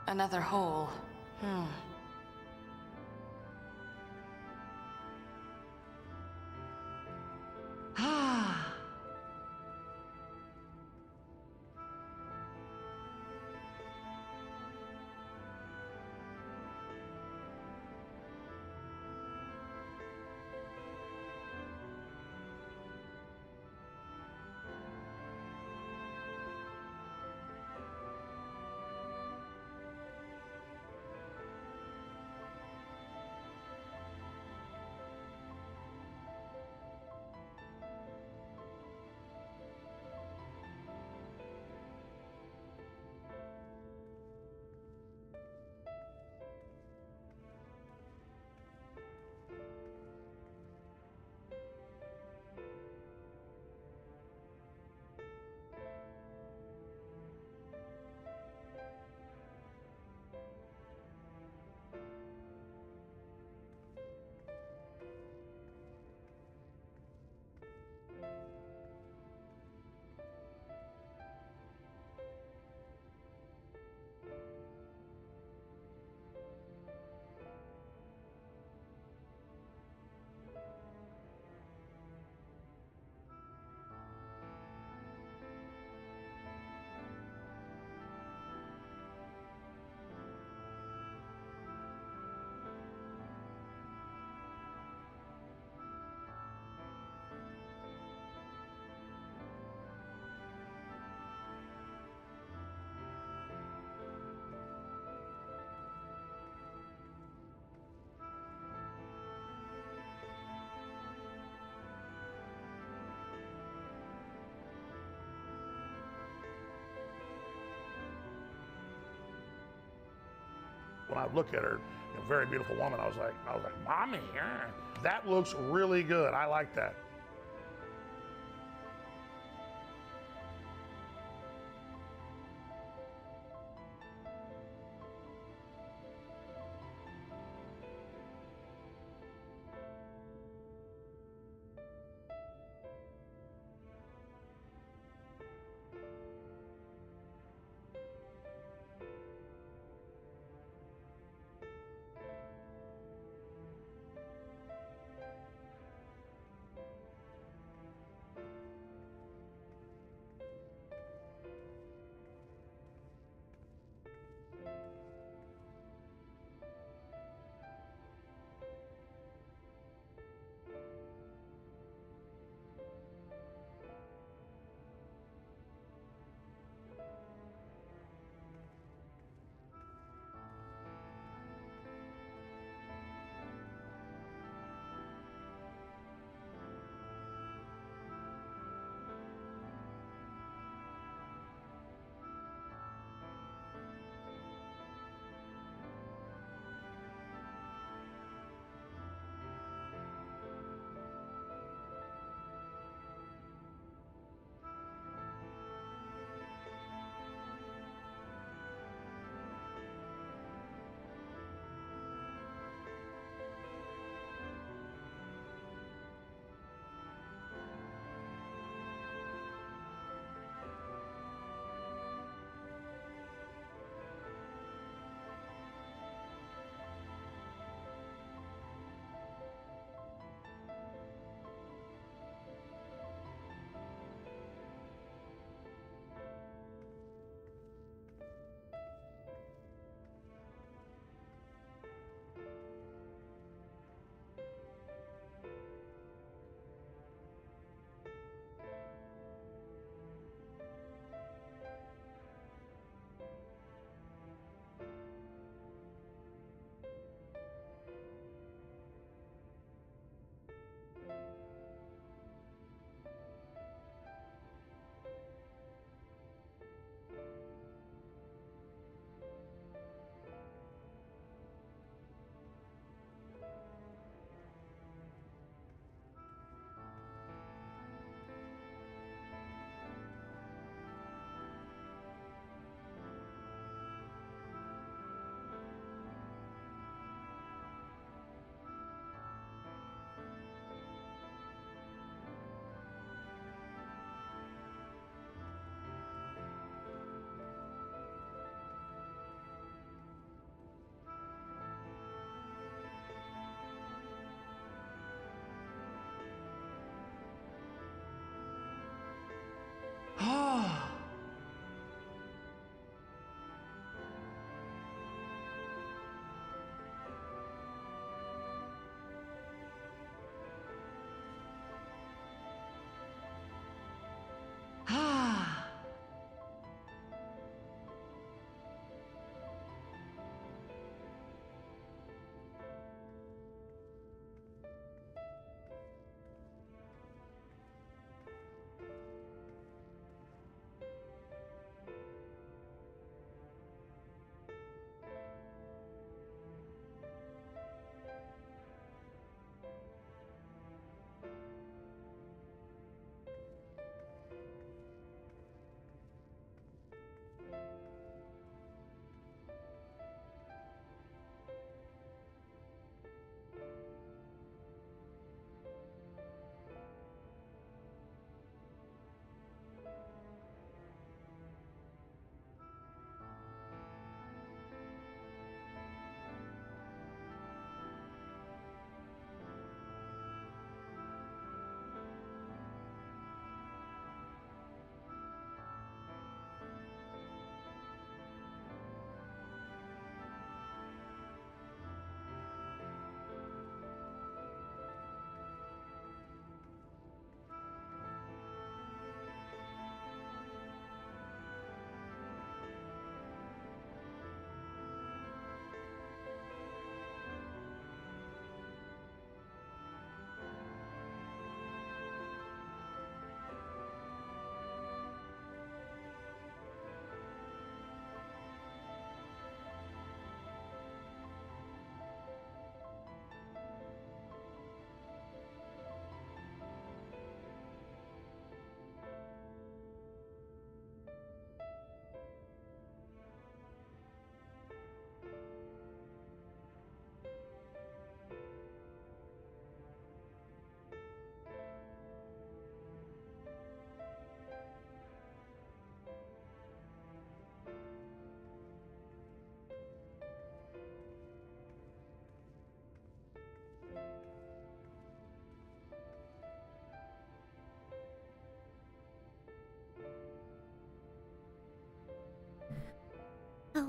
Another hole. When I look at her, very beautiful woman, I was like, Mommy, yeah. That looks really good. I like that.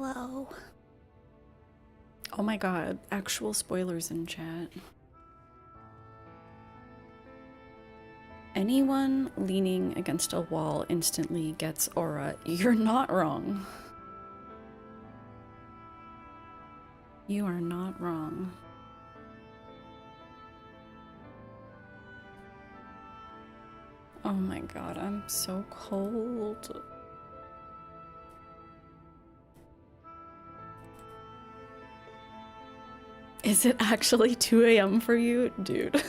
Hello. Oh my god, actual spoilers in chat. Anyone leaning against a wall instantly gets aura. You're not wrong. You are not wrong. Oh my god, I'm so cold. Is it actually 2 a.m. for you? Dude.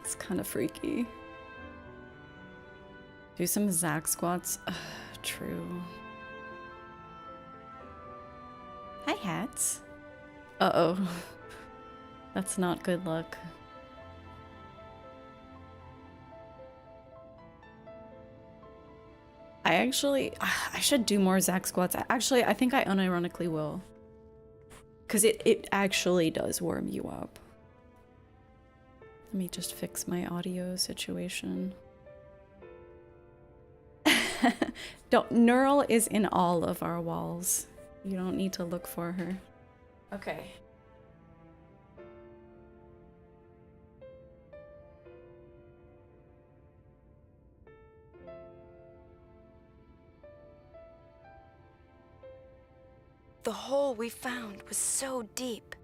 It's kind of freaky. Do some Zach squats. True. Hi, hats. Uh-oh. That's not good luck. I should do more Zach squats. Actually, I think I unironically will. Because it actually does warm you up. Let me just fix my audio situation. Neural is in all of our walls. You don't need to look for her. Okay. The hole we found was so deep.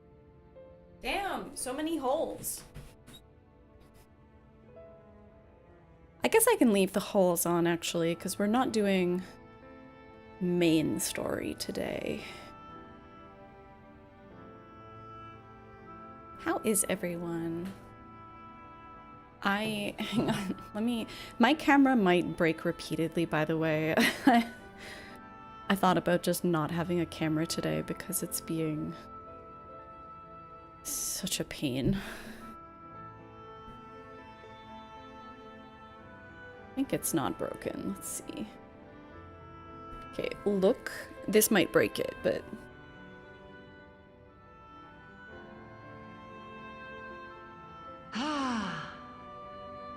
Damn, so many holes. I guess I can leave the holes on actually, because we're not doing main story today. How is everyone? Hang on, my camera might break repeatedly, by the way. I thought about just not having a camera today because it's being such a pain. I think it's not broken. Let's see. Okay, look. This might break it, but...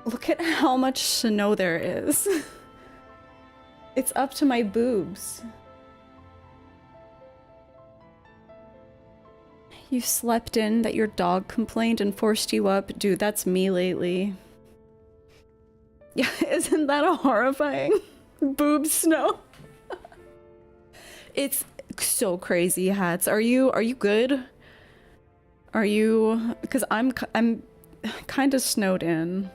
Look at how much snow there is. It's up to my boobs. You slept in that your dog complained and forced you up? Dude, that's me lately. Yeah, isn't that a horrifying? Boob snow. It's so crazy, hats. Are you good? Are you? Because I'm kind of snowed in.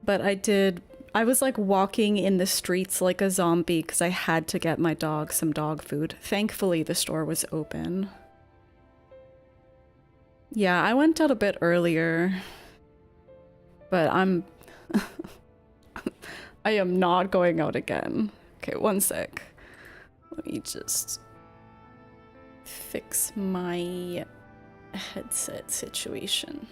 But I was like walking in the streets like a zombie because I had to get my dog some dog food. Thankfully, the store was open. Yeah, I went out a bit earlier. But I am not going out again. Okay, one sec. Let me just fix my headset situation.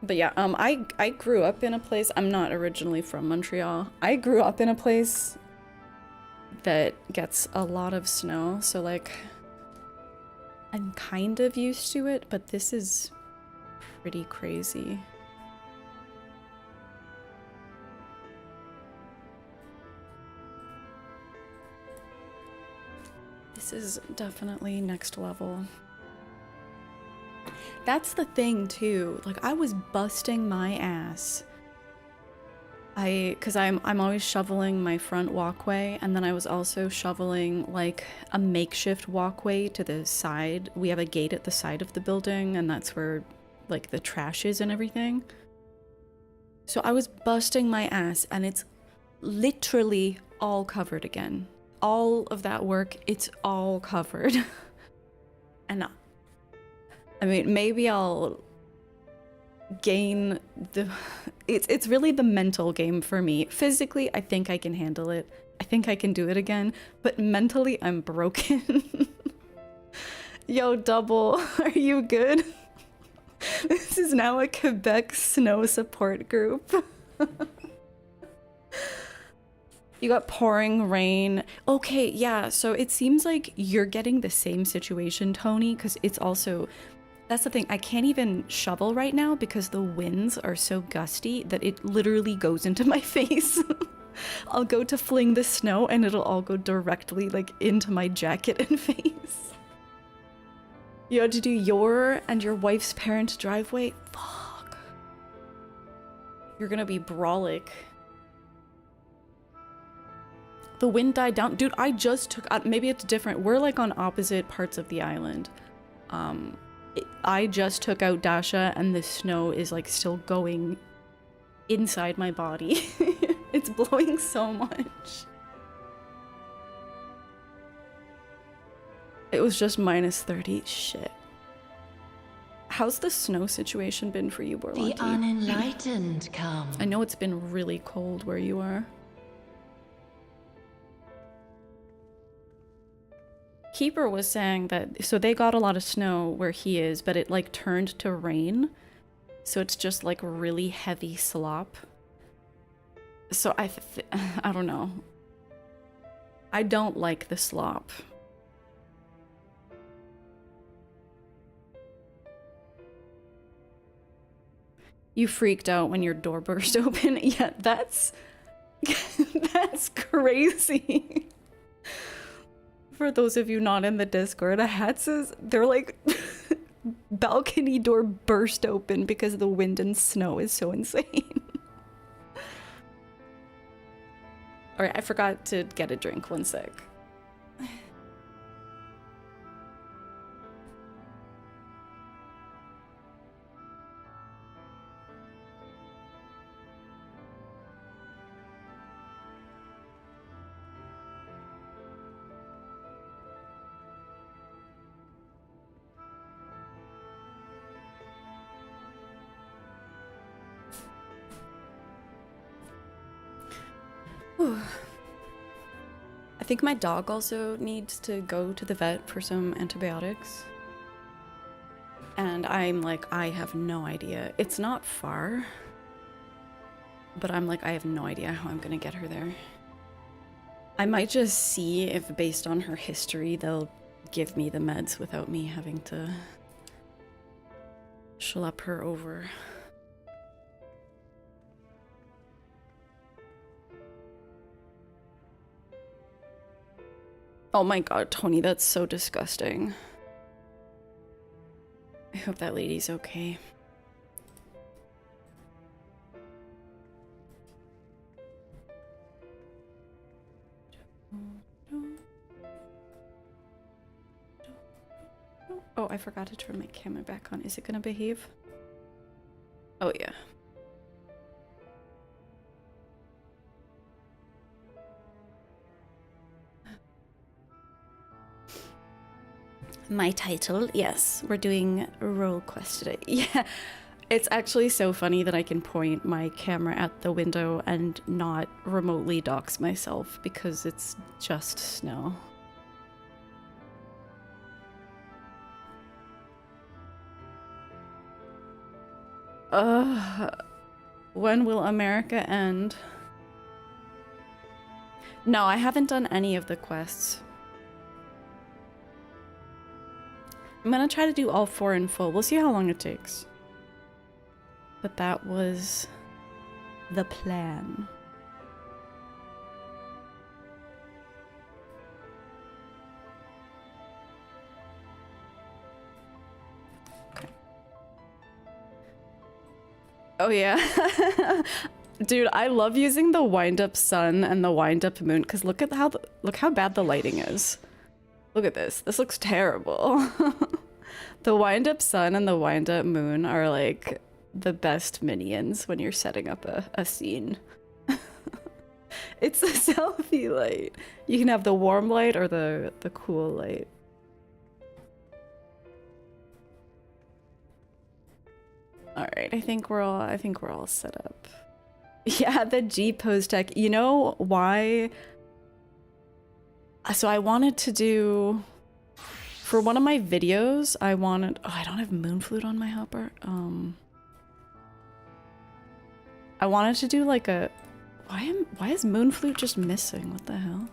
But yeah, I grew up in a place, I'm not originally from Montreal. I grew up in a place that gets a lot of snow, so like I'm kind of used to it, but this is pretty crazy. This is definitely next level. That's the thing too, like I was busting my ass. Cause I'm always shoveling my front walkway, and then I was also shoveling like a makeshift walkway to the side. We have a gate at the side of the building, and that's where like the trash is and everything. So I was busting my ass, and it's literally all covered again. All of that work, it's all covered. And I mean, maybe I'll gain the... It's really the mental game for me. Physically, I think I can handle it. I think I can do it again. But mentally, I'm broken. Yo, Double, are you good? This is now a Quebec snow support group. You got pouring rain. Okay, yeah, so it seems like you're getting the same situation, Tony, because it's also... That's the thing. I can't even shovel right now because the winds are so gusty that it literally goes into my face. I'll go to fling the snow and it'll all go directly like into my jacket and face. You had to do your and your wife's parents' driveway? Fuck. You're gonna be brawlic. The wind died down. Dude, I just took out, maybe it's different. We're like on opposite parts of the island. I just took out Dasha and the snow is like still going inside my body. It's blowing so much. It was just minus 30. Shit. How's the snow situation been for you, Borlanti? The unenlightened come. I know it's been really cold where you are. Keeper was saying that, so they got a lot of snow where he is, but it like turned to rain. So it's just like really heavy slop. So I don't know. I don't like the slop. You freaked out when your door burst open? Yeah, that's that's crazy. For those of you not in the Discord, Hatz's, they're like balcony door burst open because the wind and snow is so insane. Alright, I forgot to get a drink. 1 sec. I think my dog also needs to go to the vet for some antibiotics. And I'm like, I have no idea. It's not far. But I'm like, I have no idea how I'm gonna get her there. I might just see if based on her history, they'll give me the meds without me having to schlep her over. Oh my god, Tony, that's so disgusting. I hope that lady's okay. Oh, I forgot to turn my camera back on. Is it gonna behave? Oh yeah. My title, yes, we're doing a role quest today. Yeah, it's actually so funny that I can point my camera at the window and not remotely dox myself because it's just snow. When will America end? No, I haven't done any of the quests. I'm gonna try to do all 4 in full. We'll see how long it takes. But that was the plan. Okay. Oh yeah. Dude, I love using the wind-up sun and the wind-up moon because look how bad the lighting is. Look at this. This looks terrible. The wind-up sun and the wind-up moon are like the best minions when you're setting up a scene. It's the selfie light. You can have the warm light or the cool light. All right, I think we're all set up. Yeah, the G pose tech. You know why? So I wanted to do, for one of my videos, I don't have Moonflute on my hopper. I wanted to do like a, why is Moonflute just missing? What the hell?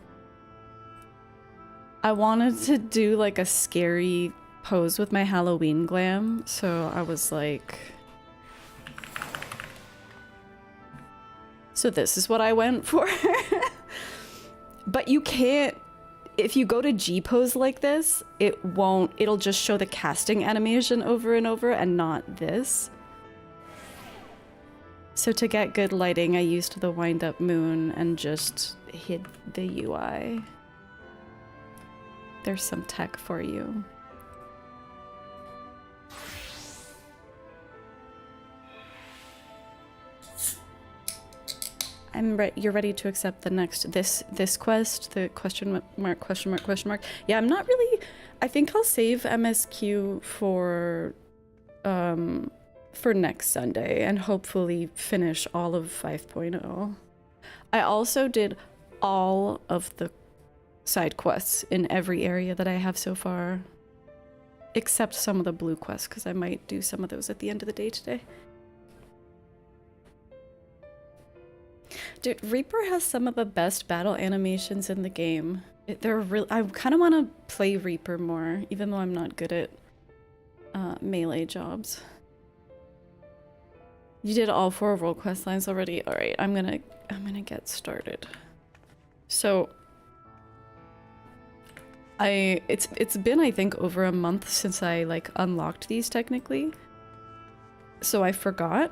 I wanted to do like a scary pose with my Halloween glam, so I was like... So this is what I went for. But you can't... If you go to G-pose like this, it'll just show the casting animation over and over and not this. So to get good lighting, I used the wind-up moon and just hid the UI. There's some tech for you. You're ready to accept the next this quest, the question mark. Yeah, I'm not really. I think I'll save MSQ for next Sunday and hopefully finish all of 5.0. I also did all of the side quests in every area that I have so far, except some of the blue quests, because I might do some of those at the end of the day today. Dude, Reaper has some of the best battle animations in the game. They're real. I kind of want to play Reaper more, even though I'm not good at melee jobs. You did all 4 role quest lines already. All right, I'm gonna get started. So, it's been, I think, over a month since I like unlocked these technically. So I forgot.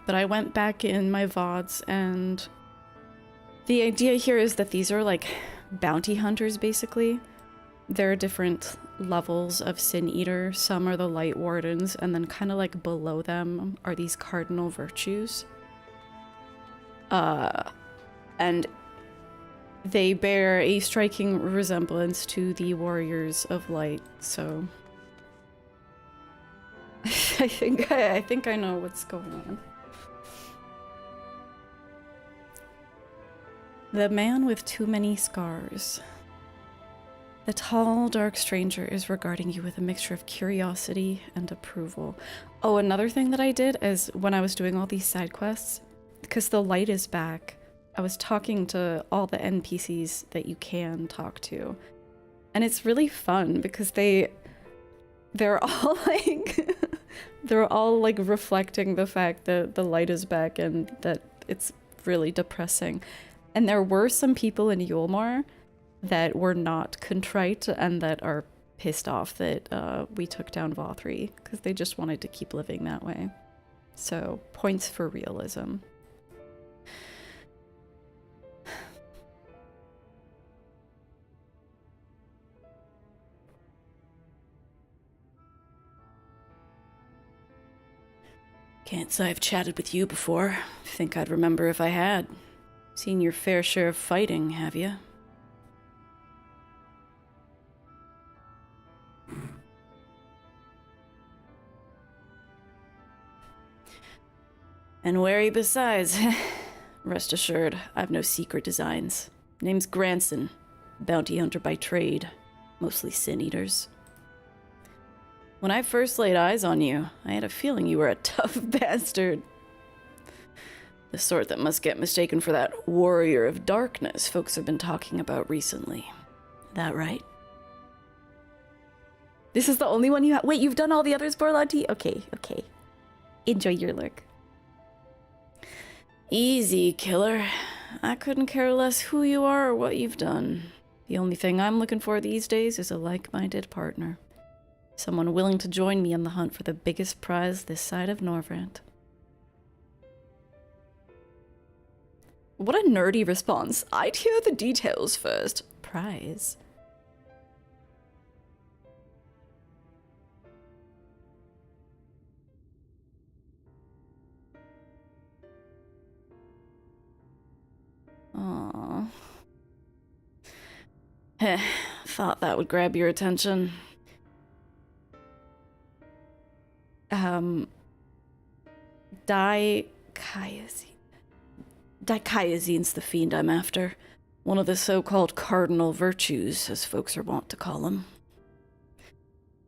But I went back in my VODs, and the idea here is that these are like bounty hunters, basically. There are different levels of Sin Eater. Some are the Light Wardens, and then kind of like below them are these cardinal virtues. And they bear a striking resemblance to the Warriors of Light, so... I think I know what's going on. The man with too many scars. The tall, dark stranger is regarding you with a mixture of curiosity and approval. Oh, another thing that I did is when I was doing all these side quests, because the light is back, I was talking to all the NPCs that you can talk to. And it's really fun because they're all like they're all like reflecting the fact that the light is back and that it's really depressing. And there were some people in Yulmore that were not contrite and that are pissed off that we took down Vothri because they just wanted to keep living that way. So, points for realism. Can't say I've chatted with you before. Think I'd remember if I had. Seen your fair share of fighting, have you? And wary besides. Rest assured, I've no secret designs. Name's Granson, bounty hunter by trade, mostly sin eaters. When I first laid eyes on you, I had a feeling you were a tough bastard. The sort that must get mistaken for that warrior of darkness folks have been talking about recently. That right? This is the only one you have. Wait, you've done all the others, Borlanti? Okay. Enjoy your lurk. Easy, killer. I couldn't care less who you are or what you've done. The only thing I'm looking for these days is a like-minded partner. Someone willing to join me on the hunt for the biggest prize this side of Norvrant. What a nerdy response. I'd hear the details first. Prize. Aww. Thought that would grab your attention. Dikaiazine's the fiend I'm after. One of the so-called cardinal virtues, as folks are wont to call them.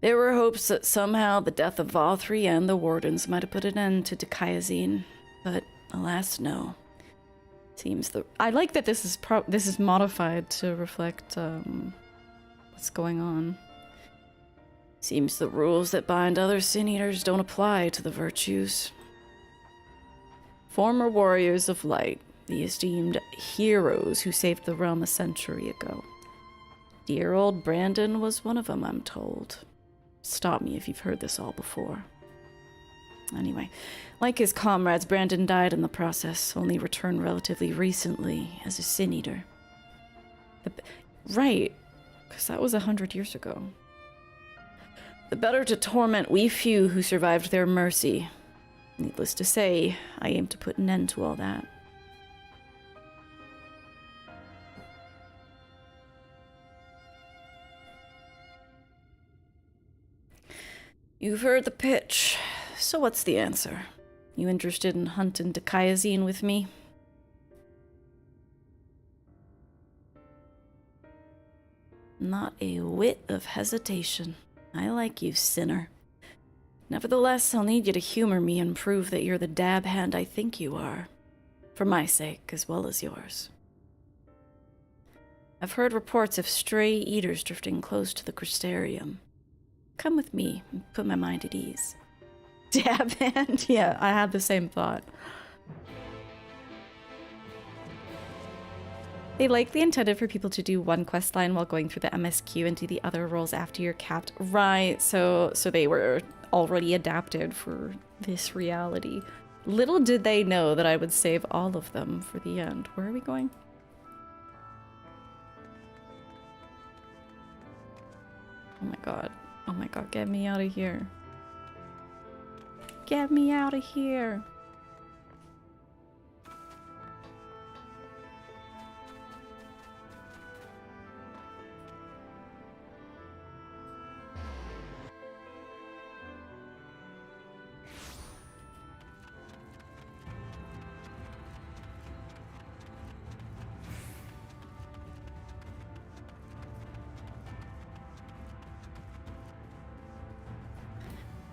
There were hopes that somehow the death of Vothri and the Wardens might have put an end to Dikaiazine, but alas, no. Seems the... I like that this is modified to reflect what's going on. Seems the rules that bind other sin eaters don't apply to the virtues. Former warriors of light, the esteemed heroes who saved the realm a century ago. Dear old Brandon was one of them, I'm told. Stop me if you've heard this all before. Anyway, like his comrades, Brandon died in the process, only returned relatively recently as a sin eater. Right, because that was 100 years ago. The better to torment we few who survived their mercy. Needless to say, I aim to put an end to all that. You've heard the pitch, so what's the answer? You interested in hunting Dikaiazine with me? Not a whit of hesitation. I like you, sinner. Nevertheless, I'll need you to humor me and prove that you're the dab hand I think you are. For my sake, as well as yours. I've heard reports of stray eaters drifting close to the Crystarium. Come with me and put my mind at ease. Dab hand? Yeah, I had the same thought. They likely intended for people to do one quest line while going through the MSQ and do the other roles after you're capped. Right, so they were already adapted for this reality. Little did they know that I would save all of them for the end. Where are we going? Oh my god. Oh my god, get me out of here. Get me out of here.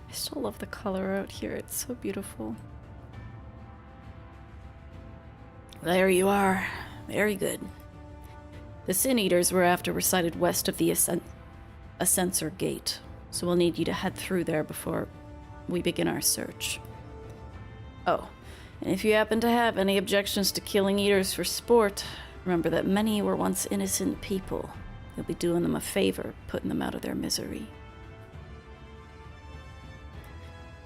I still love the color out here. It's so beautiful. There you are. Very good. The Sin Eaters we're after were sighted west of the Ascensor Gate, so we'll need you to head through there before we begin our search. Oh, and if you happen to have any objections to killing Eaters for sport, remember that many were once innocent people. You'll be doing them a favor, putting them out of their misery.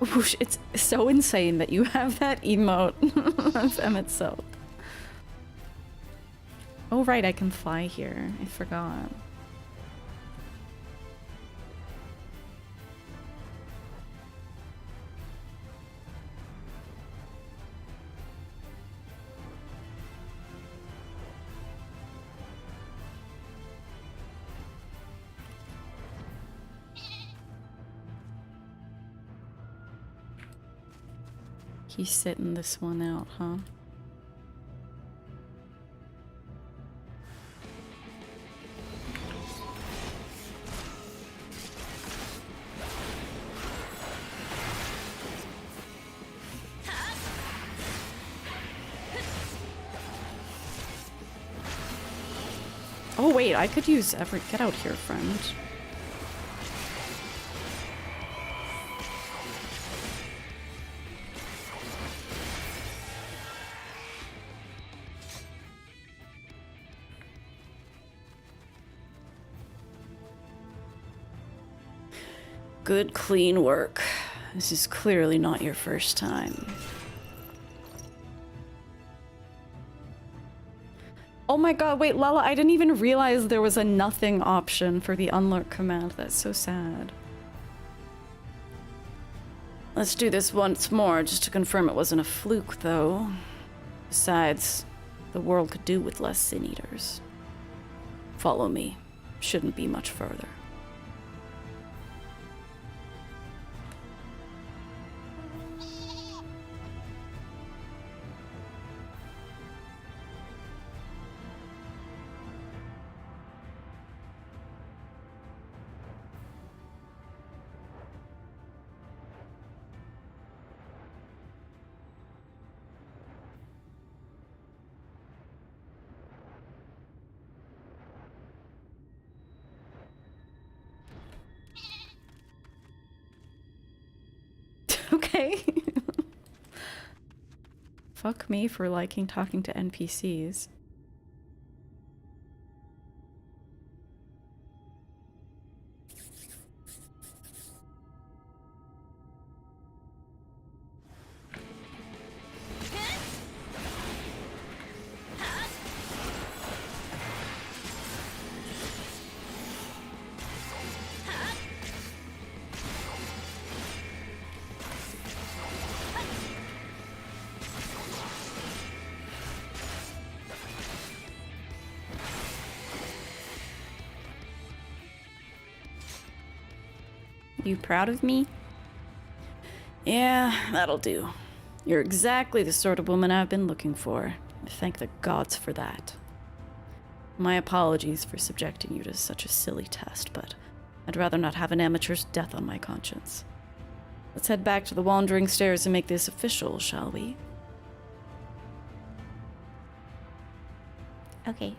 Whoosh, it's so insane that you have that emote of Emmett Silk. Oh right, I can fly here. I forgot. He's sitting this one out, huh? Oh wait, I could use every— get out here, friend. Good, clean work. This is clearly not your first time. Oh my god, wait, Lala, I didn't even realize there was a nothing option for the unlurk command. That's so sad. Let's do this once more, just to confirm it wasn't a fluke, though. Besides, the world could do with less Sin Eaters. Follow me. Shouldn't be much further. Okay. Fuck me for liking talking to NPCs. You proud of me? Yeah, that'll do. You're exactly the sort of woman I've been looking for. Thank the gods for that. My apologies for subjecting you to such a silly test, but I'd rather not have an amateur's death on my conscience. Let's head back to the Wandering Stairs and make this official, shall we? Okay.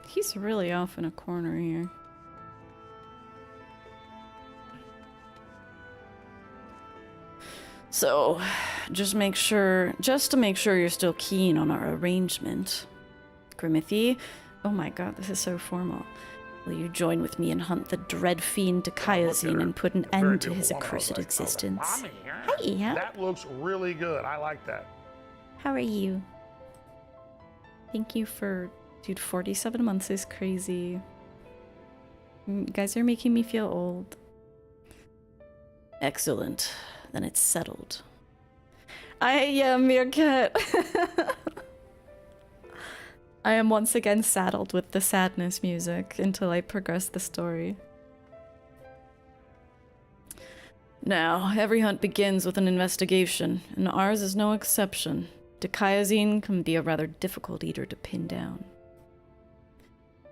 He's really off in a corner here. So, just to make sure you're still keen on our arrangement. Grimithy, oh my god, this is so formal. Will you join with me and hunt the dread fiend Dikaiozine and put an end to his accursed existence? Mommy, Hi, that looks really good. I like that. how are you? Thank you for... Dude, 47 months is crazy. You guys are making me feel old. Excellent. Then it's settled. Meerkat. I am once again saddled with the sadness music until I progress the story. Now, every hunt begins with an investigation, and ours is no exception. Dikaiozine can be a rather difficult eater to pin down.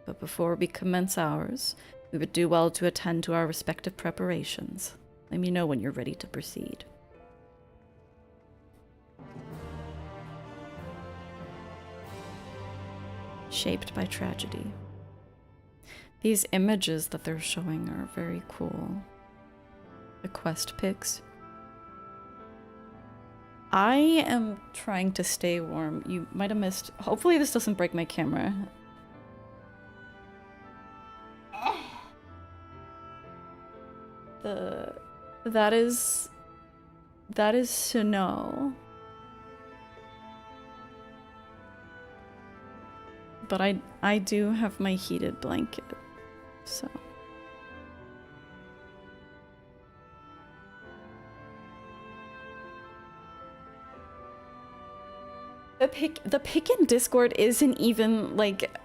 But before we commence ours, we would do well to attend to our respective preparations. Let me know when you're ready to proceed. Shaped by tragedy. These images that they're showing are very cool. The quest pics. I am trying to stay warm. You might have missed... Hopefully this doesn't break my camera. That is snow. But I do have my heated blanket, so. The pic in Discord isn't even, like,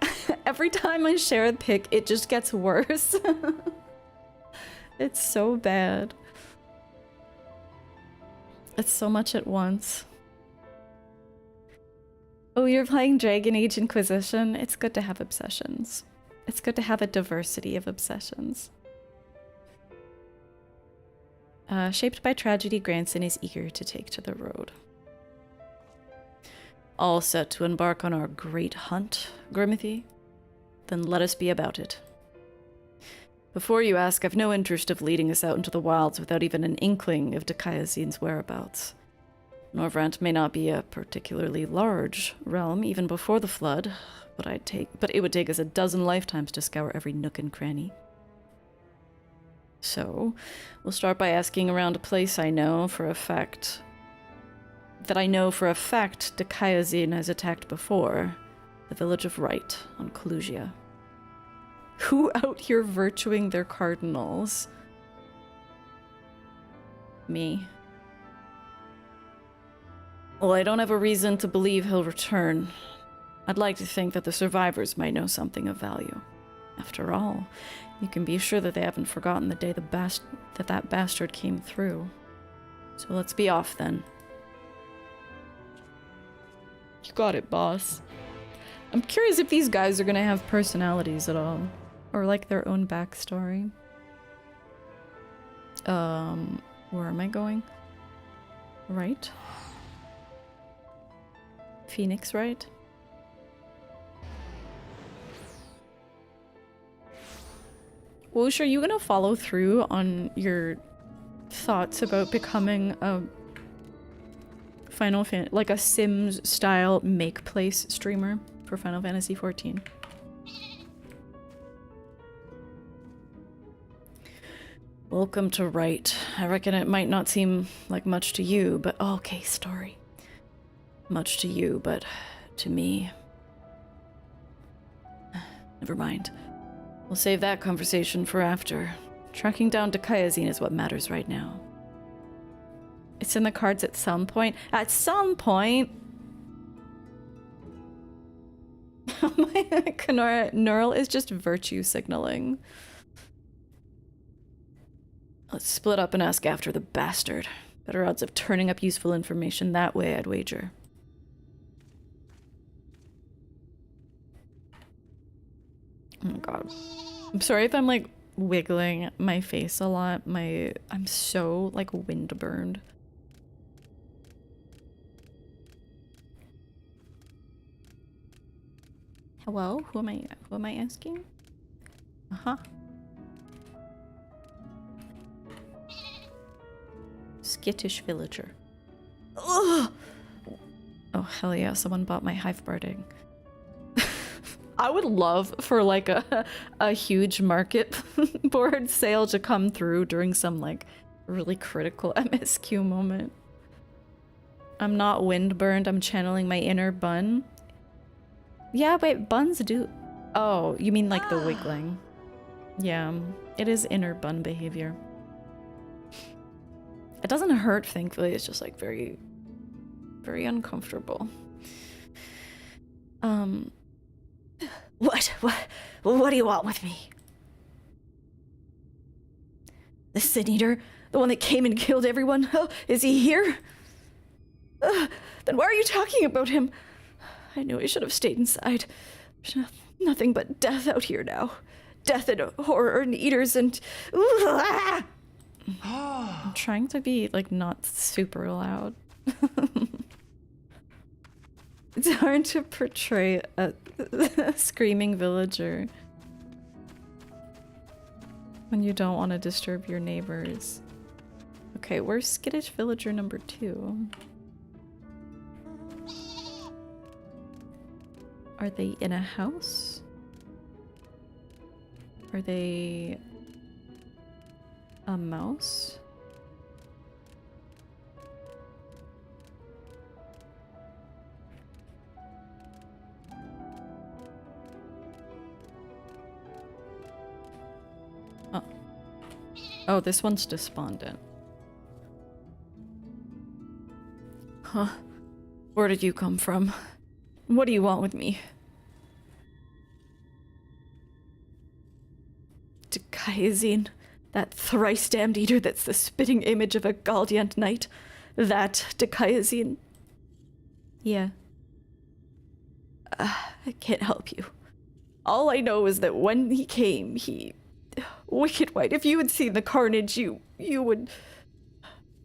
every time I share a pic, it just gets worse. It's so bad. It's so much at once. Oh, you're playing Dragon Age Inquisition? It's good to have obsessions. It's good to have a diversity of obsessions. Shaped by tragedy, Granson is eager to take to the road. All set to embark on our great hunt, Grimithy? Then let us be about it. Before you ask, I've no interest of leading us out into the wilds without even an inkling of Dikaiozine's whereabouts. Norvrant may not be a particularly large realm even before the flood, but it would take us a dozen lifetimes to scour every nook and cranny. So, we'll start by asking around a place I know for a fact Dikaiozine has attacked before, the village of Wright on Clusia. Who out here virtuing their cardinals? Me. Well, I don't have a reason to believe he'll return. I'd like to think that the survivors might know something of value. After all, you can be sure that they haven't forgotten the day that bastard came through. So let's be off then. You got it, boss. I'm curious if these guys are gonna have personalities at all. Or like their own backstory. Where am I going? Right? Phoenix, right? Whoosh, are you gonna follow through on your thoughts about becoming a like a Sims style make place streamer for Final Fantasy XIV? Welcome to Right. I reckon it might not seem like much to you, but okay, story. Much to you, but to me... Never mind. We'll save that conversation for after. Tracking down Dikaiazine is what matters right now. It's in the cards at some point. At some point! Kenora, Neural is just virtue signaling. Let's split up and ask after the bastard. Better odds of turning up useful information that way, I'd wager. Oh god. I'm sorry if I'm like wiggling my face a lot. I'm so like windburned. Hello? Who am I asking? Uh-huh. Skittish villager. Ugh! Oh, hell yeah, someone bought my hive birding. I would love for like a huge market board sale to come through during some like really critical MSQ moment. I'm not windburned, I'm channeling my inner bun. Yeah, wait, buns do... Oh, you mean like the wiggling. Yeah, it is inner bun behavior. It doesn't hurt, thankfully, it's just like very, very uncomfortable. What do you want with me? The Sin Eater? The one that came and killed everyone? Oh, is he here? Then why are you talking about him? I knew I should have stayed inside. There's nothing but death out here now. Death and horror and eaters and... I'm trying to be, like, not super loud. It's hard to portray a screaming villager when you don't want to disturb your neighbors. Okay, where's skittish villager number 2? Are they in a house? Are they a mouse? Oh. Oh, this one's despondent. Huh. Where did you come from? What do you want with me? Dikaiazine, that thrice-damned eater that's the spitting image of a Galdiant knight. That Dikaiazine. Yeah. I can't help you. All I know is that when he came, he... Wicked White, if you had seen the carnage, you would...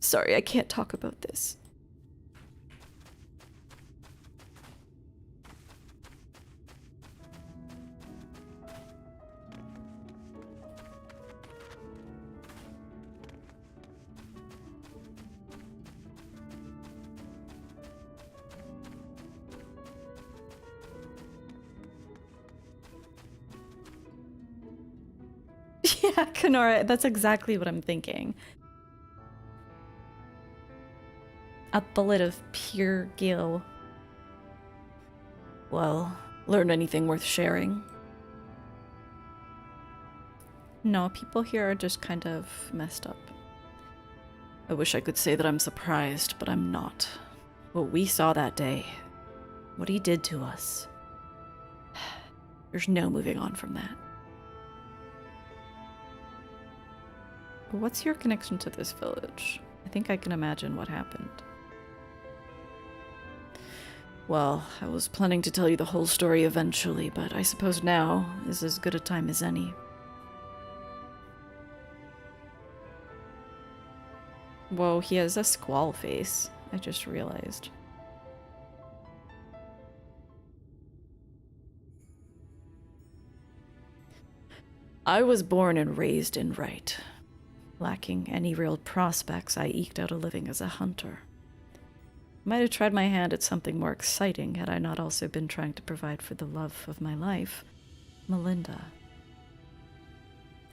Sorry, I can't talk about this. Yeah, Kenora, that's exactly what I'm thinking. A bullet of pure gil. Well, learn anything worth sharing? No, people here are just kind of messed up. I wish I could say that I'm surprised, but I'm not. What we saw that day, what he did to us, there's no moving on from that. What's your connection to this village? I think I can imagine what happened. Well, I was planning to tell you the whole story eventually, but I suppose now is as good a time as any. Whoa, he has a squall face. I just realized. I was born and raised in Wright. Lacking any real prospects, I eked out a living as a hunter. Might have tried my hand at something more exciting had I not also been trying to provide for the love of my life, Melinda.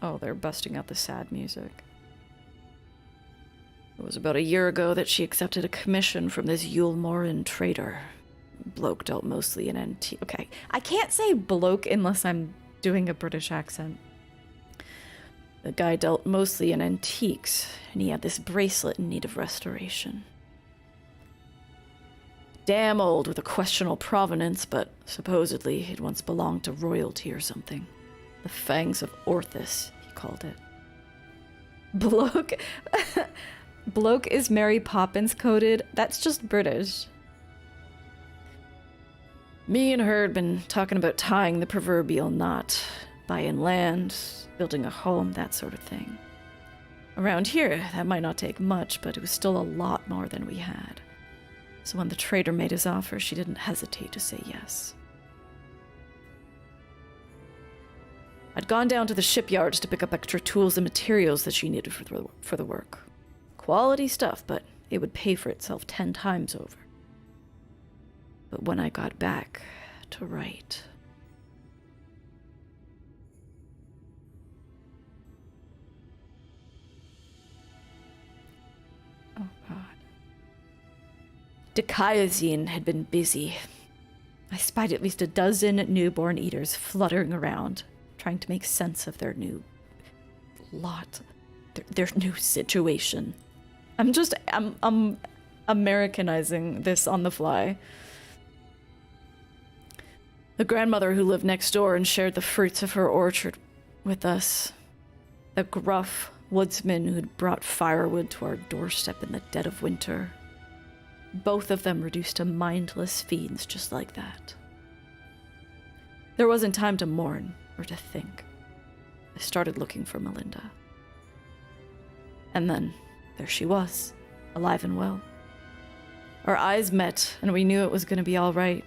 Oh, they're busting out the sad music. It was about a year ago that she accepted a commission from this Yule Morin trader. Bloke dealt mostly in antique. Okay, I can't say bloke unless I'm doing a British accent. The guy dealt mostly in antiques, and he had this bracelet in need of restoration. Damn old with a questionable provenance, but supposedly it once belonged to royalty or something. The Fangs of Orthus, he called it. Bloke? Bloke is Mary Poppins coded? That's just British. Me and her had been talking about tying the proverbial knot, buying land, building a home, that sort of thing. Around here, that might not take much, but it was still a lot more than we had. So when the trader made his offer, she didn't hesitate to say yes. I'd gone down to the shipyards to pick up extra tools and materials that she needed for the work. Quality stuff, but it would pay for itself 10 times over. But when I got back to Wright... Oh, God. Dikaiazine had been busy. I spied at least a dozen newborn eaters fluttering around, trying to make sense of their new lot, their new situation. I'm Americanizing this on the fly. The grandmother who lived next door and shared the fruits of her orchard with us. The gruff woodsman who'd brought firewood to our doorstep in the dead of winter. Both of them reduced to mindless fiends just like that. There wasn't time to mourn or to think. I started looking for Melinda. And then there she was, alive and well. Our eyes met, and we knew it was going to be all right.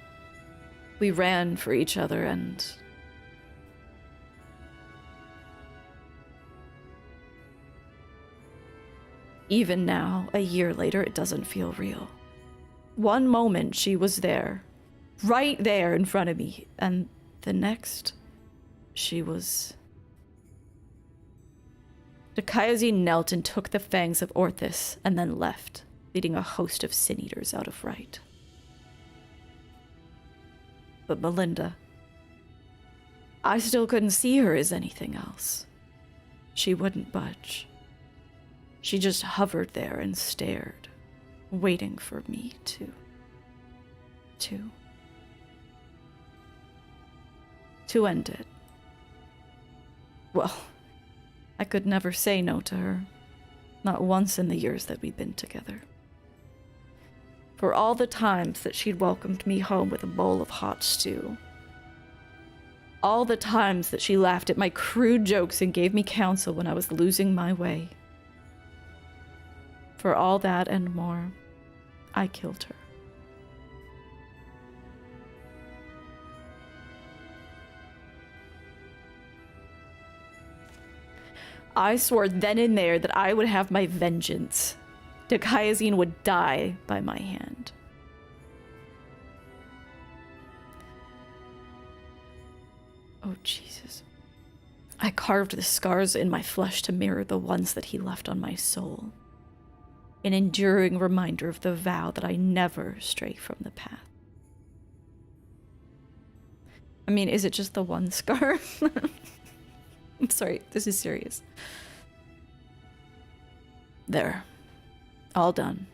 We ran for each other, and... even now, a year later, it doesn't feel real. One moment, she was there, right there in front of me, and the next, she was... Dikaiazine knelt and took the fangs of Orthus, and then left, leading a host of sin-eaters out of Wright. But Melinda... I still couldn't see her as anything else. She wouldn't budge. She just hovered there and stared, waiting for me to end it. Well, I could never say no to her, not once in the years that we'd been together. For all the times that she'd welcomed me home with a bowl of hot stew. All the times that she laughed at my crude jokes and gave me counsel when I was losing my way. For all that and more, I killed her. I swore then and there that I would have my vengeance. Dikaiazine would die by my hand. Oh, Jesus. I carved the scars in my flesh to mirror the ones that he left on my soul. An enduring reminder of the vow that I never stray from the path. I mean, is it just the one scar? I'm sorry, this is serious. There. All done.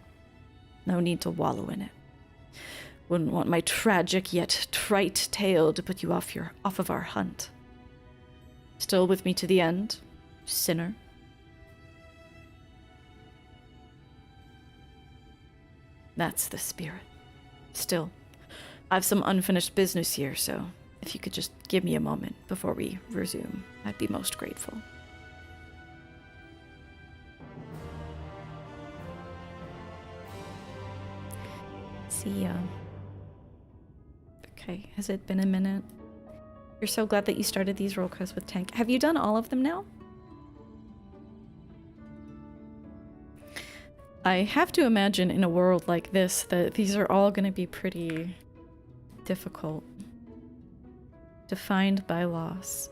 No need to wallow in it. Wouldn't want my tragic yet trite tale to put you off of our hunt. Still with me to the end, sinner? That's the spirit. Still, I've some unfinished business here, so if you could just give me a moment before we resume, I'd be most grateful. See ya. Okay, has it been a minute? You're so glad that you started these roll calls with Tank. Have you done all of them now? I have to imagine in a world like this that these are all going to be pretty difficult. Defined by loss.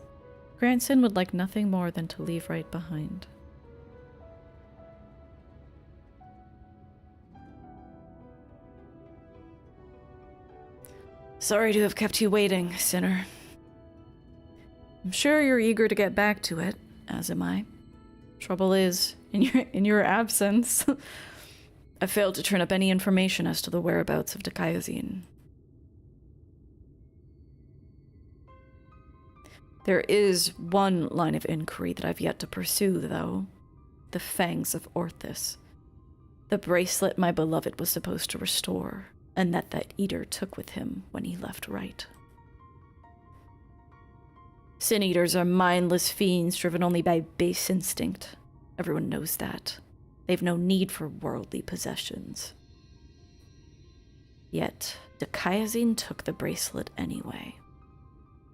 Grandson would like nothing more than to leave right behind. Sorry to have kept you waiting, Sinner. I'm sure you're eager to get back to it, as am I. Trouble is, in your absence, I failed to turn up any information as to the whereabouts of Dikaiosine. There is one line of inquiry that I've yet to pursue, though. The fangs of Orthus. The bracelet my beloved was supposed to restore, and that eater took with him when he left right. Sin eaters are mindless fiends driven only by base instinct. Everyone knows that. They've no need for worldly possessions. Yet, Dikaiosine took the bracelet anyway.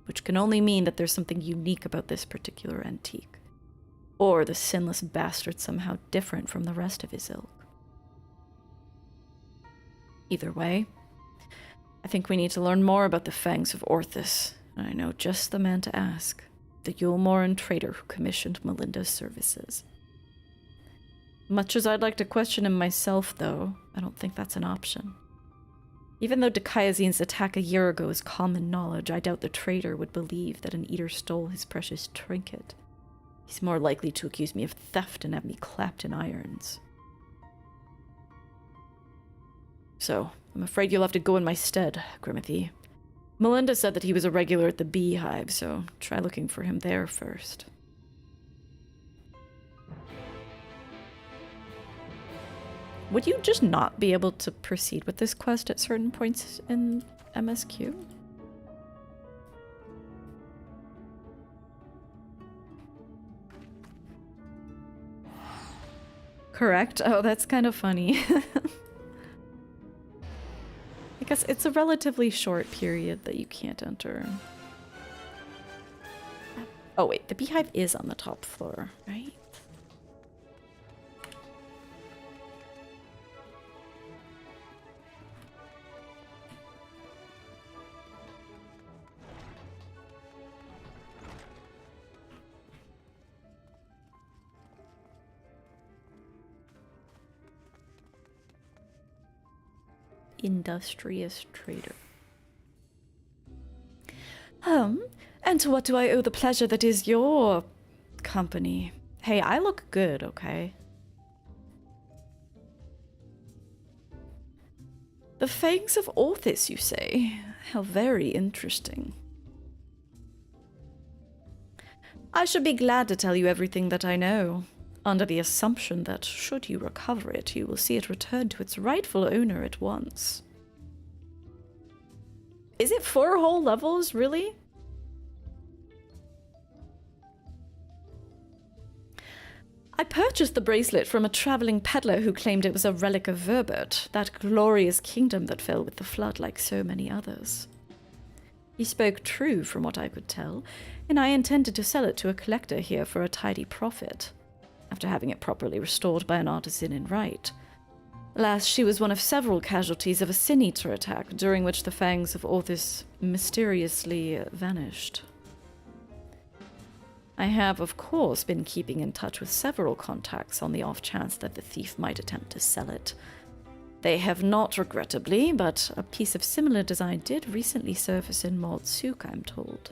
Which can only mean that there's something unique about this particular antique. Or the sinless bastard somehow different from the rest of his ilk. Either way, I think we need to learn more about the fangs of Orthus, and I know just the man to ask. The Yulmoran trader who commissioned Melinda's services. Much as I'd like to question him myself, though, I don't think that's an option. Even though Dikaiosine's attack a year ago is common knowledge, I doubt the trader would believe that an eater stole his precious trinket. He's more likely to accuse me of theft and have me clapped in irons. So, I'm afraid you'll have to go in my stead, Grimothy. Melinda said that he was a regular at the Beehive, so try looking for him there first. Would you just not be able to proceed with this quest at certain points in MSQ? Correct. Oh, that's kind of funny. I guess it's a relatively short period that you can't enter. Oh wait, the Beehive is on the top floor, right? Industrious trader. And to what do I owe the pleasure that is your company? Hey, I look good, okay? The fangs of Orthus, you say? How very interesting. I should be glad to tell you everything that I know, under the assumption that, should you recover it, you will see it return to its rightful owner at once. Is it 4 whole levels, really? I purchased the bracelet from a traveling peddler who claimed it was a relic of Nyelbert, that glorious kingdom that fell with the flood like so many others. He spoke true from what I could tell, and I intended to sell it to a collector here for a tidy profit, after having it properly restored by an artisan in right. Alas, she was one of several casualties of a sin-eater attack, during which the fangs of Orthus mysteriously vanished. I have, of course, been keeping in touch with several contacts on the off chance that the thief might attempt to sell it. They have not, regrettably, but a piece of similar design did recently surface in Maltsuk, I'm told.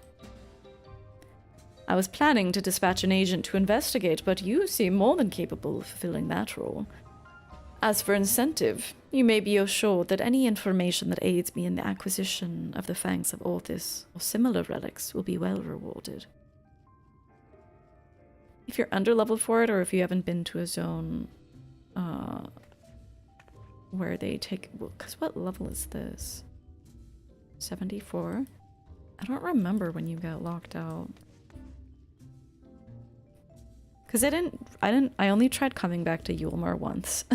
I was planning to dispatch an agent to investigate, but you seem more than capable of fulfilling that role. As for incentive, you may be assured that any information that aids me in the acquisition of the fangs of Orthus or similar relics will be well rewarded. If you're underleveled for it, or if you haven't been to a zone where they take... Because what level is this? 74? I don't remember when you got locked out. Because I only tried coming back to Yulmar once.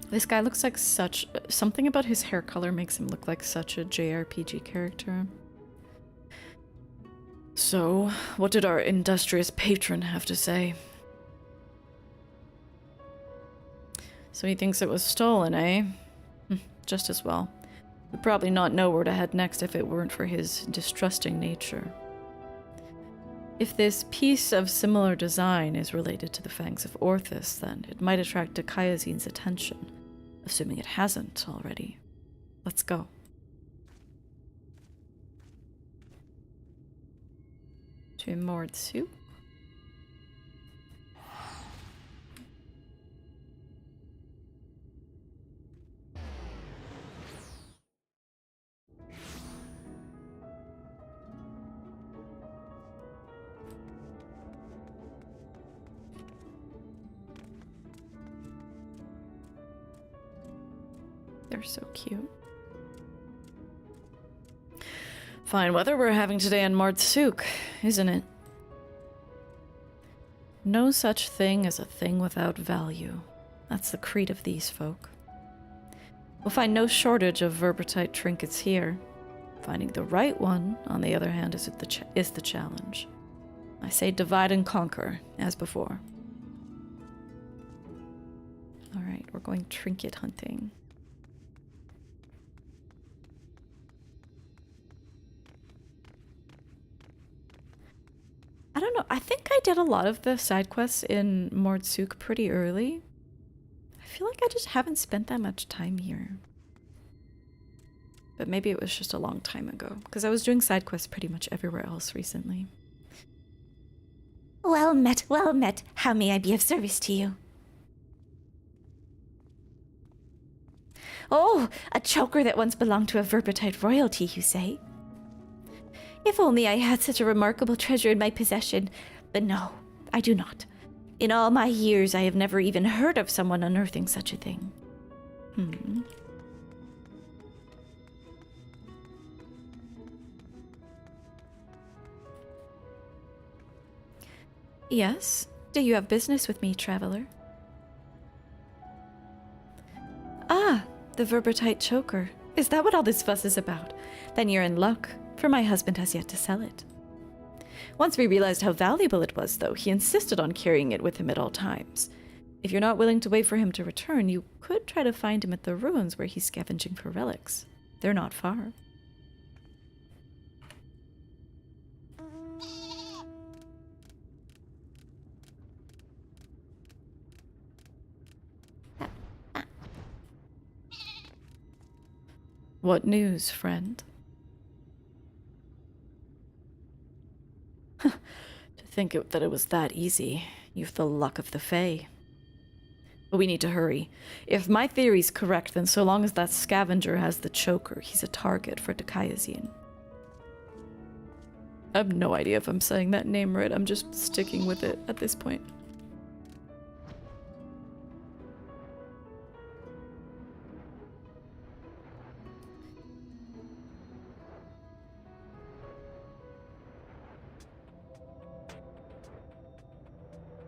This guy looks like such... Something about his hair color makes him look like such a JRPG character. So, what did our industrious patron have to say? So he thinks it was stolen, eh? Just as well. We'd probably not know where to head next if it weren't for his distrusting nature. If this piece of similar design is related to the Fangs of Orthus, then it might attract Dakayazin's attention. Assuming it hasn't already. Let's go. To Mordsu. They're so cute. Fine weather we're having today in Martsuk, isn't it? No such thing as a thing without value. That's the creed of these folk. We'll find no shortage of verbertite trinkets here. Finding the right one, on the other hand, is the challenge. I say divide and conquer, as before. Alright, we're going trinket hunting. I don't know, I think I did a lot of the side quests in Mordsuk pretty early. I feel like I just haven't spent that much time here. But maybe it was just a long time ago, because I was doing side quests pretty much everywhere else recently. Well met, well met. How may I be of service to you? Oh, a choker that once belonged to a verbertite royalty, you say? If only I had such a remarkable treasure in my possession. But no, I do not. In all my years, I have never even heard of someone unearthing such a thing. Yes? Do you have business with me, traveler? Ah, the verbertite choker. Is that what all this fuss is about? Then you're in luck, for my husband has yet to sell it. Once we realized how valuable it was, though, he insisted on carrying it with him at all times. If you're not willing to wait for him to return, you could try to find him at the ruins where he's scavenging for relics. They're not far. What news, friend? To think that it was that easy. You've the luck of the Fae. But we need to hurry. If my theory's correct, then so long as that scavenger has the choker, he's a target for Dakayazin. I have no idea if I'm saying that name right. I'm just sticking with it at this point.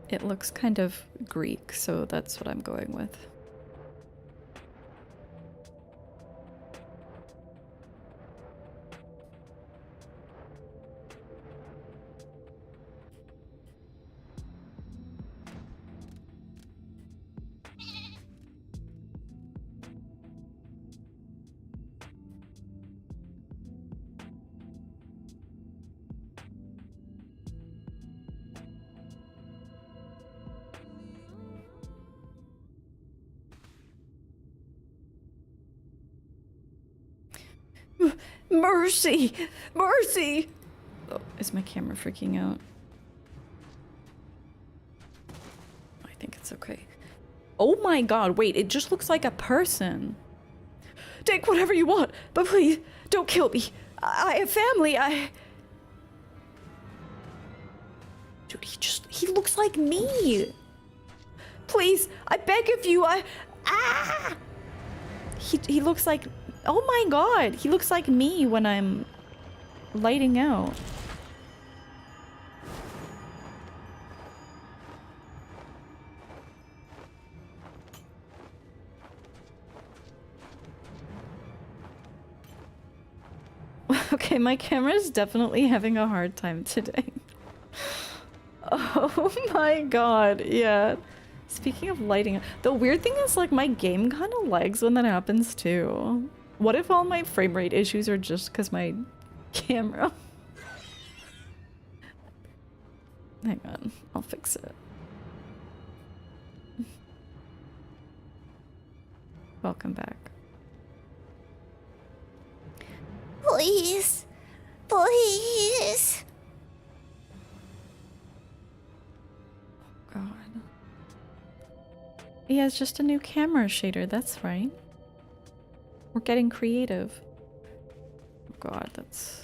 It looks kind of Greek, so that's what I'm going with. Mercy! Mercy! Oh, is my camera freaking out? I think it's okay. Oh my god, wait, it just looks like a person. Take whatever you want, but please, don't kill me. I have family, Dude, he looks like me. Please, I beg of you, He looks like, oh my god, he looks like me when I'm lighting out. Okay, my camera is definitely having a hard time today. Oh my god, yeah. Speaking of lighting, the weird thing is like my game kind of lags when that happens too. What if all my frame rate issues are just because my camera? Hang on, I'll fix it. Welcome back. Please. Please. God. He has just a new camera shader, that's right. We're getting creative. Oh god, that's...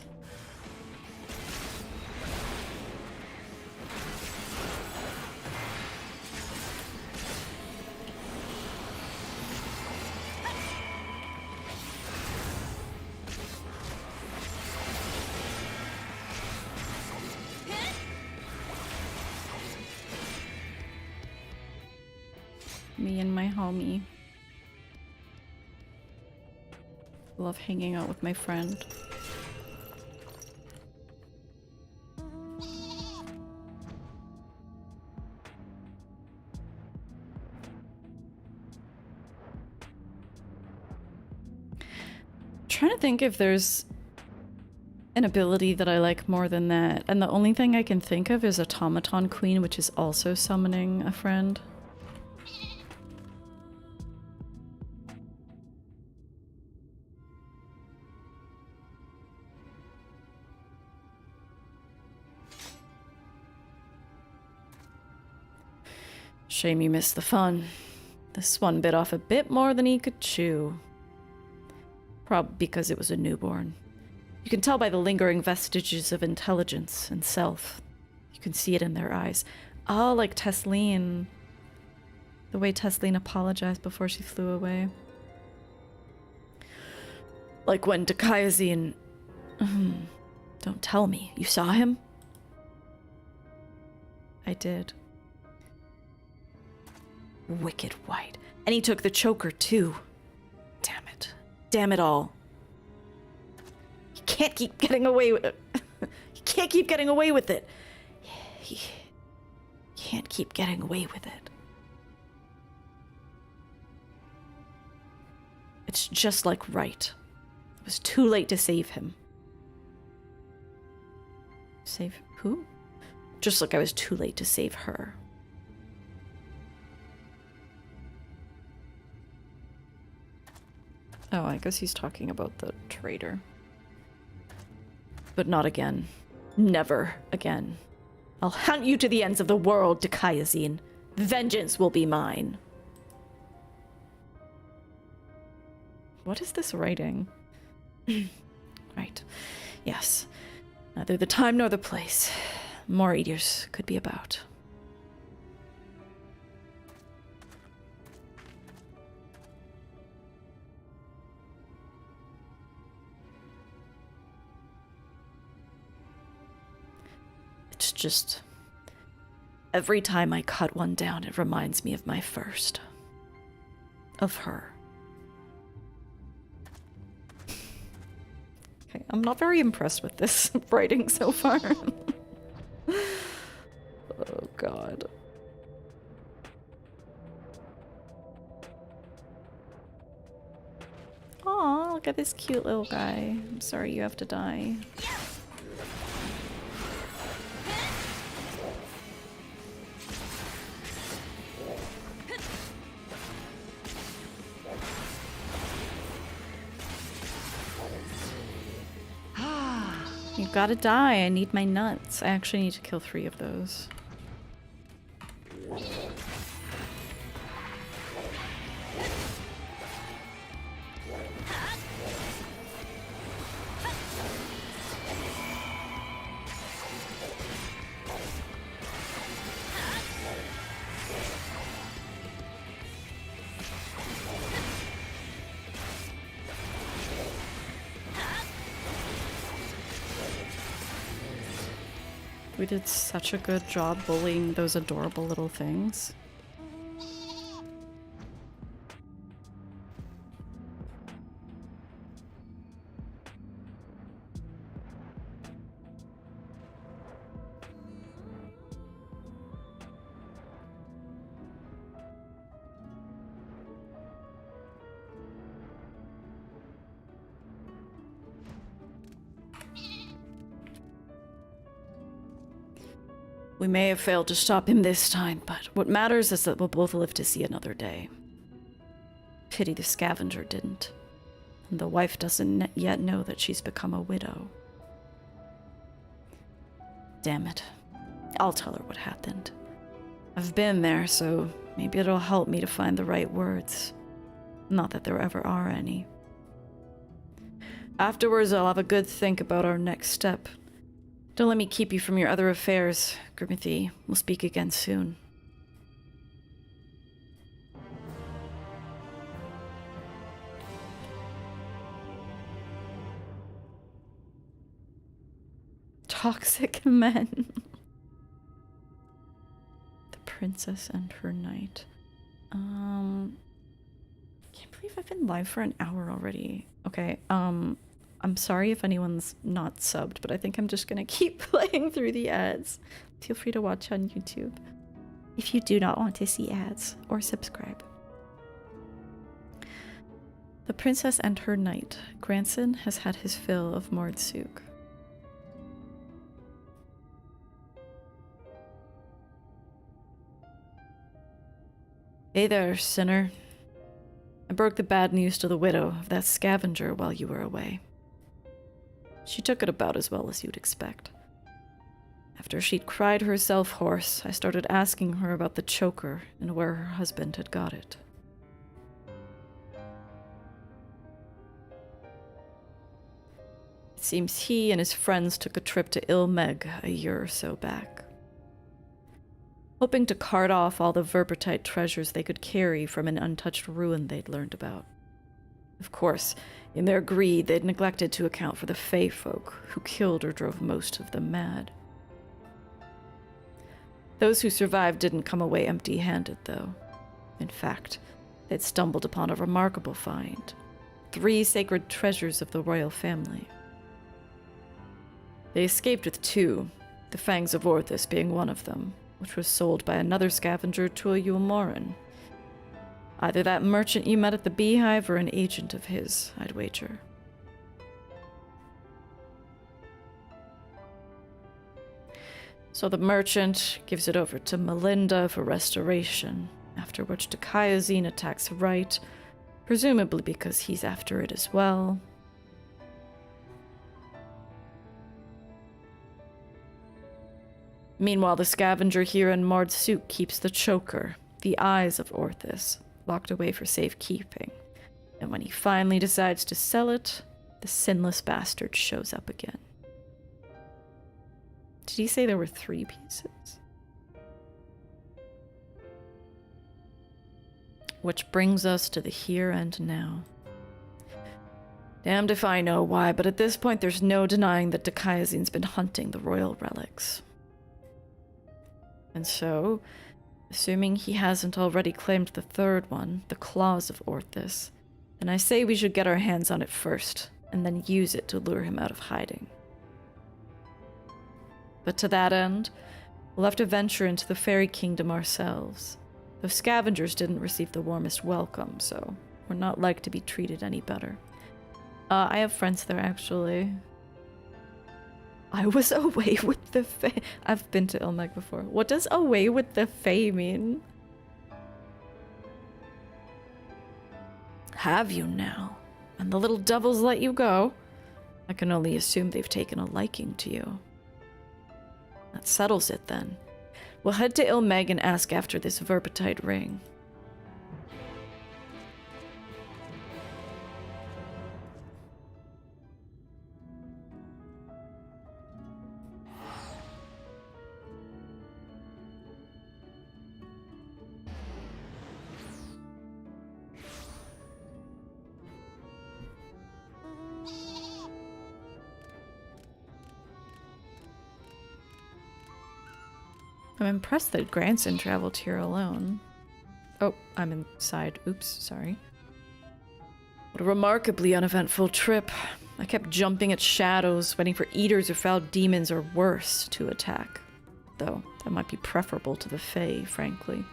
Me and my homie. Love hanging out with my friend. Trying to think if there's an ability that I like more than that, and the only thing I can think of is Automaton Queen, which is also summoning a friend. Shame you missed the fun. This one bit off a bit more than he could chew. Probably because it was a newborn. You can tell by the lingering vestiges of intelligence and self. You can see it in their eyes. Oh, like Tesleen. The way Tesleen apologized before she flew away. Like when Dakayazian... Don't tell me. You saw him? I did. Wicked white. And he took the choker, too. Damn it. Damn it all. He can't keep getting away with it. He can't keep getting away with it. He can't keep getting away with it. It's just like right. It was too late to save him. Save who? Just like I was too late to save her. Oh, I guess he's talking about the traitor. But not again. Never again. I'll hunt you to the ends of the world, Dakayazian. Vengeance will be mine. What is this writing? Right. Yes. Neither the time nor the place. More eaters could be about. It's just... every time I cut one down, it reminds me of my first. Of her. Okay, I'm not very impressed with this writing so far. Oh, God. Aw, look at this cute little guy. I'm sorry you have to die. You gotta die. I need my nuts. I actually need to kill 3 of those. We did such a good job bullying those adorable little things. We may have failed to stop him this time, but what matters is that we'll both live to see another day. Pity the scavenger didn't. And the wife doesn't yet know that she's become a widow. Damn it. I'll tell her what happened. I've been there, so maybe it'll help me to find the right words. Not that there ever are any. Afterwards, I'll have a good think about our next step. Don't let me keep you from your other affairs, Grimothy. We'll speak again soon. Toxic men. The princess and her knight. Can't believe I've been live for an hour already. Okay, I'm sorry if anyone's not subbed, but I think I'm just gonna keep playing through the ads. Feel free to watch on YouTube if you do not want to see ads, or subscribe. The princess and her knight. Granson has had his fill of Mordsuk. Hey there, sinner. I broke the bad news to the widow of that scavenger while you were away. She took it about as well as you'd expect. After she'd cried herself hoarse, I started asking her about the choker and where her husband had got it. It seems he and his friends took a trip to Ilmeg a year or so back, hoping to cart off all the Verbertite treasures they could carry from an untouched ruin they'd learned about. Of course, in their greed, they'd neglected to account for the Fae folk who killed or drove most of them mad. Those who survived didn't come away empty-handed, though. In fact, they'd stumbled upon a remarkable find: 3 sacred treasures of the royal family. They escaped with 2, the Fangs of Orthus being one of them, which was sold by another scavenger to a Yulmoran. Either that merchant you met at the Beehive or an agent of his, I'd wager. So the merchant gives it over to Melinda for restoration, after which Dikaiozine attacks Wright, presumably because he's after it as well. Meanwhile, the scavenger here in Mordsuk keeps the choker, the eyes of Orthus, locked away for safekeeping, and when he finally decides to sell it, the sinless bastard shows up again. Did he say there were 3 pieces? Which brings us to the here and now. Damned if I know why, but at this point there's no denying that Dikaiozine's been hunting the royal relics. And so, assuming he hasn't already claimed the 3rd one, the Claws of Orthus, then I say we should get our hands on it first, and then use it to lure him out of hiding. But to that end, we'll have to venture into the fairy kingdom ourselves. Those scavengers didn't receive the warmest welcome, so we're not like to be treated any better. I have friends there, actually. I was away with the Fae. I've been to Ilmeg before. What does away with the Fae mean? Have you now? And the little devils let you go? I can only assume they've taken a liking to you. That settles it, then. We'll head to Ilmeg and ask after this Verbitide ring. I'm impressed that Granson traveled here alone. Oh, I'm inside. Oops, sorry. What a remarkably uneventful trip. I kept jumping at shadows, waiting for eaters or foul demons or worse to attack. Though, that might be preferable to the Fae, frankly.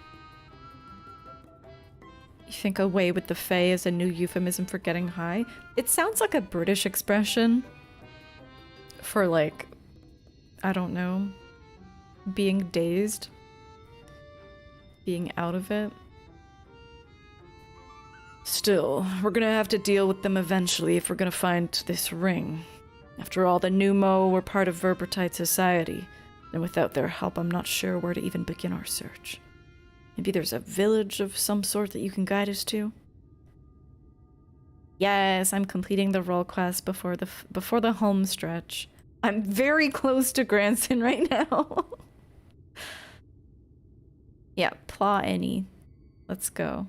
You think away with the Fae is a new euphemism for getting high? It sounds like a British expression for, like, I don't know, being dazed, being out of it. Still, we're gonna have to deal with them eventually if we're gonna find this ring. After all, the Pneumo were part of Verbitide society, and without their help, I'm not sure where to even begin our search. Maybe there's a village of some sort that you can guide us to? Yes, I'm completing the role quest before the home stretch. I'm very close to Granson right now. Yeah, Pla Any. Let's go.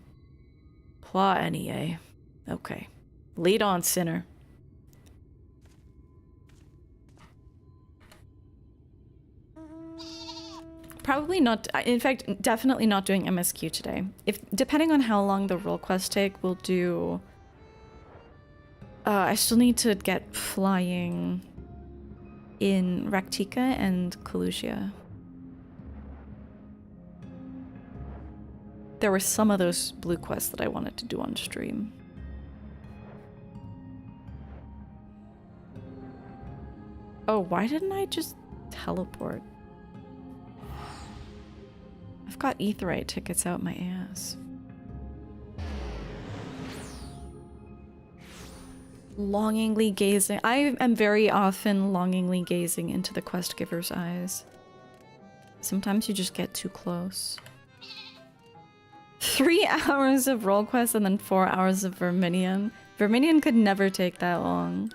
Pla Any, eh? Okay. Lead on, sinner. Probably not. In fact, definitely not doing MSQ today. Depending on how long the role quests take, we'll do... I still need to get flying in Raktika and Kalusia. There were some of those blue quests that I wanted to do on stream. Oh, why didn't I just teleport? I've got Aetheryte tickets out my ass. Longingly gazing. I am very often longingly gazing into the quest giver's eyes. Sometimes you just get too close. 3 hours of role quest and then 4 hours of Verminion. Verminion could never take that long.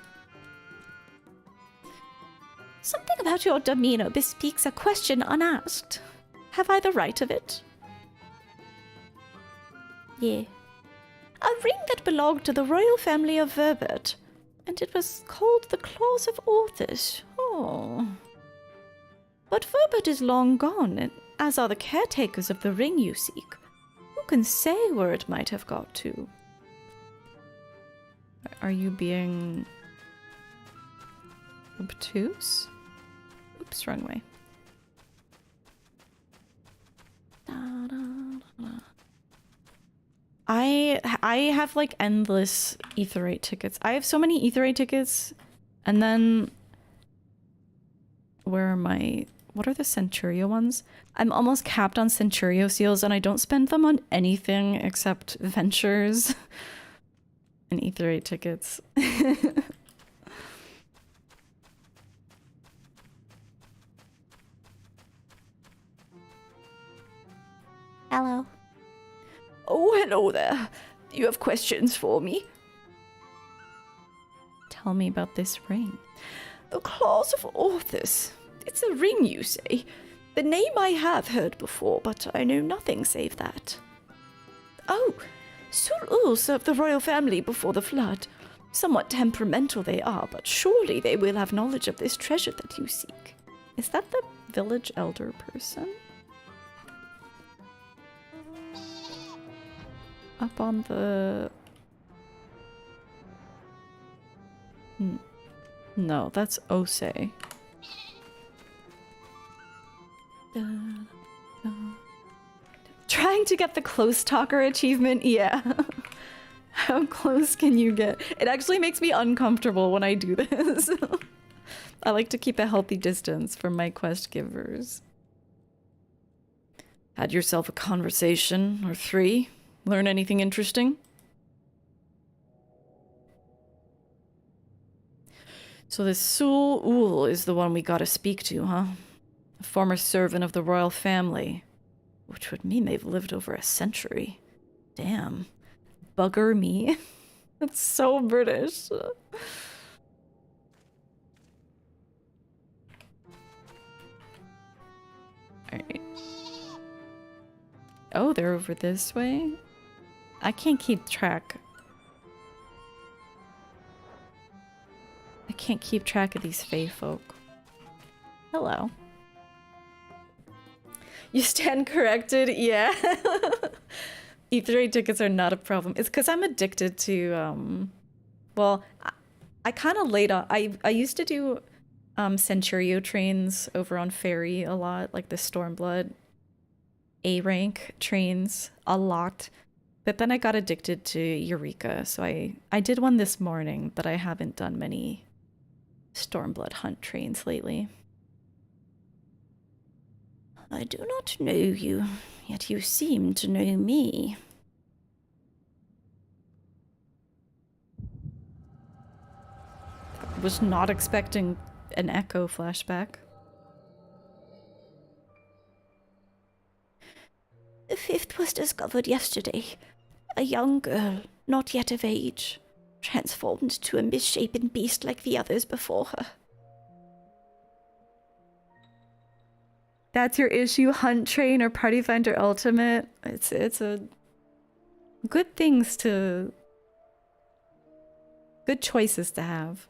Something about your demeanor bespeaks a question unasked. Have I the right of it? Yeah. A ring that belonged to the royal family of Nyelbert, and it was called the Claws of Orthus. Oh. But Nyelbert is long gone, and as are the caretakers of the ring you seek. Who can say where it might have got to? Are you being obtuse? Oops, wrong way. I have like endless Aetheryte tickets. I have so many Aetheryte tickets, and then where are my... What are the Centurio ones? I'm almost capped on Centurio seals, and I don't spend them on anything except ventures and Aetheryte tickets. Hello. Oh, hello there. You have questions for me? Tell me about this ring. The Claws of Orthus. It's a ring, you say? The name I have heard before, but I know nothing save that. Oh, Sur-Ul served the royal family before the flood. Somewhat temperamental they are, but surely they will have knowledge of this treasure that you seek. Is that the village elder person? Up on the... No, that's Osei. Trying to get the close talker achievement? Yeah. How close can you get? It actually makes me uncomfortable when I do this. I like to keep a healthy distance from my quest givers. Had yourself a conversation or 3? Learn anything interesting? So this Sul Ul is the one we gotta speak to, huh? A former servant of the royal family. Which would mean they've lived over a century. Damn. Bugger me. That's so British. Alright. Oh, they're over this way? I can't keep track. I can't keep track of these Fae folk. Hello. You stand corrected? Yeah. E3 tickets are not a problem. It's because I'm addicted to, well, I kind of laid on. I used to do Centurio trains over on Ferry a lot, like the Stormblood A rank trains a lot. But then I got addicted to Eureka, so I did one this morning, but I haven't done many Stormblood hunt trains lately. I do not know you, yet you seem to know me. I was not expecting an echo flashback. The fifth was discovered yesterday. A young girl, not yet of age, transformed to a misshapen beast like the others before her. That's your issue, Hunt Train or Party Finder Ultimate. It's a good things to, good choices to have.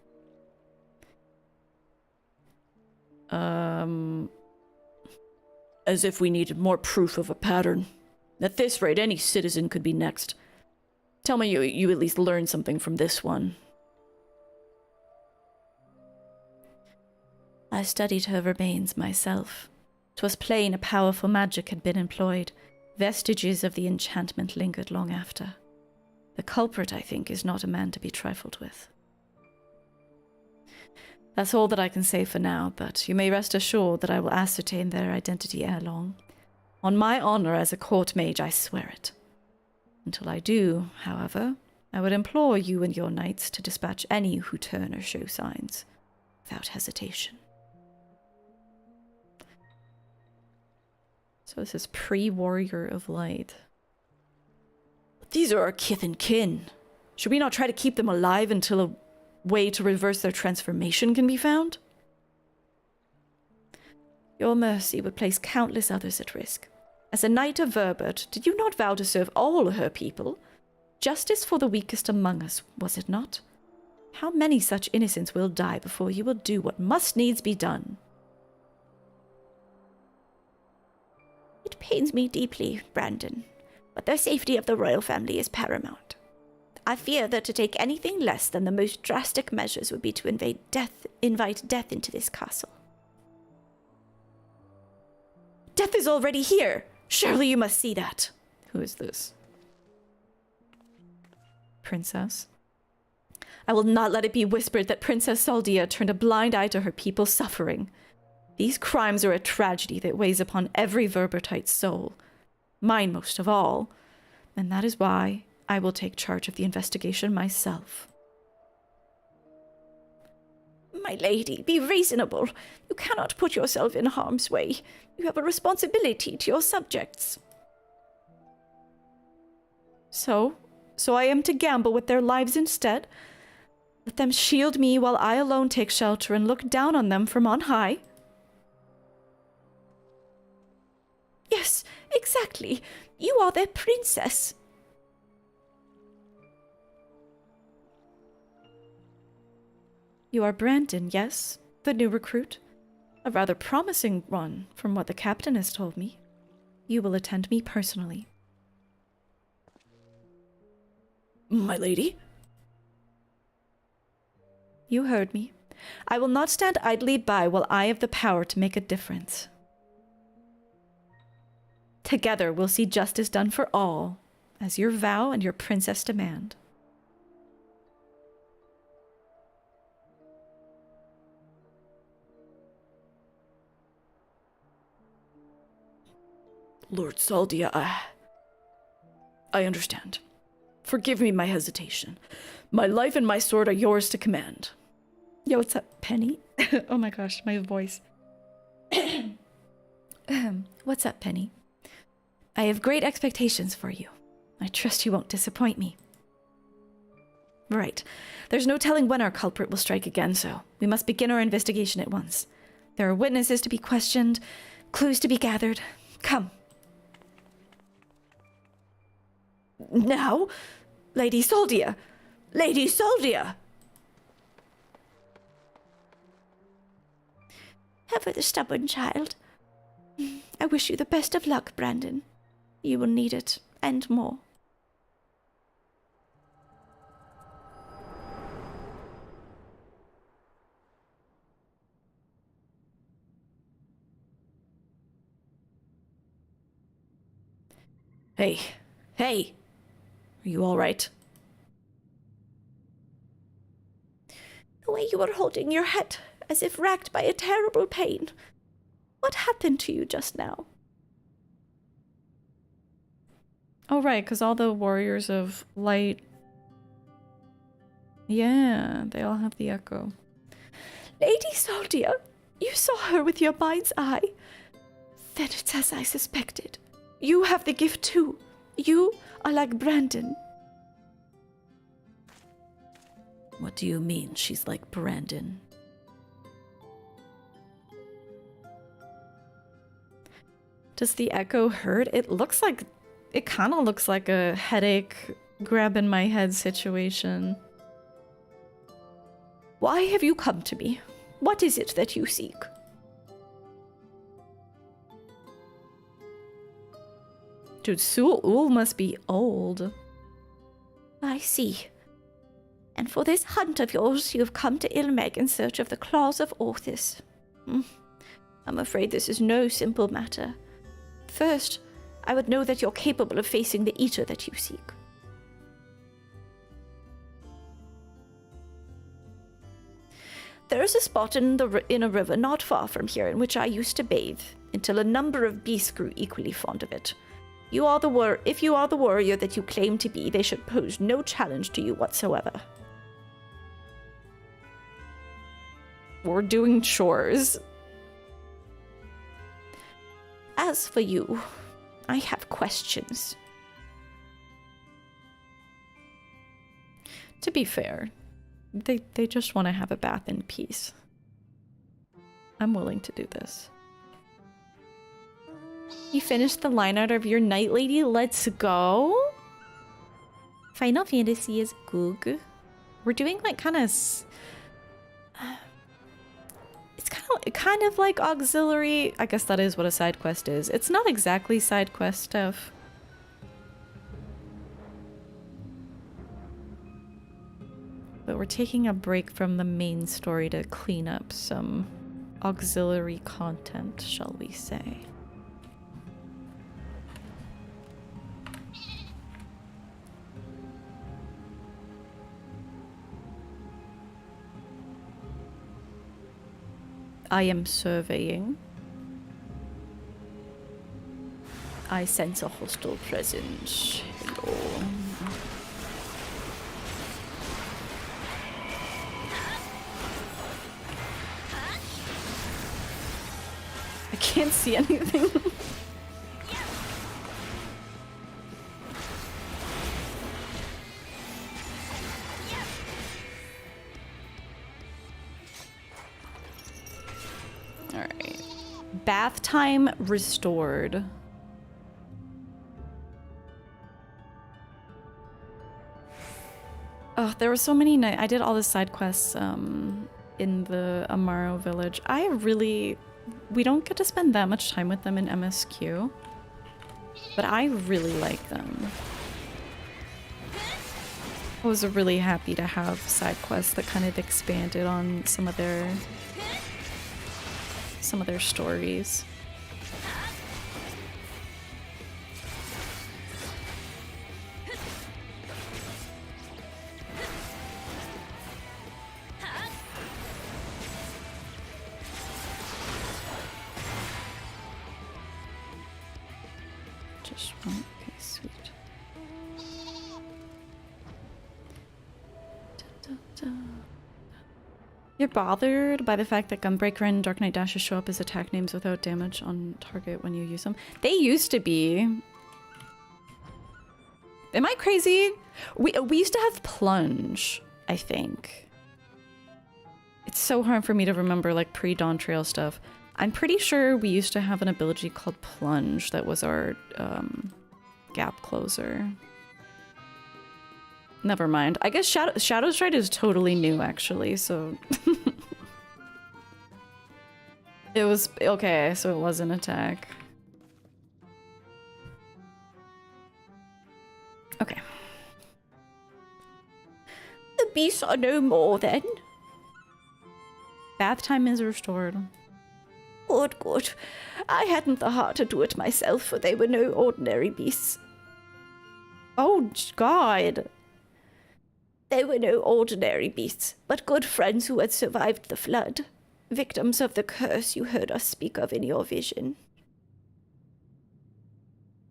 As if we needed more proof of a pattern. At this rate, any citizen could be next. Tell me you at least learned something from this one. I studied her remains myself. 'Twas plain a powerful magic had been employed. Vestiges of the enchantment lingered long after. The culprit, I think, is not a man to be trifled with. That's all that I can say for now, but you may rest assured that I will ascertain their identity ere long. On my honor as a court mage, I swear it. Until I do, however, I would implore you and your knights to dispatch any who turn or show signs, without hesitation. So this is pre-Warrior of Light. These are our kith and kin. Should we not try to keep them alive until a way to reverse their transformation can be found? Your mercy would place countless others at risk. As a knight of Nyelbert, did you not vow to serve all her people? Justice for the weakest among us, was it not? How many such innocents will die before you will do what must needs be done? It pains me deeply, Brandon, but the safety of the royal family is paramount. I fear that to take anything less than the most drastic measures would be to invite death into this castle. Death is already here! Surely you must see that! Who is this? Princess? I will not let it be whispered that Princess Saldia turned a blind eye to her people's suffering. These crimes are a tragedy that weighs upon every Verbertite's soul, mine most of all, and that is why I will take charge of the investigation myself. My lady, be reasonable. You cannot put yourself in harm's way. You have a responsibility to your subjects. So I am to gamble with their lives instead? Let them shield me while I alone take shelter and look down on them from on high? Yes, exactly. You are their princess. You are Brandon, yes? The new recruit? A rather promising one, from what the captain has told me. You will attend me personally. My lady? You heard me. I will not stand idly by while I have the power to make a difference. Together we'll see justice done for all, as your vow and your princess demand. Lord Saldia, I understand. Forgive me my hesitation. My life and my sword are yours to command. Yo, what's up, Penny? Oh my gosh, my voice. What's up, Penny? I have great expectations for you. I trust you won't disappoint me. Right. There's no telling when our culprit will strike again, so we must begin our investigation at once. There are witnesses to be questioned, clues to be gathered. Come. Now? Lady Soldia! Lady Soldia! Ever the stubborn child. I wish you the best of luck, Brandon. You will need it, and more. Hey. Hey! Are you alright? The way you are holding your head, as if racked by a terrible pain. What happened to you just now? Oh, right, because all the warriors of light... Yeah, they all have the echo. Lady Soldia, you saw her with your mind's eye. Then it's as I suspected. You have the gift too. You are like Brandon. What do you mean she's like Brandon? Does the echo hurt? It looks like... It kind of looks like a headache grabbing my head situation. Why have you come to me? What is it that you seek? Dude, Su'ul must be old. I see. And for this hunt of yours, you have come to Ilmeg in search of the claws of Orthis. I'm afraid this is no simple matter. First, I would know that you're capable of facing the eater that you seek. There is a spot in a river not far from here in which I used to bathe, until a number of beasts grew equally fond of it. If you are the warrior that you claim to be, they should pose no challenge to you whatsoever. We're doing chores. As for you, I have questions. To be fair, they just want to have a bath in peace. I'm willing to do this. You finished the line out of your Night Lady? Let's go! Final Fantasy is good. We're doing like kind of... It's kind of like auxiliary... I guess that is what a side quest is. It's not exactly side quest stuff. But we're taking a break from the main story to clean up some auxiliary content, shall we say. I am surveying. I sense a hostile presence. Hello. I can't see anything. Alright. Bath time restored. Oh, there were so many nights. I did all the side quests in the Amaro village. We don't get to spend that much time with them in MSQ, but I really like them. I was really happy to have side quests that kind of expanded on some of their stories. Just one. Okay, sweet. Da, da, da. You're bothered by the fact that Gunbreaker and Dark Knight Dashes show up as attack names without damage on target when you use them? They used to be. Am I crazy? We used to have Plunge, I think. It's so hard for me to remember like pre-Dawn Trail stuff. I'm pretty sure we used to have an ability called Plunge that was our gap closer. Never mind. I guess Shadow Stride is totally new, actually, so... It was... Okay, so it was an attack. Okay. The beasts are no more, then? Bath time is restored. Good, good. I hadn't the heart to do it myself, for they were no ordinary beasts. Oh, God. They were no ordinary beasts, but good friends who had survived the flood, victims of the curse you heard us speak of in your vision.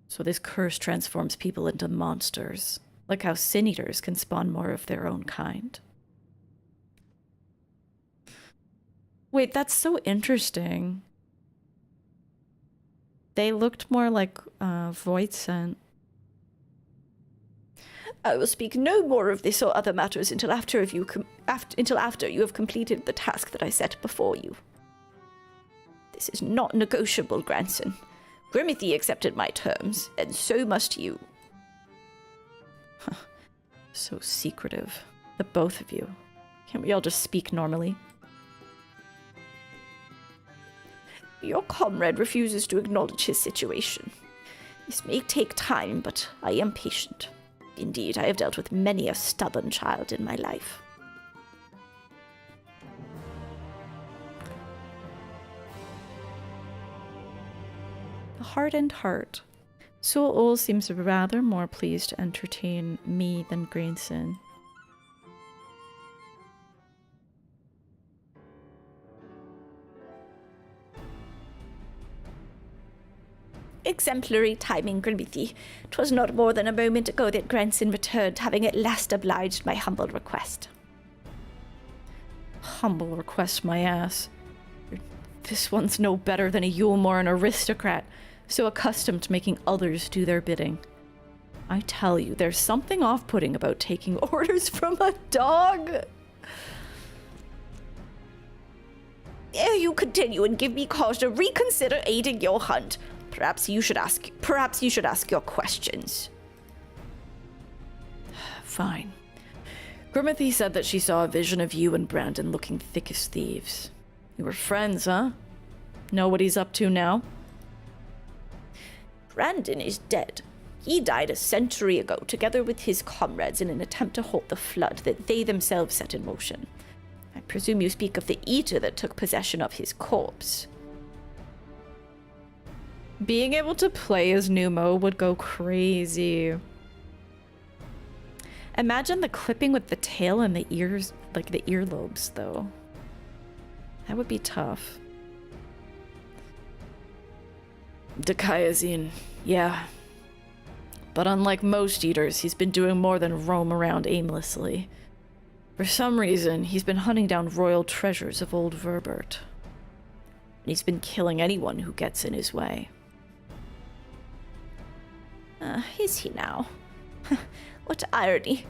So this curse transforms people into monsters, like how sin eaters can spawn more of their own kind. Wait, that's so interesting. They looked more like void scent. I will speak no more of this or other matters until after you have completed the task that I set before you. This is not negotiable, grandson. Grimothy accepted my terms, and so must you. So secretive. The both of you. Can't we all just speak normally? Your comrade refuses to acknowledge his situation. This may take time, but I am patient. Indeed, I have dealt with many a stubborn child in my life. The Hardened Heart. Soul seems rather more pleased to entertain me than Grayson. Exemplary timing, Grimothy. 'Twas not more than a moment ago that Grandson returned, having at last obliged my humble request. Humble request, my ass. This one's no better than a Yulmore, an aristocrat, so accustomed to making others do their bidding. I tell you, there's something off-putting about taking orders from a dog. Ere you continue and give me cause to reconsider aiding your hunt, perhaps you should ask your questions. Fine. Grimothy said that she saw a vision of you and Brandon looking thick as thieves. You were friends, huh? Know what he's up to now? Brandon is dead. He died a century ago, together with his comrades, in an attempt to halt the flood that they themselves set in motion. I presume you speak of the eater that took possession of his corpse. Being able to play as Numo would go crazy. Imagine the clipping with the tail and the ears, like the earlobes, though. That would be tough. Dikaiazine, yeah. But unlike most eaters, he's been doing more than roam around aimlessly. For some reason, he's been hunting down royal treasures of old Nyelbert. And he's been killing anyone who gets in his way. Is he now? What irony.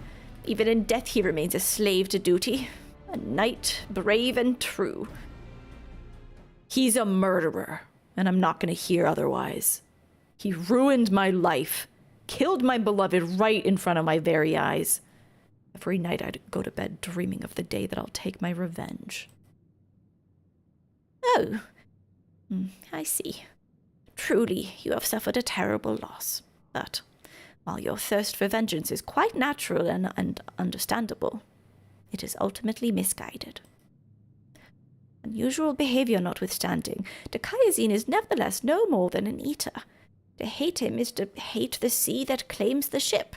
Even in death he remains a slave to duty. A knight, brave and true. He's a murderer, and I'm not going to hear otherwise. He ruined my life, killed my beloved right in front of my very eyes. Every night I'd go to bed dreaming of the day that I'll take my revenge. Oh, I see. Truly, you have suffered a terrible loss. But while your thirst for vengeance is quite natural and understandable, it is ultimately misguided. Unusual behavior notwithstanding, Dikaiazine is nevertheless no more than an eater. To hate him is to hate the sea that claims the ship,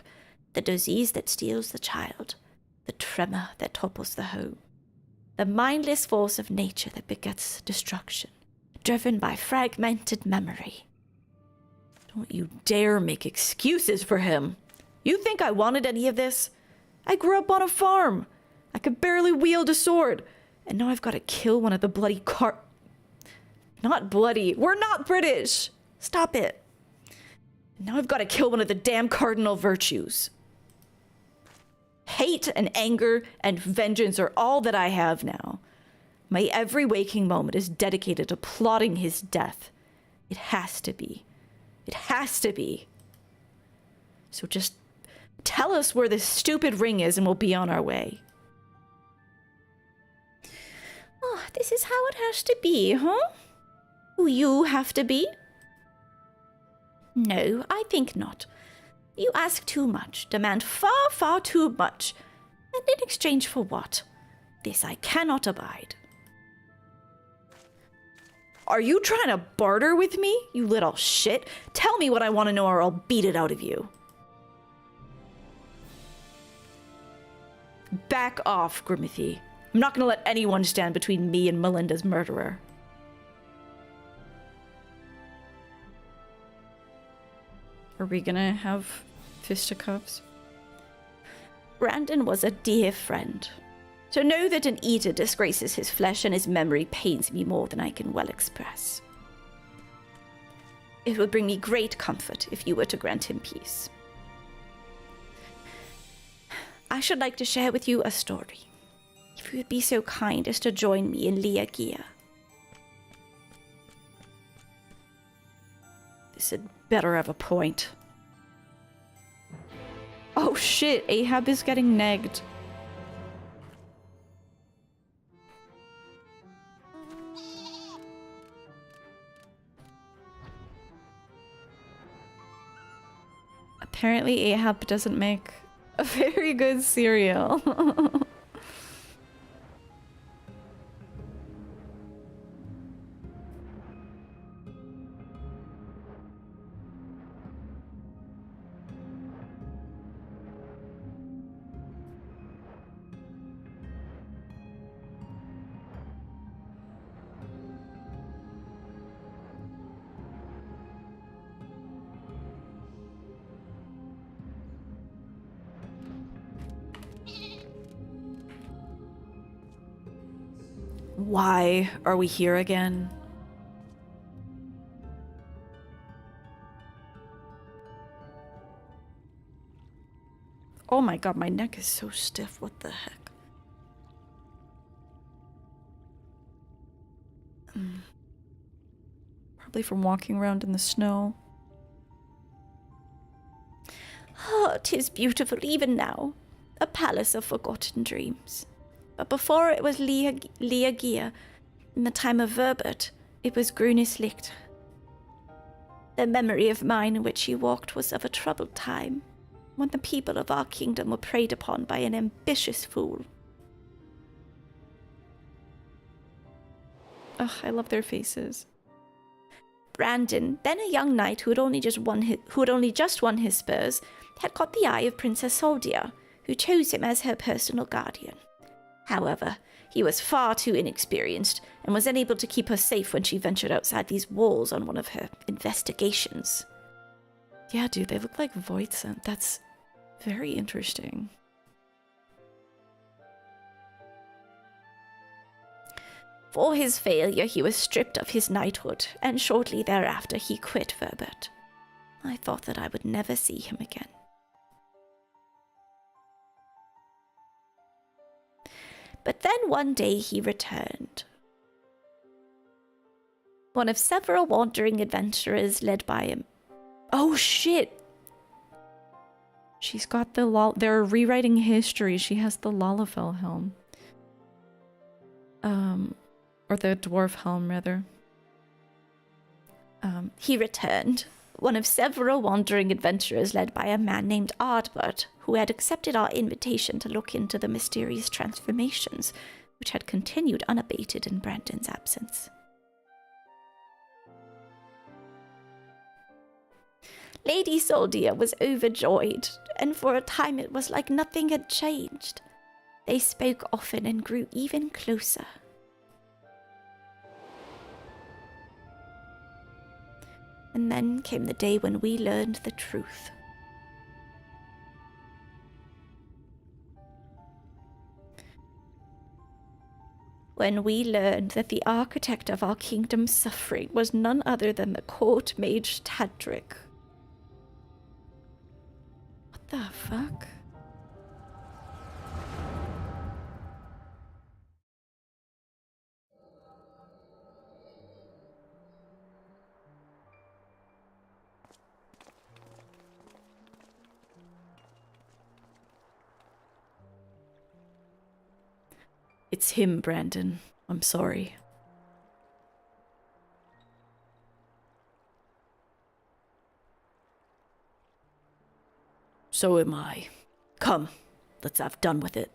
the disease that steals the child, the tremor that topples the home, the mindless force of nature that begets destruction, driven by fragmented memory. Don't you dare make excuses for him. You think I wanted any of this? I grew up on a farm. I could barely wield a sword. And now I've got to kill one of the bloody Not bloody. We're not British. Stop it. And now I've got to kill one of the damn cardinal virtues. Hate and anger and vengeance are all that I have now. My every waking moment is dedicated to plotting his death. It has to be. It has to be. So just tell us where this stupid ring is and we'll be on our way. Oh, this is how it has to be, huh? Will you have to be? No, I think not. You ask too much, demand far, far too much. And in exchange for what? This I cannot abide. Are you trying to barter with me, you little shit? Tell me what I want to know or I'll beat it out of you. Back off, Grimothy. I'm not going to let anyone stand between me and Melinda's murderer. Are we gonna have fisticuffs? Brandon was a dear friend. To know that an eater disgraces his flesh and his memory pains me more than I can well express. It would bring me great comfort if you were to grant him peace. I should like to share with you a story. If you would be so kind as to join me in Liagia. This had better have a point. Oh shit, Ahab is getting negged. Apparently Ahab doesn't make a very good cereal. Why are we here again? Oh my god, my neck is so stiff. What the heck? Probably from walking around in the snow. Oh, 'tis beautiful even now. A palace of forgotten dreams. But before it was Liagia, in the time of Verbert, it was Grunislicht. The memory of mine in which he walked was of a troubled time, when the people of our kingdom were preyed upon by an ambitious fool. Ugh, I love their faces. Brandon, then a young knight who had only just won his spurs, had caught the eye of Princess Soldia, who chose him as her personal guardian. However, he was far too inexperienced and was unable to keep her safe when she ventured outside these walls on one of her investigations. Yeah, dude, they look like Voidsent. That's very interesting. For his failure, he was stripped of his knighthood, and shortly thereafter he quit Verbert. I thought that I would never see him again. But then one day he returned. One of several wandering adventurers led by him. Oh shit! She's got the they're rewriting history. She has the Lalafell helm. Or the dwarf helm, rather. He returned. One of several wandering adventurers led by a man named Ardbert, who had accepted our invitation to look into the mysterious transformations, which had continued unabated in Brandon's absence. Lady Soldia was overjoyed, and for a time it was like nothing had changed. They spoke often and grew even closer. And then came the day when we learned the truth. when we learned that the architect of our kingdom's suffering was none other than the court mage Tadric. What the fuck? It's him, Brandon. I'm sorry. So am I. Come, let's have done with it.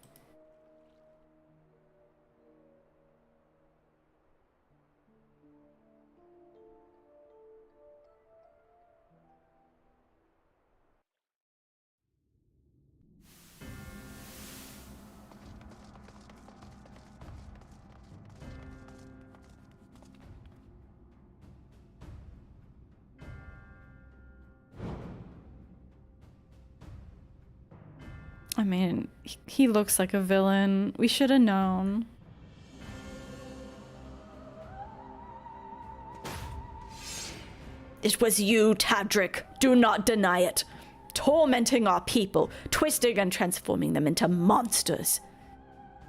I mean, he looks like a villain. We should have known. It was you, Tadric. Do not deny it. Tormenting our people, twisting and transforming them into monsters.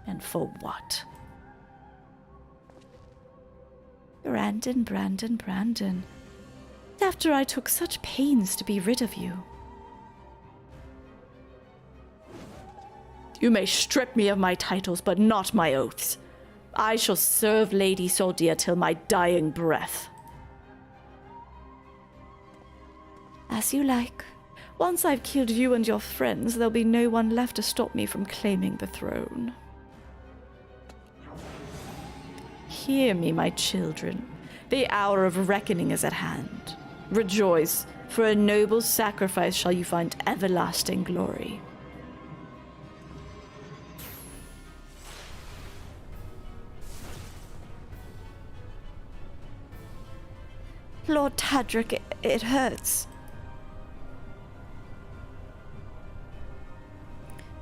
And for what? Brandon. After I took such pains to be rid of you. You may strip me of my titles, but not my oaths. I shall serve Lady Soldia till my dying breath. As you like. Once I've killed you and your friends, there'll be no one left to stop me from claiming the throne. Hear me, my children. The hour of reckoning is at hand. Rejoice, for a noble sacrifice shall you find everlasting glory. Lord Tadric, it hurts.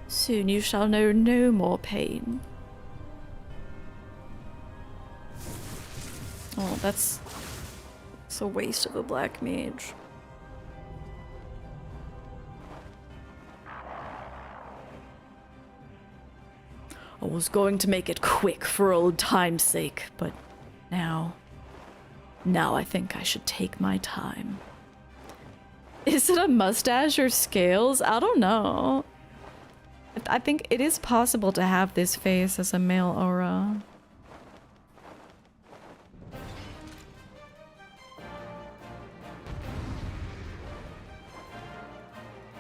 Soon you shall know no more pain. Oh, that's a waste of a black mage. I was going to make it quick for old time's sake, but now I think I should take my time. Is it a mustache or scales? I don't know. I think it is possible to have this face as a male aura.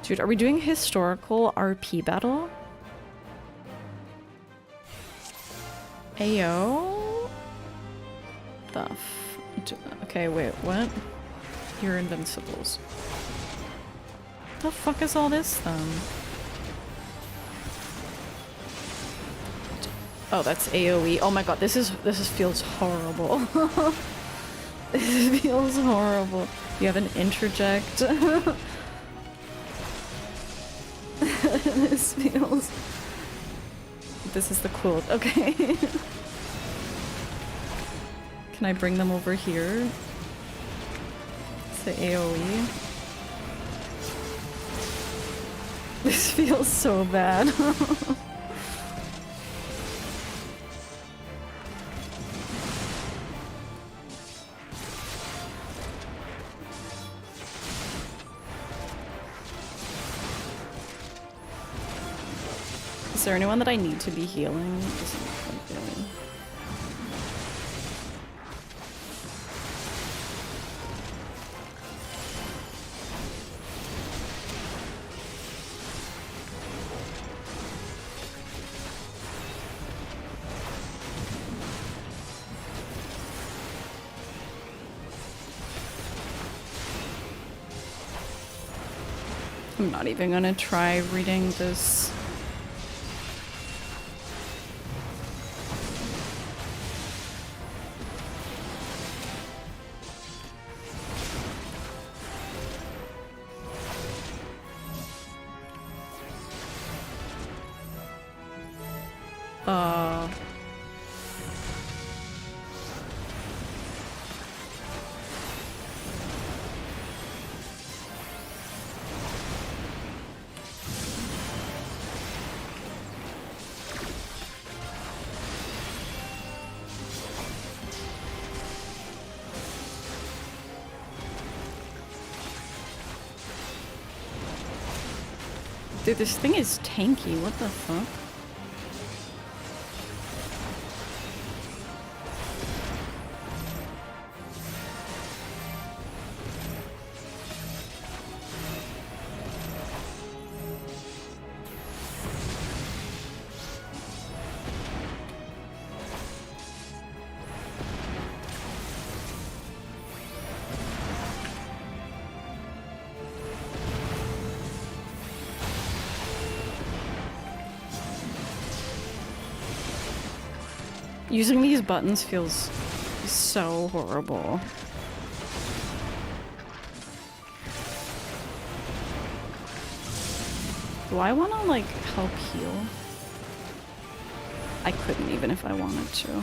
Dude, are we doing historical RP battle? Ayo? Okay, wait, what? You're invincibles. The fuck is all this then? Oh, that's AoE. Oh my god, this feels horrible. This feels horrible. You have an interject. This feels... This is the quilt. Okay. Can I bring them over here? It's the AoE. This feels so bad. Is there anyone that I need to be healing? I'm not even gonna try reading this. Dude, this thing is tanky. What the fuck? Using these buttons feels so horrible. Do I want to, like, help heal? I couldn't even if I wanted to.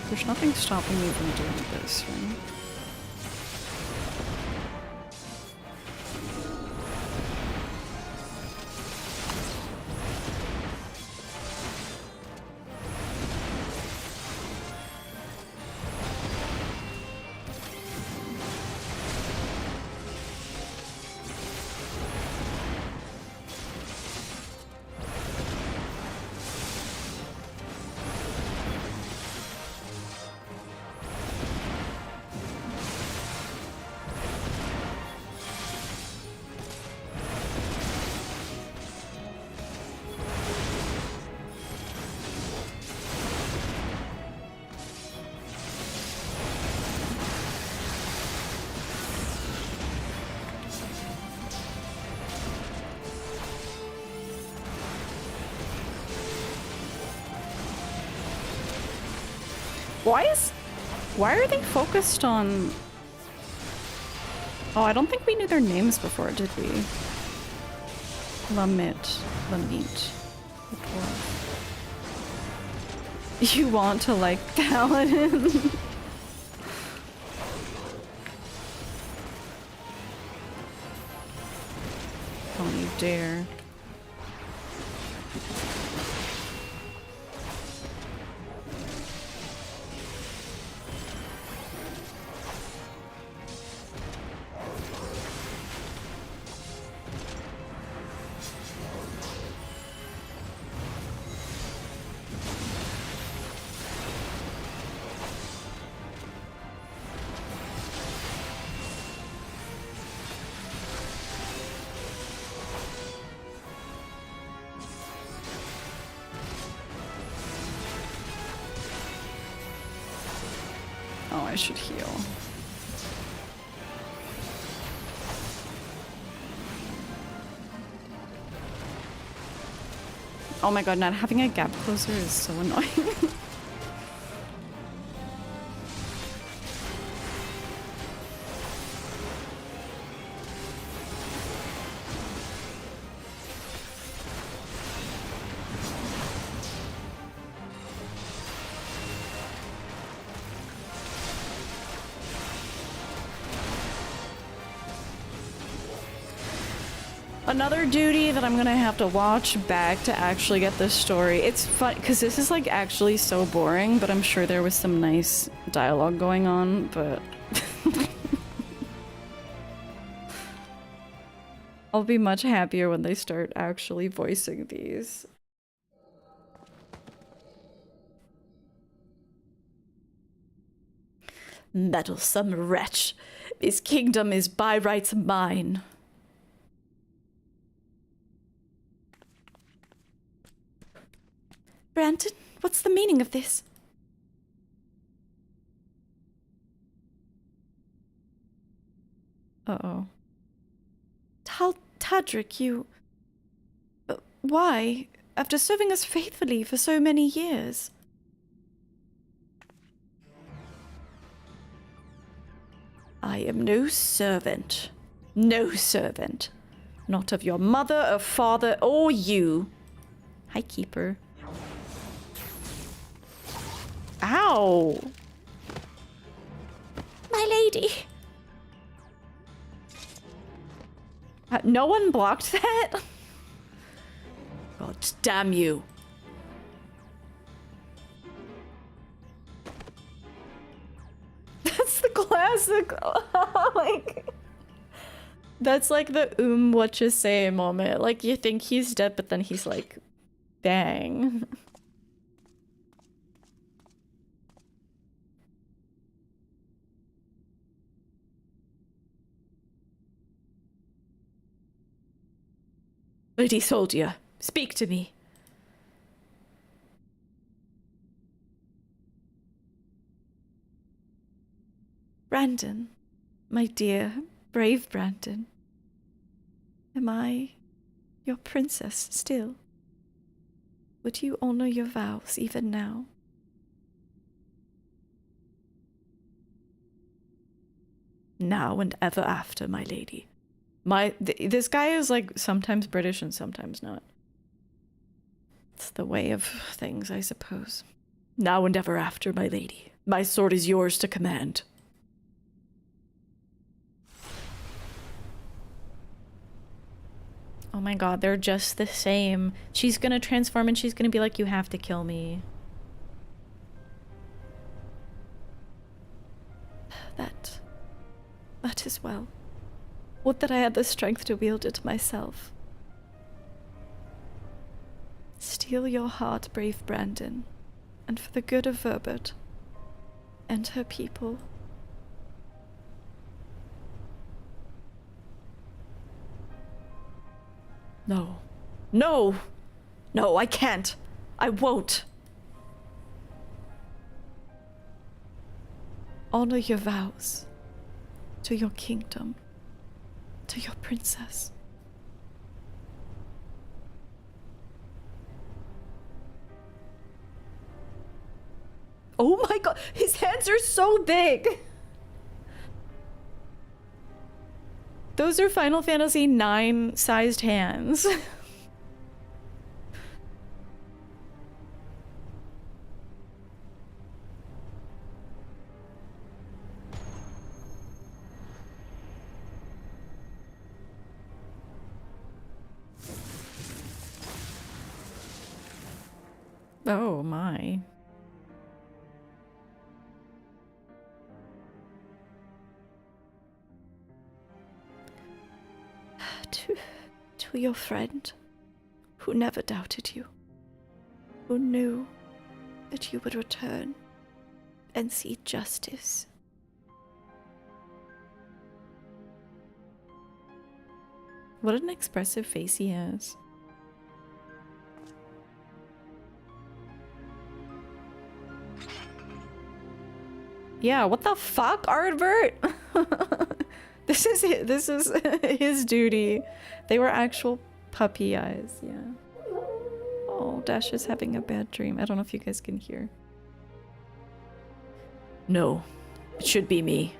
There's nothing stopping me from doing this, right? Why are they focused on... Oh, I don't think we knew their names before, did we? Lament. You want to like Paladin? Don't you dare. I should heal. Oh my god, not having a gap closer is so annoying. Another duty that I'm gonna have to watch back to actually get this story. It's fun because this is like actually so boring, but I'm sure there was some nice dialogue going on, but I'll be much happier when they start actually voicing these. Meddlesome wretch! His kingdom is by rights mine. Brandon, what's the meaning of this? Uh-oh. Tadric, you... why? after serving us faithfully for so many years. I am no servant. No servant. Not of your mother or father or you. Hi, Keeper. Ow! My lady. No one blocked that? God damn you. That's the classic. Like, that's like the what you say moment. Like, you think he's dead, but then he's like, dang. Lady Soldier, speak to me. Brandon, my dear, brave Brandon. Am I your princess still? Would you honor your vows even now? Now and ever after, my lady. This guy is like sometimes British and sometimes not. It's the way of things, I suppose. Now and ever after, my lady. My sword is yours to command. Oh my god, they're just the same. She's gonna transform and she's gonna be like, you have to kill me. That is well. Would that I had the strength to wield it myself. Steel your heart, brave Brandon, and for the good of Verbert and her people. No. No! No, I can't. I won't. Honor your vows to your kingdom, to your princess. Oh my god, his hands are so big! Those are Final Fantasy IX sized hands. Oh my. To your friend, who never doubted you, who knew that you would return and see justice. What an expressive face he has. Yeah, what the fuck, Ardbert? This is his duty. They were actual puppy eyes, yeah. Oh, Dash is having a bad dream. I don't know if you guys can hear. No, it should be me.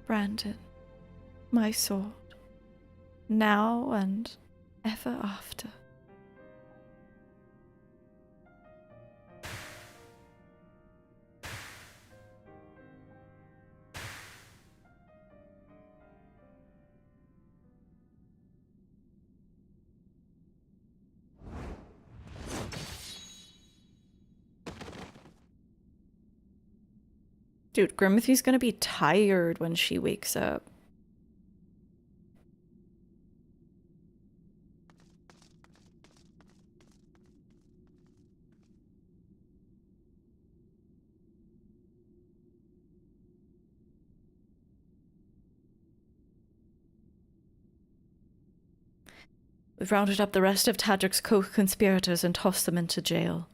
Brandon, my sword, now and ever after. Dude, Grimmothy's gonna be tired when she wakes up. We've rounded up the rest of Tadric's co-conspirators and tossed them into jail.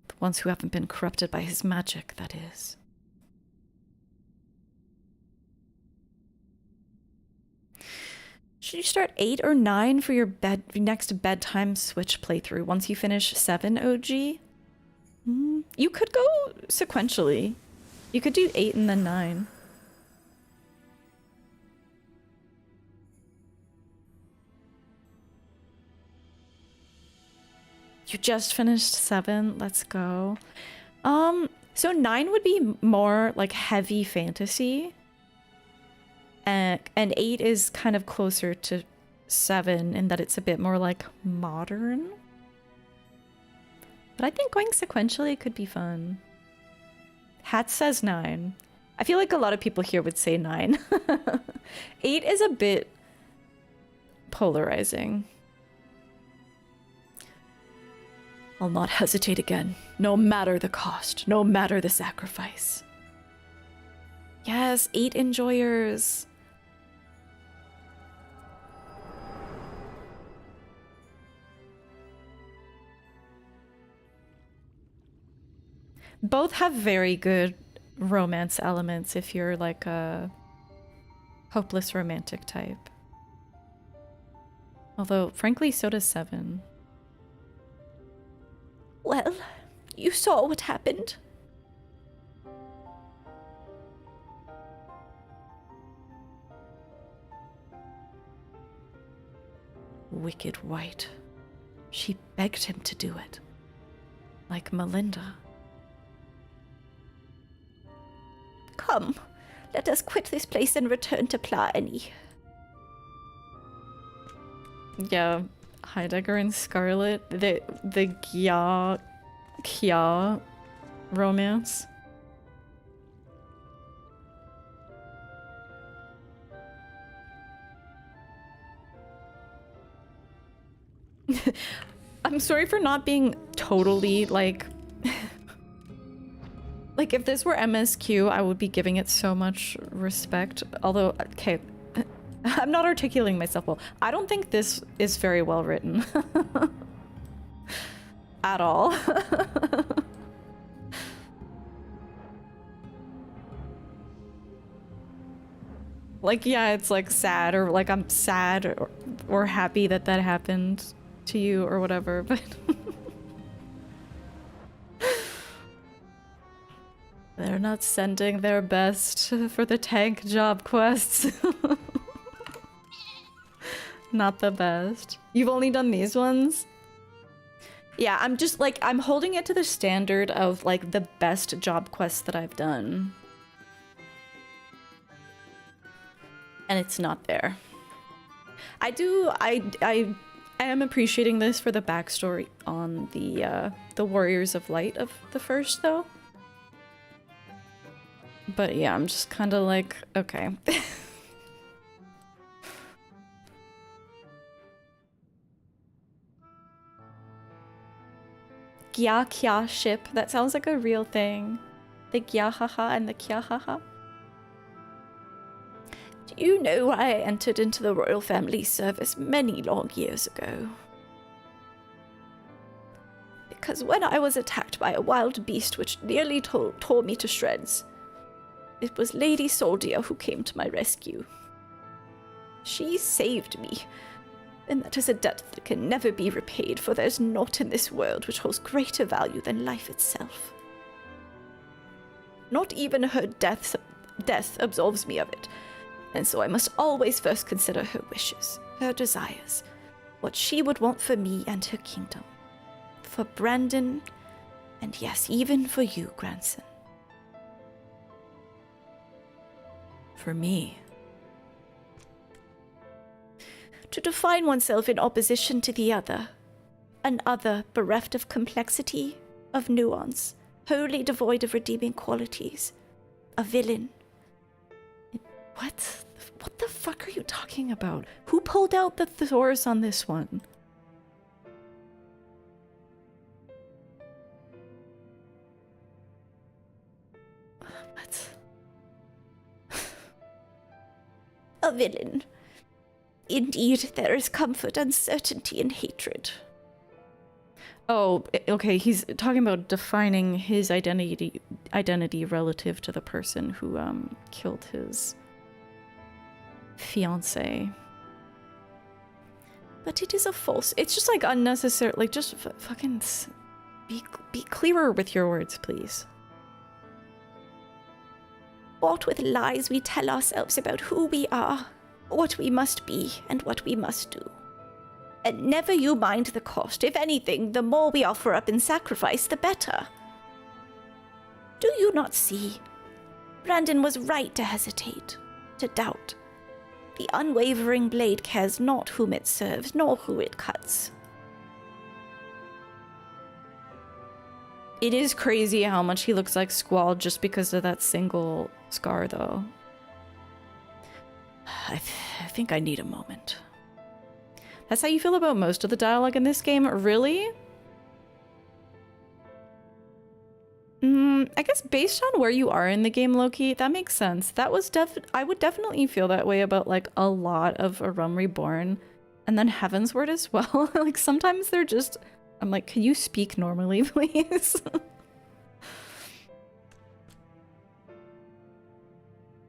The ones who haven't been corrupted by his magic, that is. Should you start 8 or 9 for your next bedtime Switch playthrough once you finish 7 OG? You could go sequentially. You could do 8 and then 9. You just finished 7. Let's go. So 9 would be more like heavy fantasy. And 8 is kind of closer to 7 in that it's a bit more like modern. But I think going sequentially could be fun. Hat says 9. I feel like a lot of people here would say 9. 8 is a bit polarizing. I'll not hesitate again, no matter the cost, no matter the sacrifice. Yes, 8 enjoyers. Both have very good romance elements if you're like a hopeless romantic type. Although, frankly, so does 7. Well, you saw what happened. Wicked White. She begged him to do it. Like Melinda. Come, let us quit this place and return to Pliny. Yeah, Heidegger and Scarlet, the Kya romance. I'm sorry for not being totally like like if this were MSQ, I would be giving it so much respect. Although, okay, I'm not articulating myself well. I don't think this is very well written. At all. Like, yeah, it's like sad, or like I'm sad or happy that that happened to you or whatever, but they're not sending their best for the tank job quests. Not the best. You've only done these ones? Yeah, I'm just like, I'm holding it to the standard of like the best job quests that I've done. And it's not there. I am appreciating this for the backstory on the Warriors of Light of the first, though. But yeah, I'm just kind of like, okay. Gya Kya ship, that sounds like a real thing. The Gyahaha and the Kyahaha. Do you know I entered into the royal family service many long years ago? Because when I was attacked by a wild beast which nearly tore me to shreds, it was Lady Soldia who came to my rescue. She saved me, and that is a debt that can never be repaid, for there's naught in this world which holds greater value than life itself. Not even her death absolves me of it, and so I must always first consider her wishes, her desires, what she would want for me and her kingdom, for Brandon, and yes, even for you, grandson. For me. To define oneself in opposition to the other, an other bereft of complexity, of nuance, wholly devoid of redeeming qualities, a villain. What? What the fuck are you talking about? Who pulled out the thesaurus on this one? What? A villain. Indeed, there is comfort, uncertainty, and hatred. Oh, okay, he's talking about defining his identity relative to the person who killed his fiancée. But it is a false. It's just like unnecessary. Like, just fucking be clearer with your words, please. What with lies we tell ourselves about who we are, what we must be, and what we must do. And never you mind the cost. If anything, the more we offer up in sacrifice, the better. Do you not see? Brandon was right to hesitate, to doubt. The unwavering blade cares not whom it serves, nor who it cuts. It is crazy how much he looks like Squall just because of that single scar, though. I think I need a moment. That's how you feel about most of the dialogue in this game? Really? I guess based on where you are in the game, Loki, that makes sense. That was I would definitely feel that way about like a lot of A Realm Reborn and then Heavensward as well. Like sometimes they're just, I'm like, can you speak normally, please?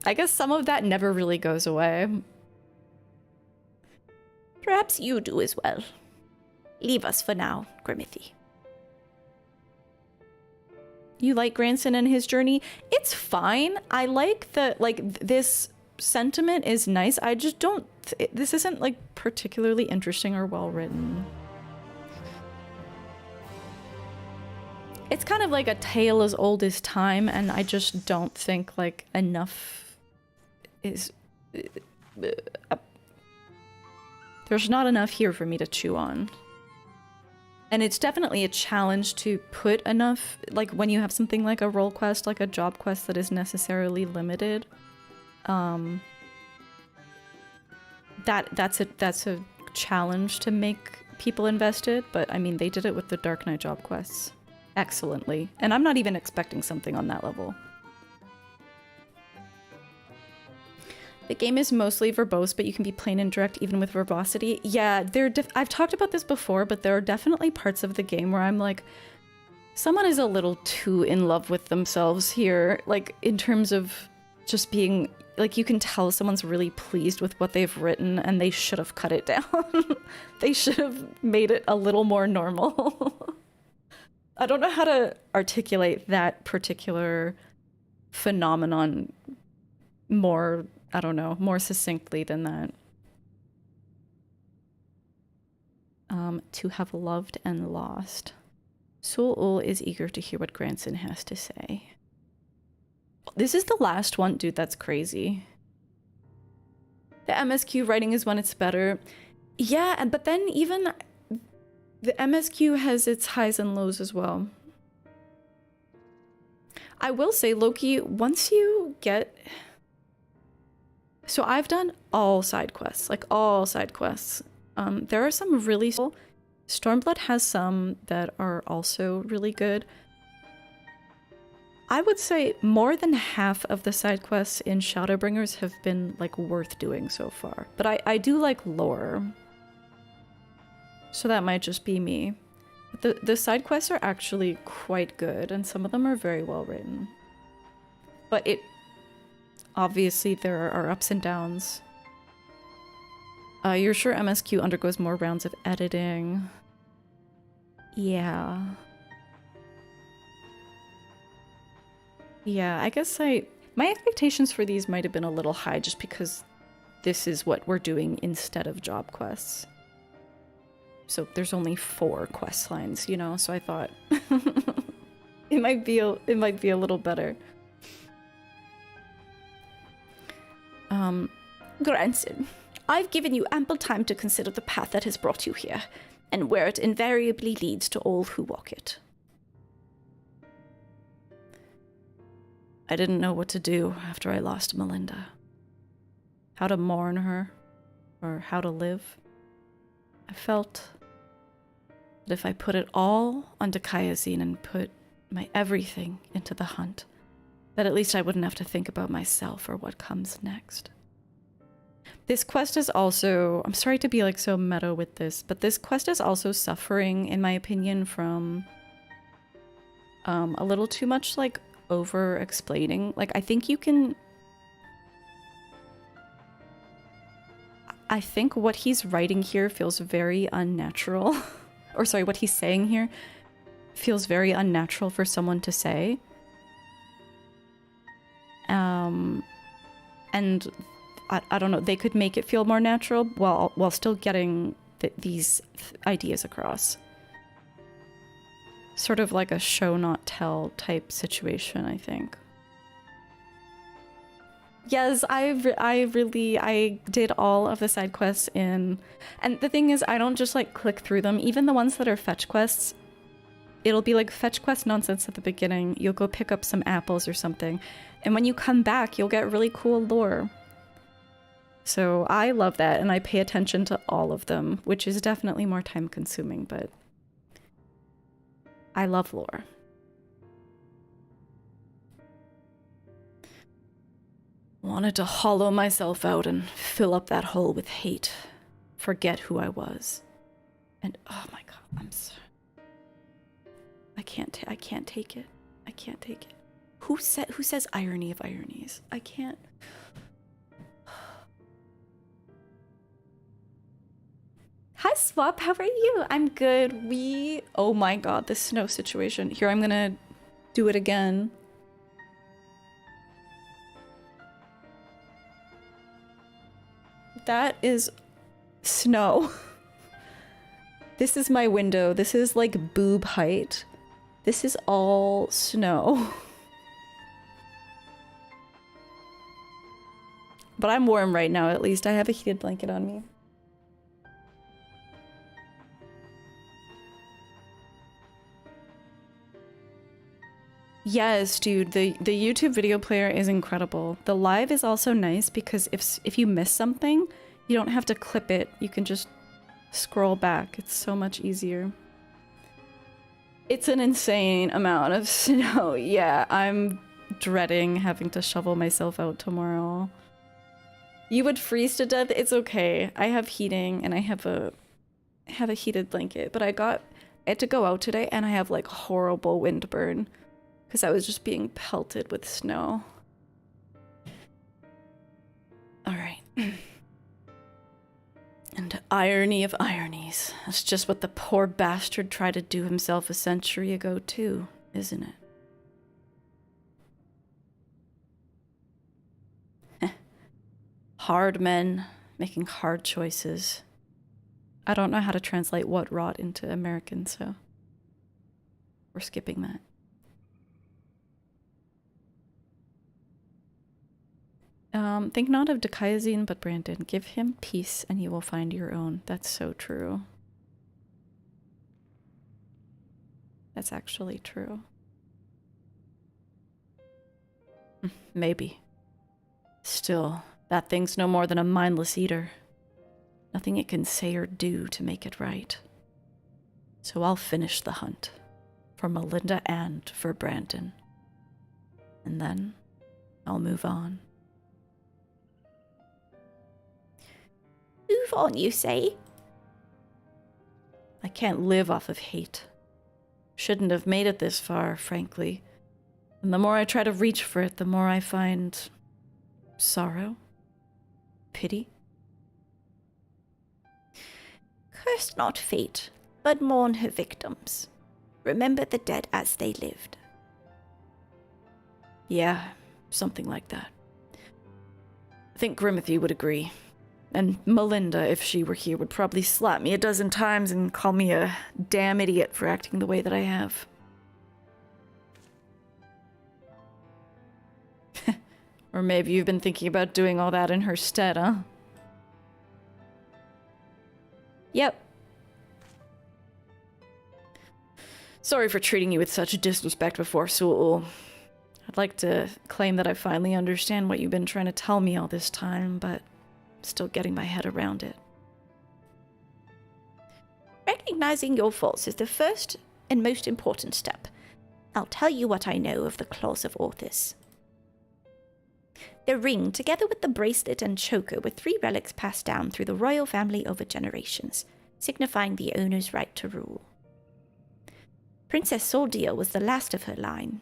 I guess some of that never really goes away. Perhaps you do as well. Leave us for now, Grimithy. You like Granson and his journey? It's fine. I like that, like, this sentiment is nice. I just don't, this isn't, like, particularly interesting or well written. It's kind of like a tale as old as time, and I just don't think, like, enough is... there's not enough here for me to chew on. And it's definitely a challenge to put enough, like when you have something like a role quest, like a job quest that is necessarily limited. That's a challenge to make people invested, but I mean, they did it with the Dark Knight job quests excellently. And I'm not even expecting something on that level. The game is mostly verbose, but you can be plain and direct even with verbosity. Yeah, I've talked about this before, but there are definitely parts of the game where I'm like, someone is a little too in love with themselves here. Like, in terms of just being, like, you can tell someone's really pleased with what they've written and they should have cut it down. They should have made it a little more normal. I don't know how to articulate that particular phenomenon more... I don't know, more succinctly than that. To have loved and lost. Sul is eager to hear what Granson has to say. This is the last one, dude, that's crazy. The MSQ writing is when it's better. Yeah, but then even the MSQ has its highs and lows as well. I will say, Loki, once you get... So I've done all side quests, like all side quests. There are some really... Stormblood has some that are also really good. I would say more than half of the side quests in Shadowbringers have been, like, worth doing so far. But I do like lore. So that might just be me. The side quests are actually quite good, and some of them are very well written. But obviously there are ups and downs. You're sure MSQ undergoes more rounds of editing? Yeah. Yeah, I guess my expectations for these might have been a little high just because this is what we're doing instead of job quests. So there's only 4 quest lines, you know, so I thought it might be a little better. Granson, I've given you ample time to consider the path that has brought you here, and where it invariably leads to all who walk it. I didn't know what to do after I lost Melinda. How to mourn her, or how to live. I felt that if I put it all onto Kayazine and put my everything into the hunt, that at least I wouldn't have to think about myself or what comes next. This quest is also, I'm sorry to be like so meta with this, but this quest is also suffering, in my opinion, from a little too much like over explaining. Like, I think you can, I think what he's writing here feels very unnatural. Or sorry, what he's saying here feels very unnatural for someone to say. And I don't know, they could make it feel more natural while still getting these ideas across. Sort of like a show not tell type situation, I think. Yes, I did all of the side quests and the thing is, I don't just like click through them. Even the ones that are fetch quests, it'll be like fetch quest nonsense at the beginning. You'll go pick up some apples or something, and when you come back, you'll get really cool lore. So I love that, and I pay attention to all of them, which is definitely more time consuming, but I love lore. Wanted to hollow myself out and fill up that hole with hate. Forget who I was. And oh my god, I'm so... I can't take it. I can't take it. Who says irony of ironies? I can't. Hi Swap, how are you? I'm good. Oh my god, this snow situation. Here, I'm gonna do it again. That is snow. This is my window. This is like boob height. This is all snow. But I'm warm right now, at least. I have a heated blanket on me. Yes, dude, the YouTube video player is incredible. The live is also nice because if you miss something, you don't have to clip it. You can just scroll back. It's so much easier. It's an insane amount of snow. Yeah, I'm dreading having to shovel myself out tomorrow. You would freeze to death? It's okay. I have heating and I have a heated blanket, but I had to go out today and I have like horrible windburn. Because I was just being pelted with snow. Alright. And irony of ironies. That's just what the poor bastard tried to do himself a century ago too, isn't it? Hard men making hard choices. I don't know how to translate what rot into American, so we're skipping that. Think not of Dikaiazine, but Brandon. Give him peace, and you will find your own. That's so true. That's actually true. Maybe. Still, that thing's no more than a mindless eater. Nothing it can say or do to make it right. So I'll finish the hunt. For Melinda and for Brandon. And then I'll move on. Move on, you say? I can't live off of hate. Shouldn't have made it this far, frankly. And the more I try to reach for it, the more I find sorrow, pity. Curse not fate, but mourn her victims. Remember the dead as they lived. Yeah, something like that. I think Grimothy would agree. And Melinda, if she were here, would probably slap me a dozen times and call me a damn idiot for acting the way that I have. Or maybe you've been thinking about doing all that in her stead, huh? Yep. Sorry for treating you with such disrespect before, Su'ul. I'd like to claim that I finally understand what you've been trying to tell me all this time, but still getting my head around it. Recognizing your faults is the first and most important step. I'll tell you what I know of the claws of Orthus. The ring, together with the bracelet and choker, were 3 relics passed down through the royal family over generations, signifying the owner's right to rule. Princess Soldier was the last of her line,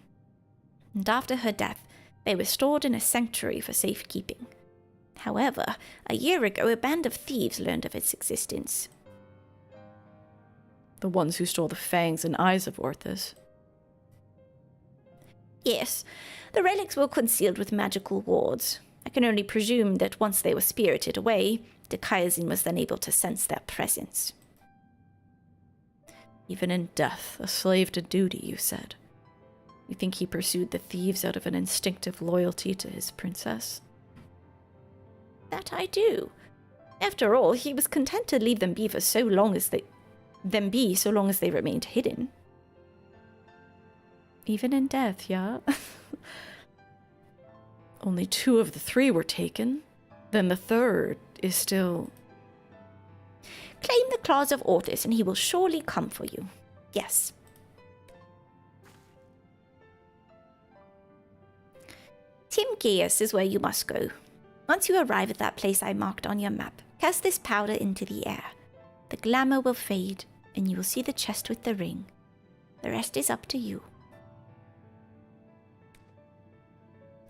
and after her death, they were stored in a sanctuary for safekeeping. However, a year ago, a band of thieves learned of its existence. The ones who stole the fangs and eyes of Orthus. Yes, the relics were concealed with magical wards. I can only presume that once they were spirited away, Dikaizen was then able to sense their presence. Even in death, a slave to duty, you said. You think he pursued the thieves out of an instinctive loyalty to his princess? That I do. After all, he was content to leave them be for so long as they remained hidden. Even in death, yeah? Only 2 of the 3 were taken. Then the 3rd is still... Claim the claws of Orthus and he will surely come for you. Yes. Timgeus is where you must go. Once you arrive at that place I marked on your map, cast this powder into the air. The glamour will fade, and you will see the chest with the ring. The rest is up to you.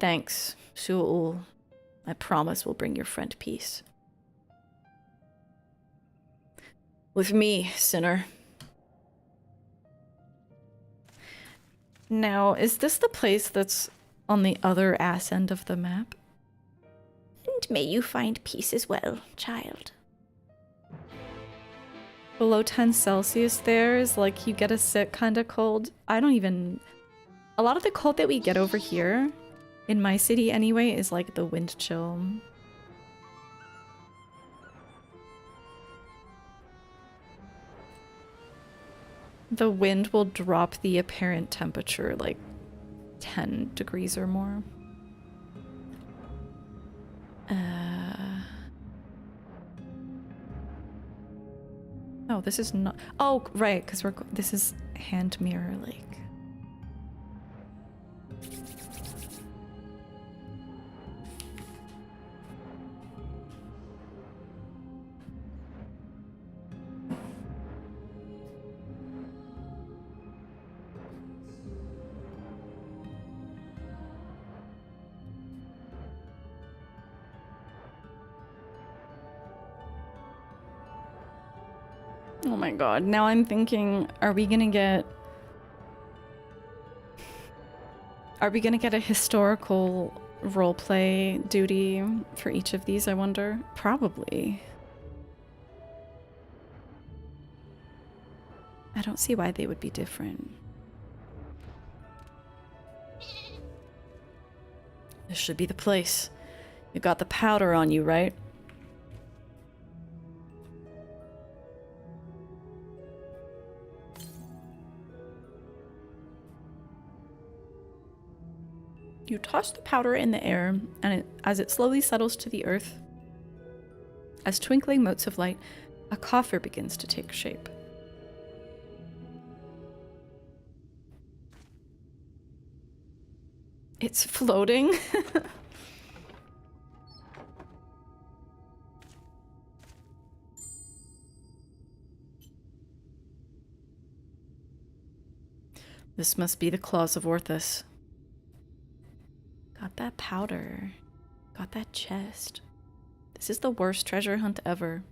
Thanks, Su'ul. I promise we'll bring your friend peace. With me, sinner. Now, is this the place that's on the other ass end of the map? And may you find peace as well, child. Below 10 Celsius there is like you get a sick kind of cold. A lot of the cold that we get over here, in my city anyway, is like the wind chill. The wind will drop the apparent temperature like 10 degrees or more. No, this is not. Oh, right, because this is Hand Mirror Lake. Oh my god, now I'm thinking, are we gonna get a historical roleplay duty for each of these, I wonder? Probably. I don't see why they would be different. This should be the place. You got the powder on you, right? You toss the powder in the air, and as it slowly settles to the earth, as twinkling motes of light, a coffer begins to take shape. It's floating. This must be the claws of Orthus. Got that powder. Got that chest. This is the worst treasure hunt ever.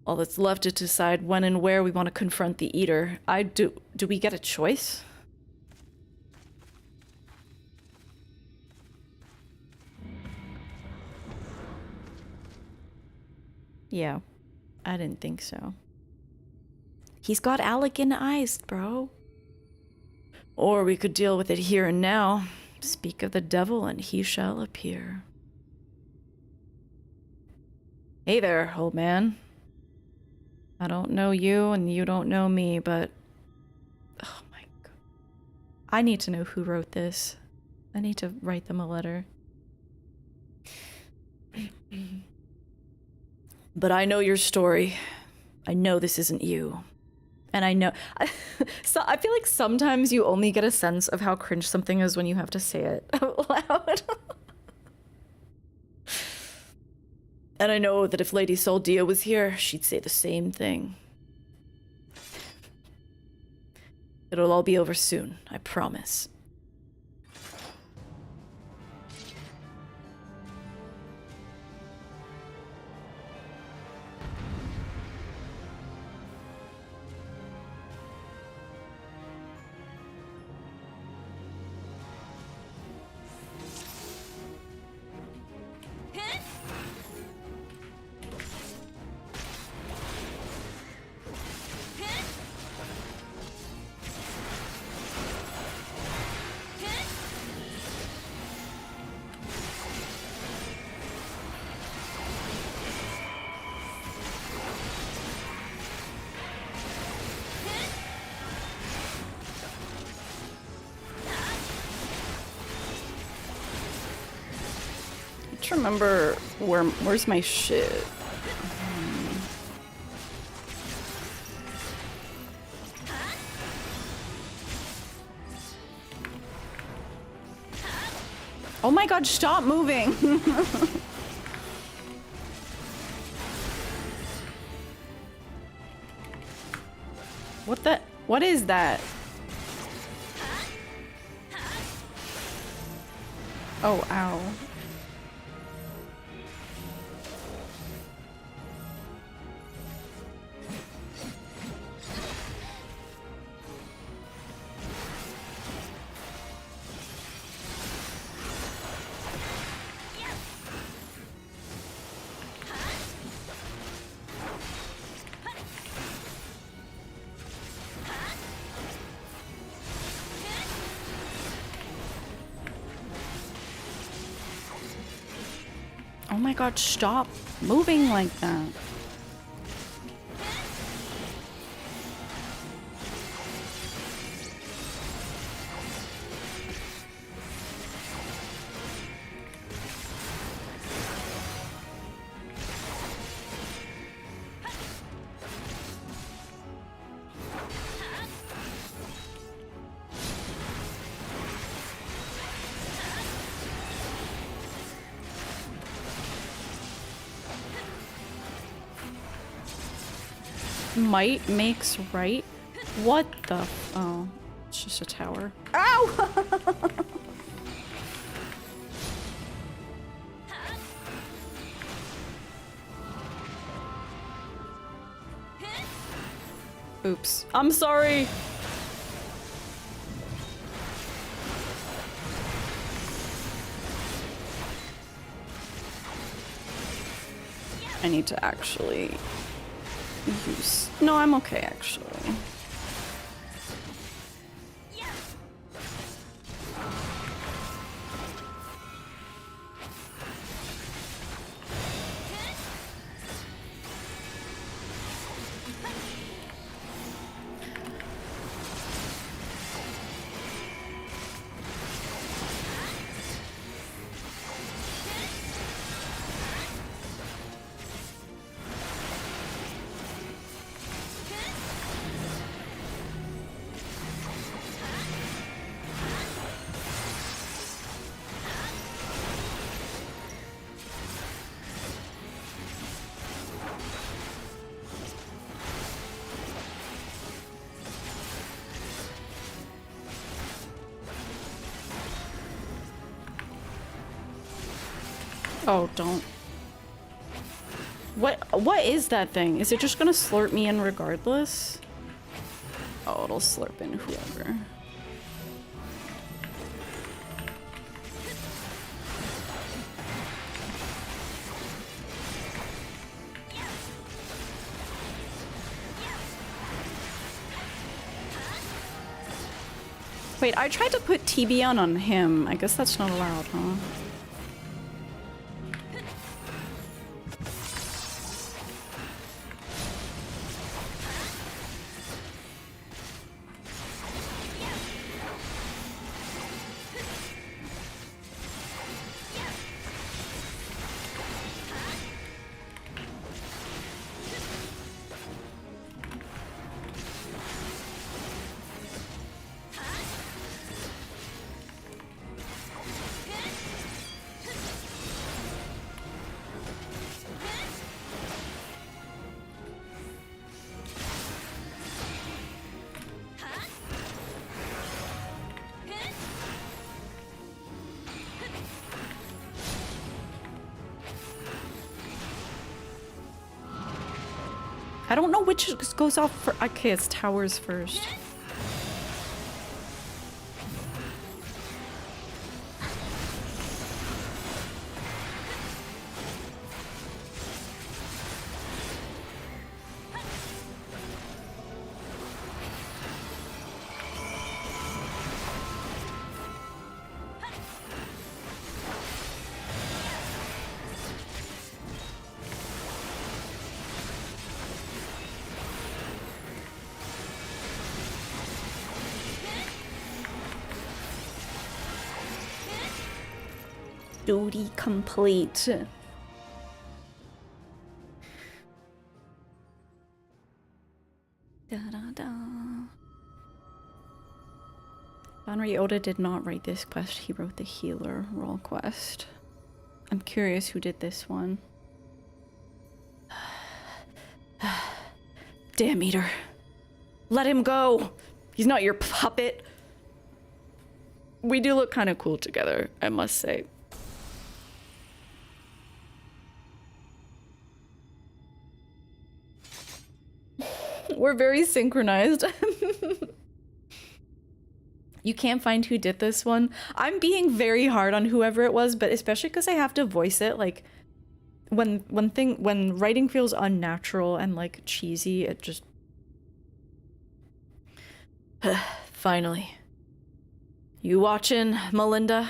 All that's left is to decide when and where we want to confront the Eater. Do we get a choice? Yeah, I didn't think so. He's got Allegan eyes, bro. Or we could deal with it here and now. Speak of the devil and he shall appear. Hey there, old man. I don't know you and you don't know me, but... Oh my god. I need to know who wrote this. I need to write them a letter. But I know your story. I know this isn't you. And I know... So I feel like sometimes you only get a sense of how cringe something is when you have to say it out loud. And I know that if Lady Soldia was here, she'd say the same thing. It'll all be over soon, I promise. Remember where's my shit? Oh my god, stop moving. What is that? Oh, ow. Oh my god, stop moving like that. Might makes right? What the? Oh, it's just a tower. Ow! Oops. I'm sorry. I need to actually use... No, I'm okay, actually. Oh, don't. What is that thing? Is it just gonna slurp me in regardless? Oh, it'll slurp in whoever. Wait, I tried to put TB on him. I guess that's not allowed, huh? I don't know which goes off for. Okay, it's towers first. Duty complete. Da, da, da. Banri Oda did not write this quest, he wrote the healer role quest. I'm curious who did this one. Damn eater. Let him go! He's not your puppet! We do look kind of cool together, I must say. We're very synchronized. You can't find who did this one. I'm being very hard on whoever it was, but especially because I have to voice it. Like, when writing feels unnatural and like cheesy, it just. Finally. You watching, Melinda?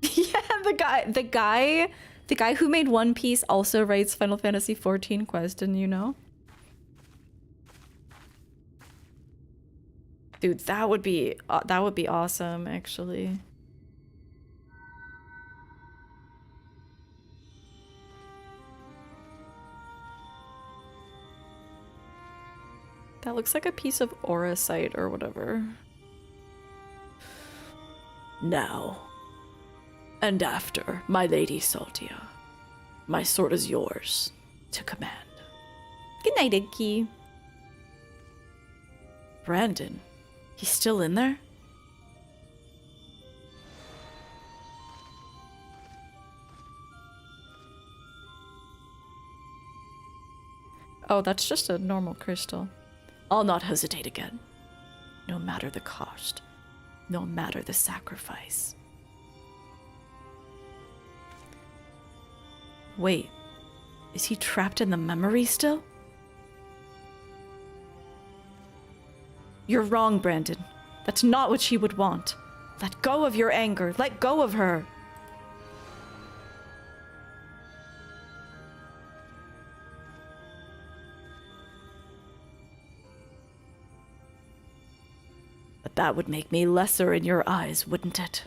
Yeah, the guy who made One Piece also writes Final Fantasy XIV quest, didn't you know? Dude, that would be awesome, actually. That looks like a piece of auracite or whatever. Now. And after, my lady Saltia, my sword is yours to command. Good night, Iggy. Brandon, he's still in there? Oh, that's just a normal crystal. I'll not hesitate again. No matter the cost, no matter the sacrifice. Wait, is he trapped in the memory still? You're wrong, Brandon. That's not what she would want. Let go of your anger. Let go of her. But that would make me lesser in your eyes, wouldn't it?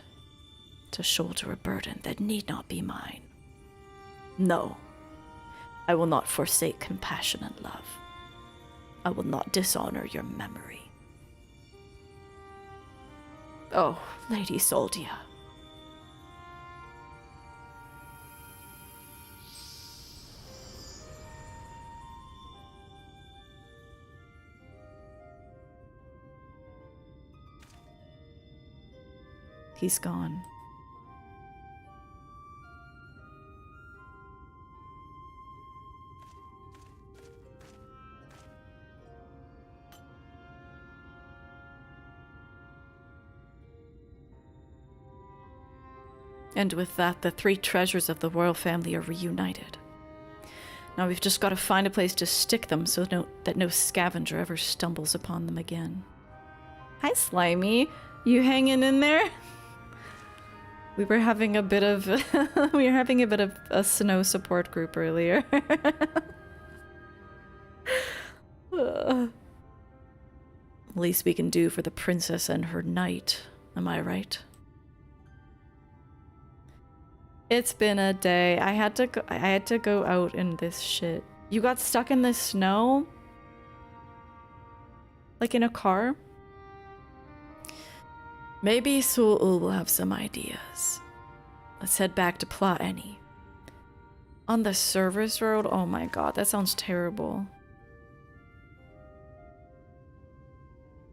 To shoulder a burden that need not be mine. No, I will not forsake compassion and love. I will not dishonor your memory. Oh, Lady Saltia. He's gone. And with that, the three treasures of the royal family are reunited. Now we've just got to find a place to stick them so that no scavenger ever stumbles upon them again. Hi, Slimy. You hanging in there? We were having a bit of a snow support group earlier. Least we can do for the princess and her knight, am I right? It's been a day. I had to go out in this shit. You got stuck in the snow? Like in a car? Maybe Su'ul will have some ideas. Let's head back to Pla Eni. On the service road? Oh my god, that sounds terrible.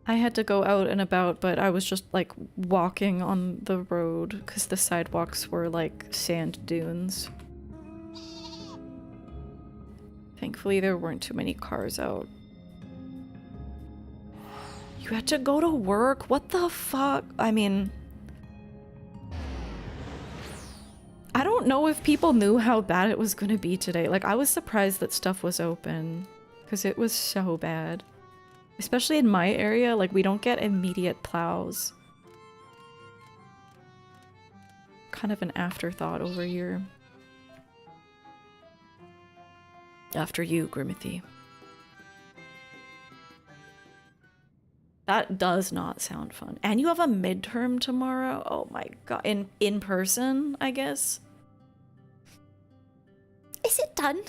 I had to go out and about, but I was just like walking on the road because the sidewalks were like sand dunes. Thankfully, there weren't too many cars out. You had to go to work? What the fuck? I mean, I don't know if people knew how bad it was gonna be today. Like, I was surprised that stuff was open because it was so bad. Especially in my area, like, we don't get immediate plows. Kind of an afterthought over here. After you, Grimithy. That does not sound fun. And you have a midterm tomorrow? Oh my god. In person, I guess? Is it done?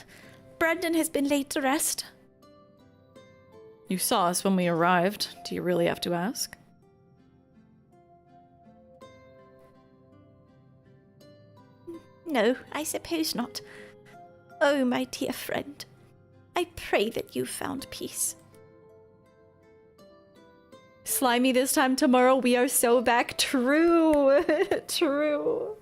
Brandon has been laid to rest. You saw us when we arrived. Do you really have to ask? No, I suppose not. Oh, my dear friend, I pray that you've found peace. Slimy this time tomorrow, we are so back. True. True.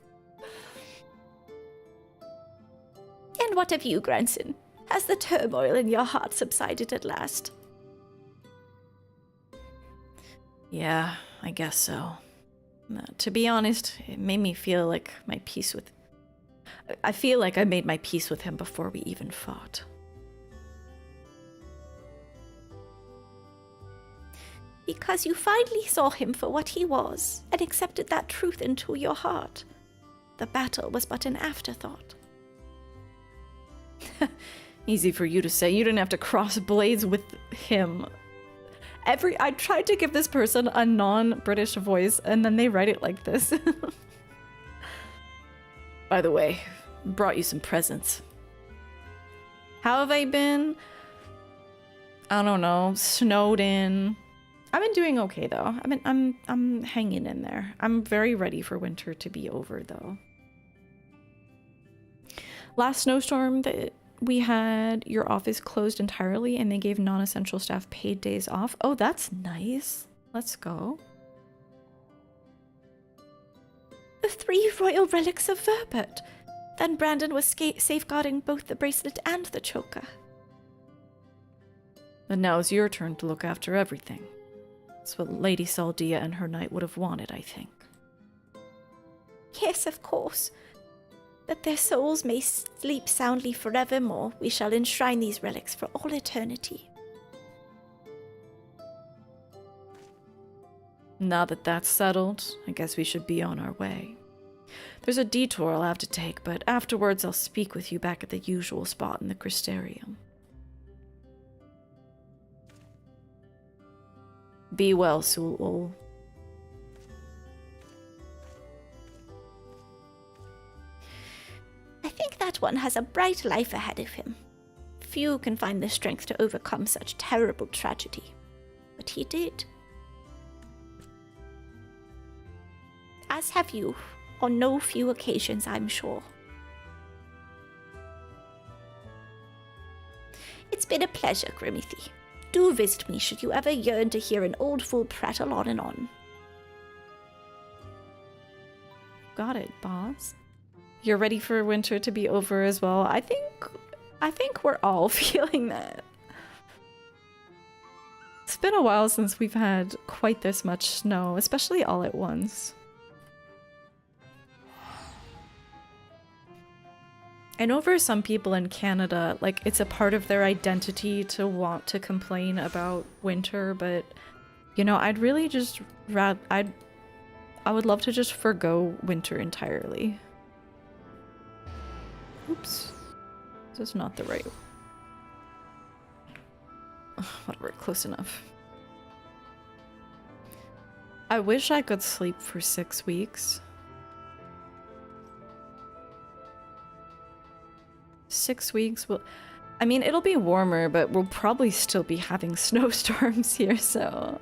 And what of you, grandson? Has the turmoil in your heart subsided at last? Yeah, I guess so. To be honest, it made me feel like my peace with... I feel like I made my peace with him before we even fought. Because you finally saw him for what he was, and accepted that truth into your heart. The battle was but an afterthought. Easy for you to say. You didn't have to cross blades with him. I tried to give this person a non-British voice, and then they write it like this. By the way, brought you some presents. How have I been? I don't know. Snowed in. I've been doing okay though. I'm hanging in there. I'm very ready for winter to be over though. Last snowstorm that we had, your office closed entirely and they gave non-essential staff paid days off. Oh, that's nice. Let's go. The 3 royal relics of Nyelbert. Then Brandon was safeguarding both the bracelet and the choker. And now it's your turn to look after everything. That's what Lady Saldia and her knight would have wanted, I think. Yes, of course. That their souls may sleep soundly forevermore, we shall enshrine these relics for all eternity. Now that that's settled, I guess we should be on our way. There's a detour I'll have to take, but afterwards I'll speak with you back at the usual spot in the Crystarium. Be well, Sul-Ul. I think that one has a bright life ahead of him. Few can find the strength to overcome such terrible tragedy. But he did. As have you, on no few occasions, I'm sure. It's been a pleasure, Grimithy. Do visit me should you ever yearn to hear an old fool prattle on and on. Got it, boss. You're ready for winter to be over as well. I think we're all feeling that. It's been a while since we've had quite this much snow, especially all at once. I know for some people in Canada, like, it's a part of their identity to want to complain about winter, but, you know, I'd really just I would love to just forgo winter entirely. Oops. This is not the right... Whatever, close enough. I wish I could sleep for 6 weeks. 6 weeks will... I mean, it'll be warmer, but we'll probably still be having snowstorms here, so...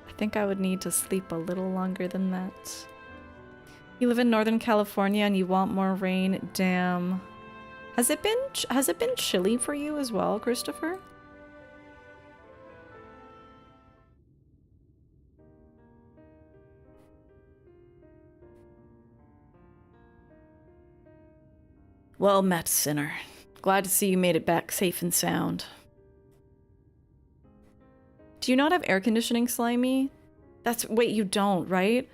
I think I would need to sleep a little longer than that. You live in Northern California and you want more rain? Damn. Has it been chilly for you as well, Christopher? Well met, sinner. Glad to see you made it back safe and sound. Do you not have air conditioning, Slimy? Wait, you don't, right?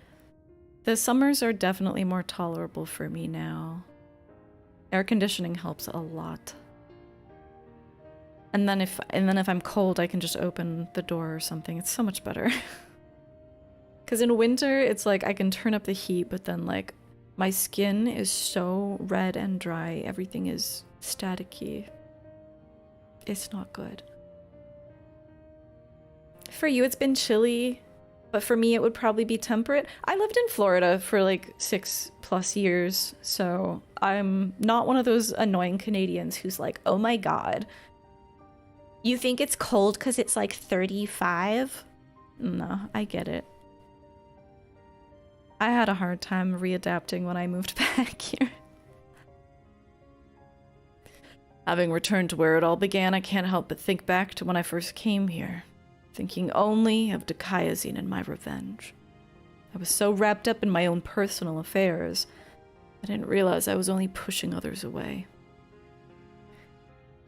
The summers are definitely more tolerable for me now. Air conditioning helps a lot. And then if I'm cold, I can just open the door or something. It's so much better. Because in winter, it's like I can turn up the heat, but then like my skin is so red and dry. Everything is staticky. It's not good. For you, it's been chilly, but for me, it would probably be temperate. I lived in Florida for like 6+ years, so I'm not one of those annoying Canadians who's like, oh my god, you think it's cold because it's like 35? No, I get it. I had a hard time readapting when I moved back here. Having returned to where it all began, I can't help but think back to when I first came here, thinking only of Dikaiazine and my revenge. I was so wrapped up in my own personal affairs, I didn't realize I was only pushing others away.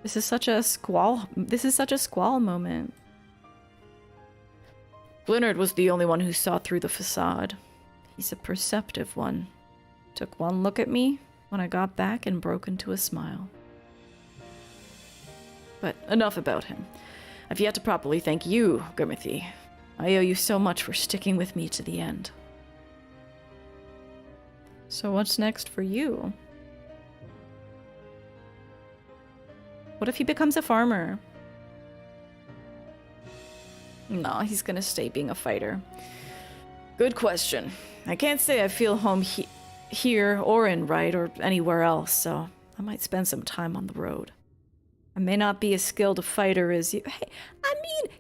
This is such a squall moment. Glynard was the only one who saw through the facade. He's a perceptive one. Took one look at me when I got back and broke into a smile. But enough about him. I've yet to properly thank you, Grimothy. I owe you so much for sticking with me to the end. So what's next for you? What if he becomes a farmer? No, he's gonna stay being a fighter. Good question. I can't say I feel home here or in Wright or anywhere else, so I might spend some time on the road. I may not be as skilled a fighter as you. Hey, I mean,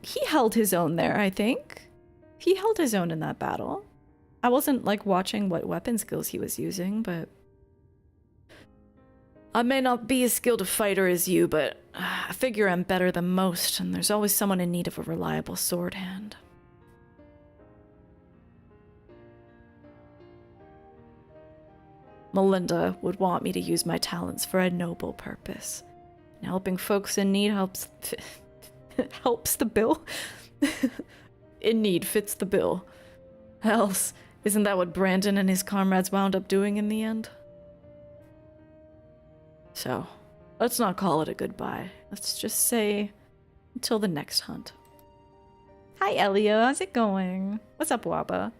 he held his own there, I think. He held his own in that battle. I wasn't, like, watching what weapon skills he was using, but... I may not be as skilled a fighter as you, but I figure I'm better than most, and there's always someone in need of a reliable sword hand. Melinda would want me to use my talents for a noble purpose. And helping folks in need helps the bill? In need fits the bill. Else, isn't that what Brandon and his comrades wound up doing in the end? So, let's not call it a goodbye. Let's just say, until the next hunt. Hi, Elio. How's it going? What's up, Waba?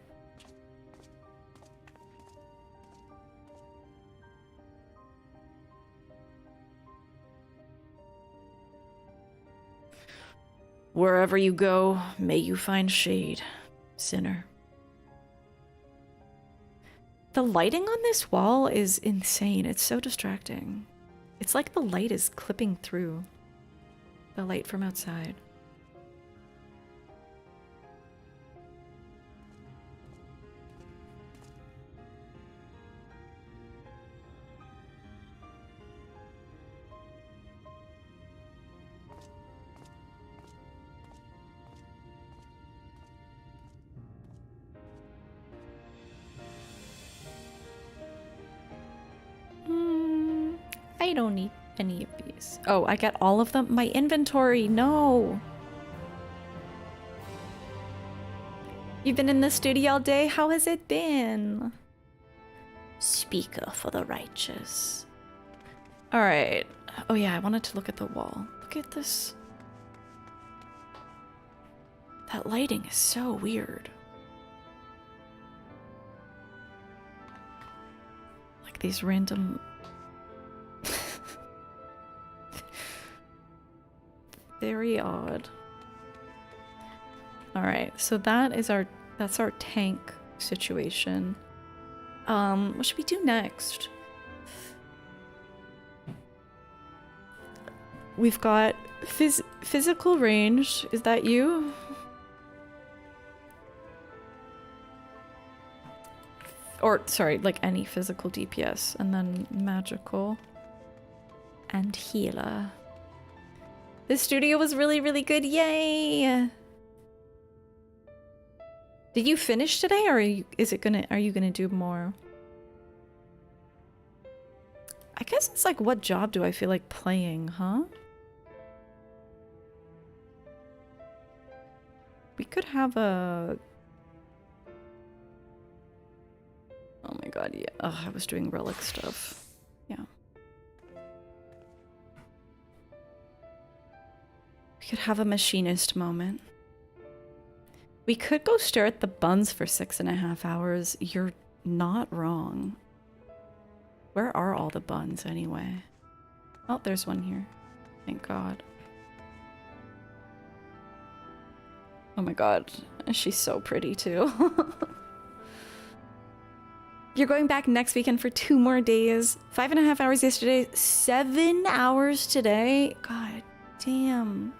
Wherever you go, may you find shade, sinner. The lighting on this wall is insane. It's so distracting. It's like the light is clipping through. The light from outside. I don't need any of these. Oh, I got all of them? My inventory, no! You've been in the studio all day? How has it been? Speaker for the righteous. Alright. Oh yeah, I wanted to look at the wall. Look at this. That lighting is so weird. Like these random... Very odd. Alright, so that's our tank situation. What should we do next? We've got physical range. Is that you? Or, sorry, like any physical DPS. And then magical. And healer. This studio was really, really good. Yay! Did you finish today, or are you gonna do more? I guess it's like, what job do I feel like playing, huh? We could have a... Oh my god, yeah. Ugh, I was doing relic stuff. Yeah. We could have a machinist moment. We could go stare at the buns for 6.5 hours. You're not wrong. Where are all the buns anyway? Oh, there's one here. Thank God. Oh my god. She's so pretty too. You're going back next weekend for 2 more days. 5.5 hours yesterday. 7 hours today. God damn.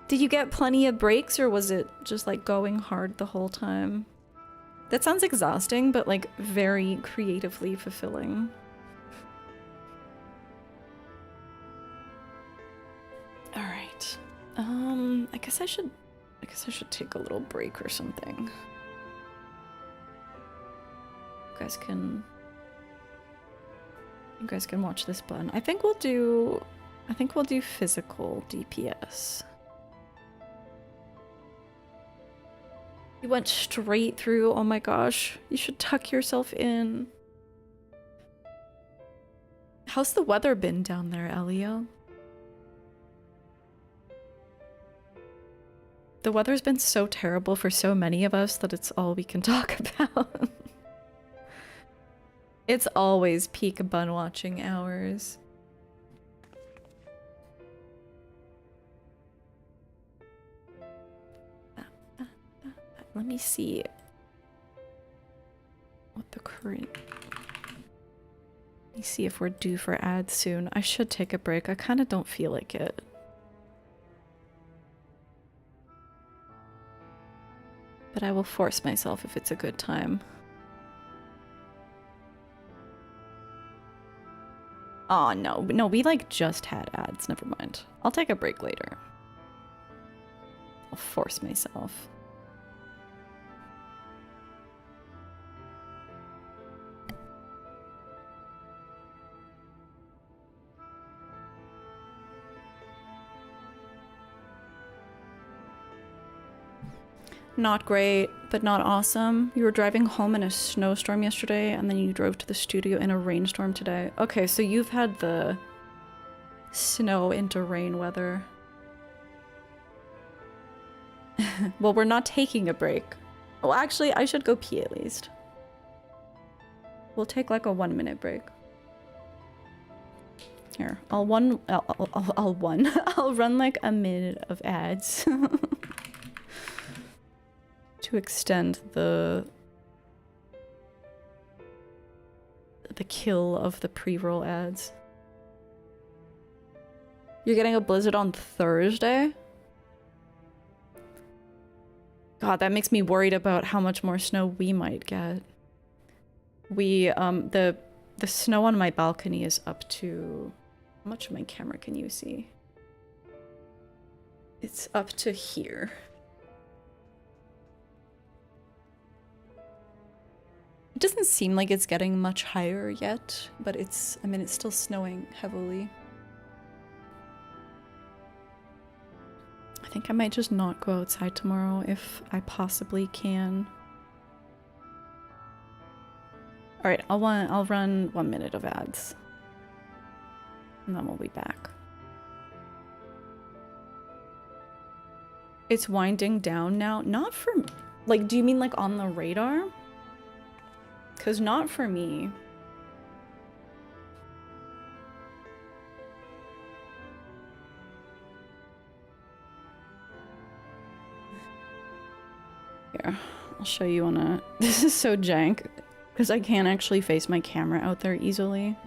Did you get plenty of breaks or was it just like going hard the whole time? That sounds exhausting, but like very creatively fulfilling. All right. I guess I should take a little break or something. You guys can watch this button. I think we'll do physical DPS. You went straight through. Oh my gosh. You should tuck yourself in. How's the weather been down there, Elio? The weather's been so terrible for so many of us that it's all we can talk about. It's always peak bun watching hours. Let me see what the current... Let me see if we're due for ads soon. I should take a break. I kind of don't feel like it. But I will force myself if it's a good time. Oh, no. No, we like just had ads. Never mind. I'll take a break later. I'll force myself. Not great, but not awesome. You were driving home in a snowstorm yesterday, and then you drove to the studio in a rainstorm today. Okay, so you've had the snow into rain weather. Well, we're not taking a break. Well, actually, I should go pee at least. We'll take like a 1-minute break. Here, I'll run like a minute of ads. To extend the kill of the pre-roll ads. You're getting a blizzard on Thursday? God, that makes me worried about how much more snow we might get. We the snow on my balcony is up to... How much of my camera can you see? It's up to here. It doesn't seem like it's getting much higher yet, but it's, I mean, it's still snowing heavily. I think I might just not go outside tomorrow if I possibly can. Alright, I'll run 1 minute of ads. And then we'll be back. It's winding down now. Not for... Like, do you mean like on the radar? Because not for me. Here, I'll show you on a... This is so jank, because I can't actually face my camera out there easily.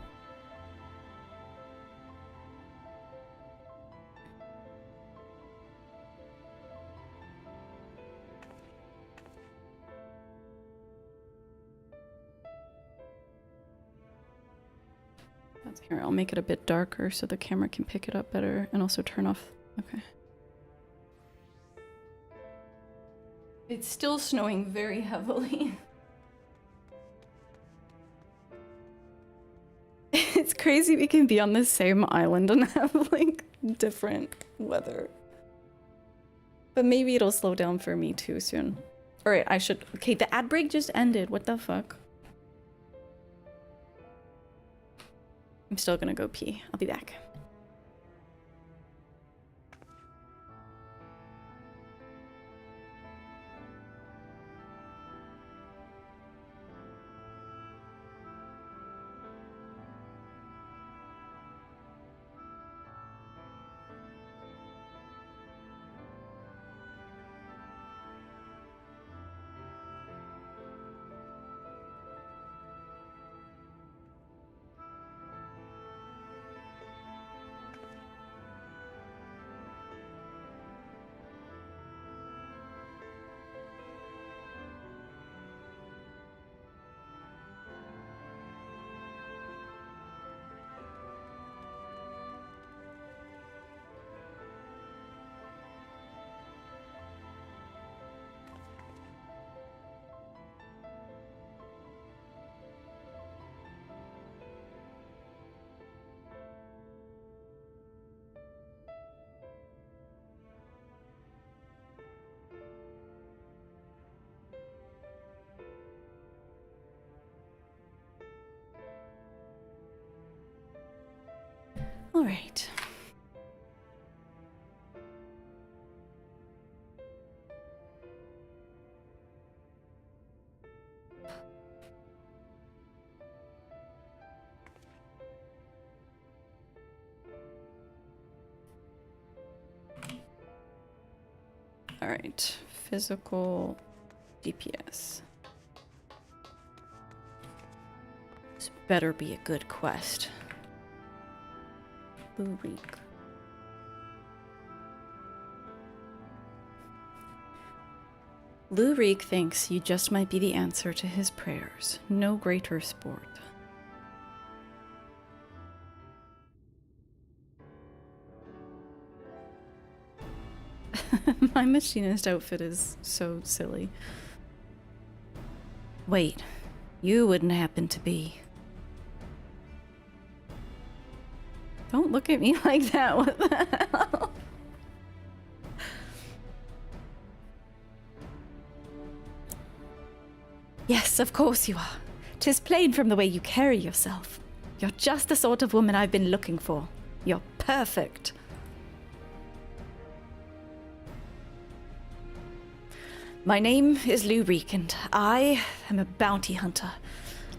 Here, I'll make it a bit darker so the camera can pick it up better and also turn off. Okay. It's still snowing very heavily. It's crazy we can be on the same island and have, like, different weather. But maybe it'll slow down for me too soon. Alright, I should... Okay, the ad break just ended. What the fuck? I'm still gonna go pee. I'll be back. All right. All right. Physical DPS. This better be a good quest. Lurik. Lurik thinks you just might be the answer to his prayers. No greater sport. My machinist outfit is so silly. Wait, you wouldn't happen to be... Don't look at me like that, what the hell? Yes, of course you are. 'Tis plain from the way you carry yourself. You're just the sort of woman I've been looking for. You're perfect. My name is Lurik, and I am a bounty hunter.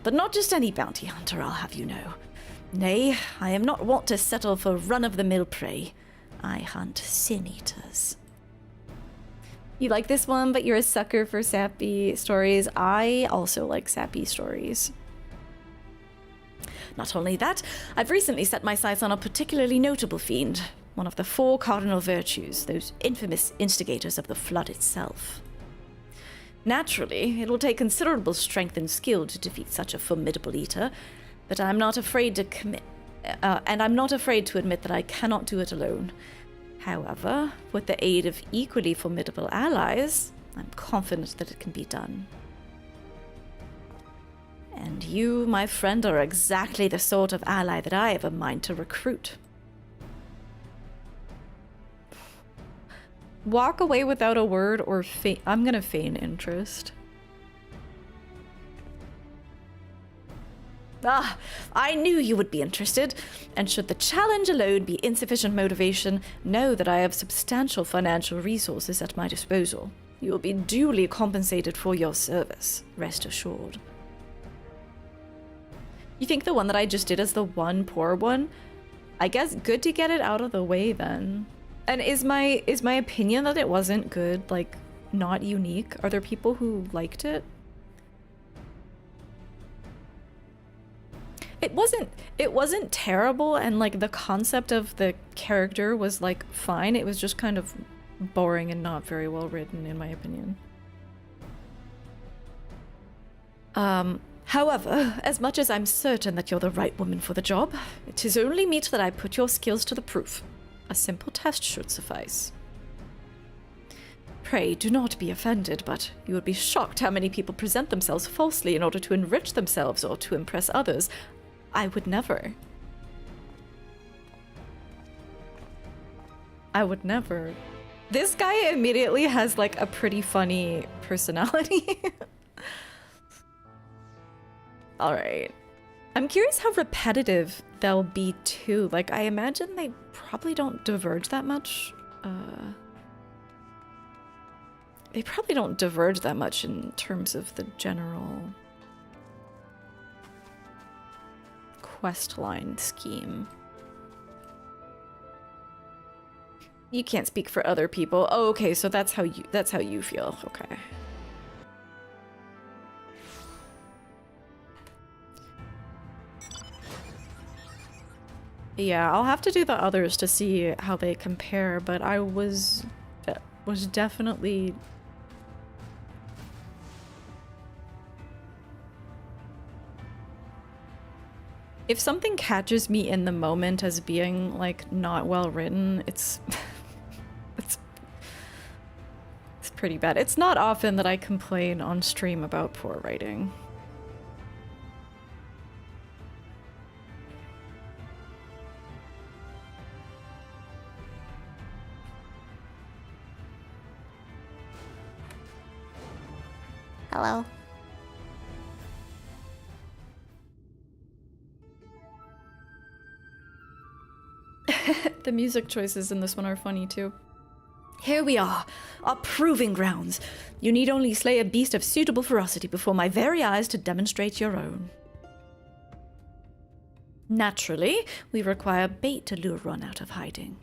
But not just any bounty hunter, I'll have you know. Nay, I am not wont to settle for run-of-the-mill prey. I hunt sin eaters. You like this one, but you're a sucker for sappy stories. I also like sappy stories. Not only that, I've recently set my sights on a particularly notable fiend, one of the 4 cardinal virtues, those infamous instigators of the flood itself. Naturally, it will take considerable strength and skill to defeat such a formidable eater, but I'm not afraid to I'm not afraid to admit that I cannot do it alone. However, with the aid of equally formidable allies, I'm confident that it can be done. And you, my friend, are exactly the sort of ally that I have a mind to recruit. Walk away without a word or I'm gonna feign interest. Ah, I knew you would be interested, and should the challenge alone be insufficient motivation, know that I have substantial financial resources at my disposal. You will be duly compensated for your service, rest assured. You think the one that I just did is the one poor one? I guess good to get it out of the way then. And is my opinion that it wasn't good, like, not unique? Are there people who liked it? It wasn't terrible, and like the concept of the character was like fine. It was just kind of boring and not very well written, in my opinion. However, as much as I'm certain that you're the right woman for the job, it is only meet that I put your skills to the proof. A simple test should suffice. Pray, do not be offended, but you would be shocked how many people present themselves falsely in order to enrich themselves or to impress others. I would never. I would never. This guy immediately has like a pretty funny personality. All right. I'm curious how repetitive they'll be too. Like, I imagine they probably don't diverge that much. They probably don't diverge that much in terms of the general questline scheme. You can't speak for other people. Oh, okay, so that's how you feel. Okay. Yeah, I'll have to do the others to see how they compare, but I was definitely if something catches me in the moment as being like not well written, it's it's pretty bad. It's not often that I complain on stream about poor writing. Hello. The music choices in this one are funny too. Here we are, our proving grounds. You need only slay a beast of suitable ferocity before my very eyes to demonstrate your own. Naturally, we require bait to lure one out of hiding.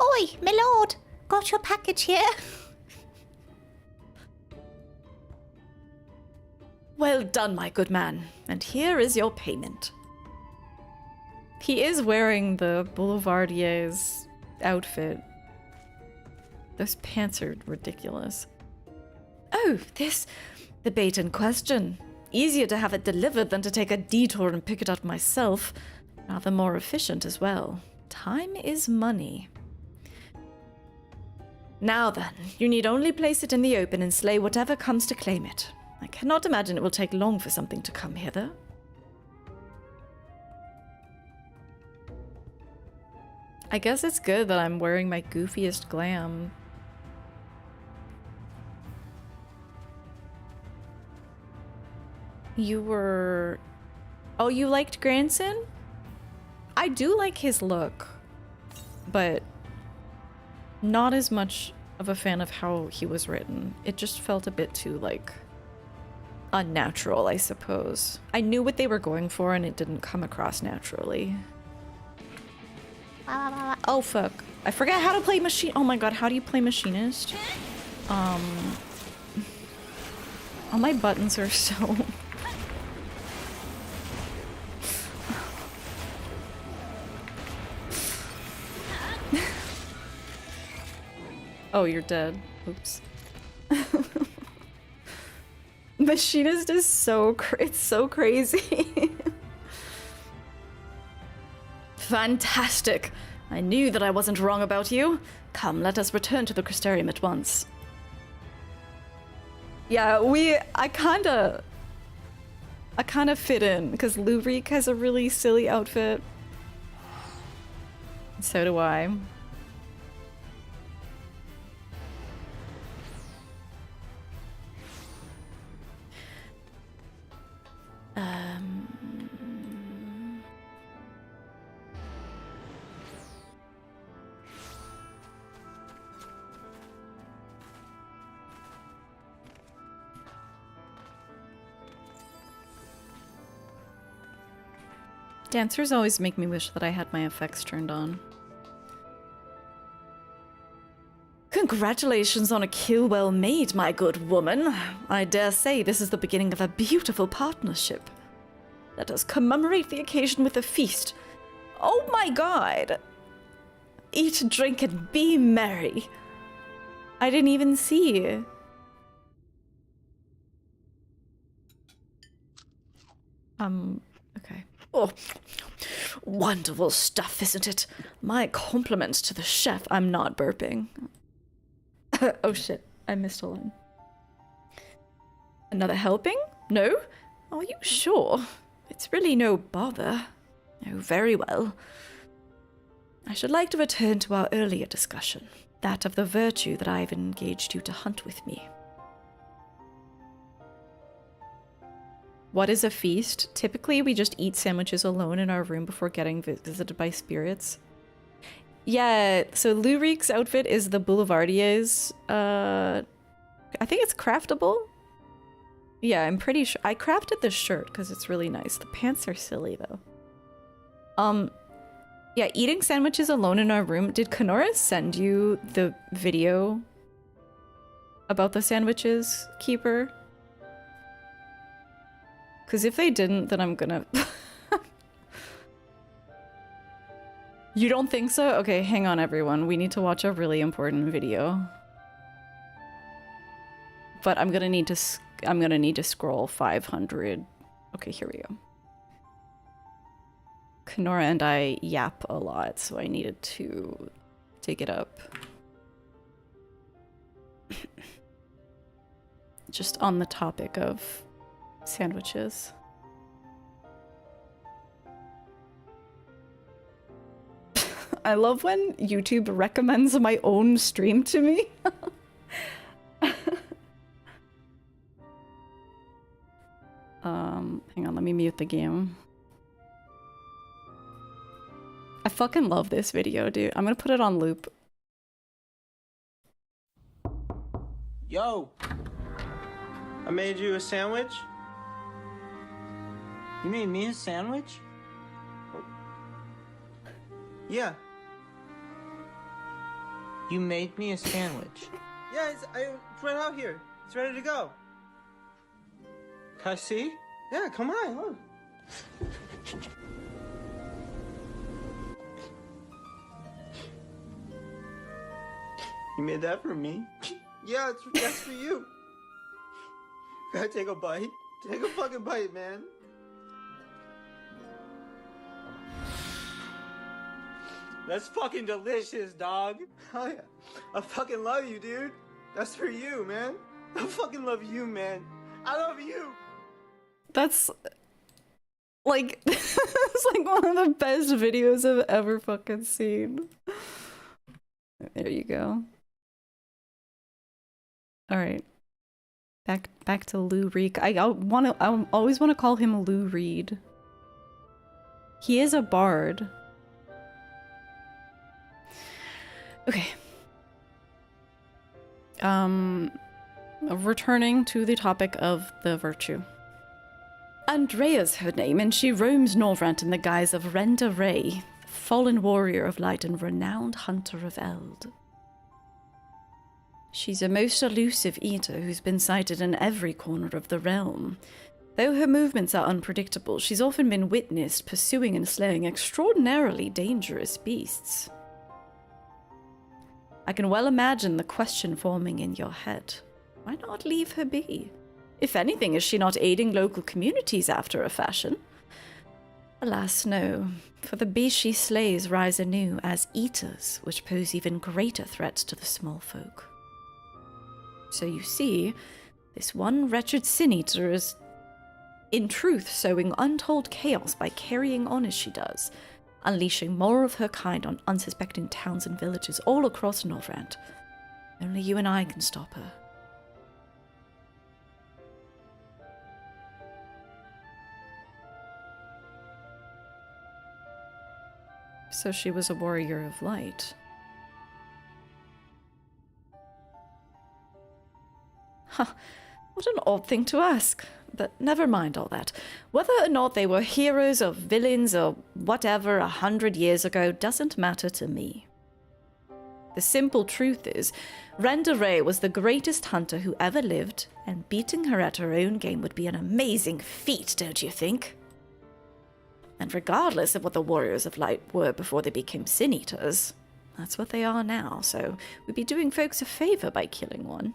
Oi, my lord! Got your package here. Well done, my good man. And here is your payment. He is wearing the Boulevardier's outfit. Those pants are ridiculous. Oh, the bait in question. Easier to have it delivered than to take a detour and pick it up myself. Rather more efficient as well. Time is money. Now then, you need only place it in the open and slay whatever comes to claim it. I cannot imagine it will take long for something to come hither. I guess it's good that I'm wearing my goofiest glam. You were... Oh, you liked Granson? I do like his look, but not as much of a fan of how he was written. It just felt a bit too, like, unnatural, I suppose. I knew what they were going for and it didn't come across naturally. Oh, fuck. I forgot how to play machine- Oh my god, how do you play machinist? All my buttons are so... Oh, you're dead. Oops. Machinist is so it's so crazy. Fantastic! I knew that I wasn't wrong about you. Come, let us return to the Crystarium at once. Yeah, I kinda fit in, because Lubric has a really silly outfit. So do I. Dancers always make me wish that I had my effects turned on. Congratulations on a kill well made, my good woman. I dare say this is the beginning of a beautiful partnership. Let us commemorate the occasion with a feast. Oh my god! Eat, drink, and be merry. I didn't even see. Okay. Oh, wonderful stuff, isn't it? My compliments to the chef. I'm not burping. Oh shit, I missed a line. Another helping? No? Are you sure? It's really no bother. Oh, very well. I should like to return to our earlier discussion, that of the virtue that I have engaged you to hunt with me. What is a feast? Typically, we just eat sandwiches alone in our room before getting visited by spirits. Yeah, so Lurik's outfit is the Boulevardier's, I think it's craftable? Yeah, I'm pretty sure. I crafted this shirt because it's really nice. The pants are silly, though. Yeah, eating sandwiches alone in our room. Did Kenora send you the video about the sandwiches, Keeper? Because if they didn't, then I'm gonna... You don't think so? Okay, hang on, everyone. We need to watch a really important video. But I'm gonna need to scroll 500. Okay, here we go. Kenora and I yap a lot, so I needed to dig it up. Just on the topic of sandwiches. I love when YouTube recommends my own stream to me. Hang on, let me mute the game. I fucking love this video, dude. I'm gonna put it on loop. Yo! I made you a sandwich? You made me a sandwich? Yeah. You made me a sandwich. Yeah, it's right out here. It's ready to go. Can I see? Yeah, come on, look. You made that for me? Yeah, that's for you. Gotta take a bite. Take a fucking bite, man. That's fucking delicious, dog. Oh yeah. I fucking love you, dude. That's for you, man. I fucking love you, man. I love you. That's like it's like one of the best videos I've ever fucking seen. There you go. All right. Back to Lou Reek. I always want to call him Lou Reed. He is a bard. Okay. Returning to the topic of the virtue. Andrea's her name, and she roams Norvrant in the guise of Renda Ray, fallen warrior of light and renowned hunter of Eld. She's a most elusive eater who's been sighted in every corner of the realm. Though her movements are unpredictable, she's often been witnessed pursuing and slaying extraordinarily dangerous beasts. I can well imagine the question forming in your head. Why not leave her be? If anything, is she not aiding local communities after a fashion? Alas, no, for the beasts she slays rise anew as eaters, which pose even greater threats to the small folk. So you see, this one wretched sin-eater is, in truth, sowing untold chaos by carrying on as she does, unleashing more of her kind on unsuspecting towns and villages all across Norvrant. Only you and I can stop her. So she was a warrior of light. Huh, what an odd thing to ask. But never mind all that. Whether or not they were heroes or villains or whatever 100 years ago doesn't matter to me. The simple truth is, Renda Ray was the greatest hunter who ever lived, and beating her at her own game would be an amazing feat, don't you think? And regardless of what the Warriors of Light were before they became sin-eaters, that's what they are now, so we'd be doing folks a favor by killing one.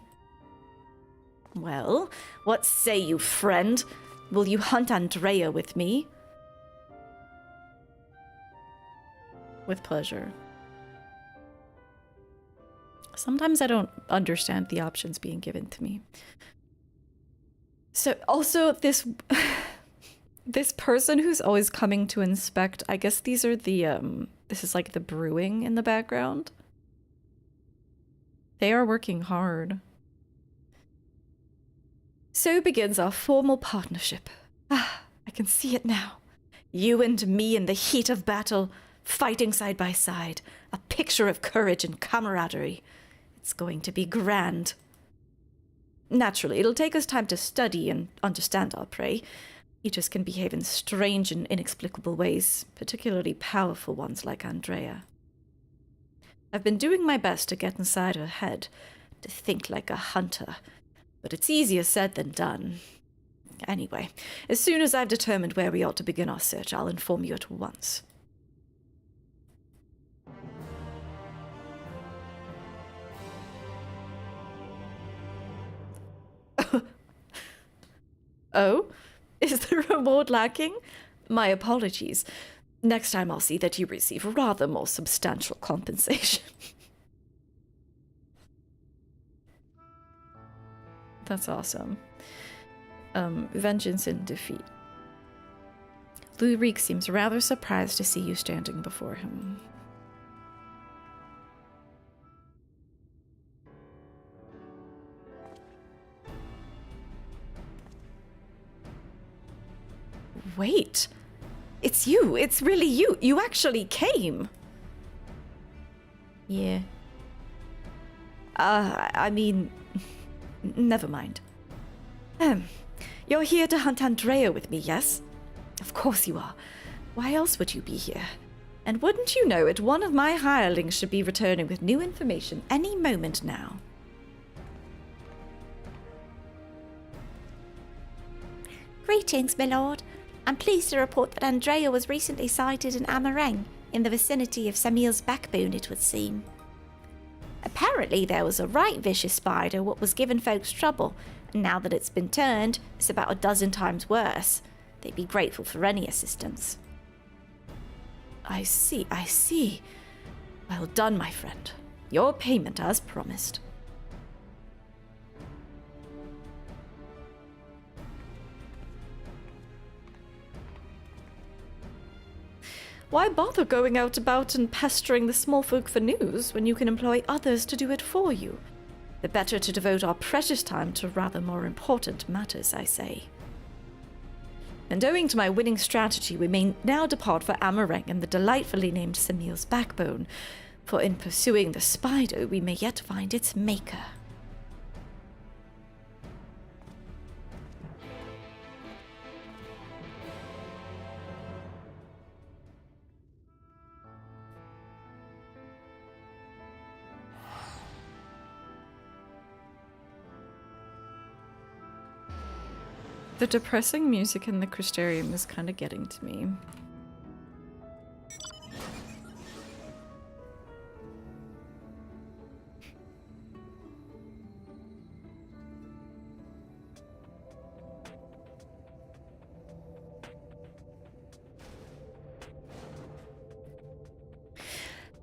Well, what say you, friend? Will you hunt Andrea with me? With pleasure. Sometimes I don't understand the options being given to me. So, also, this... This person who's always coming to inspect, I guess these are the, this is like the brewing in the background. They are working hard. So begins our formal partnership. Ah, I can see it now. You and me in the heat of battle, fighting side by side. A picture of courage and camaraderie. It's going to be grand. Naturally, it'll take us time to study and understand our prey. Each can behave in strange and inexplicable ways, particularly powerful ones like Andrea. I've been doing my best to get inside her head, to think like a hunter, but it's easier said than done. Anyway, as soon as I've determined where we ought to begin our search, I'll inform you at once. Oh? Is the reward lacking? My apologies. Next time I'll see that you receive rather more substantial compensation. That's awesome. Vengeance and defeat. Lurik seems rather surprised to see you standing before him. Wait, it's you. It's really you. You actually came. Yeah. I mean, never mind. You're here to hunt Andrea with me, yes? Of course you are. Why else would you be here? And wouldn't you know it, one of my hirelings should be returning with new information any moment now. Greetings, my lord. I'm pleased to report that Andrea was recently sighted in Amareng, in the vicinity of Samil's backbone, it would seem. Apparently there was a right vicious spider what was giving folks trouble, and now that it's been turned, it's about a dozen times worse. They'd be grateful for any assistance. I see. Well done, my friend. Your payment as promised. Why bother going out about and pestering the small folk for news when you can employ others to do it for you? The better to devote our precious time to rather more important matters, I say. And owing to my winning strategy, we may now depart for Amareng and the delightfully named Samil's backbone, for in pursuing the spider, we may yet find its maker. The depressing music in the Crystarium is kind of getting to me.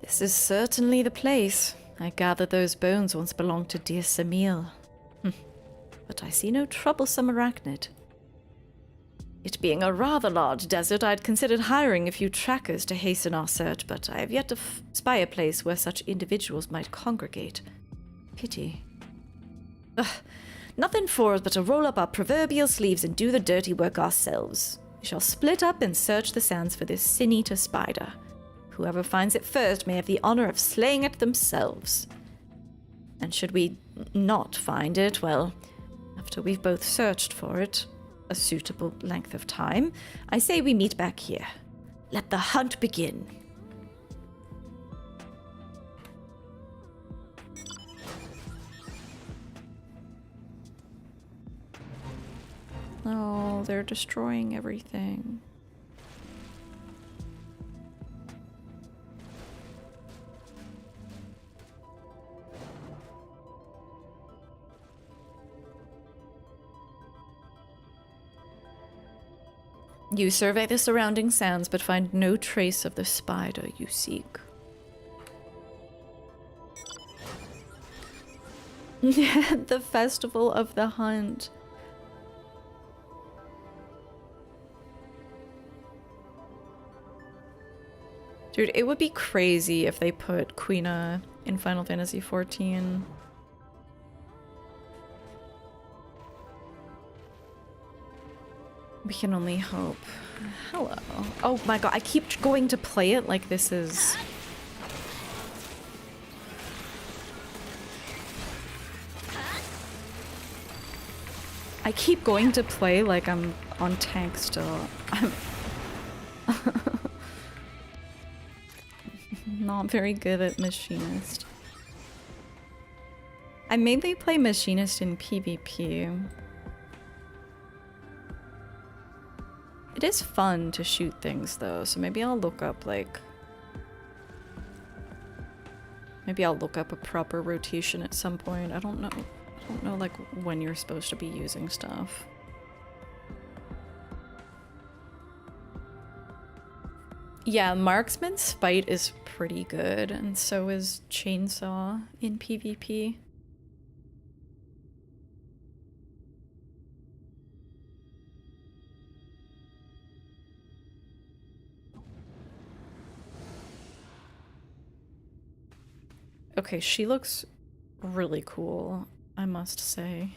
This is certainly the place. I gather those bones once belonged to dear Samil. But I see no troublesome arachnid. It being a rather large desert, I'd considered hiring a few trackers to hasten our search, but I have yet to spy a place where such individuals might congregate. Pity. Ugh, nothing for us but to roll up our proverbial sleeves and do the dirty work ourselves. We shall split up and search the sands for this sin-eater spider. Whoever finds it first may have the honor of slaying it themselves. And should we not find it, well, after we've both searched for it a suitable length of time, I say we meet back here. Let the hunt begin. Oh, they're destroying everything. You survey the surrounding sands, but find no trace of the spider you seek. The Festival of the Hunt. Dude, it would be crazy if they put Quina in Final Fantasy XIV. We can only hope. Hello. Oh my god, I keep going to play it like this is... I keep going to play like I'm on tank still. I'm not very good at Machinist. I mainly play Machinist in PvP. It is fun to shoot things though, so maybe I'll look up like... Maybe I'll look up a proper rotation at some point. I don't know like when you're supposed to be using stuff. Yeah, Marksman's Fight is pretty good, and so is Chainsaw in PvP. Okay, she looks really cool, I must say.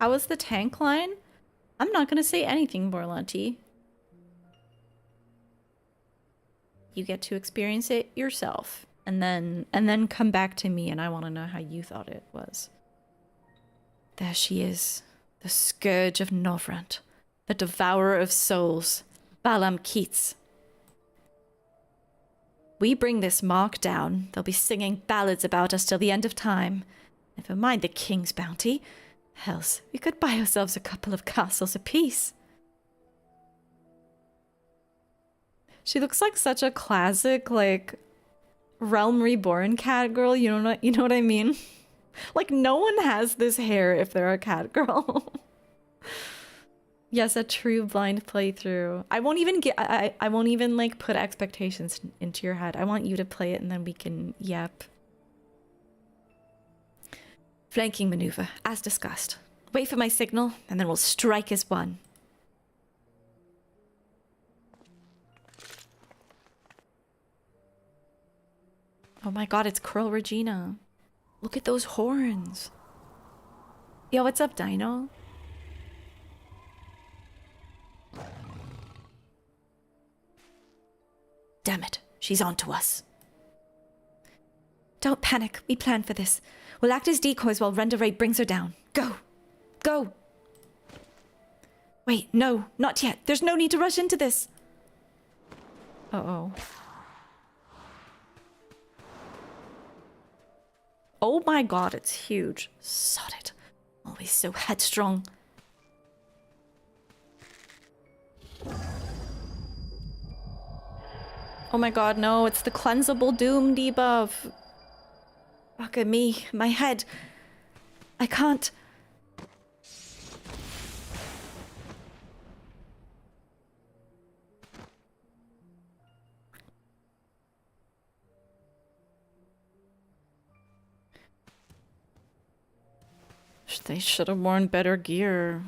How was the tank line? I'm not gonna say anything, Borlanti. You get to experience it yourself, and then come back to me, and I want to know how you thought it was. There she is, the scourge of Novrant, the devourer of souls, Balam Keats. We bring this mark down, they'll be singing ballads about us till the end of time. Never mind the king's bounty. Hells, we could buy ourselves a couple of castles apiece. She looks like such a classic, like, Realm Reborn cat girl, you know what I mean? Like, no one has this hair if they're a cat girl. Yes, a true blind playthrough. I won't even like put expectations into your head. I want you to play it and then we can yep. Flanking maneuver, as discussed. Wait for my signal, and then we'll strike as one. Oh my god, it's Curl Regina. Look at those horns. Yo, what's up, Dino? Damn it, she's on to us. Don't panic, we planned for this. We'll act as decoys while Renderay brings her down. Go! Go! Wait, no, not yet. There's no need to rush into this. Uh-oh. Oh my god, it's huge. Sod it. Always so headstrong. Oh my god, no, it's the cleansable doom debuff. Fuck at me, my head. I can't. They should have worn better gear.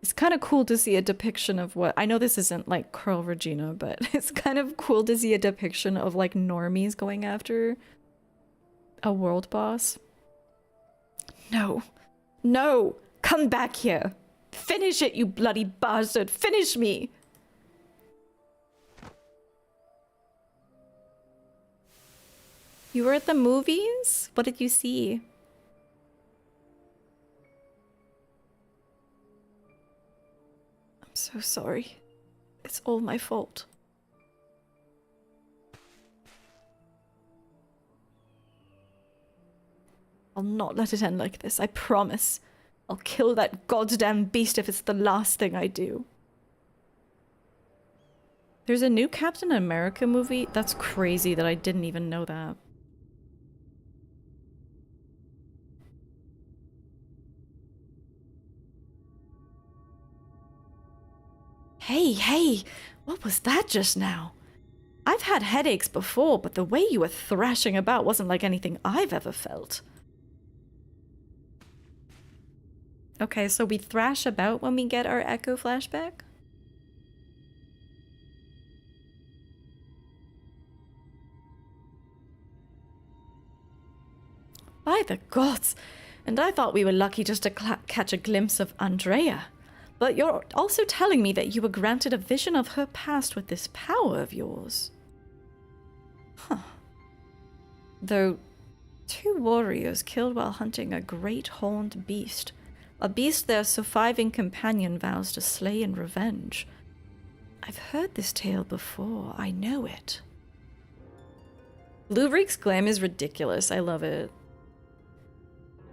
It's kind of cool to see a depiction of what... I know this isn't like Curl Regina, but it's kind of cool to see a depiction of like normies going after a world boss. No. No! Come back here! Finish it, you bloody bastard! Finish me! You were at the movies? What did you see? I'm so sorry. It's all my fault. I'll not let it end like this, I promise. I'll kill that goddamn beast if it's the last thing I do. There's a new Captain America movie? That's crazy that I didn't even know that. Hey, what was that just now? I've had headaches before, but the way you were thrashing about wasn't like anything I've ever felt. Okay, so we thrash about when we get our echo flashback? By the gods! And I thought we were lucky just to catch a glimpse of Andrea. But you're also telling me that you were granted a vision of her past with this power of yours. Huh. Though 2 warriors killed while hunting a great horned beast. A beast their surviving companion vows to slay in revenge. I've heard this tale before. I know it. Lubric's glam is ridiculous. I love it.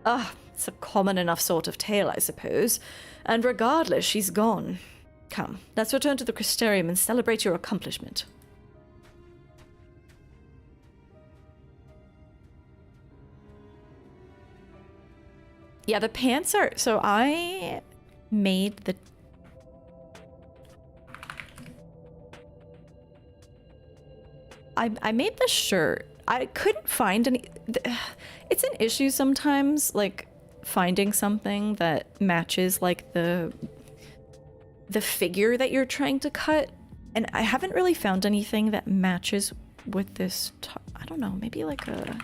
Ah, it's a common enough sort of tale, I suppose. And regardless, she's gone. Come, let's return to the Crystarium and celebrate your accomplishment. Yeah, the pants are... So I made the... I made the shirt. I couldn't find any... It's an issue sometimes, like, finding something that matches, like, the figure that you're trying to cut. And I haven't really found anything that matches with this... I don't know, maybe like a...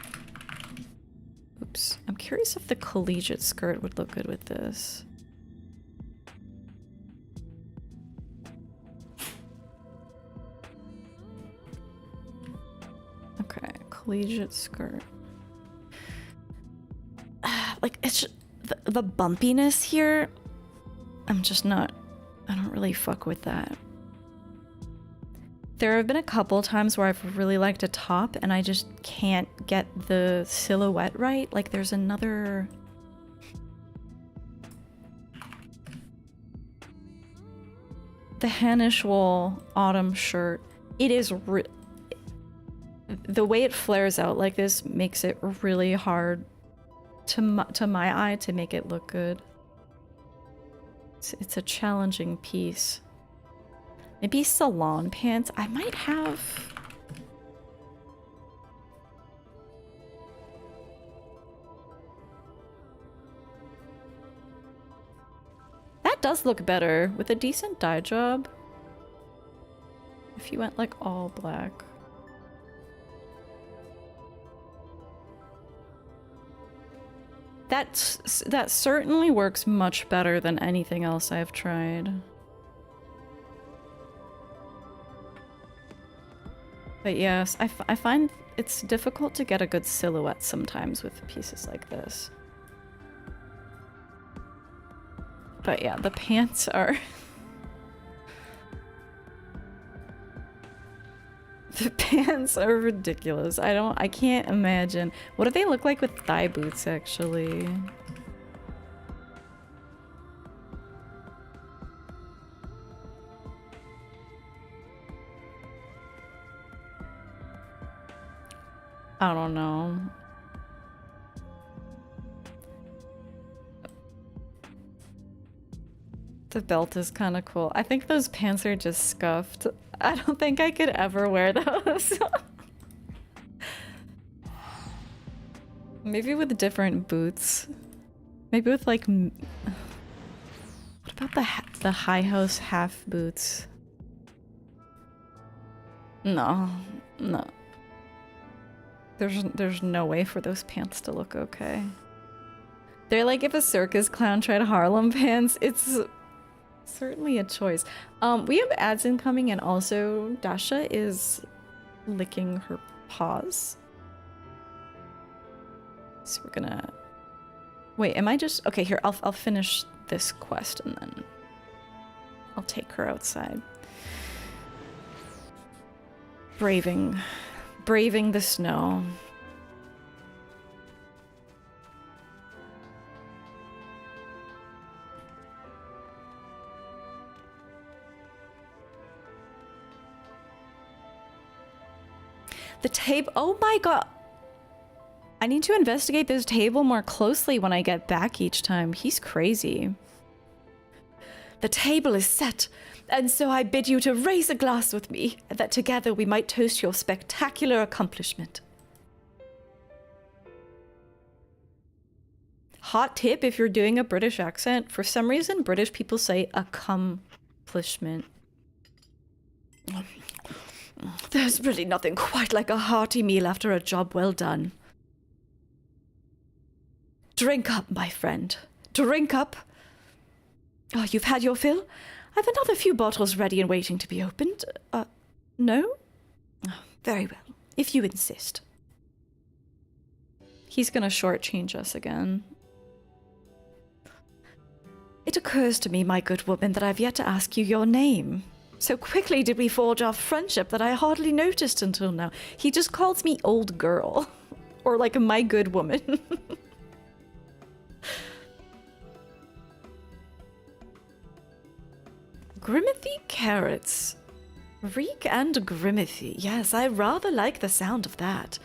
Oops. I'm curious if the collegiate skirt would look good with this. Okay, collegiate skirt. Like, it's just, the bumpiness here, I'm just not, I don't really fuck with that. There have been a couple times where I've really liked a top and I just can't get the silhouette right. Like, there's another... The Hanishwal autumn shirt. It is... The way it flares out like this makes it really hard to my eye to make it look good. It's a challenging piece. Maybe salon pants. I might have... That does look better with a decent dye job. If you went like all black. That certainly works much better than anything else I've tried. But yes, I find it's difficult to get a good silhouette sometimes with pieces like this. But yeah, the pants are... The pants are ridiculous. I can't imagine. What do they look like with thigh boots, actually? I don't know. The belt is kind of cool. I think those pants are just scuffed. I don't think I could ever wear those. Maybe with different boots. Maybe with like... What about the high house half boots? No. No. There's no way for those pants to look okay. They're like if a circus clown tried Harlem pants. It's certainly a choice. We have ads incoming, and also Dasha is licking her paws. So we're gonna... Wait, am I just... Okay, here, I'll finish this quest and then I'll take her outside. Braving the snow. The table. Oh my god. I need to investigate this table more closely when I get back each time. He's crazy. The table is set. And so I bid you to raise a glass with me, that together we might toast your spectacular accomplishment. Hot tip if you're doing a British accent, for some reason British people say accomplishment. There's really nothing quite like a hearty meal after a job well done. Drink up, my friend. Drink up. Oh, you've had your fill? I've another few bottles ready and waiting to be opened. No? Oh, very well, if you insist. He's gonna shortchange us again. It occurs to me, my good woman, that I've yet to ask you your name. So quickly did we forge our friendship that I hardly noticed until now. He just calls me old girl. Or like my good woman. Grimothy carrots. Reek and Grimothy. Yes, I rather like the sound of that.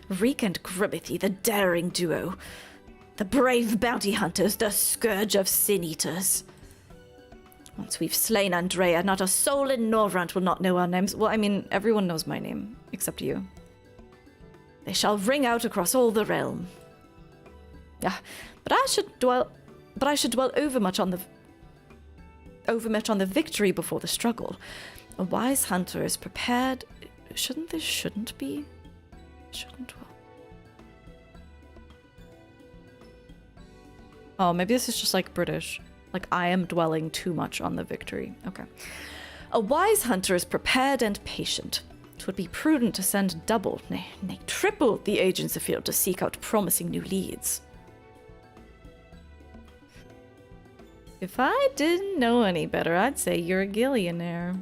Reek and Grimothy, the daring duo. The brave bounty hunters, the scourge of sin eaters. Once we've slain Andrea, not a soul in Norvrant will not know our names. Well, I mean, everyone knows my name, except you. They shall ring out across all the realm. Ah, but I should dwell overmuch on the victory before the struggle. A wise hunter is prepared. Shouldn't be? Shouldn't well. Oh, maybe this is just like British. Like, I am dwelling too much on the victory. Okay. A wise hunter is prepared and patient. 'Twould be prudent to send double, nay, triple the agents afield to seek out promising new leads. If I didn't know any better, I'd say you're a gillionaire.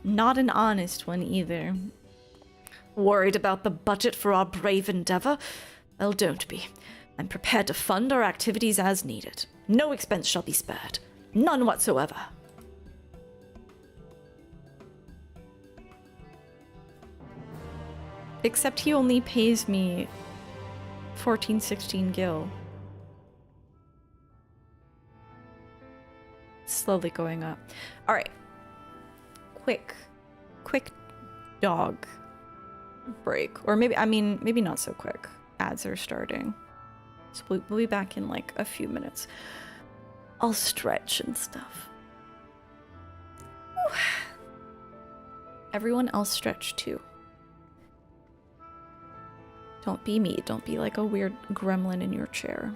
Not an honest one either. Worried about the budget for our brave endeavor? Well, don't be. I'm prepared to fund our activities as needed. No expense shall be spared. None whatsoever. Except he only pays me 14, 16 gil. Slowly going up. All right. Quick dog break. Or maybe not so quick. Ads are starting. So we'll be back in like a few minutes. I'll stretch and stuff. Whew. Everyone else stretch too. Don't be me. Don't be like a weird gremlin in your chair.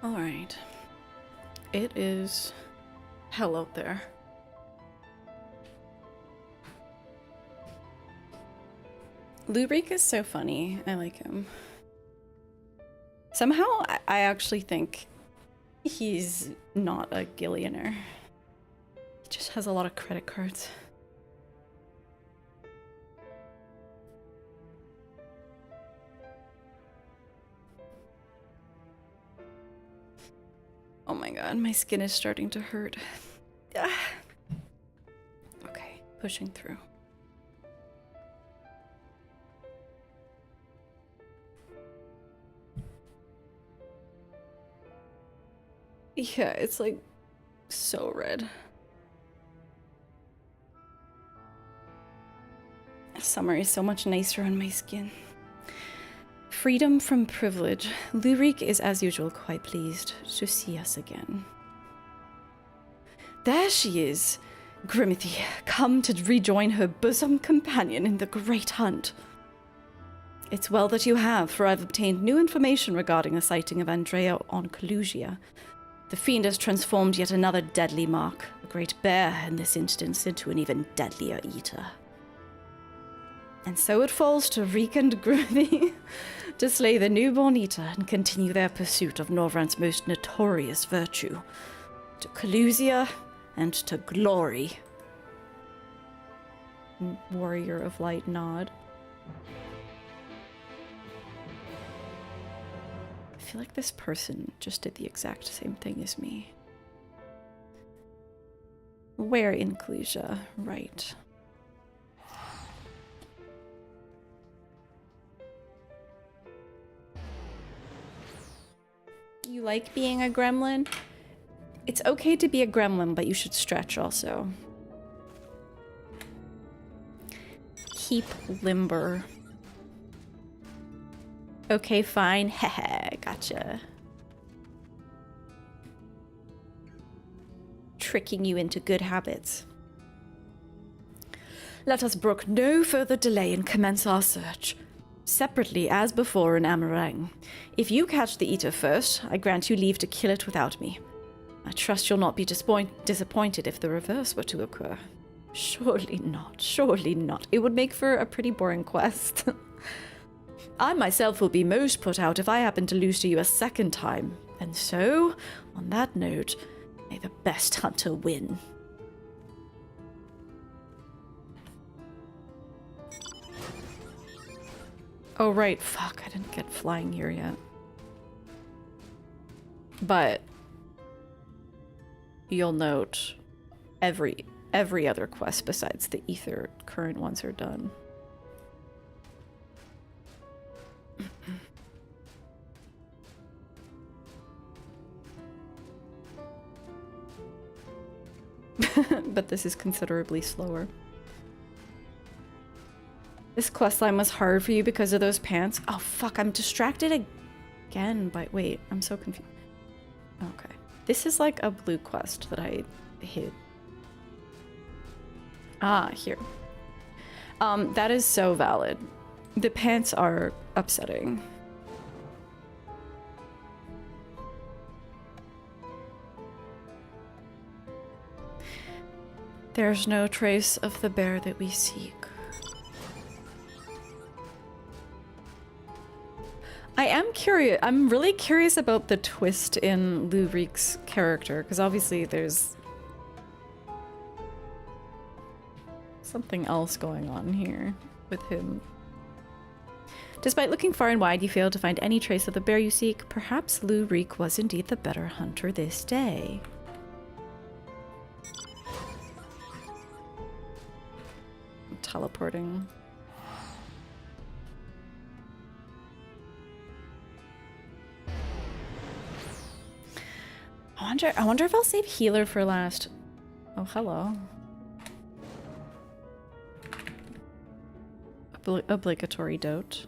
Alright. It is hell out there. Lubric is so funny. I like him. Somehow, I actually think he's not a Gillionaire. He just has a lot of credit cards. Oh my god, my skin is starting to hurt. Okay, pushing through. Yeah, it's like so red. Summer is so much nicer on my skin. Freedom from privilege. Lurik is as usual quite pleased to see us again. There she is, Grimothy, come to rejoin her bosom companion in the great hunt. It's well that you have, for I've obtained new information regarding the sighting of Andrea on Collusia. The fiend has transformed yet another deadly mark, a great bear in this instance, into an even deadlier eater. And so it falls to Reek and Groovy to slay the newborn eater and continue their pursuit of Norvrant's most notorious virtue, to Collusia and to glory. Warrior of Light nod. I feel like this person just did the exact same thing as me. Where in Clusia? Right. You like being a gremlin? It's okay to be a gremlin, but you should stretch also. Keep limber. Okay, fine. Heh, gotcha. Tricking you into good habits. Let us brook no further delay and commence our search. Separately, as before in Amarang. If you catch the eater first, I grant you leave to kill it without me. I trust you'll not be disappointed if the reverse were to occur. Surely not, surely not. It would make for a pretty boring quest. I myself will be most put out if I happen to lose to you a second time. And so, on that note, may the best hunter win. Oh right, fuck, I didn't get flying here yet. But you'll note every other quest besides the ether current ones are done. But this is considerably slower. This questline was hard for you because of those pants? Oh fuck, I'm distracted again by- wait, I'm so confused. Okay. This is like a blue quest that I hid. Ah, here. That is so valid. The pants are upsetting. There's no trace of the bear that we seek. I am curious. I'm really curious about the twist in Lurik's character, because obviously there's something else going on here with him. Despite looking far and wide, you failed to find any trace of the bear you seek. Perhaps Lurik was indeed the better hunter this day. I'm teleporting. I wonder if I'll save healer for last. Oh, hello. Obligatory dote.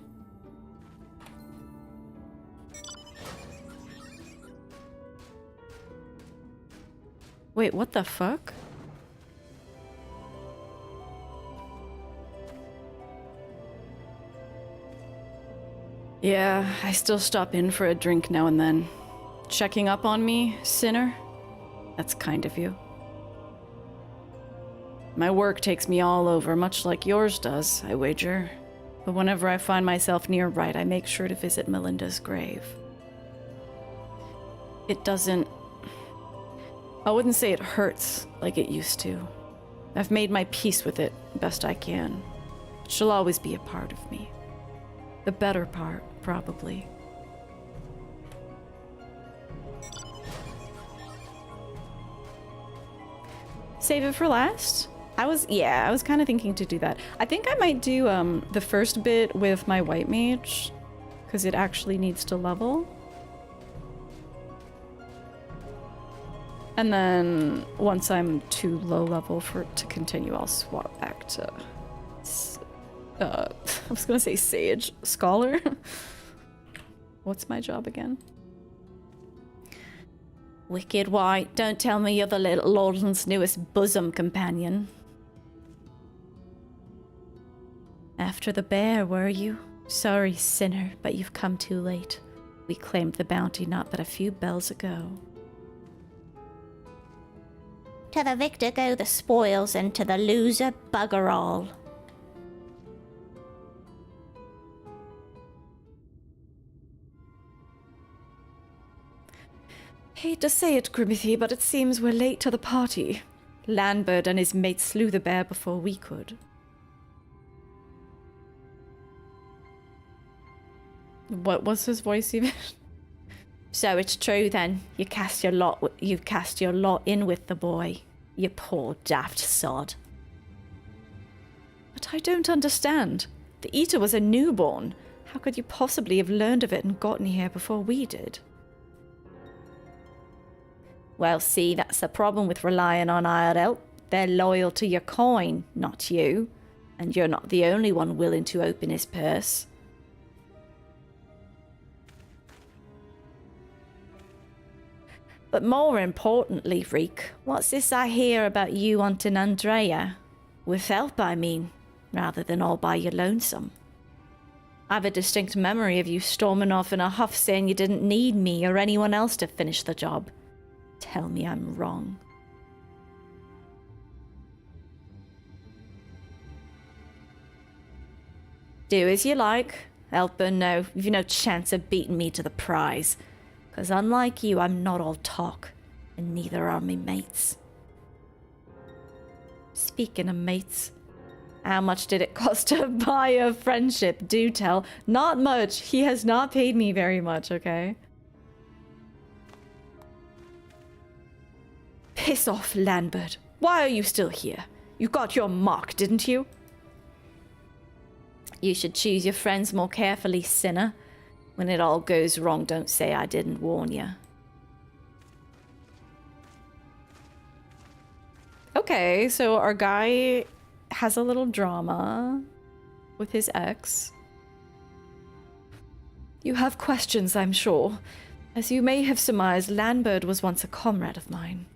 Wait, what the fuck? Yeah, I still stop in for a drink now and then. checking up on me, sinner. That's kind of you. My work takes me all over, much like yours does, I wager. But whenever I find myself near Rite, I make sure to visit Melinda's grave. It doesn't... I wouldn't say it hurts like it used to. I've made my peace with it best I can. But she'll always be a part of me. The better part, probably. Save it for last? I was kind of thinking to do that. I think I might do the first bit with my white mage, because it actually needs to level. And then once I'm too low level for it to continue, I'll swap back to I was gonna say Sage Scholar. What's my job again? Wicked White, don't tell me you're the little Lorden's newest bosom companion. After the bear, were you? Sorry, sinner, but you've come too late. We claimed the bounty not but a few bells ago. To the victor go the spoils, and to the loser bugger all. Hate to say it, Grimothy, but it seems we're late to the party. Lambert and his mates slew the bear before we could. What was his voice even? So it's true then. You cast your lot in with the boy. You poor daft sod. But I don't understand. The Eater was a newborn. How could you possibly have learned of it and gotten here before we did? Well, see, that's the problem with relying on hired help. They're loyal to your coin, not you. And you're not the only one willing to open his purse. But more importantly, Reek, what's this I hear about you hunting Andrea? With help, I mean, rather than all by your lonesome. I've a distinct memory of you storming off in a huff saying you didn't need me or anyone else to finish the job. Tell me I'm wrong. Do as you like. Help or no, you've no chance of beating me to the prize. 'Cause unlike you, I'm not all talk, and neither are me mates. Speaking of mates, how much did it cost to buy a friendship? Do tell. Not much. He has not paid me very much, okay? Piss off, Lambert. Why are you still here? You got your mark, didn't you? You should choose your friends more carefully, sinner. When it all goes wrong, don't say I didn't warn you. Okay, so our guy has a little drama with his ex. You have questions, I'm sure. As you may have surmised, Lambert was once a comrade of mine.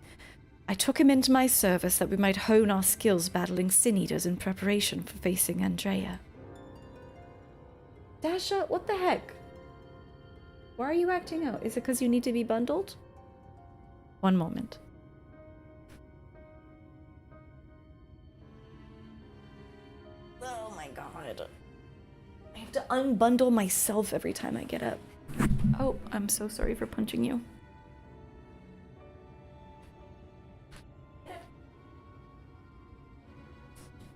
I took him into my service that we might hone our skills battling sin eaters in preparation for facing Andrea. Dasha, what the heck? Why are you acting out? Is it because you need to be bundled? One moment. Oh my god. I have to unbundle myself every time I get up. Oh, I'm so sorry for punching you.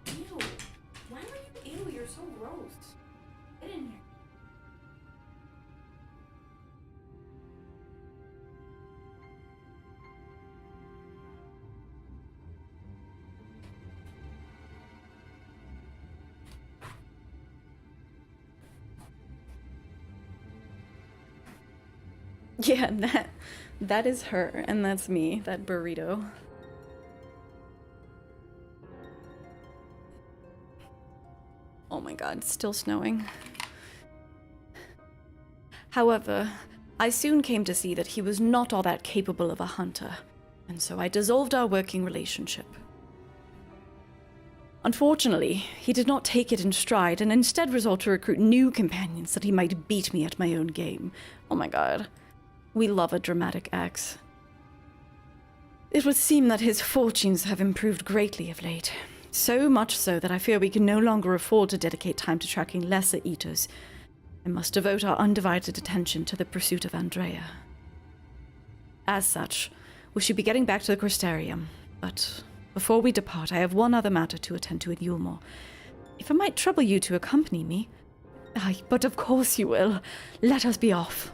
Ew. Why are you ew? You're so gross. Get in here. Yeah, that is her, and that's me, that burrito. Oh my god, it's still snowing. However, I soon came to see that he was not all that capable of a hunter, and so I dissolved our working relationship. Unfortunately, he did not take it in stride, and instead resolved to recruit new companions that he might beat me at my own game. Oh my god. We love a dramatic X. It would seem that his fortunes have improved greatly of late. So much so that I fear we can no longer afford to dedicate time to tracking lesser eaters and must devote our undivided attention to the pursuit of Andrea. As such, we should be getting back to the Crystarium, but before we depart, I have one other matter to attend to in Yulmore. If it might trouble you to accompany me. Aye, but of course you will. Let us be off.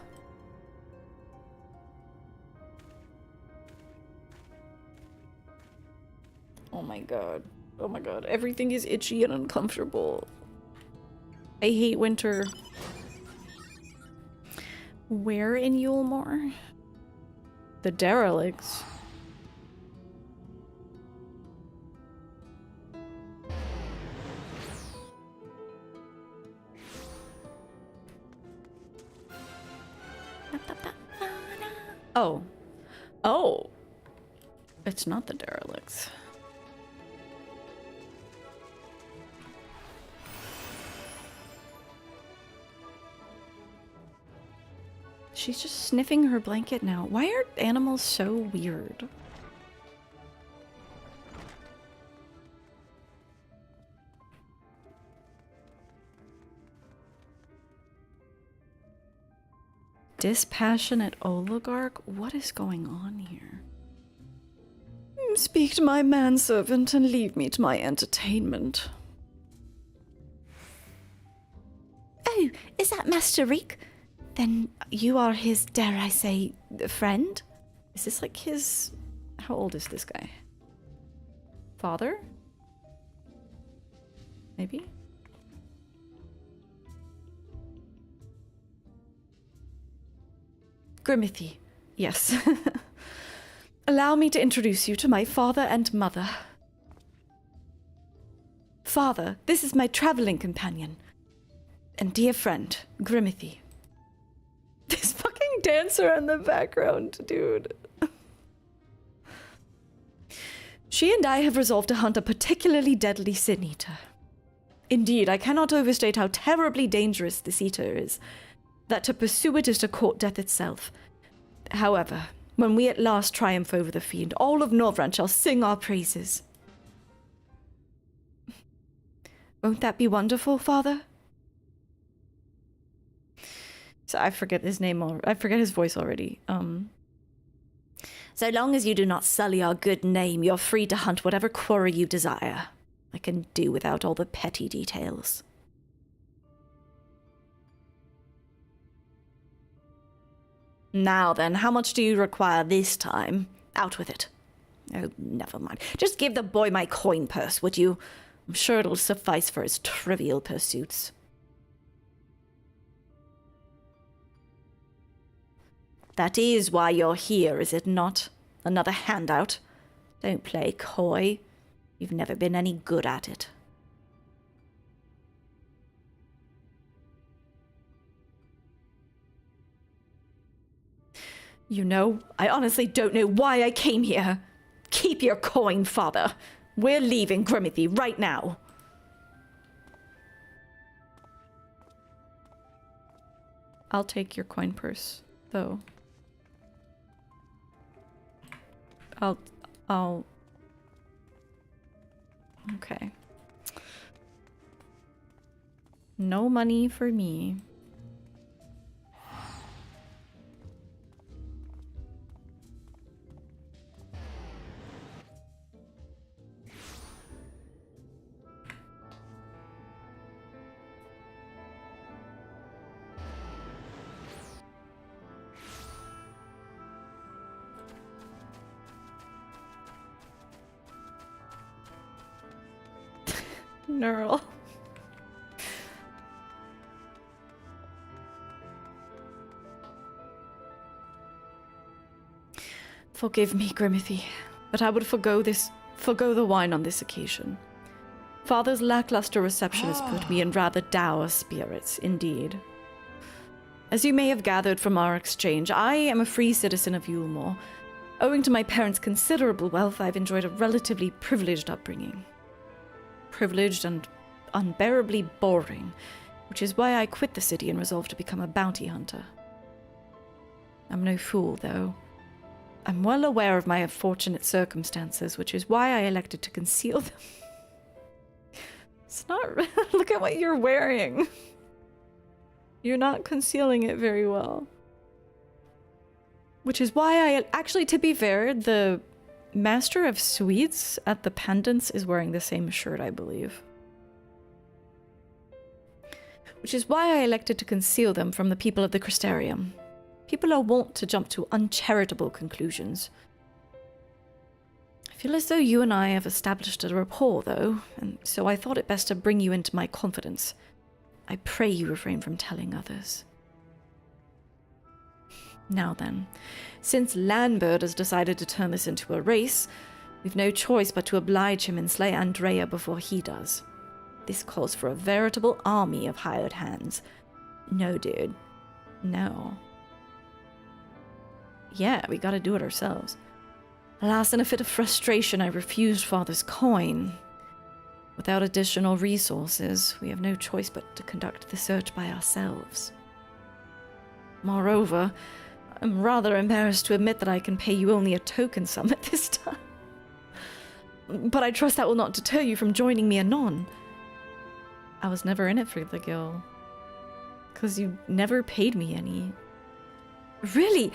Oh my god. Oh my god. Everything is itchy and uncomfortable. I hate winter. Where in Yulmore? The derelicts. Oh. Oh. It's not the derelicts. She's just sniffing her blanket now. Why are animals so weird? Dispassionate oligarch? What is going on here? Speak to my manservant and leave me to my entertainment. Oh, is that Master Reek? Then you are his, dare I say, friend? Is this like his... How old is this guy? Father? Maybe? Grimothy. Yes. Allow me to introduce you to my father and mother. Father, this is my traveling companion. And dear friend, Grimothy. This fucking dancer in the background, dude. She and I have resolved to hunt a particularly deadly sin eater. Indeed, I cannot overstate how terribly dangerous this eater is, that to pursue it is to court death itself. However, when we at last triumph over the fiend, all of Norvrand shall sing our praises. Won't that be wonderful, Father? So I forget his name, I forget his voice already. So long as you do not sully our good name, you're free to hunt whatever quarry you desire. I can do without all the petty details. Now then, how much do you require this time? Out with it. Oh, never mind. Just give the boy my coin purse, would you? I'm sure it'll suffice for his trivial pursuits. That is why you're here, is it not? Another handout? Don't play coy. You've never been any good at it. You know, I honestly don't know why I came here. Keep your coin, Father. We're leaving Grimothy right now. I'll take your coin purse, though. I'll... Okay. No money for me. Neural. Forgive me, Grimothy, but I would forgo the wine on this occasion. Father's lackluster reception has put me in rather dour spirits, indeed. As you may have gathered from our exchange, I am a free citizen of Yulmore. Owing to my parents' considerable wealth, I've enjoyed a relatively privileged upbringing. Privileged and unbearably boring, which is why I quit the city and resolved to become a bounty hunter. I'm no fool, though. I'm well aware of my unfortunate circumstances, which is why I elected to conceal them. It's not... Look at what you're wearing. You're not concealing it very well. Which is why I... Actually, to be fair, the Master of Sweets at the Pendants is wearing the same shirt, I believe. Which is why I elected to conceal them from the people of the Crystarium. People are wont to jump to uncharitable conclusions. I feel as though you and I have established a rapport, though, and so I thought it best to bring you into my confidence. I pray you refrain from telling others. Now then, since Nyelbert has decided to turn this into a race, we've no choice but to oblige him and slay Andrea before he does. This calls for a veritable army of hired hands. No, dude. No. Yeah, we gotta do it ourselves. Alas, in a fit of frustration, I refused Father's coin. Without additional resources, we have no choice but to conduct the search by ourselves. Moreover, I'm rather embarrassed to admit that I can pay you only a token sum at this time. But I trust that will not deter you from joining me anon. I was never in it for the gil. 'Cause you never paid me any. Really?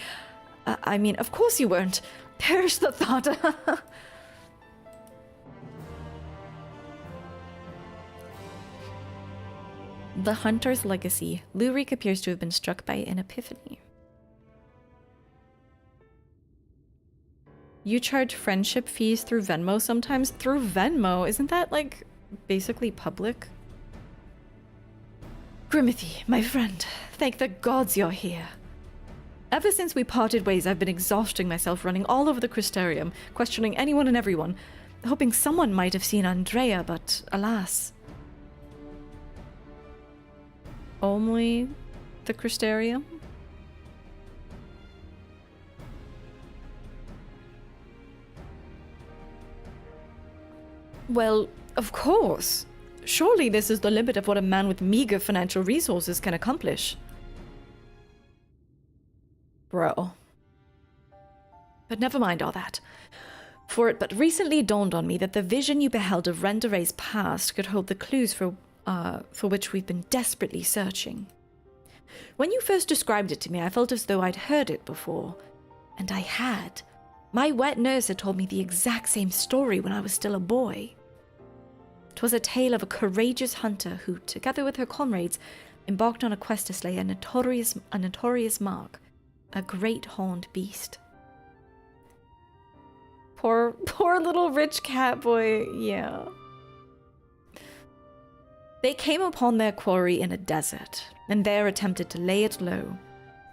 I mean, of course you weren't. Perish the thought. The Hunter's Legacy. Lurik appears to have been struck by an epiphany. You charge friendship fees through Venmo sometimes? Through Venmo? Isn't that, like, basically public? Grimothy, my friend, thank the gods you're here. Ever since we parted ways, I've been exhausting myself running all over the Crystarium, questioning anyone and everyone, hoping someone might have seen Andrea, but alas. Only the Crystarium? Well, of course. Surely this is the limit of what a man with meager financial resources can accomplish. Bro. But never mind all that. For it but recently dawned on me that the vision you beheld of Rendere's past could hold the clues for which we've been desperately searching. When you first described it to me, I felt as though I'd heard it before. And I had. My wet nurse had told me the exact same story when I was still a boy. 'Twas a tale of a courageous hunter who, together with her comrades, embarked on a quest to slay a notorious mark, a great horned beast. Poor little rich cat boy, yeah. They came upon their quarry in a desert, and there attempted to lay it low.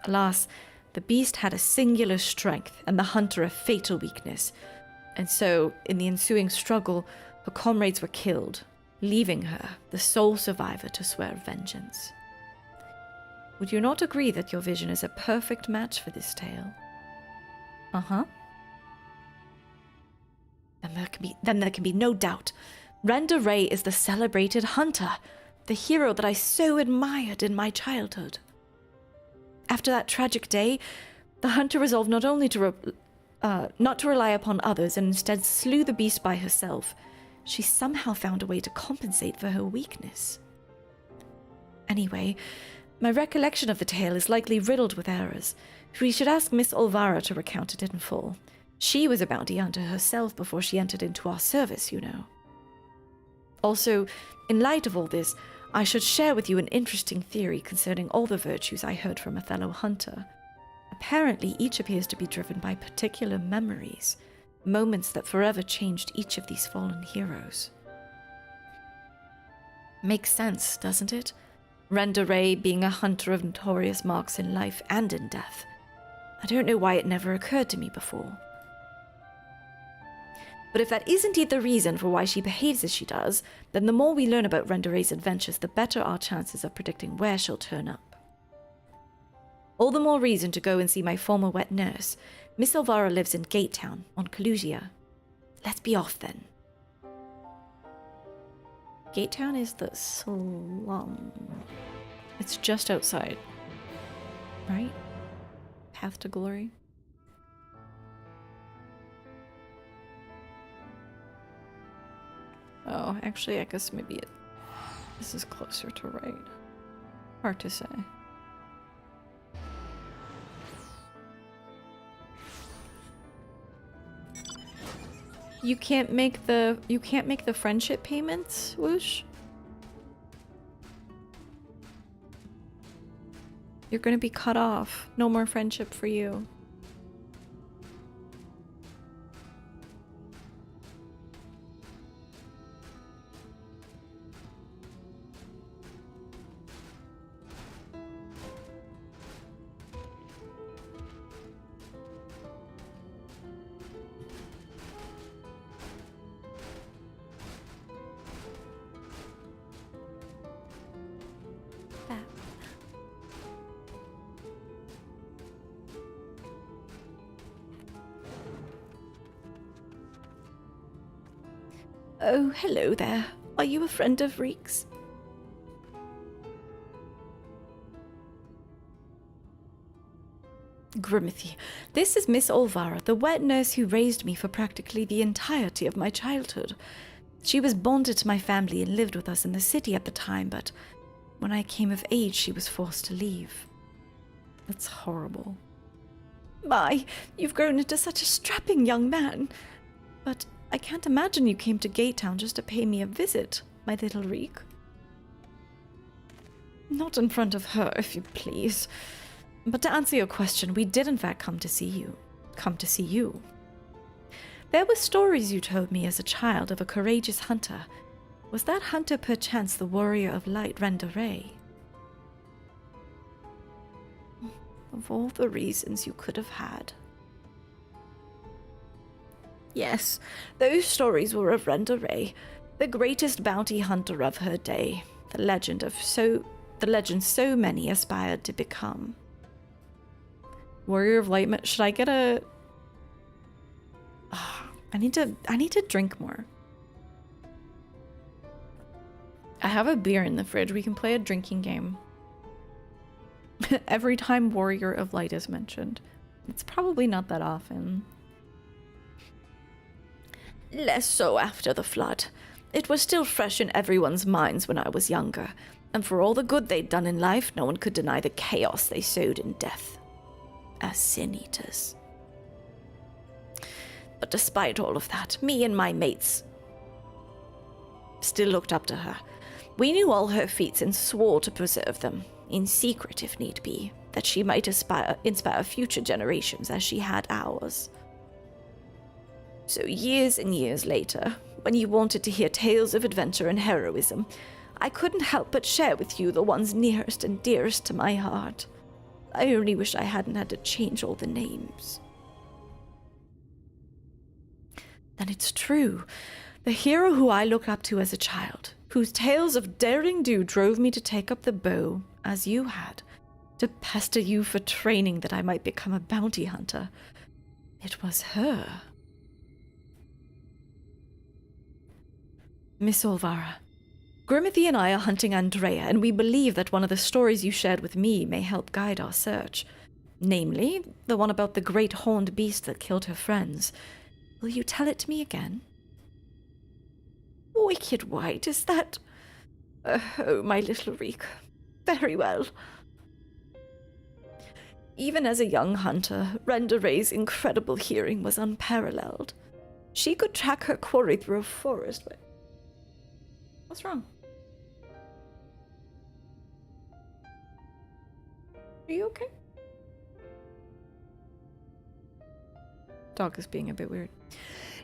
Alas, the beast had a singular strength, and the hunter a fatal weakness, and so, in the ensuing struggle, her comrades were killed, leaving her, the sole survivor, to swear vengeance. Would you not agree that your vision is a perfect match for this tale? Uh-huh. Then there can be no doubt. Rendere is the celebrated hunter, the hero that I so admired in my childhood. After that tragic day, the hunter resolved not only to not to rely upon others and instead slew the beast by herself. She somehow found a way to compensate for her weakness. Anyway, my recollection of the tale is likely riddled with errors. We should ask Miss Olvara to recount it in full. She was a bounty hunter herself before she entered into our service, you know. Also, in light of all this, I should share with you an interesting theory concerning all the virtues I heard from a fellow hunter. Apparently, each appears to be driven by particular memories, moments that forever changed each of these fallen heroes. Makes sense, doesn't it? Rendere being a hunter of notorious marks in life and in death. I don't know why it never occurred to me before. But if that is indeed the reason for why she behaves as she does, then the more we learn about Rendere's adventures, the better our chances of predicting where she'll turn up. All the more reason to go and see my former wet nurse. Miss Olvara lives in Gatetown, on Kalusia. Let's be off then. Gatetown is the slum. It's just outside, right? Path to Glory. Oh, actually, I guess maybe this is closer to right. Hard to say. You can't make the friendship payments, Whoosh? You're gonna be cut off. No more friendship for you. Oh, hello there. Are you a friend of Reek's? Grimothy, this is Miss Olvara, the wet nurse who raised me for practically the entirety of my childhood. She was bonded to my family and lived with us in the city at the time, but when I came of age, she was forced to leave. That's horrible. My, you've grown into such a strapping young man. But I can't imagine you came to Gate Town just to pay me a visit, my little Reek. Not in front of her, if you please. But to answer your question, we did in fact come to see you. There were stories you told me as a child of a courageous hunter. Was that hunter perchance the warrior of light, Renderay? Of all the reasons you could have had. Yes, those stories were of Renderay, the greatest bounty hunter of her day, the legend so many aspired to become. Warrior of Light. Should I get a? I need to drink more. I have a beer in the fridge. We can play a drinking game. Every time Warrior of Light is mentioned. It's probably not that often. Less so after the flood. It was still fresh in everyone's minds when I was younger, and for all the good they'd done in life, no one could deny the chaos they sowed in death. As sin-eaters. But despite all of that, me and my mates still looked up to her. We knew all her feats and swore to preserve them, in secret if need be, that she might inspire future generations as she had ours. So years and years later, when you wanted to hear tales of adventure and heroism, I couldn't help but share with you the ones nearest and dearest to my heart. I only wish I hadn't had to change all the names. Then it's true. The hero who I looked up to as a child, whose tales of daring do drove me to take up the bow, as you had, to pester you for training that I might become a bounty hunter. It was her. Miss Olvara, Grimothy and I are hunting Andrea, and we believe that one of the stories you shared with me may help guide our search. Namely, the one about the great horned beast that killed her friends. Will you tell it to me again? Wicked White, is that... oh, my little Reek. Very well. Even as a young hunter, Renderay's incredible hearing was unparalleled. She could track her quarry through a forest. What's wrong? Are you okay? Dog is being a bit weird.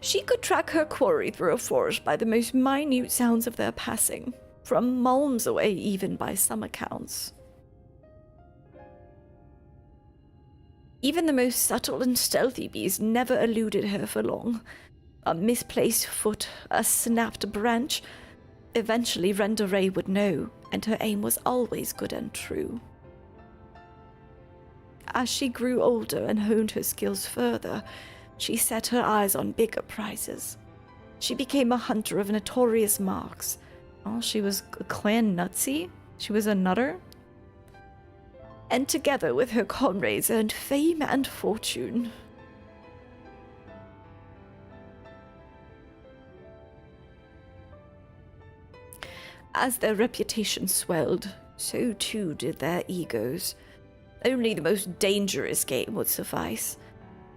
She could track her quarry through a forest by the most minute sounds of their passing, from malms away even by some accounts. Even the most subtle and stealthy bees never eluded her for long. A misplaced foot, a snapped branch. Eventually Renderay would know, and her aim was always good and true. As she grew older and honed her skills further, she set her eyes on bigger prizes. She became a hunter of notorious marks. Oh, she was a clan nutsy? She was a nutter? and together with her comrades earned fame and fortune. As their reputation swelled, so too did their egos. Only the most dangerous game would suffice,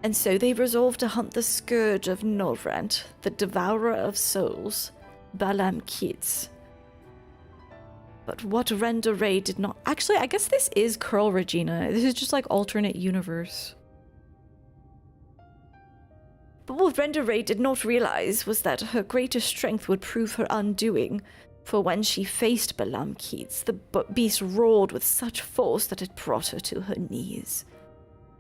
and so they resolved to hunt the scourge of Norvrent, the devourer of souls, Lament. But what Render Ray did not... Actually, I guess this is Curl Regina. This is just like alternate universe. But what Render Ray did not realize was that her greatest strength would prove her undoing. For when she faced Lament, the beast roared with such force that it brought her to her knees.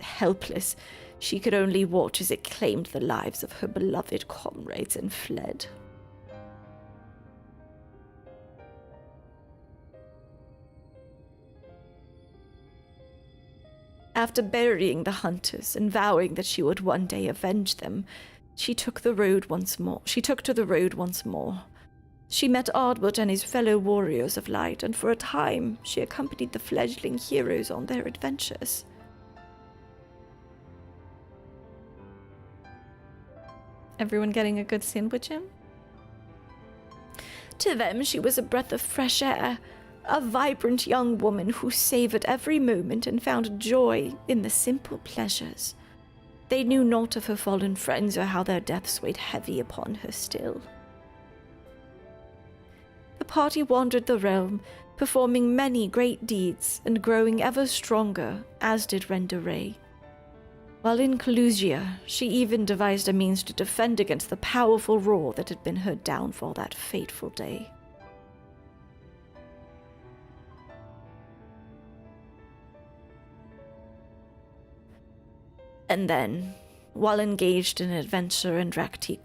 Helpless, she could only watch as it claimed the lives of her beloved comrades and fled. After burying the hunters and vowing that she would one day avenge them, she took to the road once more. She met Ardbert and his fellow warriors of light, and for a time she accompanied the fledgling heroes on their adventures. Everyone getting a good sandwich in? To them she was a breath of fresh air, a vibrant young woman who savored every moment and found joy in the simple pleasures. They knew not of her fallen friends or how their deaths weighed heavy upon her still. The party wandered the realm, performing many great deeds and growing ever stronger, as did Render Ray. While in Calusia, she even devised a means to defend against the powerful roar that had been her downfall that fateful day. And then, while engaged in an adventure in Raktika,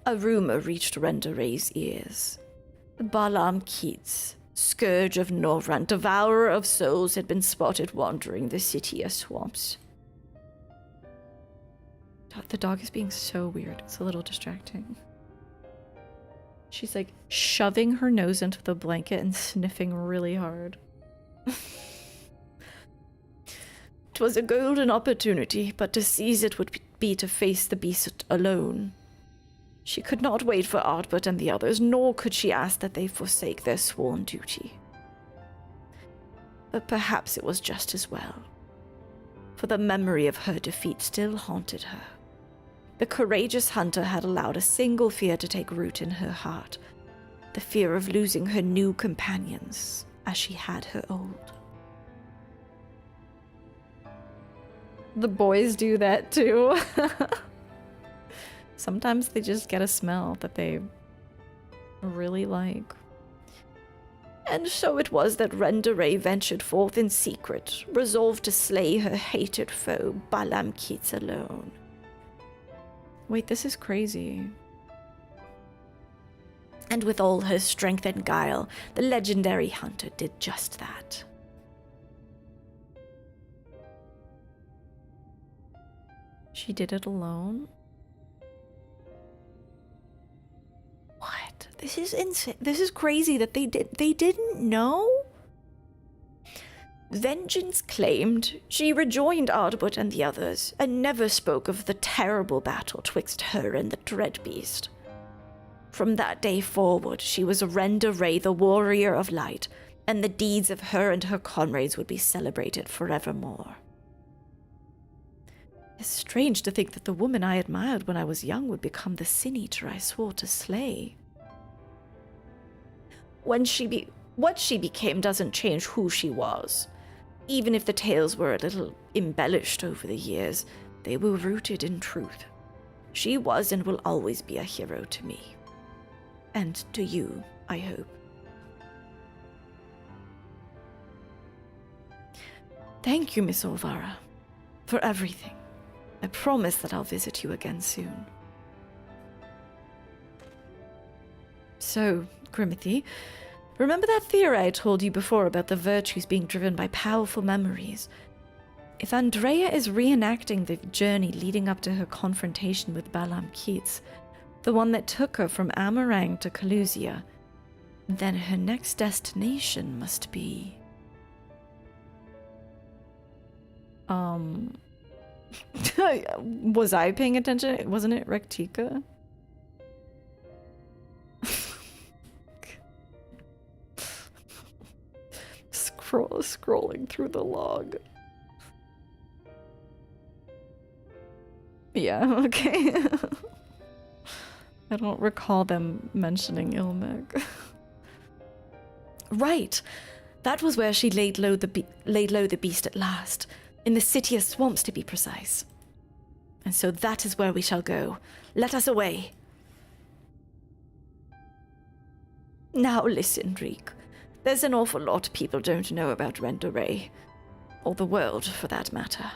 a rumor reached Render Ray's ears. Lament, scourge of Norvrent, devourer of souls, had been spotted wandering the city as swamps. The dog is being so weird. It's a little distracting. She's like shoving her nose into the blanket and sniffing really hard. 'Twas a golden opportunity, but to seize it would be to face the beast alone. She could not wait for Ardbert and the others, nor could she ask that they forsake their sworn duty. But perhaps it was just as well, for the memory of her defeat still haunted her. The courageous hunter had allowed a single fear to take root in her heart, the fear of losing her new companions as she had her old. The boys do that too. Sometimes they just get a smell that they really like. And so it was that Render Ray ventured forth in secret, resolved to slay her hated foe, Lament alone. Wait, this is crazy. And with all her strength and guile, the legendary hunter did just that. She did it alone? What? This is insane. This is crazy that they didn't know? Vengeance claimed, she rejoined Ardbert and the others, and never spoke of the terrible battle twixt her and the dread beast. From that day forward, she was Render Ray, the warrior of light, and the deeds of her and her comrades would be celebrated forevermore. It's strange to think that the woman I admired when I was young would become the sin-eater I swore to slay. What she became doesn't change who she was. Even if the tales were a little embellished over the years, they were rooted in truth. She was and will always be a hero to me. And to you, I hope. Thank you, Miss Olvara, for everything. I promise that I'll visit you again soon. So, Grimothy, remember that theory I told you before about the virtues being driven by powerful memories? If Andrea is reenacting the journey leading up to her confrontation with Lament, the one that took her from Amarang to Calusia, Then her next destination must be... Was I paying attention? Wasn't it Rectica? Scrolling through the log. Yeah, okay. I don't recall them mentioning Ilmec. Right. That was where she laid low the beast at last. In the city of swamps, to be precise. And so that is where we shall go. Let us away. Now listen, Reek. There's an awful lot people don't know about Rendoray. Or the world, for that matter.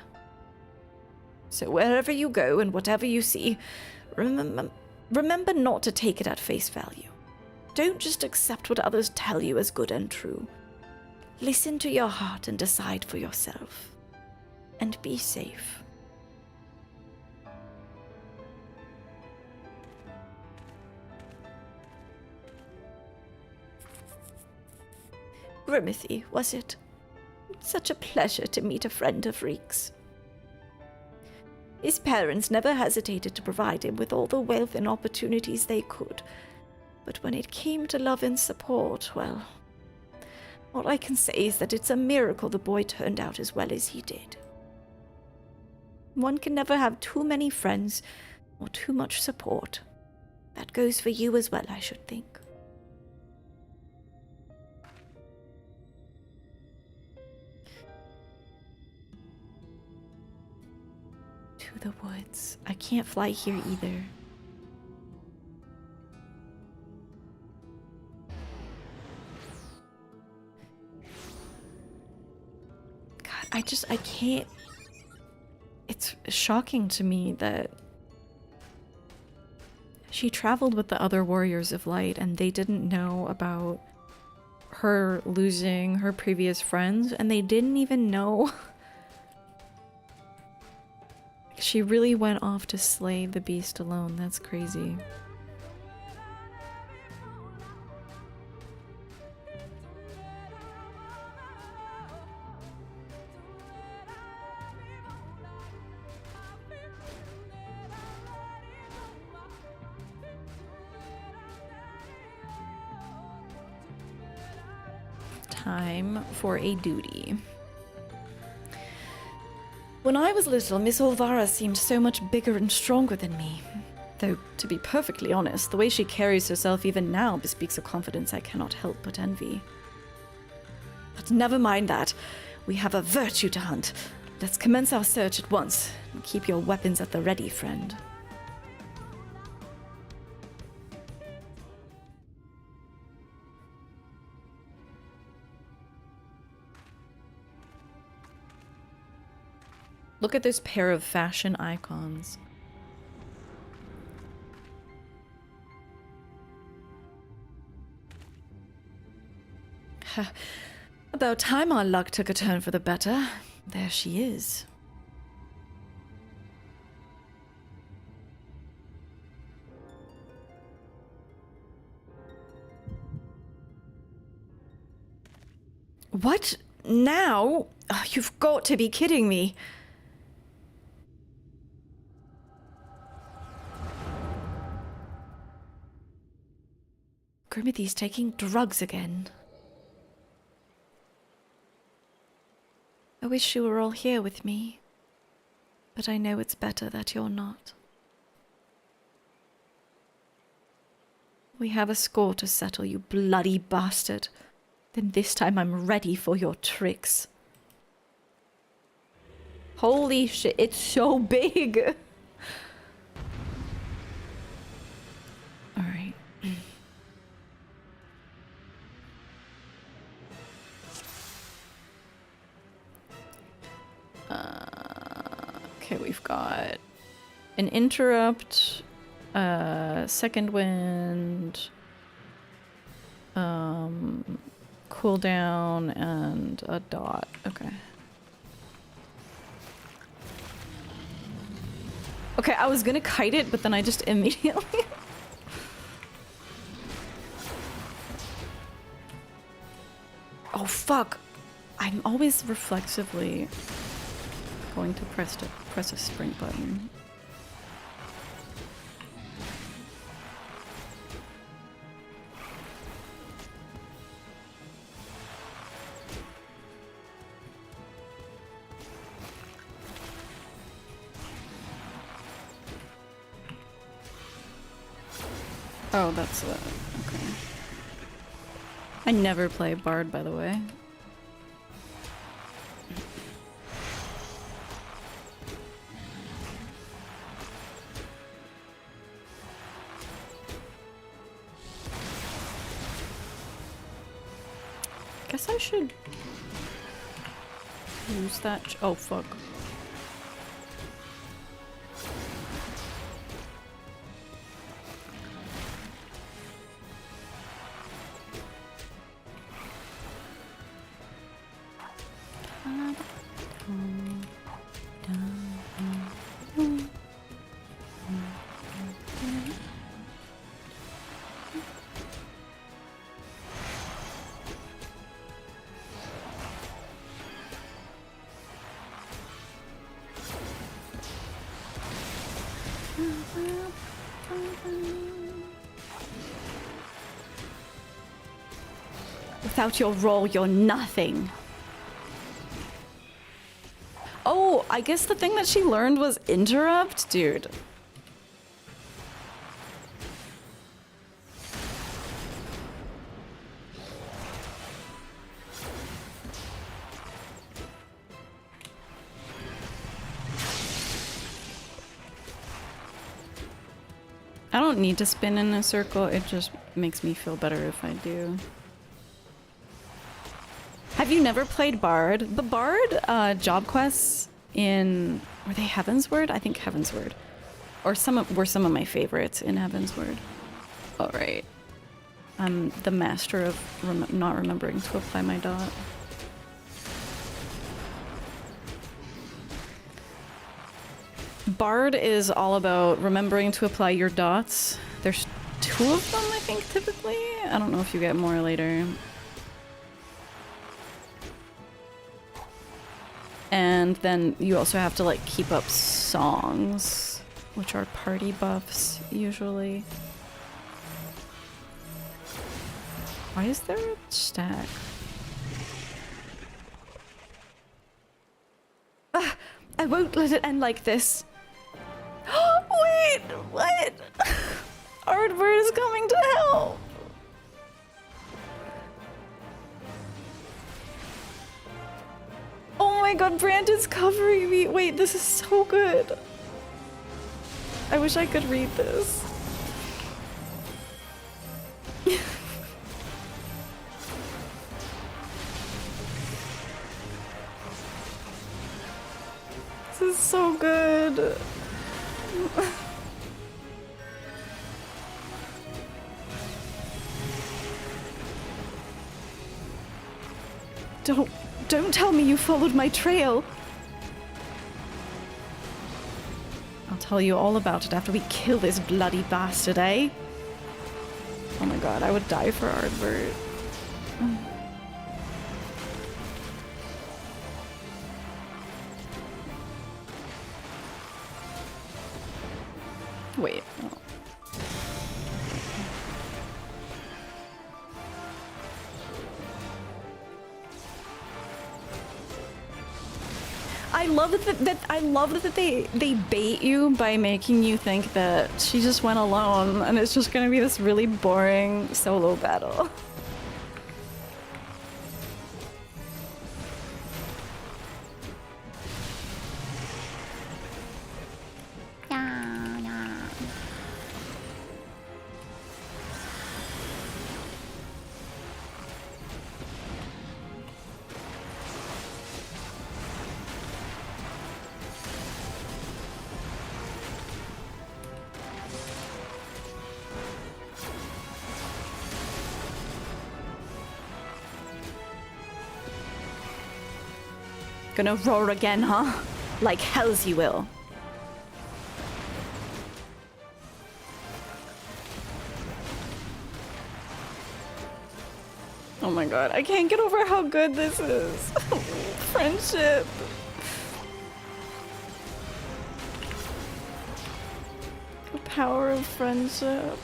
So wherever you go and whatever you see, remember not to take it at face value. Don't just accept what others tell you as good and true. Listen to your heart and decide for yourself. And be safe. Grimothy, was it? Such a pleasure to meet a friend of Reek's. His parents never hesitated to provide him with all the wealth and opportunities they could. But when it came to love and support, well, all I can say is that it's a miracle the boy turned out as well as he did. One can never have too many friends or too much support. That goes for you as well, I should think. To the woods. I can't fly here either. God, I can't. It's shocking to me that she traveled with the other warriors of light and they didn't know about her losing her previous friends, and they didn't even know. She really went off to slay the beast alone. That's crazy. Time for a duty. When I was little, Miss Olvara seemed so much bigger and stronger than me. Though, to be perfectly honest, the way she carries herself even now bespeaks a confidence I cannot help but envy. But never mind that. We have a virtue to hunt. Let's commence our search at once. And keep your weapons at the ready, friend. Look at this pair of fashion icons. About time our luck took a turn for the better. There she is. What? Now? Oh, you've got to be kidding me. Grimothy's taking drugs again. I wish you were all here with me, but I know it's better that you're not. We have a score to settle, you bloody bastard. Then this time I'm ready for your tricks. Holy shit, it's so big! Alright. Okay, we've got an interrupt, second wind, cooldown, and a dot. Okay. Okay, I was gonna kite it, but then I just immediately... Oh, fuck. I'm always reflexively going to press a sprint button. Oh, that's okay. I never play Bard, by the way. Guess I should use that. Oh, fuck. Without your roll, you're nothing. Oh, I guess the thing that she learned was interrupt? Dude. I don't need to spin in a circle, it just makes me feel better if I do. Have you never played Bard? The Bard job quests in... were they Heavensward? I think Heavensward. Or were some of my favorites in Heavensward. Alright. I'm the master of not remembering to apply my dot. Bard is all about remembering to apply your dots. There's 2 of them, I think, typically. I don't know if you get more later. And then you also have to, like, keep up songs, which are party buffs, usually. Why is there a stack? I won't let it end like this. Wait, what? Ardbird is coming to help. Oh my god, Brandon's covering me. Wait, this is so good. I wish I could read this. This is so good. Don't tell me you followed my trail. I'll tell you all about it after we kill this bloody bastard, eh? Oh my god, I would die for Ardbert. Wait. Oh. I love that they bait you by making you think that she just went alone and it's just gonna be this really boring solo battle. Gonna roar again, huh? Like hells you will. Oh my god, I can't get over how good this is. Friendship. The power of friendship.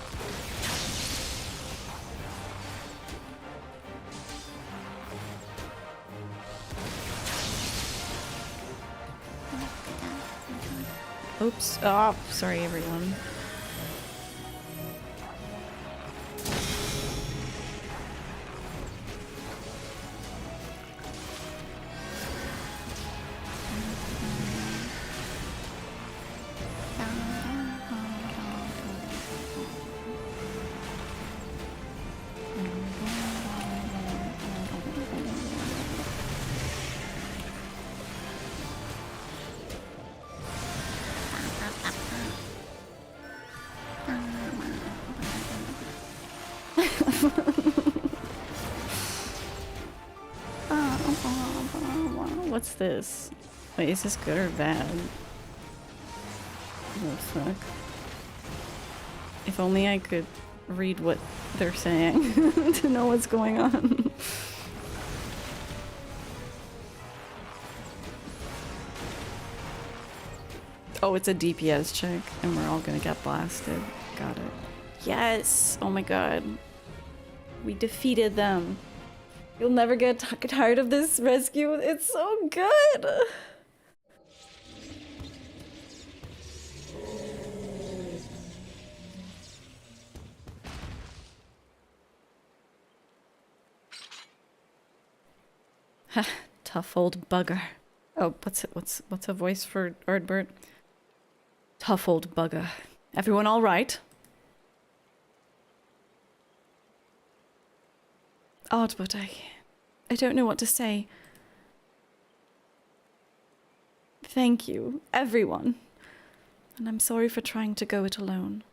Oops. Oh, sorry everyone. What's this? Wait, is this good or bad? Oh fuck. If only I could read what they're saying to know what's going on. Oh, it's a DPS check, and we're all gonna get blasted. Got it. Yes! Oh my god. We defeated them. You'll never get tired of this rescue. It's so good! Ha, tough old bugger. Oh, what's a voice for Ardbert? Tough old bugger. Everyone all right? Ardbert, I don't know what to say. Thank you, everyone. And I'm sorry for trying to go it alone.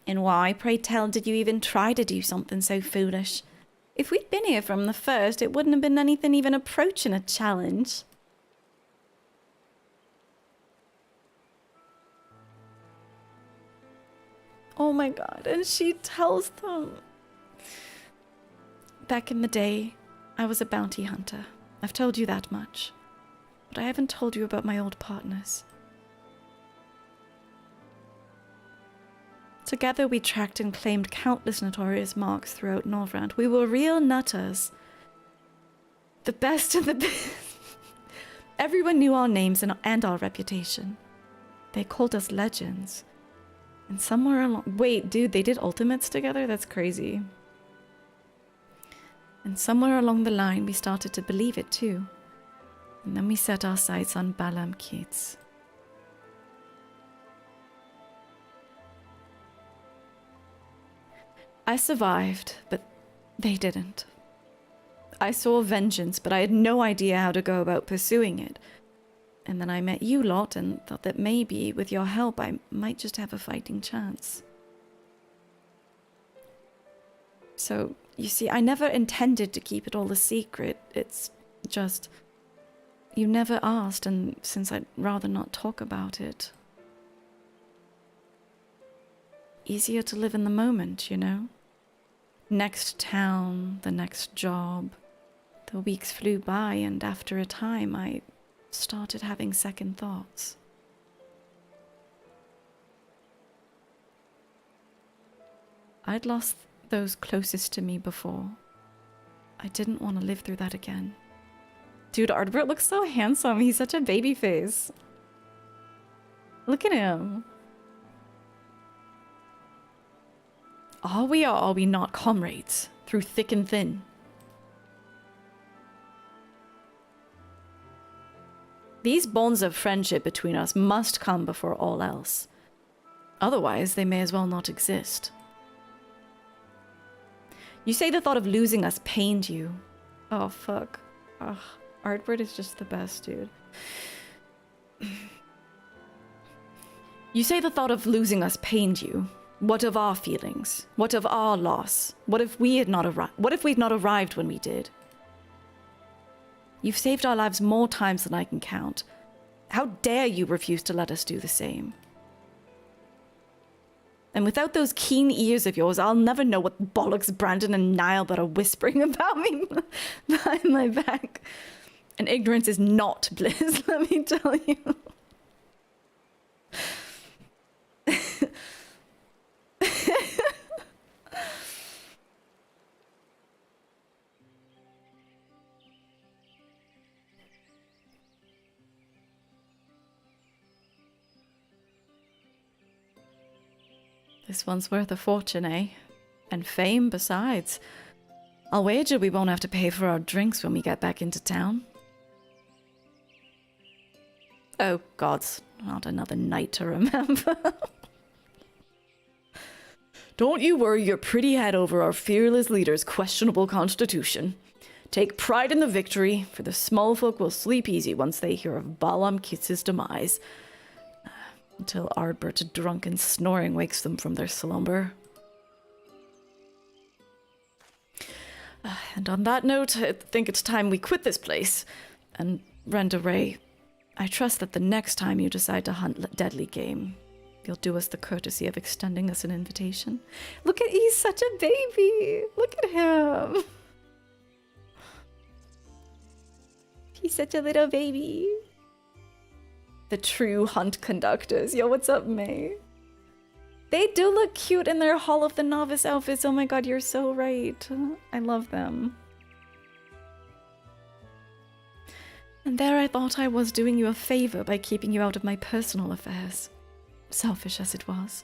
And why, pray tell, did you even try to do something so foolish? If we'd been here from the first, it wouldn't have been anything even approaching a challenge. Oh my god, and she tells them. Back in the day, I was a bounty hunter. I've told you that much. But I haven't told you about my old partners. Together we tracked and claimed countless notorious marks throughout Northrend. We were real nutters. The best of the best. Everyone knew our names and our reputation. They called us legends. And somewhere along... Wait, dude, they did ultimates together? That's crazy. And somewhere along the line, we started to believe it too. And then we set our sights on Balam Keats. I survived, but they didn't. I saw vengeance, but I had no idea how to go about pursuing it. And then I met you lot and thought that maybe, with your help, I might just have a fighting chance. So, you see, I never intended to keep it all a secret. It's just... You never asked, and since I'd rather not talk about it... Easier to live in the moment, you know? Next town, the next job. The weeks flew by, and after a time, I started having second thoughts. I'd lost those closest to me before. I didn't want to live through that again. Dude, Ardbert looks so handsome. He's such a baby face. Look at him. Are we or are we not comrades? Through thick and thin. These bonds of friendship between us must come before all else. Otherwise, they may as well not exist. You say the thought of losing us pained you. Oh, fuck. Ugh. Ardbert is just the best, dude. You say the thought of losing us pained you. What of our feelings? What of our loss? What if we had not arrived? What if we'd not arrived when we did? You've saved our lives more times than I can count. How dare you refuse to let us do the same? And without those keen ears of yours, I'll never know what bollocks Brandon and Nyelbert are whispering about me behind my back. And ignorance is not bliss, let me tell you. This one's worth a fortune, eh? And fame besides. I'll wager we won't have to pay for our drinks when we get back into town. Oh, gods, not another night to remember. Don't you worry your pretty head over our fearless leader's questionable constitution. Take pride in the victory, for the small folk will sleep easy once they hear of Balam Kitz's demise. Until Ardbert's drunken snoring wakes them from their slumber. And on that note, I think it's time we quit this place. And Renda Ray, I trust that the next time you decide to hunt deadly game, you'll do us the courtesy of extending us an invitation. Look at, he's such a baby. Look at him. He's such a little baby. The true hunt conductors. Yo, what's up, May? They do look cute in their Hall of the Novice outfits. Oh my god, you're so right. I love them. And there I thought I was doing you a favor by keeping you out of my personal affairs. Selfish as it was.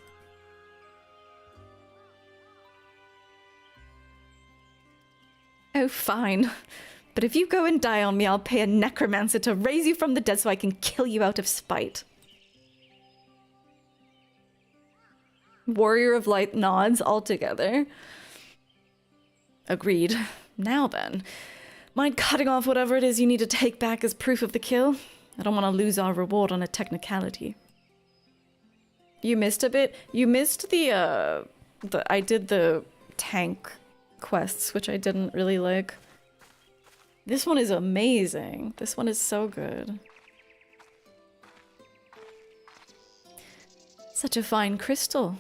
Oh, fine. But if you go and die on me, I'll pay a necromancer to raise you from the dead so I can kill you out of spite. Warrior of Light nods altogether. Agreed. Now then, mind cutting off whatever it is you need to take back as proof of the kill? I don't want to lose our reward on a technicality. You missed a bit? You missed I did the tank quests, which I didn't really like. This one is amazing. This one is so good. Such a fine crystal.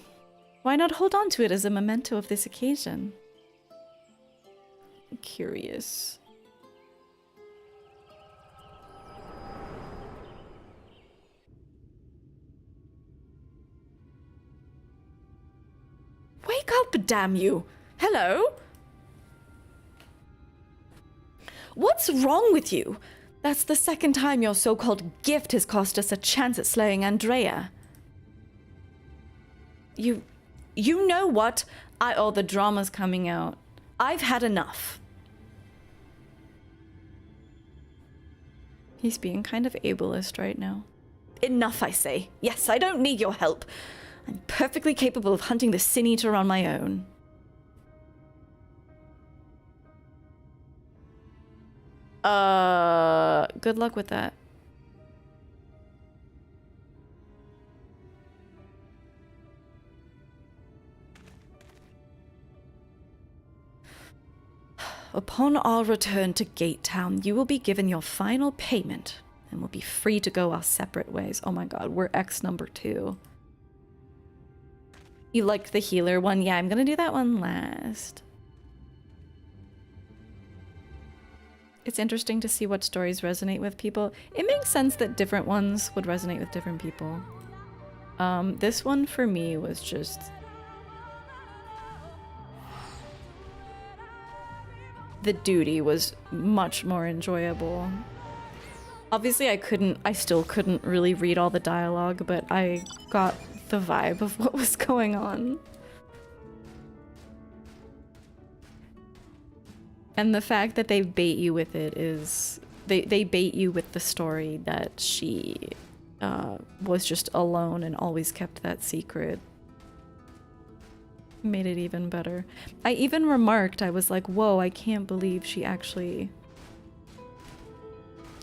Why not hold on to it as a memento of this occasion? I'm curious. Wake up, damn you! Hello? What's wrong with you? That's the second time your so-called gift has cost us a chance at slaying Andrea. You know what? Oh, the drama's coming out. I've had enough. He's being kind of ableist right now. Enough, I say. Yes, I don't need your help. I'm perfectly capable of hunting the Sin Eater on my own. Good luck with that. Upon our return to Gate Town, you will be given your final payment and will be free to go our separate ways. Oh my god, we're X number 2. You liked the healer one? Yeah, I'm gonna do that one last. It's interesting to see what stories resonate with people. It makes sense that different ones would resonate with different people. This one for me was just... the duty was much more enjoyable. Obviously I still couldn't really read all the dialogue, but I got the vibe of what was going on. And the fact that they bait you with it is... They bait you with the story that she was just alone and always kept that secret. Made it even better. I even remarked, I was like, whoa, I can't believe she actually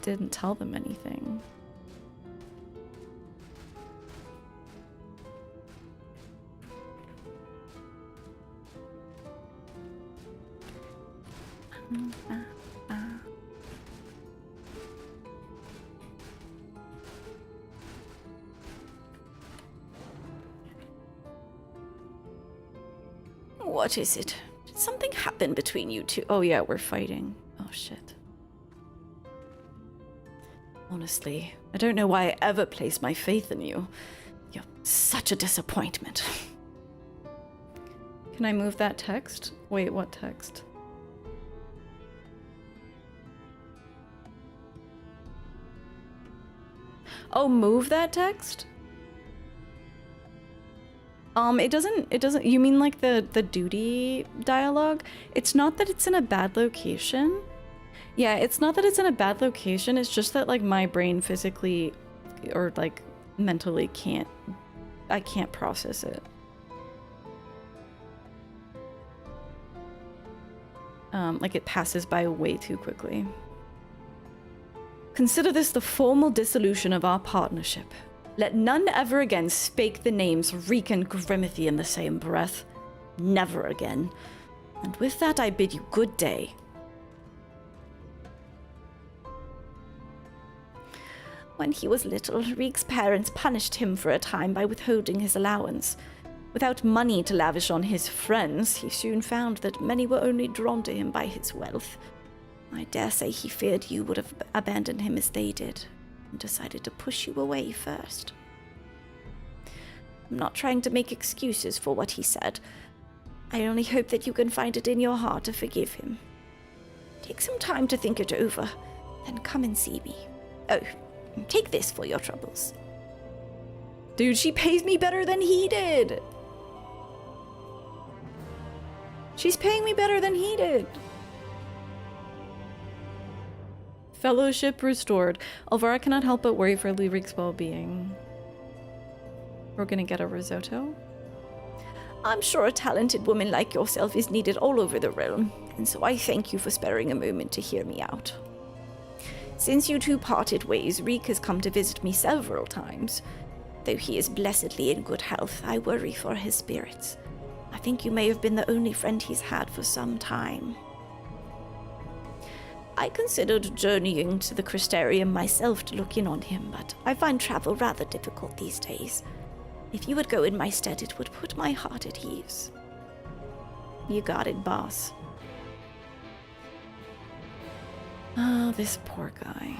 didn't tell them anything. What is it? Did something happen between you two? Oh yeah, we're fighting. Oh shit. Honestly, I don't know why I ever placed my faith in you. You're such a disappointment. Can I move that text? Wait, what text? Oh, move that text? It doesn't, you mean like the duty dialogue? It's not that it's in a bad location. Yeah, it's not that it's in a bad location, it's just that like my brain physically or like mentally I can't process it. Like it passes by way too quickly. Consider this the formal dissolution of our partnership. Let none ever again spake the names Reek and Grimithy in the same breath. Never again. And with that I bid you good day. When he was little, Reek's parents punished him for a time by withholding his allowance. Without money to lavish on his friends, he soon found that many were only drawn to him by his wealth. I dare say he feared you would have abandoned him as they did, and decided to push you away first. I'm not trying to make excuses for what he said. I only hope that you can find it in your heart to forgive him. Take some time to think it over, then come and see me. Oh, take this for your troubles. Dude, she pays me better than he did! She's paying me better than he did! Fellowship restored. Alvara cannot help but worry for Lyric's well-being. We're gonna get a risotto? I'm sure a talented woman like yourself is needed all over the realm, and so I thank you for sparing a moment to hear me out. Since you two parted ways, Reek has come to visit me several times. Though he is blessedly in good health, I worry for his spirits. I think you may have been the only friend he's had for some time. I considered journeying to the Crystarium myself to look in on him, but I find travel rather difficult these days. If you would go in my stead, it would put my heart at ease. You got it, boss. Oh, this poor guy.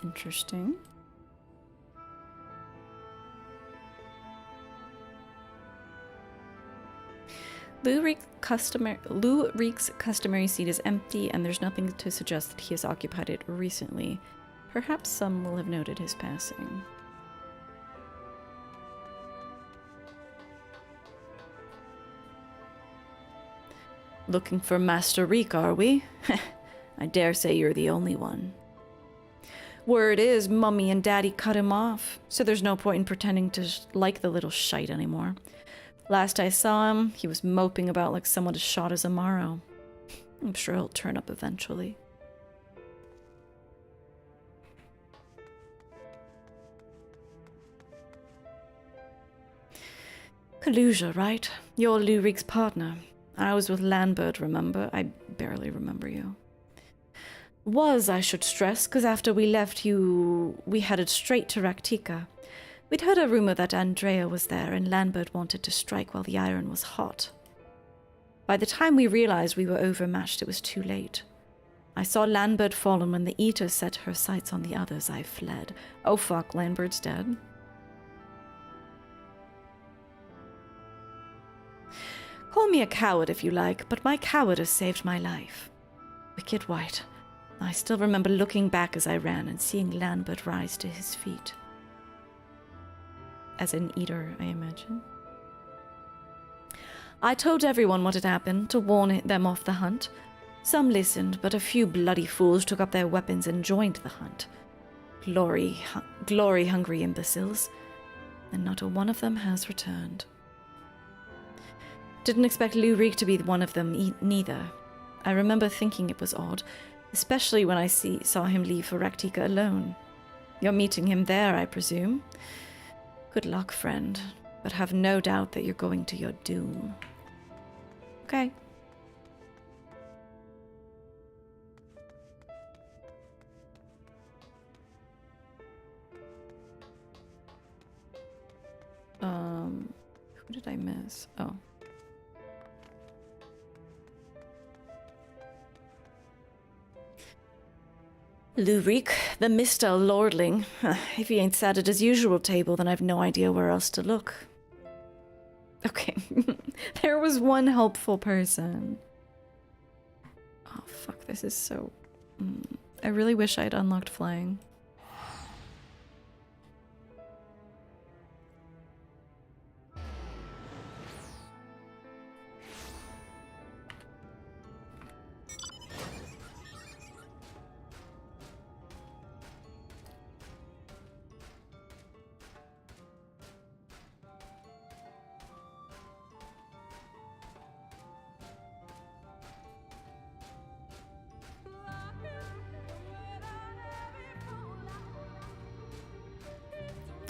Interesting. Lou Reek's customary seat is empty, and there's nothing to suggest that he has occupied it recently. Perhaps some will have noted his passing. Looking for Master Reek, are we? I dare say you're the only one. Word is, Mummy and Daddy cut him off, so there's no point in pretending to like the little shite anymore. Last I saw him, he was moping about like someone as shot as Amaro. I'm sure he'll turn up eventually. Kaluja, right? You're Lurik's partner. I was with Lambert, remember? I barely remember you. Was, I should stress, because after we left you, we headed straight to Raktika. We'd heard a rumor that Andrea was there, and Lambert wanted to strike while the iron was hot. By the time we realized we were overmatched, it was too late. I saw Lambert fall, and when the Eater set her sights on the others, I fled. Oh fuck, Lambert's dead. Call me a coward if you like, but my cowardice saved my life. Wicked White. I still remember looking back as I ran and seeing Lambert rise to his feet. As an Eater, I imagine. I told everyone what had happened to warn them off the hunt. Some listened, but a few bloody fools took up their weapons and joined the hunt. Glory-hungry imbeciles. And not a one of them has returned. Didn't expect Lurik to be one of them neither. I remember thinking it was odd, especially when I saw him leave for Raktika alone. You're meeting him there, I presume? Good luck, friend, but have no doubt that you're going to your doom. Okay. Who did I miss? Oh. Lurik, the Mr. Lordling. If he ain't sat at his usual table, then I've no idea where else to look. Okay. There was one helpful person. Oh, fuck, this is so... I really wish I'd unlocked flying.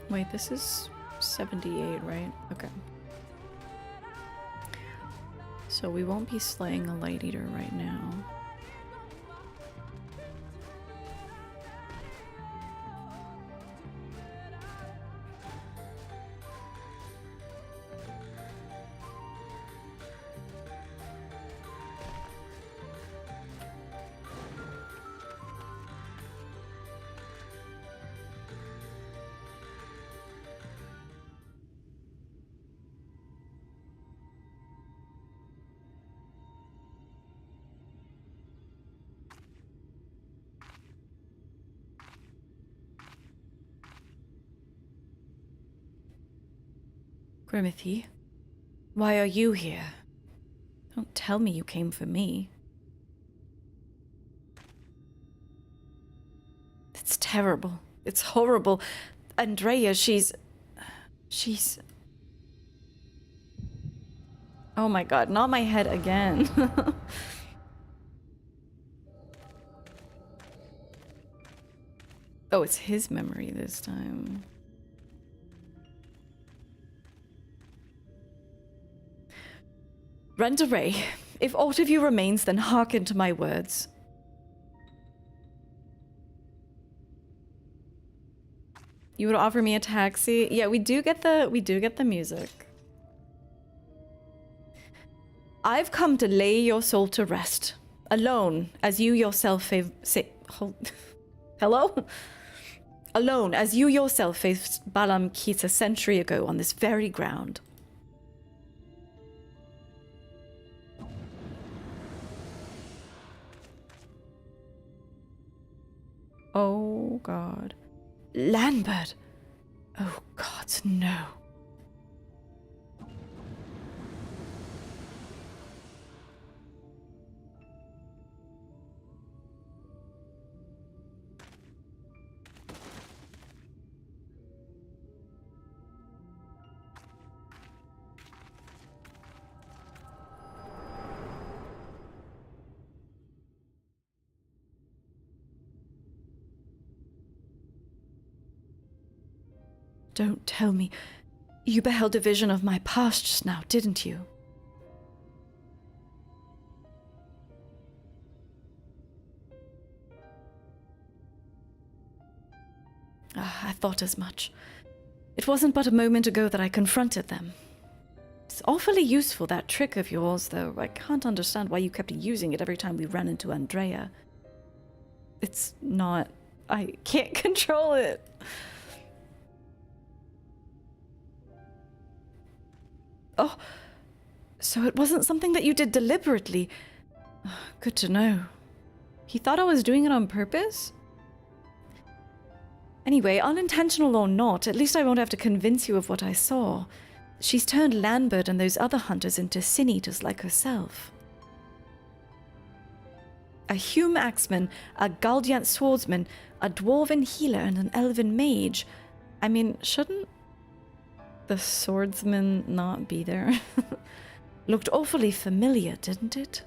Wait, this is 78, right? Okay. So we won't be slaying a Light Eater right now. Grimothy, why are you here? Don't tell me you came for me. It's terrible. It's horrible. Andrea, she's... Oh my god, not my head again. Oh, it's his memory this time. Renderay, if aught of you remains, then hearken to my words. You would offer me a taxi? Yeah, we do get the music. I've come to lay your soul to rest, alone, as you yourself hello? Alone, as you yourself faced Balam Keats a century ago on this very ground. Oh, God. Lambert! Oh, God, no. Don't tell me. You beheld a vision of my past just now, didn't you? I thought as much. It wasn't but a moment ago that I confronted them. It's awfully useful, that trick of yours, though. I can't understand why you kept using it every time we ran into Andrea. It's not... I can't control it. Oh, so it wasn't something that you did deliberately. Good to know. He thought I was doing it on purpose? Anyway, unintentional or not, at least I won't have to convince you of what I saw. She's turned Lambert and those other hunters into sin eaters like herself. A Hume axeman, a Galdiant swordsman, a dwarven healer, and an elven mage. I mean, shouldn't the swordsman not be there? Looked awfully familiar, didn't it?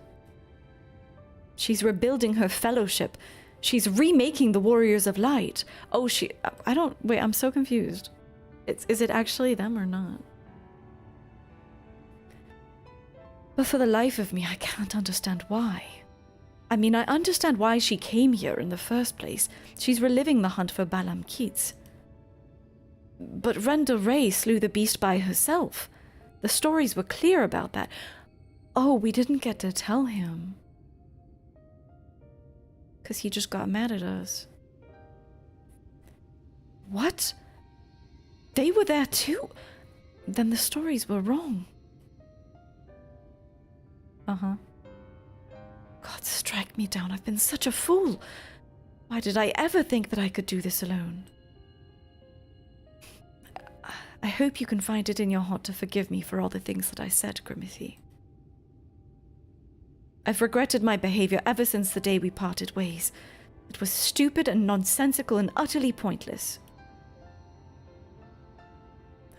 She's rebuilding her fellowship. She's remaking the Warriors of Light. Oh, wait, I'm so confused. Is it actually them or not? But for the life of me, I can't understand why. I mean, I understand why she came here in the first place. She's reliving the hunt for Balam Keats. But Renda Ray slew the beast by herself. The stories were clear about that. Oh, we didn't get to tell him. Because he just got mad at us. What? They were there too? Then the stories were wrong. Uh-huh. God, strike me down. I've been such a fool. Why did I ever think that I could do this alone? I hope you can find it in your heart to forgive me for all the things that I said, Grimothy. I've regretted my behavior ever since the day we parted ways. It was stupid and nonsensical and utterly pointless.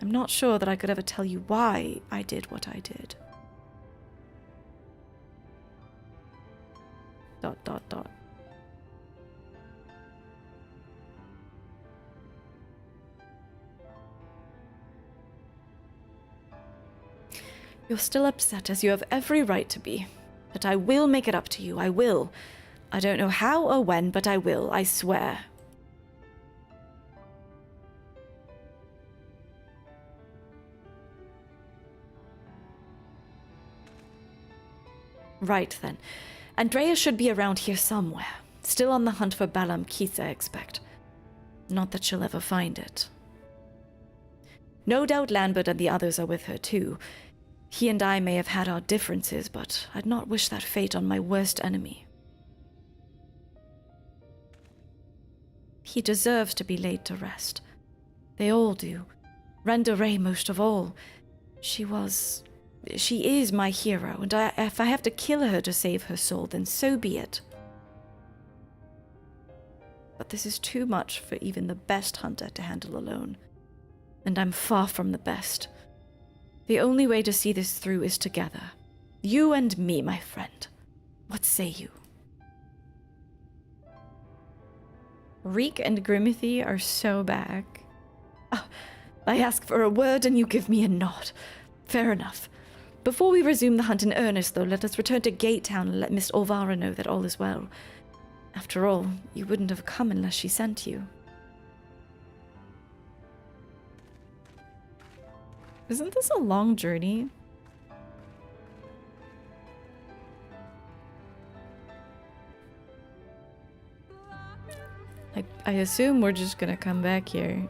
I'm not sure that I could ever tell you why I did what I did. ... You're still upset, as you have every right to be. But I will make it up to you, I will. I don't know how or when, but I will, I swear. Right then. Andrea should be around here somewhere. Still on the hunt for Balam Keats, I expect. Not that she'll ever find it. No doubt Lambert and the others are with her too. He and I may have had our differences, but I'd not wish that fate on my worst enemy. He deserves to be laid to rest. They all do. Renda Ray most of all. She is my hero, and if I have to kill her to save her soul, then so be it. But this is too much for even the best hunter to handle alone. And I'm far from the best. The only way to see this through is together. You and me, my friend. What say you? Reek and Grimothy are so back. I ask for a word and you give me a nod. Fair enough. Before we resume the hunt in earnest, though, let us return to Gate Town and let Miss Olvara know that all is well. After all, you wouldn't have come unless she sent you. Isn't this a long journey? I assume we're just gonna come back here.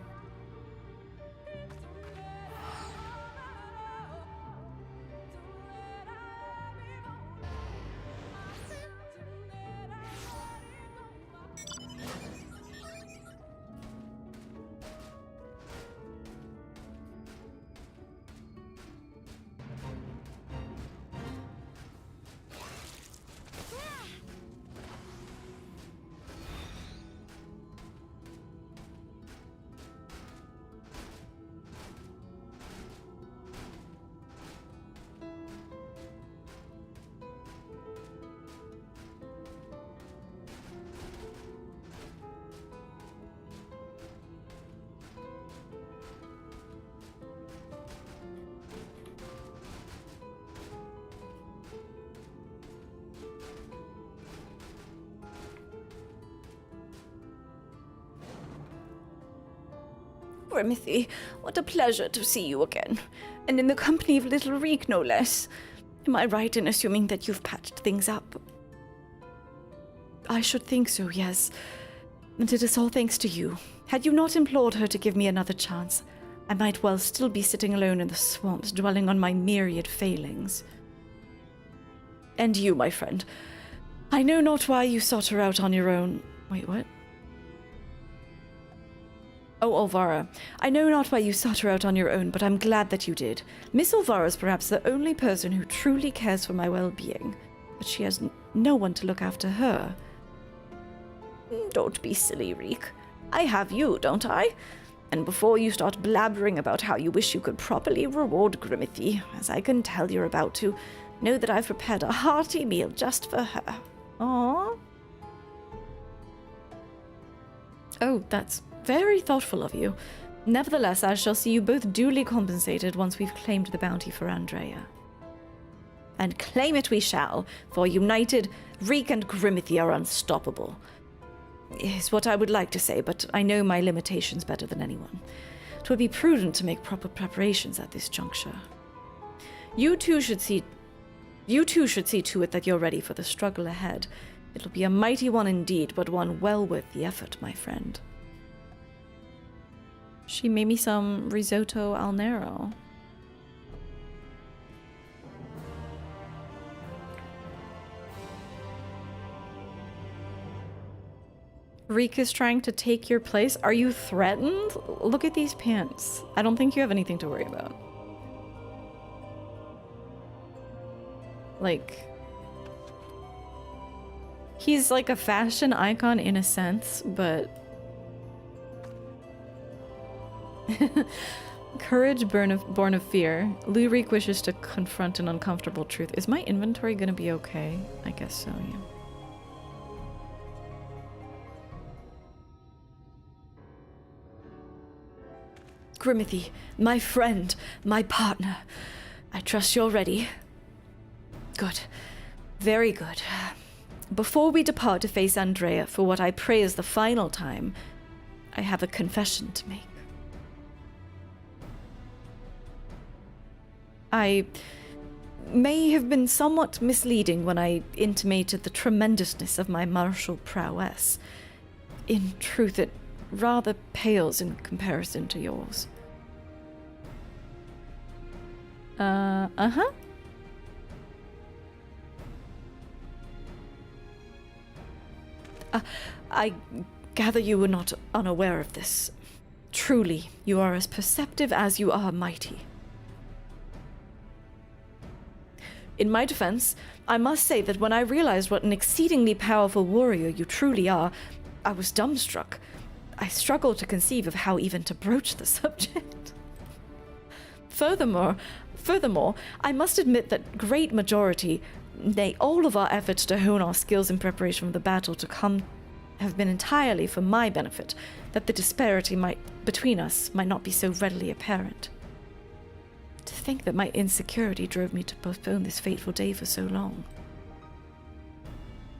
Grimothy, what a pleasure to see you again, and in the company of little Reek, no less. Am I right in assuming that you've patched things up? I should think so, yes. And it is all thanks to you. Had you not implored her to give me another chance, I might well still be sitting alone in the swamps, dwelling on my myriad failings. And you, my friend, I know not why you sought her out on your own. Wait, what? Oh, Olvara, I know not why you sought her out on your own, but I'm glad that you did. Miss Olvara is perhaps the only person who truly cares for my well-being, but she has no one to look after her. Don't be silly, Reek. I have you, don't I? And before you start blabbering about how you wish you could properly reward Grimothy, as I can tell you're about to, know that I've prepared a hearty meal just for her. Aww. Oh, that's very thoughtful of you. Nevertheless, I shall see you both duly compensated once we've claimed the bounty for Andrea. And claim it we shall, for united, Reek and Grimothy are unstoppable. Is what I would like to say, but I know my limitations better than anyone. It would be prudent to make proper preparations at this juncture. You two should see to it that you're ready for the struggle ahead. It'll be a mighty one indeed, but one well worth the effort, my friend. She made me some risotto al nero. Reek is trying to take your place. Are you threatened? Look at these pants. I don't think you have anything to worry about. Like, he's like a fashion icon in a sense, but courage born of fear. Reek wishes to confront an uncomfortable truth. Is my inventory gonna be okay? I guess so, yeah. Grimothy, my friend, my partner. I trust you're ready. Good. Very good. Before we depart to face Andrea for what I pray is the final time, I have a confession to make. I may have been somewhat misleading when I intimated the tremendousness of my martial prowess. In truth, it rather pales in comparison to yours. Uh-huh. I gather you were not unaware of this. Truly, you are as perceptive as you are mighty. In my defense, I must say that when I realized what an exceedingly powerful warrior you truly are, I was dumbstruck. I struggle to conceive of how even to broach the subject. Furthermore, I must admit that great majority, nay, all of our efforts to hone our skills in preparation for the battle to come have been entirely for my benefit, that the disparity between us might not be so readily apparent. To think that my insecurity drove me to postpone this fateful day for so long.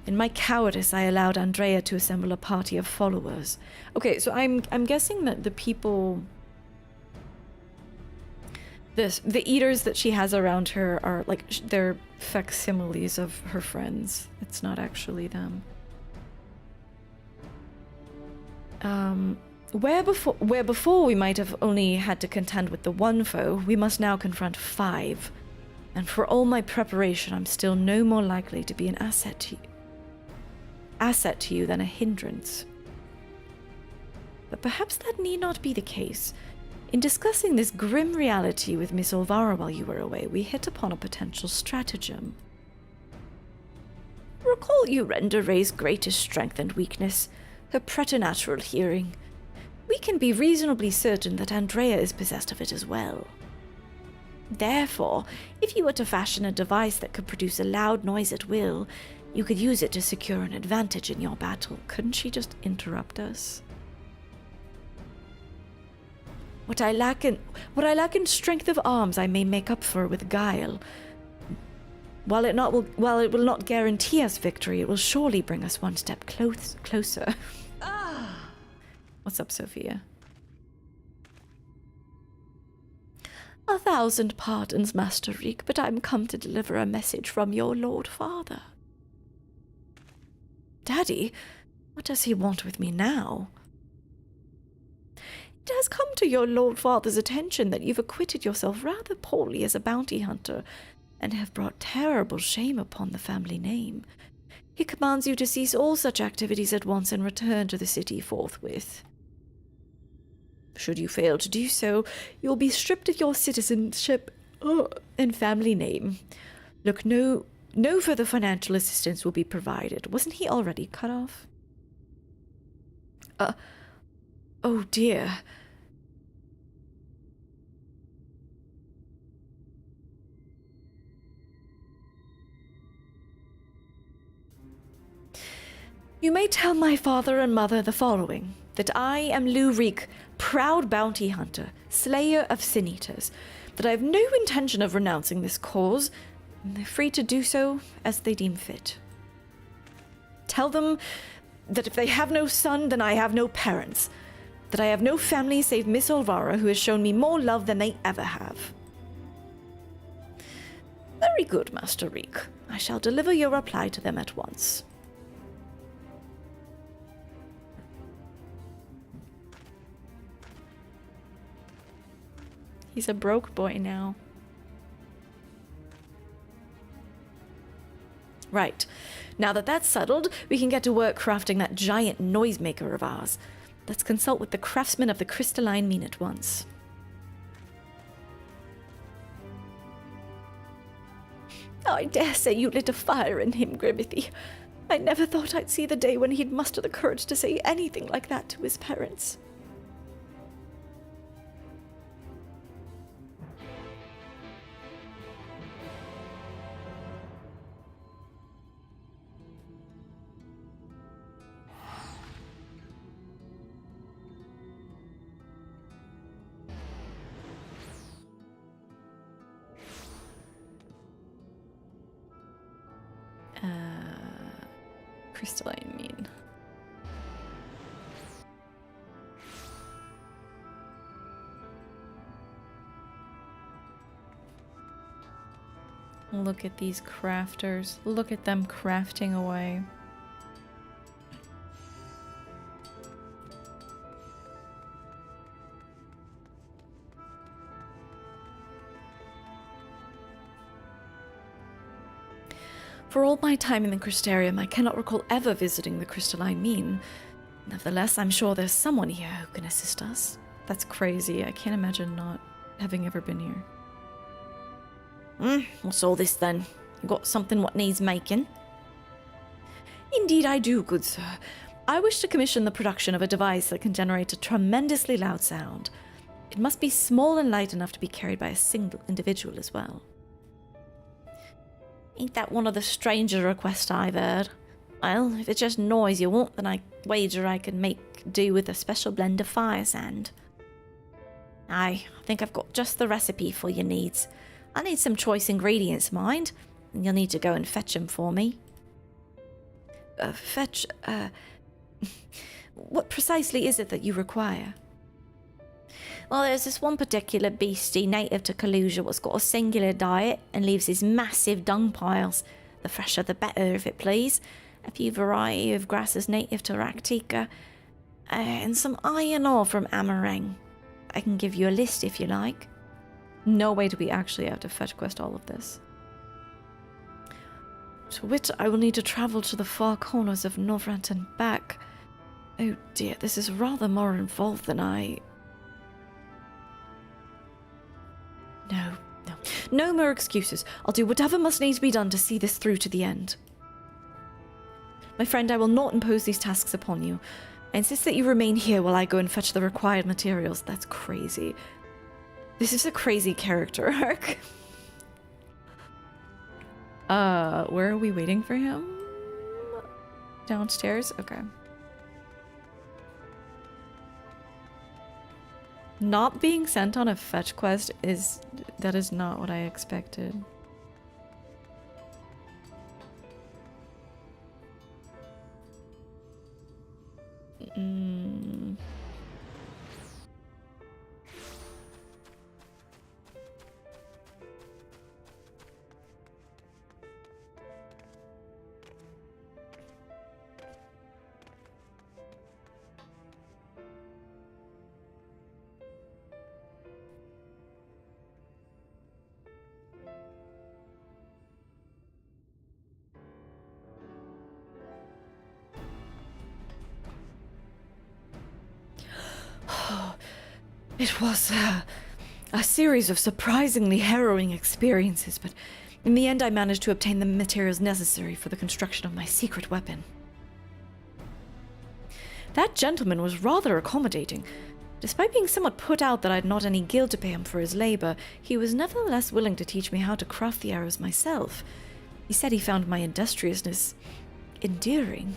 In my cowardice, I allowed Andrea to assemble a party of followers. Okay, so I'm guessing that the people... The eaters that she has around her are, like, they're facsimiles of her friends. It's not actually them. Where before we might have only had to contend with the one foe, we must now confront 5. And for all my preparation, I'm still no more likely to be an asset to you than a hindrance. But perhaps that need not be the case. In discussing this grim reality with Miss Olvara while you were away, we hit upon a potential stratagem. Recall you render Ray's greatest strength and weakness, her preternatural hearing. We can be reasonably certain that Andrea is possessed of it as well. Therefore, if you were to fashion a device that could produce a loud noise at will, you could use it to secure an advantage in your battle. Couldn't she just interrupt us? What I lack in strength of arms, I may make up for with guile. While it will not guarantee us victory, it will surely bring us one step closer. What's up, Sophia? 1,000 pardons, Master Reek, but I'm come to deliver a message from your Lord Father. Daddy, what does he want with me now? It has come to your Lord Father's attention that you've acquitted yourself rather poorly as a bounty hunter, and have brought terrible shame upon the family name. He commands you to cease all such activities at once and return to the city forthwith. Should you fail to do so, you will be stripped of your citizenship and family name. Look, no further financial assistance will be provided. Wasn't he already cut off? Oh dear. You may tell my father and mother the following, that I am Lurik, proud bounty hunter, slayer of sin eaters, that I have no intention of renouncing this cause, and they're free to do so as they deem fit. Tell them that if they have no son, then I have no parents, that I have no family save Miss Olvara, who has shown me more love than they ever have. Very good, Master Reek. I shall deliver your reply to them at once. He's a broke boy now. Right. Now that that's settled, we can get to work crafting that giant noisemaker of ours. Let's consult with the craftsman of the crystalline mean at once. I dare say you lit a fire in him, Grimothy. I never thought I'd see the day when he'd muster the courage to say anything like that to his parents. Crystalline mean. Look at these crafters. Look at them crafting away. For all my time in the Crystarium, I cannot recall ever visiting the Crystalline Mean. Nevertheless, I'm sure there's someone here who can assist us. That's crazy. I can't imagine not having ever been here. What's all this then? You got something what needs making? Indeed I do, good sir. I wish to commission the production of a device that can generate a tremendously loud sound. It must be small and light enough to be carried by a single individual as well. Ain't that one of the stranger requests I've heard? Well, if it's just noise you want, then I wager I can make do with a special blend of fire sand. I think I've got just the recipe for your needs. I need some choice ingredients, mind, and you'll need to go and fetch them for me. What precisely is it that you require? Well, there's this one particular beastie native to Kalusia what's got a singular diet and leaves his massive dung piles. The fresher the better, if it please. A few variety of grasses native to Raktika, and some iron ore from Amarang. I can give you a list if you like. No way do we actually have to fetch quest all of this. To wit, I will need to travel to the far corners of Novrant and back. Oh dear, this is rather more involved than I... No more excuses. I'll do whatever must need to be done to see this through to the end. My friend, I will not impose these tasks upon you. I insist that you remain here while I go and fetch the required materials. That's crazy. This is a crazy character arc. Where are we waiting for him? Downstairs? Okay. Not being sent on a fetch quest is not what I expected. It was a series of surprisingly harrowing experiences, but in the end I managed to obtain the materials necessary for the construction of my secret weapon. That gentleman was rather accommodating. Despite being somewhat put out that I had not any guild to pay him for his labor, he was nevertheless willing to teach me how to craft the arrows myself. He said he found my industriousness endearing.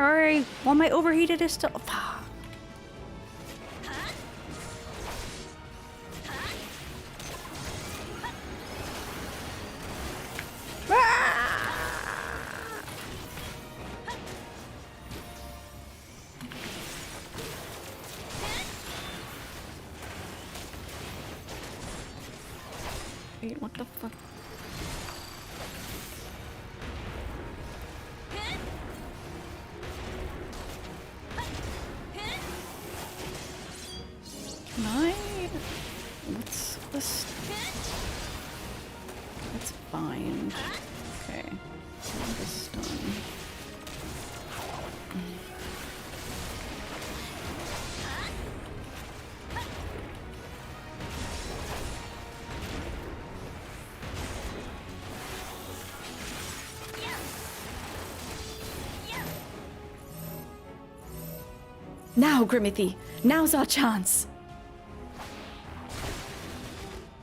Sorry. Well, my overheated is still. Fuck. Wait, what the fuck? Can I? What's this? Let's bind. Okay. This done. Now, Grimothy, now's our chance.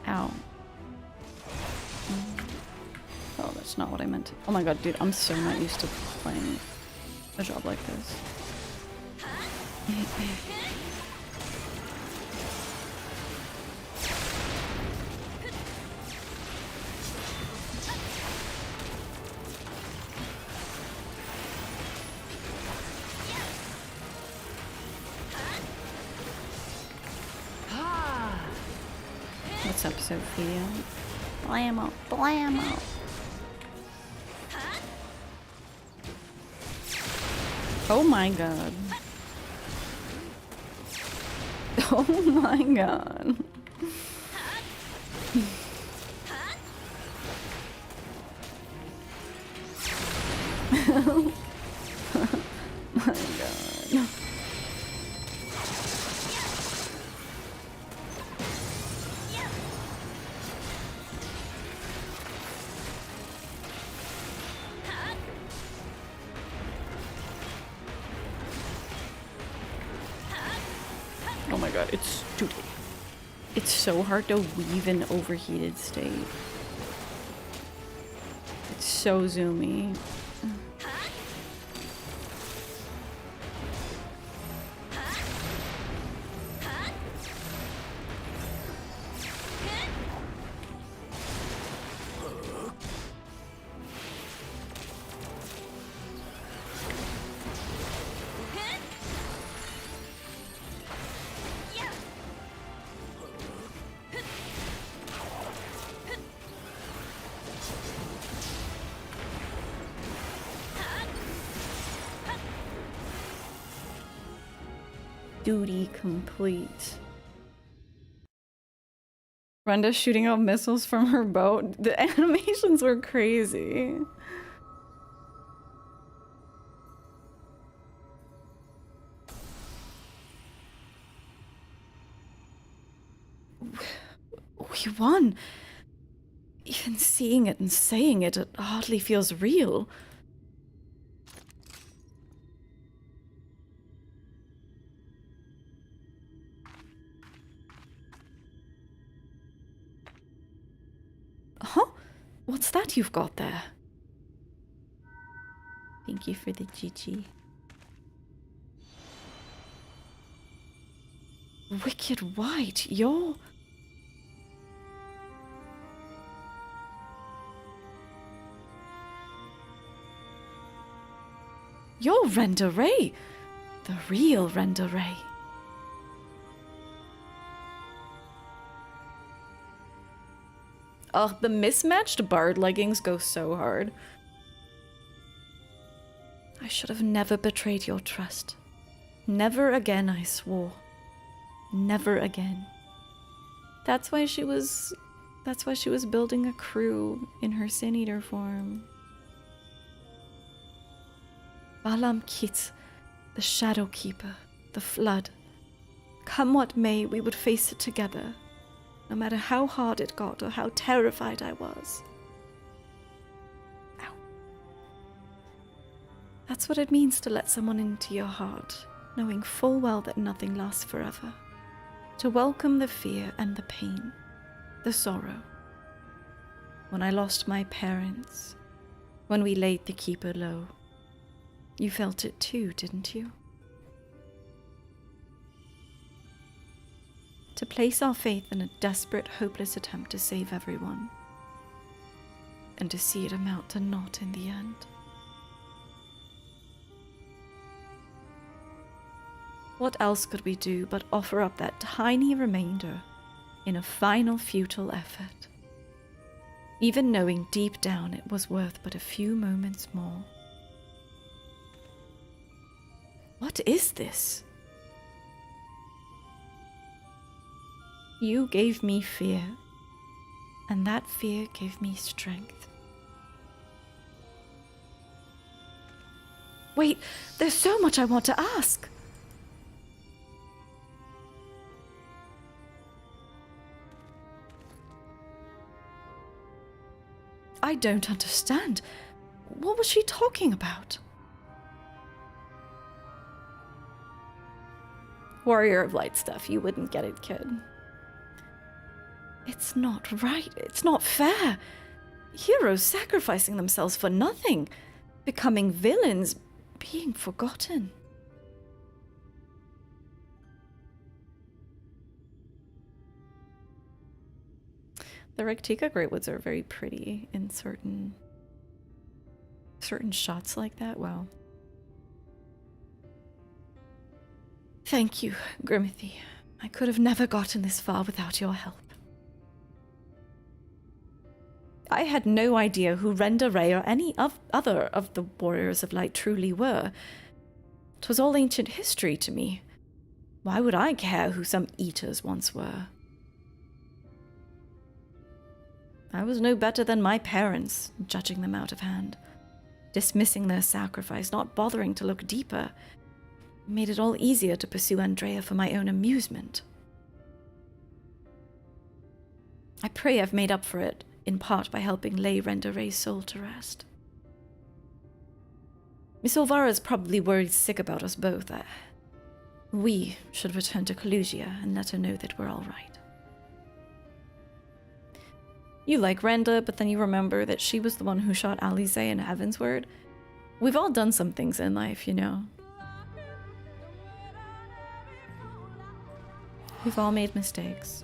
Ow. Oh, that's not what I meant. Oh my god, dude, I'm so not used to playing a job like this. What's up, Sophia? Blammo, blammo. Oh my god. Oh my god. My god. Oh my god, it's dude. It's so hard to weave in overheated state. It's so zoomy. Duty complete. Brenda shooting out missiles from her boat. The animations were crazy. We won. Even seeing it and saying it, it hardly feels real. Huh? What's that you've got there? Thank you for the GG. Wicked White, you're... You're Renda Ray. The real Renda Ray. Oh, the mismatched bard leggings go so hard. I should have never betrayed your trust. Never again, I swore. Never again. That's why she was building a crew in her Sin Eater form. Balam Kit, the Shadow Keeper, the Flood. Come what may, we would face it together. No matter how hard it got or how terrified I was. Ow. That's what it means to let someone into your heart, knowing full well that nothing lasts forever. To welcome the fear and the pain, the sorrow. When I lost my parents, when we laid the Keeper low, You felt it too, didn't you? To place our faith in a desperate, hopeless attempt to save everyone, and to see it amount to naught in the end. What else could we do but offer up that tiny remainder in a final futile effort, even knowing deep down it was worth but a few moments more? What is this? You gave me fear, and that fear gave me strength. Wait, there's so much I want to ask. I don't understand. What was she talking about? Warrior of Light stuff. You wouldn't get it, kid. It's not right. It's not fair. Heroes sacrificing themselves for nothing. Becoming villains. Being forgotten. The Rectica Greatwoods are very pretty in certain shots like that. Wow. Thank you, Grimothy. I could have never gotten this far without your help. I had no idea who Renda Ray or any other of the Warriors of Light truly were. 'Twas all ancient history to me. Why would I care who some eaters once were? I was no better than my parents, judging them out of hand, dismissing their sacrifice, not bothering to look deeper. Made it all easier to pursue Andrea for my own amusement. I pray I've made up for it, in part by helping lay Renda Ray's soul to rest. Miss Olvara's probably worried sick about us both. We should return to Collusia and let her know that we're all right. You like Renda, but then you remember that she was the one who shot Alize in Heavensward. We've all done some things in life, you know. We've all made mistakes.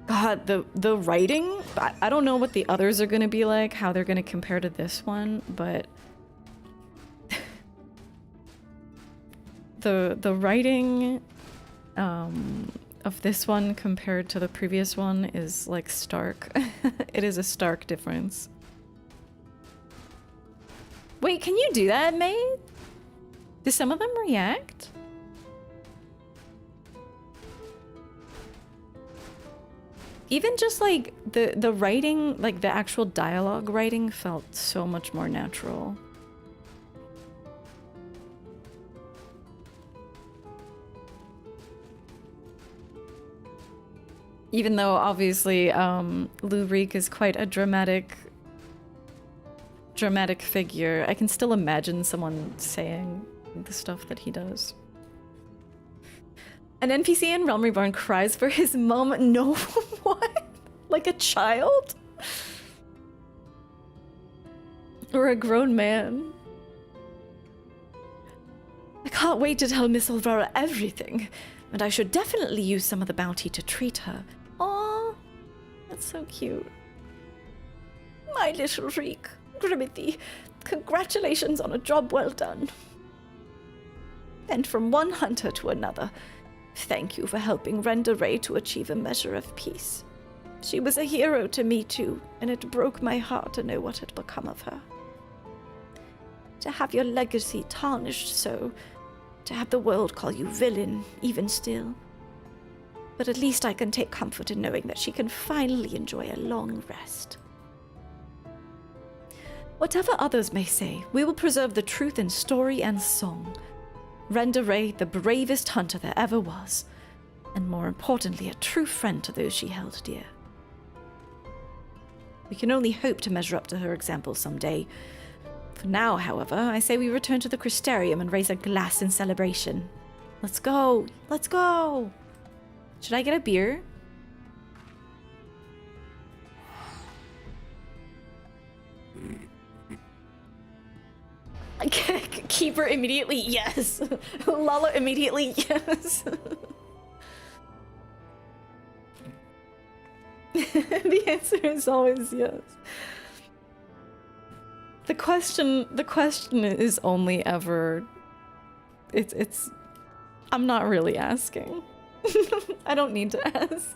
God, the writing, I don't know what the others are going to be like, how they're going to compare to this one, but the writing of this one compared to the previous one is like stark. It is a stark difference. Wait, can you do that, May? Do some of them react? Even just like the writing, like the actual dialogue writing felt so much more natural. Even though obviously Lubric is quite a dramatic figure, I can still imagine someone saying the stuff that he does. An NPC in Realm Reborn cries for his mom. No, what? Like a child? Or a grown man? I can't wait to tell Miss Olvara everything, and I should definitely use some of the bounty to treat her. Aww, that's so cute. My little Reek, Grimothy, congratulations on a job well done. And from one hunter to another, thank you for helping Renda Ray to achieve a measure of peace. She was a hero to me too, and it broke my heart to know what had become of her. To have your legacy tarnished so, to have the world call you villain, even still. But at least I can take comfort in knowing that she can finally enjoy a long rest. Whatever others may say, we will preserve the truth in story and song. Renda Ray, the bravest hunter there ever was, and more importantly, a true friend to those she held dear. We can only hope to measure up to her example someday. For now, however, I say we return to the Crystarium and raise a glass in celebration. Let's go! Let's go! Should I get a beer? Keeper immediately, yes. Lala immediately, yes. The answer is always yes. The question is only ever, it's, I'm not really asking. I don't need to ask.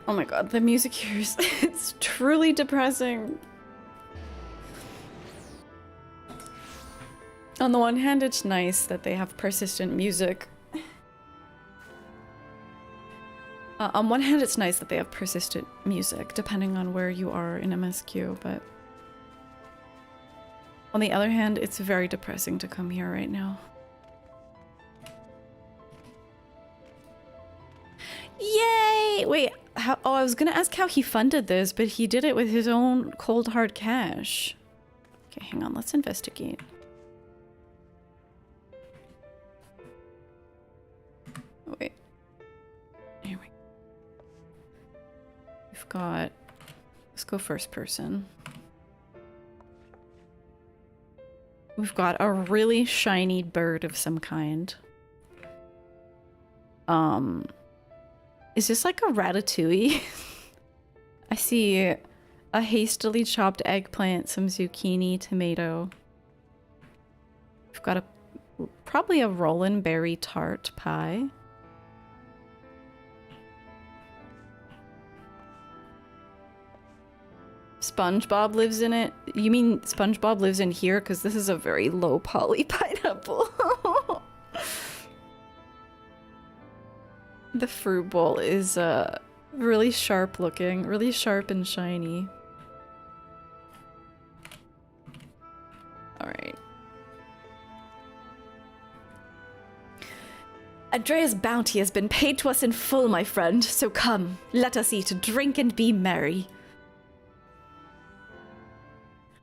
Oh my god, the music here is it's truly depressing. On the one hand, it's nice that they have persistent music. On one hand, it's nice that they have persistent music, depending on where you are in MSQ, but on the other hand, it's very depressing to come here right now. Yay! Wait, how? Oh, I was gonna ask how he funded this, but he did it with his own cold hard cash. Okay, hang on, let's investigate. Oh, wait. Here we go. We've got... Let's go first person. We've got a really shiny bird of some kind. Is this like a ratatouille? I see a hastily chopped eggplant, some zucchini, tomato. We've got probably a Roland berry tart pie. SpongeBob lives in it? You mean SpongeBob lives in here? Because this is a very low poly pineapple. The fruit bowl is really sharp looking, really sharp and shiny. Alright. Andrea's bounty has been paid to us in full, my friend, so come, let us eat, drink, and be merry.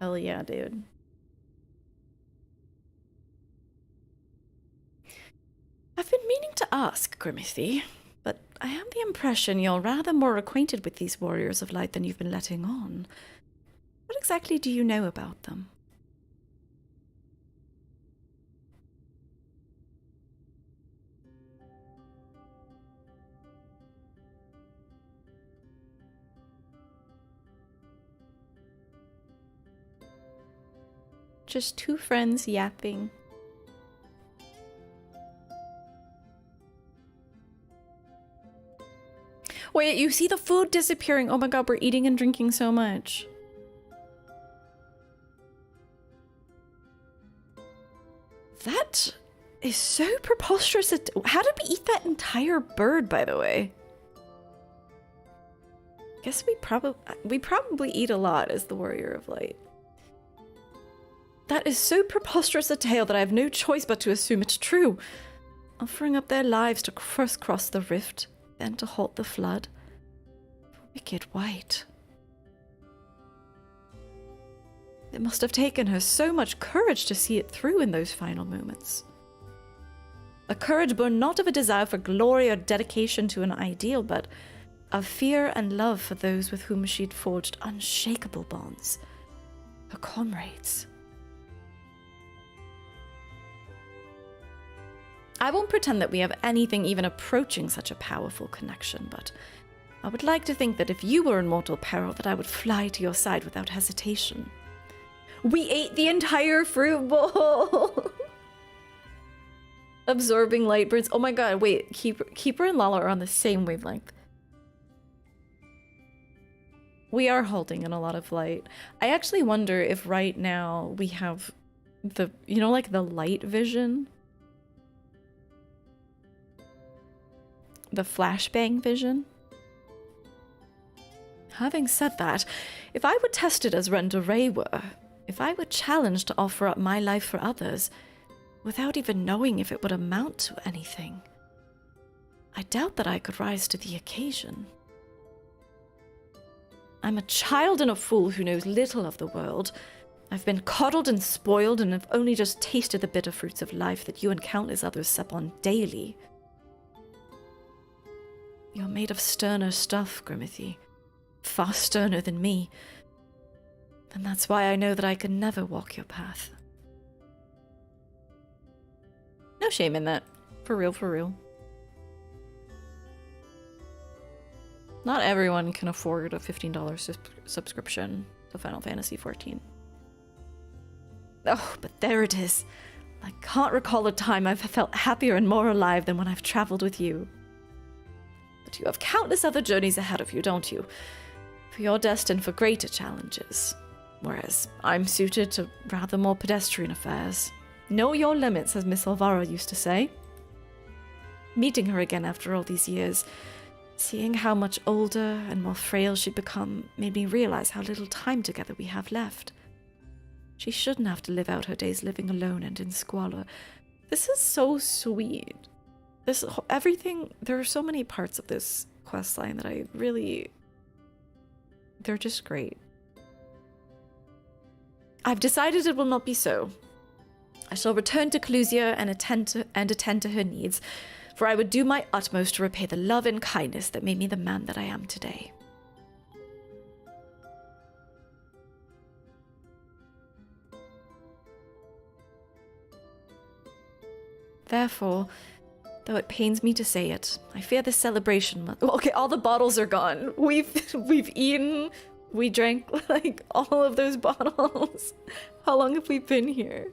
Hell yeah, dude. I've been meaning to ask, Grimithy, but I have the impression you're rather more acquainted with these warriors of light than you've been letting on. What exactly do you know about them? Just two friends yapping. Wait, you see the food disappearing. Oh my god, we're eating and drinking so much. That is so preposterous. How did we eat that entire bird, by the way? Guess we probably eat a lot as the Warrior of Light. That is so preposterous a tale that I have no choice but to assume it's true. Offering up their lives to first cross the rift, then to halt the flood. Wicked White. It must have taken her so much courage to see it through in those final moments. A courage born not of a desire for glory or dedication to an ideal, but of fear and love for those with whom she'd forged unshakable bonds. Her comrades. I won't pretend that we have anything even approaching such a powerful connection, but I would like to think that if you were in mortal peril, that I would fly to your side without hesitation. We ate the entire fruit bowl! Absorbing light burns. Oh my god, wait, Keeper and Lala are on the same wavelength. We are holding in a lot of light. I actually wonder if right now we have the, you know, like the light vision? The flashbang vision? Having said that, if I were tested as Renda Ray were, if I were challenged to offer up my life for others, without even knowing if it would amount to anything, I doubt that I could rise to the occasion. I'm a child and a fool who knows little of the world. I've been coddled and spoiled and have only just tasted the bitter fruits of life that you and countless others sup on daily. You're made of sterner stuff, Grimothy. Far sterner than me. And that's why I know that I could never walk your path. No shame in that. For real, for real. Not everyone can afford a $15 subscription to Final Fantasy XIV. Oh, but there it is. I can't recall a time I've felt happier and more alive than when I've traveled with you. But you have countless other journeys ahead of you, don't you? For you're destined for greater challenges. Whereas I'm suited to rather more pedestrian affairs. Know your limits, as Miss Elvira used to say. Meeting her again after all these years, seeing how much older and more frail she'd become, made me realize how little time together we have left. She shouldn't have to live out her days living alone and in squalor. This is so sweet. Everything, there are so many parts of this questline that I really, they're just great. I've decided it will not be so. I shall return to Clusia and attend to her needs, for I would do my utmost to repay the love and kindness that made me the man that I am today. Therefore, though it pains me to say it, I fear this celebration okay, all the bottles are gone. We've eaten, we drank like all of those bottles. How long have we been here?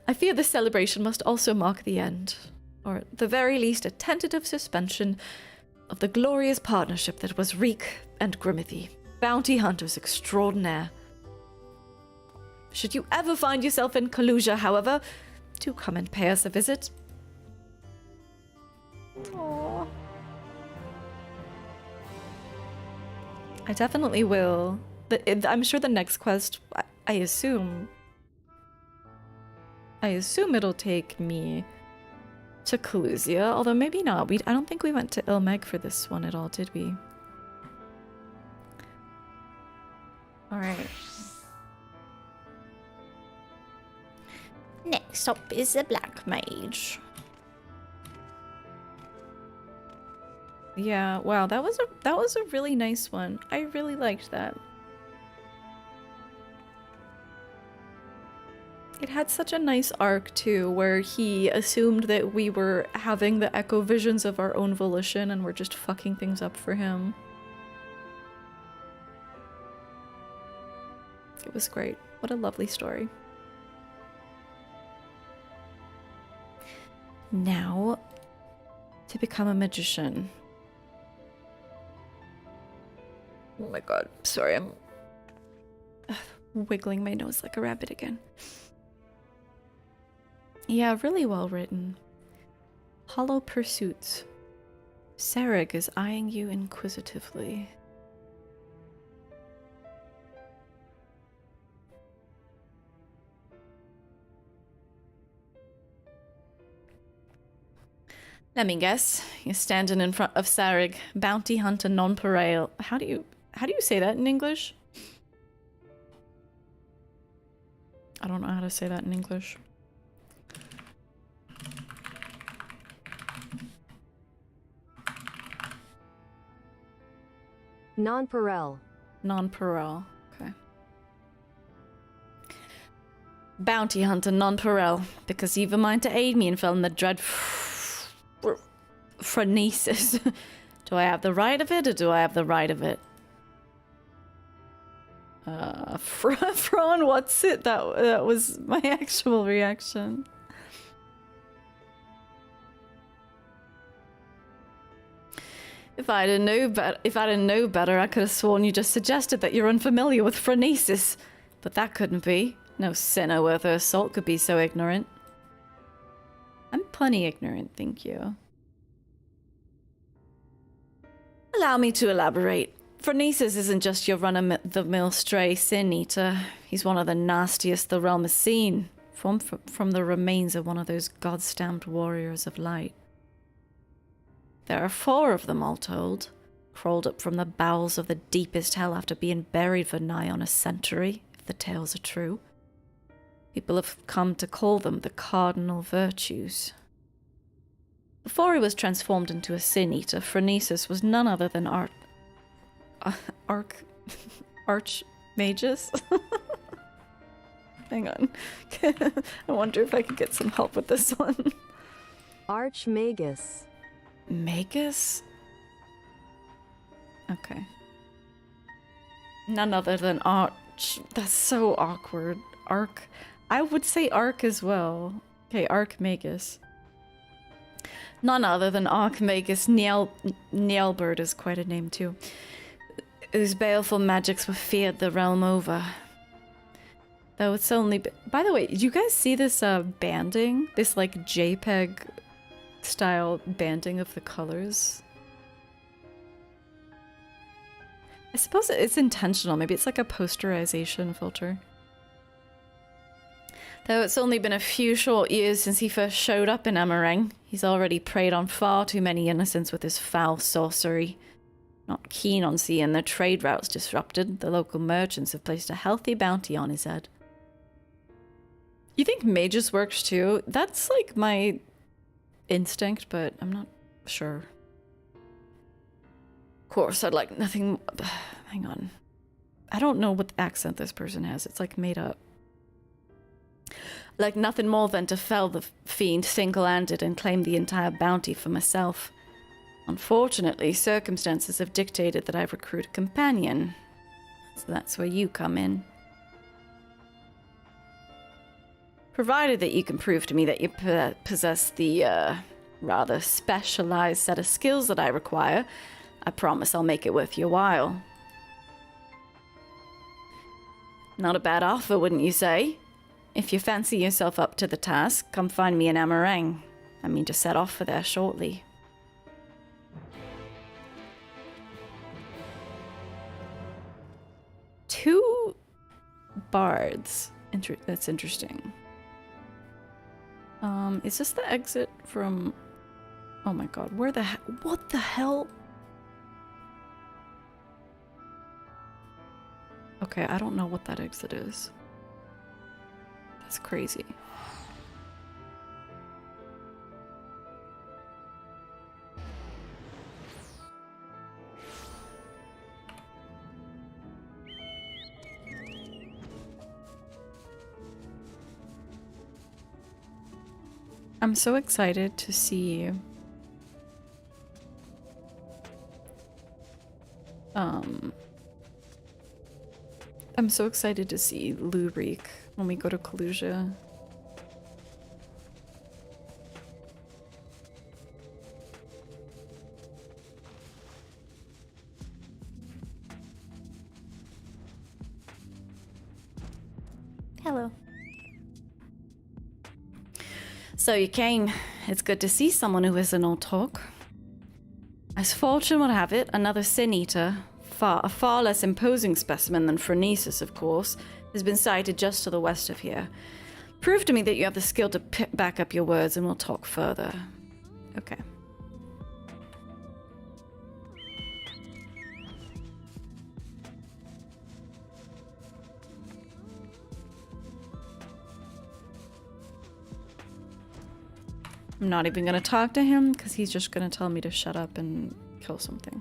I fear this celebration must also mark the end, or at the very least a tentative suspension, of the glorious partnership that was Reek and Grimothy, bounty hunters extraordinaire. Should you ever find yourself in Kalusia, however, do come and pay us a visit. Aww. I definitely will. I'm sure the next quest, I assume it'll take me to Kalusia, although maybe not. I don't think we went to Ilmeg for this one at all, did we? Alright. Next up is the Black Mage. Yeah, wow, that was a really nice one. I really liked that. It had such a nice arc too, where he assumed that we were having the echo visions of our own volition and we're just fucking things up for him. It was great. What a lovely story. Now, to become a magician. Oh my god, sorry, I'm wiggling my nose like a rabbit again. Yeah, really well written. Hollow pursuits. Sareg is eyeing you inquisitively. Let me guess. You're standing in front of Sarig, bounty hunter nonpareil. How do you say that in English? I don't know how to say that in English. Nonpareil. Nonpareil. Okay. Bounty hunter nonpareil, because you've a mind to aid me in felling the dread phronesis. Do I have the right of it, or do I have the right of it? Fron, what's it? That was my actual reaction. If I didn't know better, I could have sworn you just suggested that you're unfamiliar with phronesis. But that couldn't be. No sinner worth her salt could be so ignorant. I'm plenty ignorant, thank you. Allow me to elaborate. Phronesis isn't just your run-of-the-mill stray sin eater. He's one of the nastiest the realm has seen. From the remains of one of those god-stamped warriors of light. There are 4 of them, all told, crawled up from the bowels of the deepest hell after being buried for nigh on a century, if the tales are true. People have come to call them the cardinal virtues. Before he was transformed into a sin-eater, Phronesis was none other than Archmagus? Hang on. I wonder if I could get some help with this one. Archmagus. Magus? Okay. None other than Arch. That's so awkward. Arc. I would say Arc as well. Okay, Archmagus. None other than Archmagus Nyelbert is quite a name too. Whose baleful magics were feared the realm over. Though it's only... By the way, did you guys see this banding? This like JPEG style banding of the colors? I suppose it's intentional. Maybe it's like a posterization filter. Though it's only been a few short years since he first showed up in Emerang, he's already preyed on far too many innocents with his foul sorcery. Not keen on seeing their trade routes disrupted, the local merchants have placed a healthy bounty on his head. You think Magus works too? That's like my instinct, but I'm not sure. Of course, I'd like nothing... Hang on. I don't know what accent this person has. It's like made up. Like nothing more than to fell the fiend single-handed and claim the entire bounty for myself. Unfortunately, circumstances have dictated that I recruit a companion. So that's where you come in. Provided that you can prove to me that you possess the, rather specialized set of skills that I require, I promise I'll make it worth your while. Not a bad offer, wouldn't you say? If you fancy yourself up to the task, come find me in Emerang. I mean to set off for there shortly. Two bards. That's interesting. Is this the exit from... Oh my god, where the hell... What the hell? Okay, I don't know what that exit is. That's crazy. I'm so excited to see I'm so excited to see Lurik when we go to Kalusia. Hello. So you came. It's good to see someone who isn't all talk. As fortune would have it, another sin eater, a far less imposing specimen than Phronesis, of course, has been sighted just to the west of here. Prove to me that you have the skill to back up your words and we'll talk further. Okay. I'm not even gonna talk to him because he's just gonna tell me to shut up and kill something.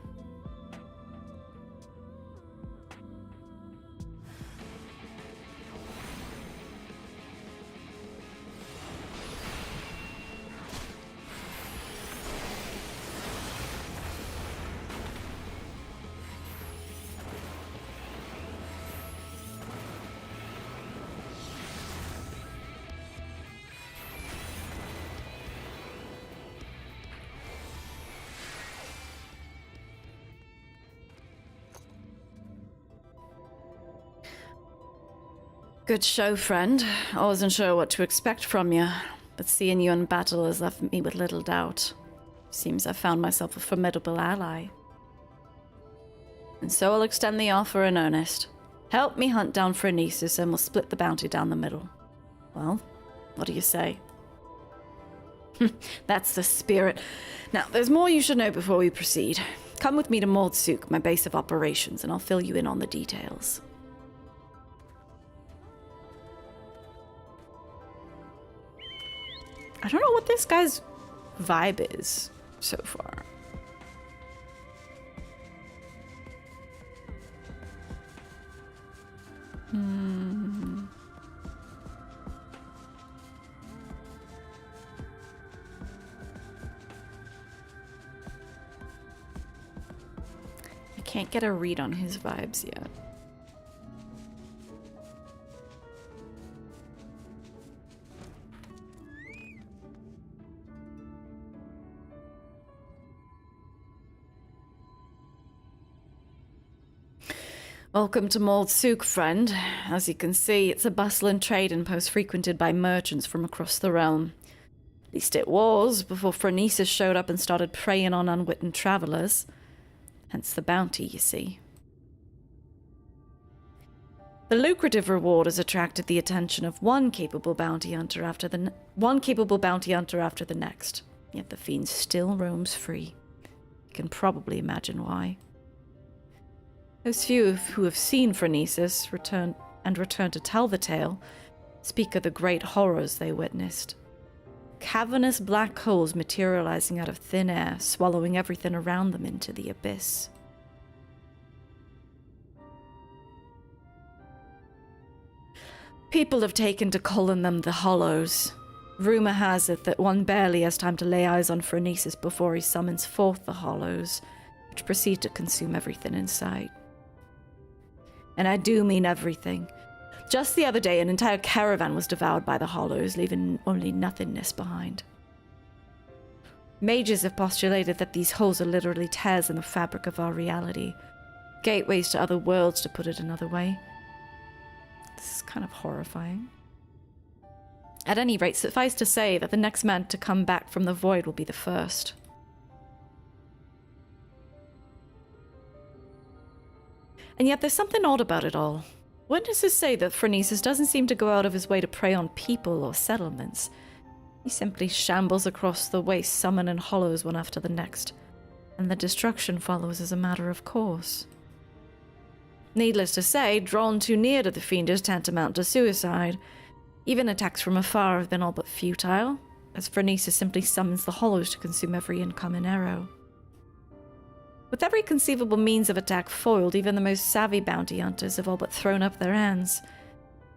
Good show, friend. I wasn't sure what to expect from you, but seeing you in battle has left me with little doubt. Seems I've found myself a formidable ally. And so I'll extend the offer in earnest. Help me hunt down Phronesis and we'll split the bounty down the middle. Well, what do you say? That's the spirit. Now, there's more you should know before we proceed. Come with me to Mordsuk, my base of operations, and I'll fill you in on the details. I don't know what this guy's vibe is so far. I can't get a read on his vibes yet. Welcome to Mordsuk, friend. As you can see, it's a bustling trading post frequented by merchants from across the realm. At least it was, before Phronesis showed up and started preying on unwitting travelers. Hence the bounty, you see. The lucrative reward has attracted the attention of one capable bounty hunter after the next. Yet the fiend still roams free. You can probably imagine why. Those few who have seen Phronesis return to tell the tale speak of the great horrors they witnessed. Cavernous black holes materializing out of thin air, swallowing everything around them into the abyss. People have taken to calling them the Hollows. Rumor has it that one barely has time to lay eyes on Phronesis before he summons forth the Hollows, which proceed to consume everything in sight. And I do mean everything. Just the other day, an entire caravan was devoured by the Hollows, leaving only nothingness behind. Mages have postulated that these holes are literally tears in the fabric of our reality. Gateways to other worlds, to put it another way. This is kind of horrifying. At any rate, suffice to say that the next man to come back from the void will be the first. And yet there's something odd about it all. Witnesses say that Phronesis doesn't seem to go out of his way to prey on people or settlements. He simply shambles across the waste, summoning hollows one after the next, and the destruction follows as a matter of course. Needless to say, drawn too near to the fiend is tantamount to suicide. Even attacks from afar have been all but futile, as Phronesis simply summons the hollows to consume every incoming arrow. With every conceivable means of attack foiled, even the most savvy bounty hunters have all but thrown up their hands,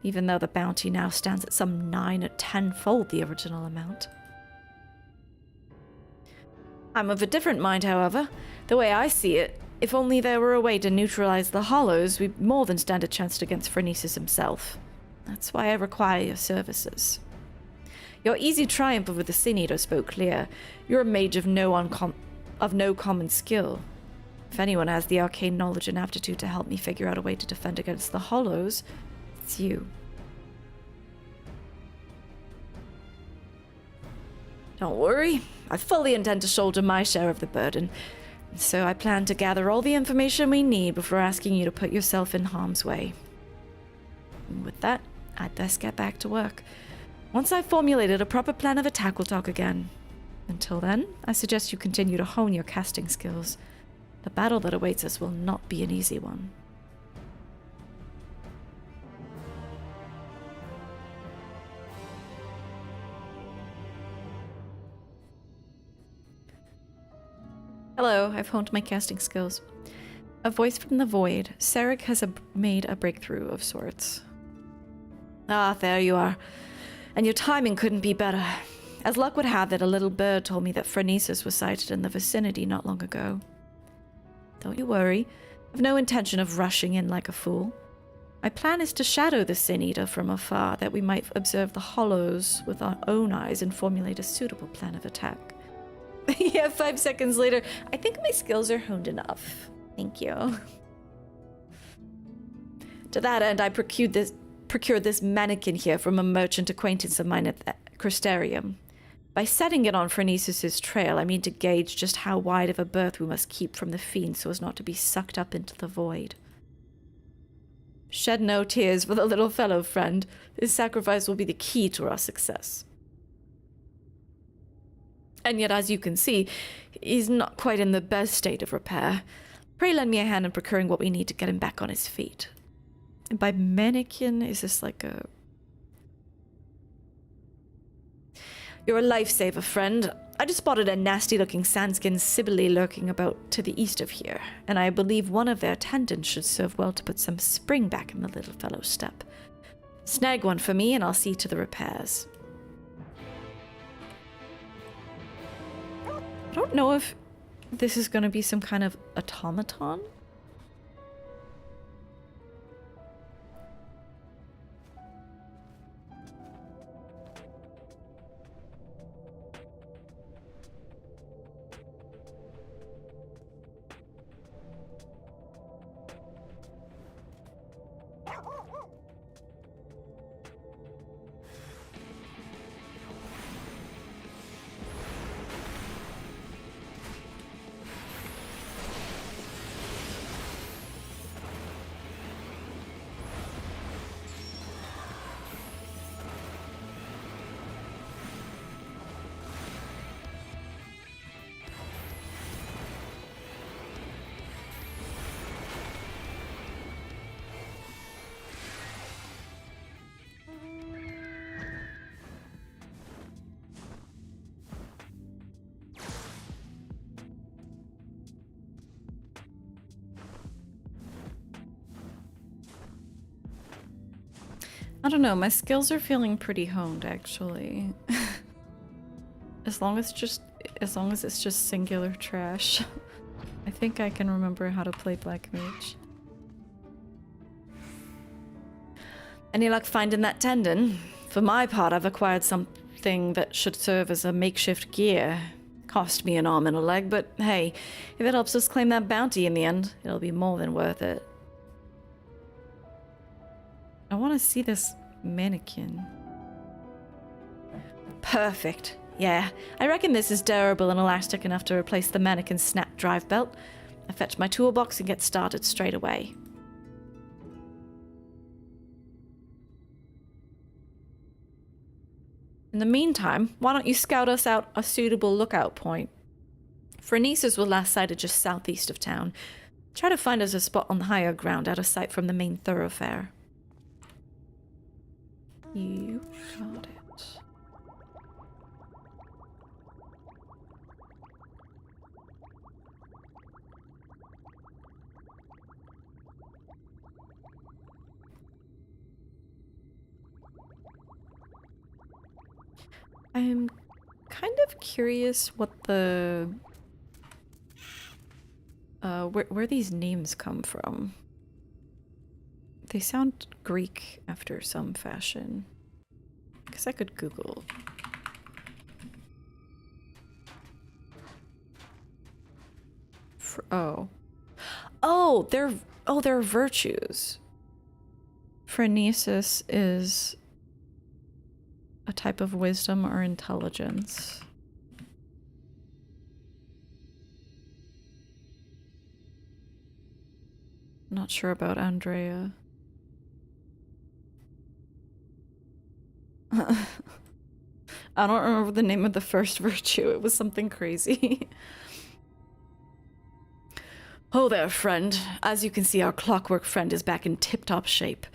even though the bounty now stands at some 9 or 10-fold the original amount. I'm of a different mind, however. The way I see it, if only there were a way to neutralize the hollows, we'd more than stand a chance against Phronesis himself. That's why I require your services. Your easy triumph over the Sin Eater spoke clear. You're a mage of no common skill. If anyone has the arcane knowledge and aptitude to help me figure out a way to defend against the hollows, it's you. Don't worry, I fully intend to shoulder my share of the burden, so I plan to gather all the information we need before asking you to put yourself in harm's way. And with that, I'd best get back to work. Once I've formulated a proper plan of attack, we'll talk again. Until then, I suggest you continue to hone your casting skills. The battle that awaits us will not be an easy one. Hello, I've honed my casting skills. A voice from the void. Sarek has made a breakthrough of sorts. Ah, there you are. And your timing couldn't be better. As luck would have it, a little bird told me that Phronesis was sighted in the vicinity not long ago. Don't you worry. I've no intention of rushing in like a fool. My plan is to shadow the Sin Eater from afar, that we might observe the hollows with our own eyes and formulate a suitable plan of attack. Yeah, 5 seconds later, I think my skills are honed enough. Thank you. To that end, I procured this mannequin here from a merchant acquaintance of mine at the Crystarium. By setting it on Phronesis' trail, I mean to gauge just how wide of a berth we must keep from the fiend so as not to be sucked up into the void. Shed no tears for the little fellow, friend. His sacrifice will be the key to our success. And yet, as you can see, he's not quite in the best state of repair. Pray lend me a hand in procuring what we need to get him back on his feet. And by mannequin, is this like a... You're a lifesaver, friend. I just spotted a nasty-looking sand-skinned Sibylle lurking about to the east of here, and I believe one of their attendants should serve well to put some spring back in the little fellow's step. Snag one for me, and I'll see to the repairs. I don't know if this is going to be some kind of automaton. I don't know, my skills are feeling pretty honed actually. as long as it's just singular trash. I think I can remember how to play Black Mage. Any luck finding that tendon? For my part, I've acquired something that should serve as a makeshift gear. Cost me an arm and a leg, but hey, if it helps us claim that bounty in the end, it'll be more than worth it. I want to see this mannequin. Perfect. Yeah, I reckon this is durable and elastic enough to replace the mannequin's snap drive belt. I fetch my toolbox and get started straight away. In the meantime, why don't you scout us out a suitable lookout point? Phronesis was last sighted just southeast of town. Try to find us a spot on the higher ground out of sight from the main thoroughfare. You got it. I'm kind of curious what the where these names come from. They sound Greek after some fashion. I guess I could Google. They're virtues. Phronesis is a type of wisdom or intelligence. Not sure about Andrea. I don't remember the name of the first virtue. It was something crazy. Oh there, friend. As you can see, our clockwork friend is back in tip-top shape.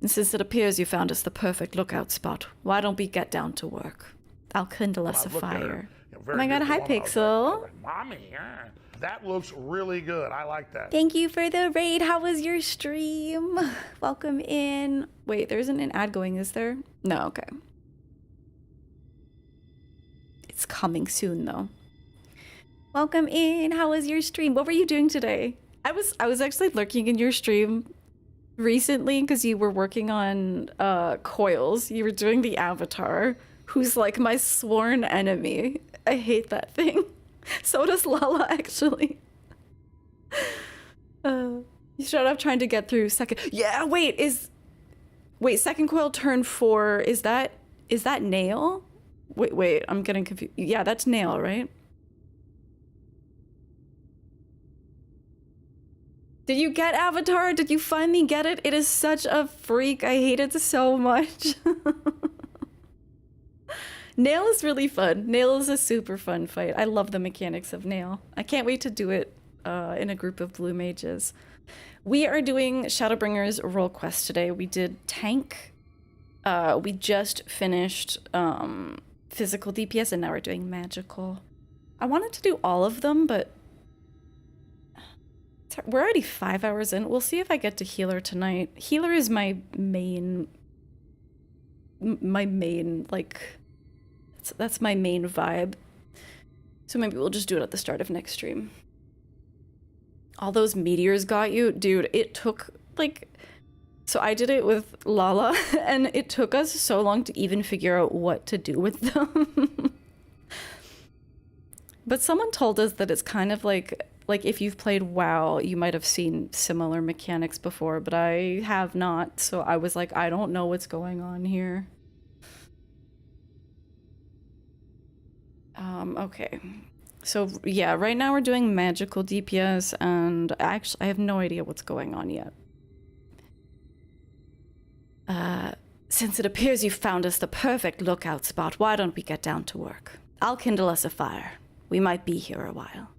And since it appears you found us the perfect lookout spot, why don't we get down to work? I'll kindle us a fire. Oh my god, hi Pixel. Mommy, That looks really good. I like that. Thank you for the raid. How was your stream? Welcome in. Wait, there isn't an ad going, is there? No, okay. It's coming soon though. Welcome in. How was your stream? What were you doing today? I was actually lurking in your stream recently because you were working on coils. You were doing the avatar, who's like my sworn enemy. I hate that thing. So does Lala, actually. You showed up trying to get through second. Yeah, wait, second coil turn 4. Is that Nail? Wait, I'm getting confused. Yeah, that's Nail, right? Did you get Avatar? Did you finally get it? It is such a freak. I hate it so much. Nail is really fun. Nail is a super fun fight. I love the mechanics of Nail. I can't wait to do it in a group of blue mages. We are doing Shadowbringers role quest today. We did tank. We just finished physical DPS, and now we're doing magical. I wanted to do all of them, but we're already 5 hours in. We'll see if I get to healer tonight. Healer is my main like, that's my main vibe. So maybe we'll just do it at the start of next stream. All those meteors got you? Dude, it took like, so I did it with Lala and it took us so long to even figure out what to do with them. But someone told us that it's kind of like if you've played WoW, you might have seen similar mechanics before, but I have not. So I was like, I don't know what's going on here. Okay. So yeah, right now we're doing magical DPS, and actually I have no idea what's going on yet. Since it appears you found us the perfect lookout spot, why don't we get down to work? I'll kindle us a fire. We might be here a while.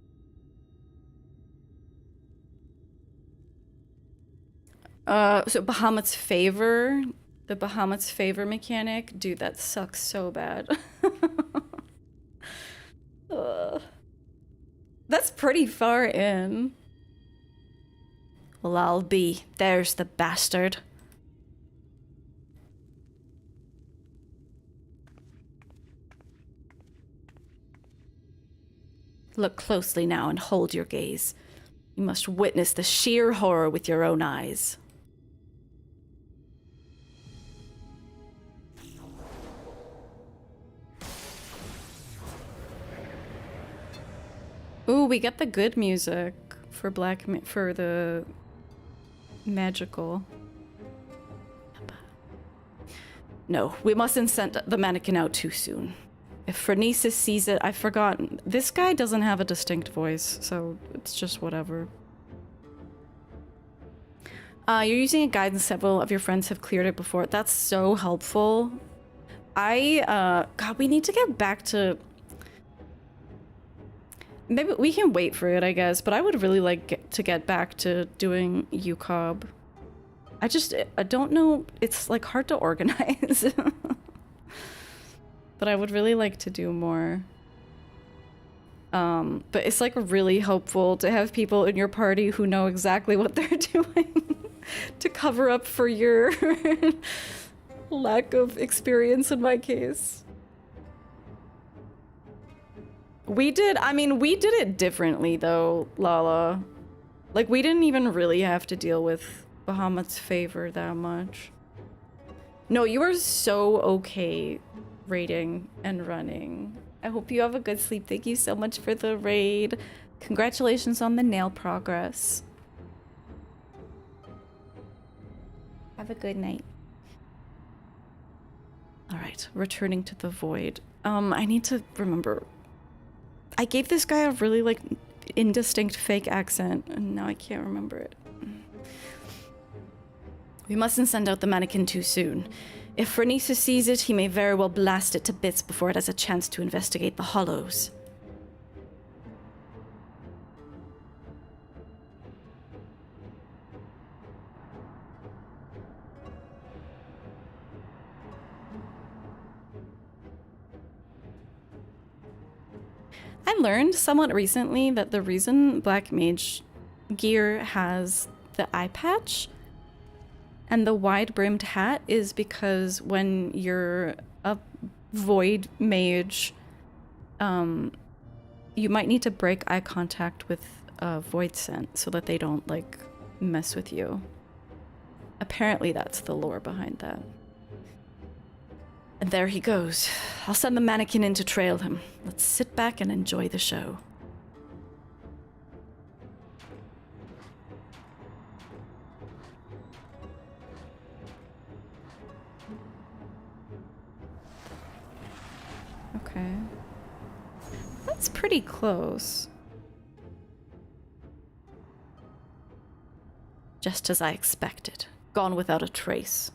So Bahamut's favor, the Bahamut's favor mechanic, dude, that sucks so bad. That's pretty far in. Well, I'll be. There's the bastard. Look closely now and hold your gaze. You must witness the sheer horror with your own eyes. Ooh, we get the good music for for the magical. No, we mustn't send the mannequin out too soon. If Phronesis sees it, I've forgotten. This guy doesn't have a distinct voice, so it's just whatever. You're using a guide and several of your friends have cleared it before. That's so helpful. God, we need to get back to... Maybe we can wait for it, I guess, but I would really like to get back to doing UCOB. I don't know, it's like hard to organize. But I would really like to do more. But it's like really helpful to have people in your party who know exactly what they're doing to cover up for your lack of experience in my case. We did it differently though, Lala. Like, we didn't even really have to deal with Bahamut's favor that much. No, you are so okay raiding and running. I hope you have a good sleep. Thank you so much for the raid. Congratulations on the nail progress. Have a good night. Alright, returning to the void. I need to remember. I gave this guy a really, like, indistinct fake accent, and now I can't remember it. We mustn't send out the mannequin too soon. If Phronesis sees it, he may very well blast it to bits before it has a chance to investigate the hollows. I learned somewhat recently that the reason Black Mage gear has the eye patch and the wide-brimmed hat is because when you're a void mage, you might need to break eye contact with a void scent so that they don't, like, mess with you. Apparently that's the lore behind that. And there he goes. I'll send the mannequin in to trail him. Let's sit back and enjoy the show. Okay. That's pretty close. Just as I expected. Gone without a trace.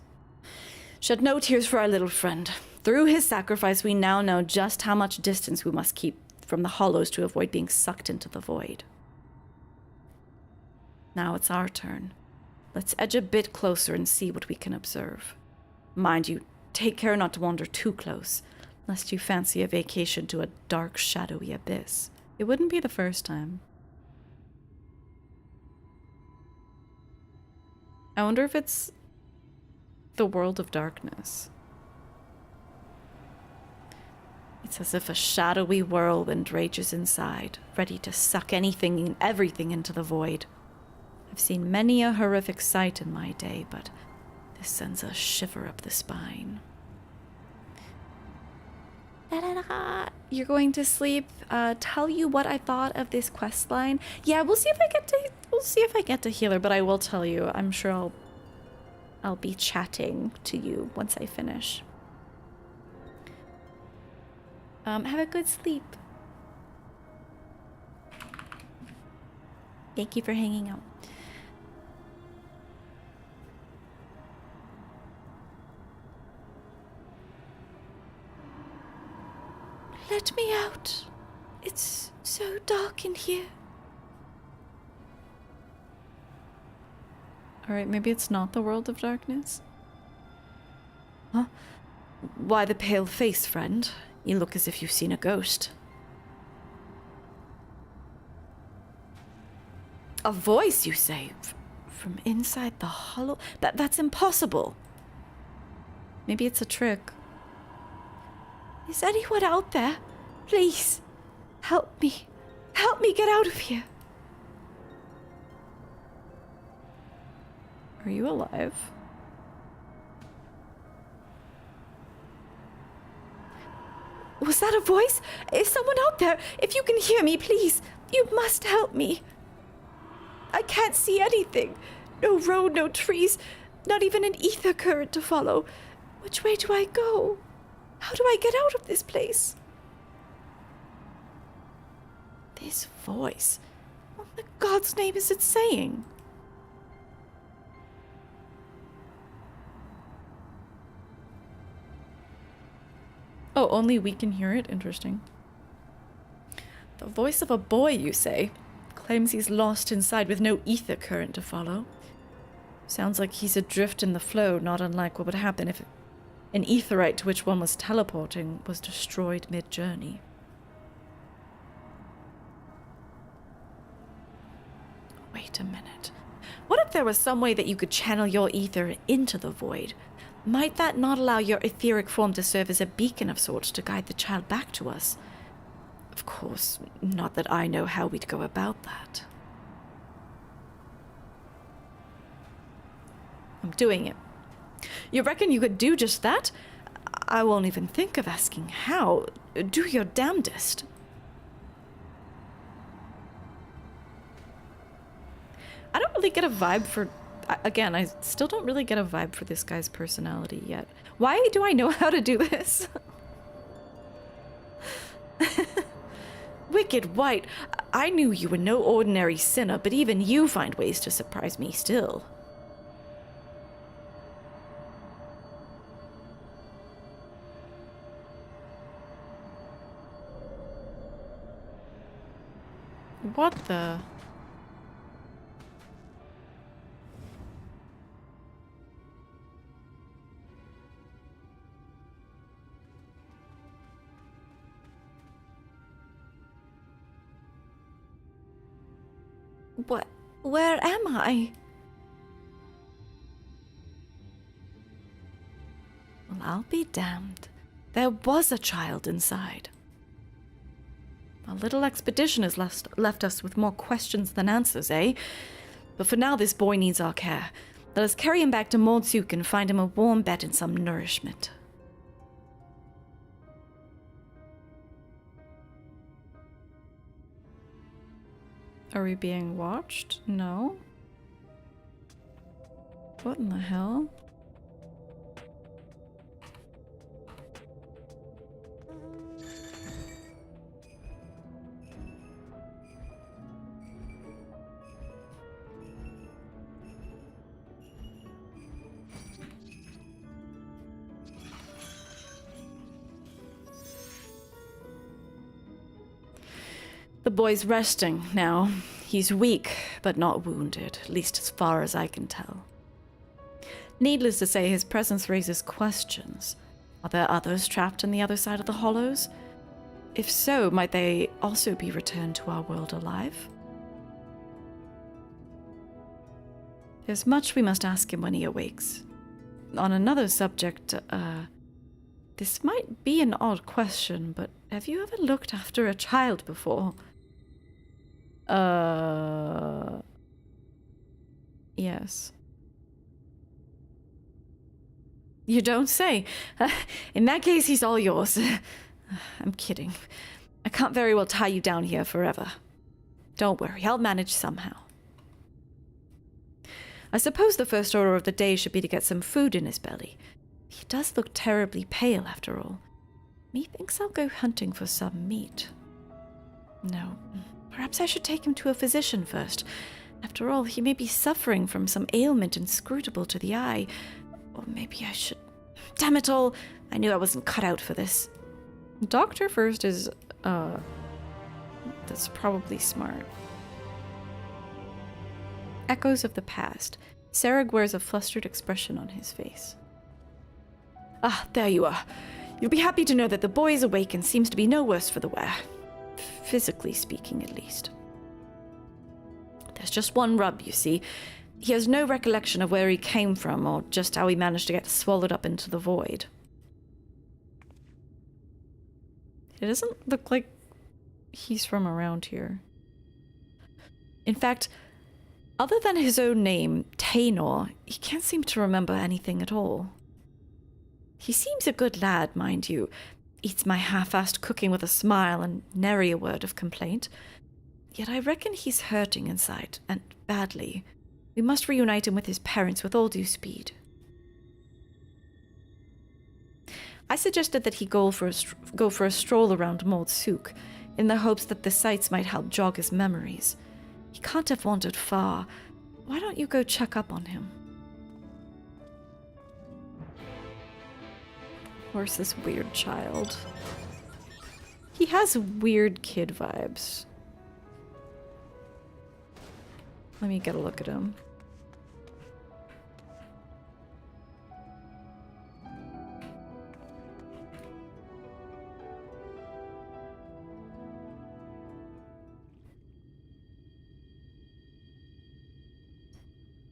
Shed no tears for our little friend. Through his sacrifice, we now know just how much distance we must keep from the hollows to avoid being sucked into the void. Now it's our turn. Let's edge a bit closer and see what we can observe. Mind you, take care not to wander too close, lest you fancy a vacation to a dark, shadowy abyss. It wouldn't be the first time. I wonder if it's the world of darkness. It's as if a shadowy whirlwind rages inside, ready to suck anything and everything into the void. I've seen many a horrific sight in my day, but this sends a shiver up the spine. You're going to sleep. Tell you what I thought of this quest line. Yeah, we'll see if I get to healer, but I will tell you. I'm sure I'll be chatting to you once I finish. Have a good sleep. Thank you for hanging out. Let me out. It's so dark in here. Alright, maybe it's not the world of darkness. Huh? Why the pale face, friend? You look as if you've seen a ghost. A voice, you say? From inside the hollow? That's impossible. Maybe it's a trick. Is anyone out there? Please, help me. Help me get out of here. Are you alive? Was that a voice? Is someone out there? If you can hear me, please, you must help me. I can't see anything. No road, no trees, not even an ether current to follow. Which way do I go? How do I get out of this place? This voice. What in God's name is it saying? Oh, only we can hear it? Interesting. The voice of a boy, you say? Claims he's lost inside with no ether current to follow. Sounds like he's adrift in the flow, not unlike what would happen if an etherite to which one was teleporting was destroyed mid-journey. Wait a minute. What if there was some way that you could channel your ether into the void? Might that not allow your etheric form to serve as a beacon of sorts to guide the child back to us? Of course, not that I know how we'd go about that. I'm doing it. You reckon you could do just that? I won't even think of asking how. Do your damnedest. I don't really get a vibe for... Again, I still don't really get a vibe for this guy's personality yet. Why do I know how to do this? Wicked White, I knew you were no ordinary sinner, but even you find ways to surprise me still. What the... Where am I? Well, I'll be damned. There was a child inside. Our little expedition has left us with more questions than answers, eh? But for now, this boy needs our care. Let us carry him back to Mordsuk and find him a warm bed and some nourishment. Are we being watched? No. What in the hell? The boy's resting now. He's weak, but not wounded, at least as far as I can tell. Needless to say, his presence raises questions. Are there others trapped on the other side of the hollows? If so, might they also be returned to our world alive? There's much we must ask him when he awakes. On another subject, this might be an odd question, but have you ever looked after a child before? Yes. You don't say. In that case, he's all yours. I'm kidding. I can't very well tie you down here forever. Don't worry, I'll manage somehow. I suppose the first order of the day should be to get some food in his belly. He does look terribly pale, after all. Methinks I'll go hunting for some meat. No, perhaps I should take him to a physician first. After all, he may be suffering from some ailment inscrutable to the eye. Or maybe I should... Damn it all! I knew I wasn't cut out for this. Doctor first is, that's probably smart. Echoes of the past. Sarah wears a flustered expression on his face. Ah, there you are. You'll be happy to know that the boy is awake and seems to be no worse for the wear. Physically speaking, at least. There's just one rub, you see. He has no recollection of where he came from or just how he managed to get swallowed up into the void. It doesn't look like he's from around here. In fact, other than his own name, Taynor, he can't seem to remember anything at all. He seems a good lad, mind you. Eats my half-assed cooking with a smile and nary a word of complaint. Yet I reckon he's hurting inside, and badly. We must reunite him with his parents with all due speed. I suggested that he go for a stroll around Mordsuk, in the hopes that the sights might help jog his memories. He can't have wandered far. Why don't you go check up on him? Where's this weird child? He has weird kid vibes. Let me get a look at him.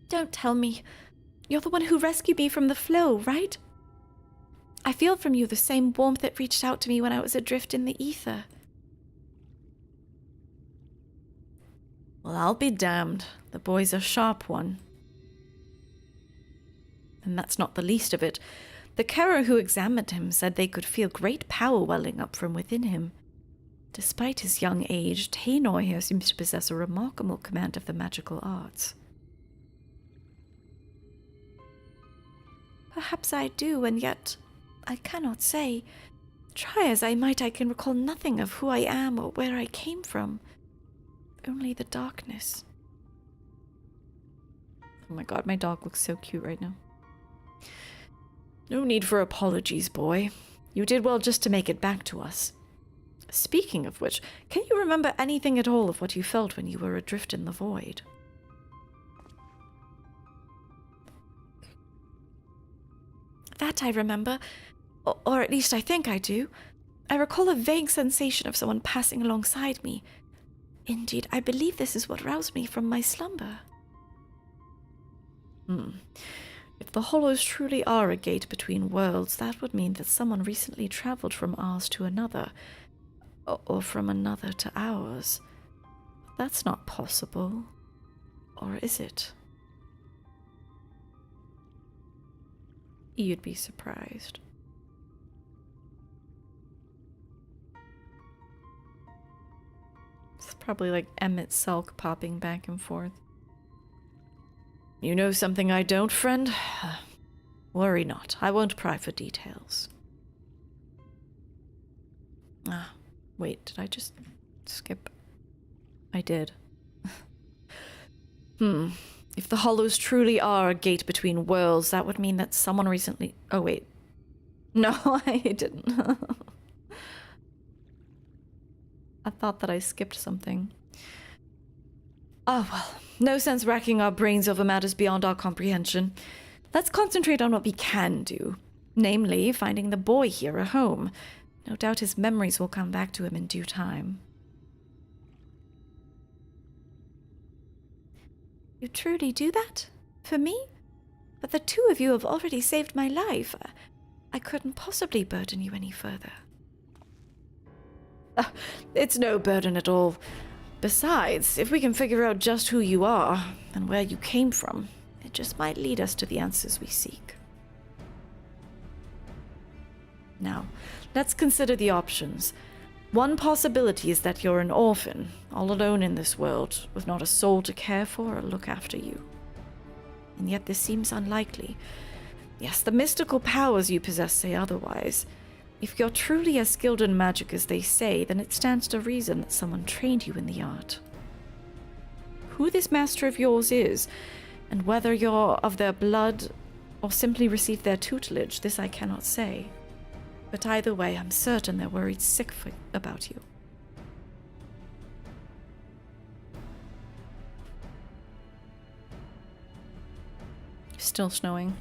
Don't tell me. You're the one who rescued me from the flow, right? I feel from you the same warmth that reached out to me when I was adrift in the ether. Well, I'll be damned. The boy's a sharp one. And that's not the least of it. The carer who examined him said they could feel great power welling up from within him. Despite his young age, Taynor here seems to possess a remarkable command of the magical arts. Perhaps I do, and yet I cannot say. Try as I might, I can recall nothing of who I am or where I came from. Only the darkness. Oh my god, my dog looks so cute right now. No need for apologies, boy. You did well just to make it back to us. Speaking of which, can you remember anything at all of what you felt when you were adrift in the void? That I remember, or at least I think I do. I recall a vague sensation of someone passing alongside me. Indeed, I believe this is what roused me from my slumber. If the Hollows truly are a gate between worlds, that would mean that someone recently traveled from ours to another, or from another to ours. That's not possible. Or is it? You'd be surprised. It's probably like Emmett Sulk popping back and forth. You know something I don't, friend? Worry not, I won't pry for details. Wait, did I just skip? I did. If the Hollows truly are a gate between worlds, that would mean that someone recently... Oh, wait. No, I didn't. I thought that I skipped something. Oh, well, no sense racking our brains over matters beyond our comprehension. Let's concentrate on what we can do. Namely, finding the boy here a home. No doubt his memories will come back to him in due time. You truly do that? For me? But the two of you have already saved my life. I couldn't possibly burden you any further. It's no burden at all. Besides, if we can figure out just who you are and where you came from, it just might lead us to the answers we seek. Now, let's consider the options. One possibility is that you're an orphan, all alone in this world, with not a soul to care for or look after you. And yet this seems unlikely. Yes, the mystical powers you possess say otherwise. If you're truly as skilled in magic as they say, then it stands to reason that someone trained you in the art. Who this master of yours is, and whether you're of their blood or simply received their tutelage, this I cannot say. But either way, I'm certain they're worried sick about you. Still snowing.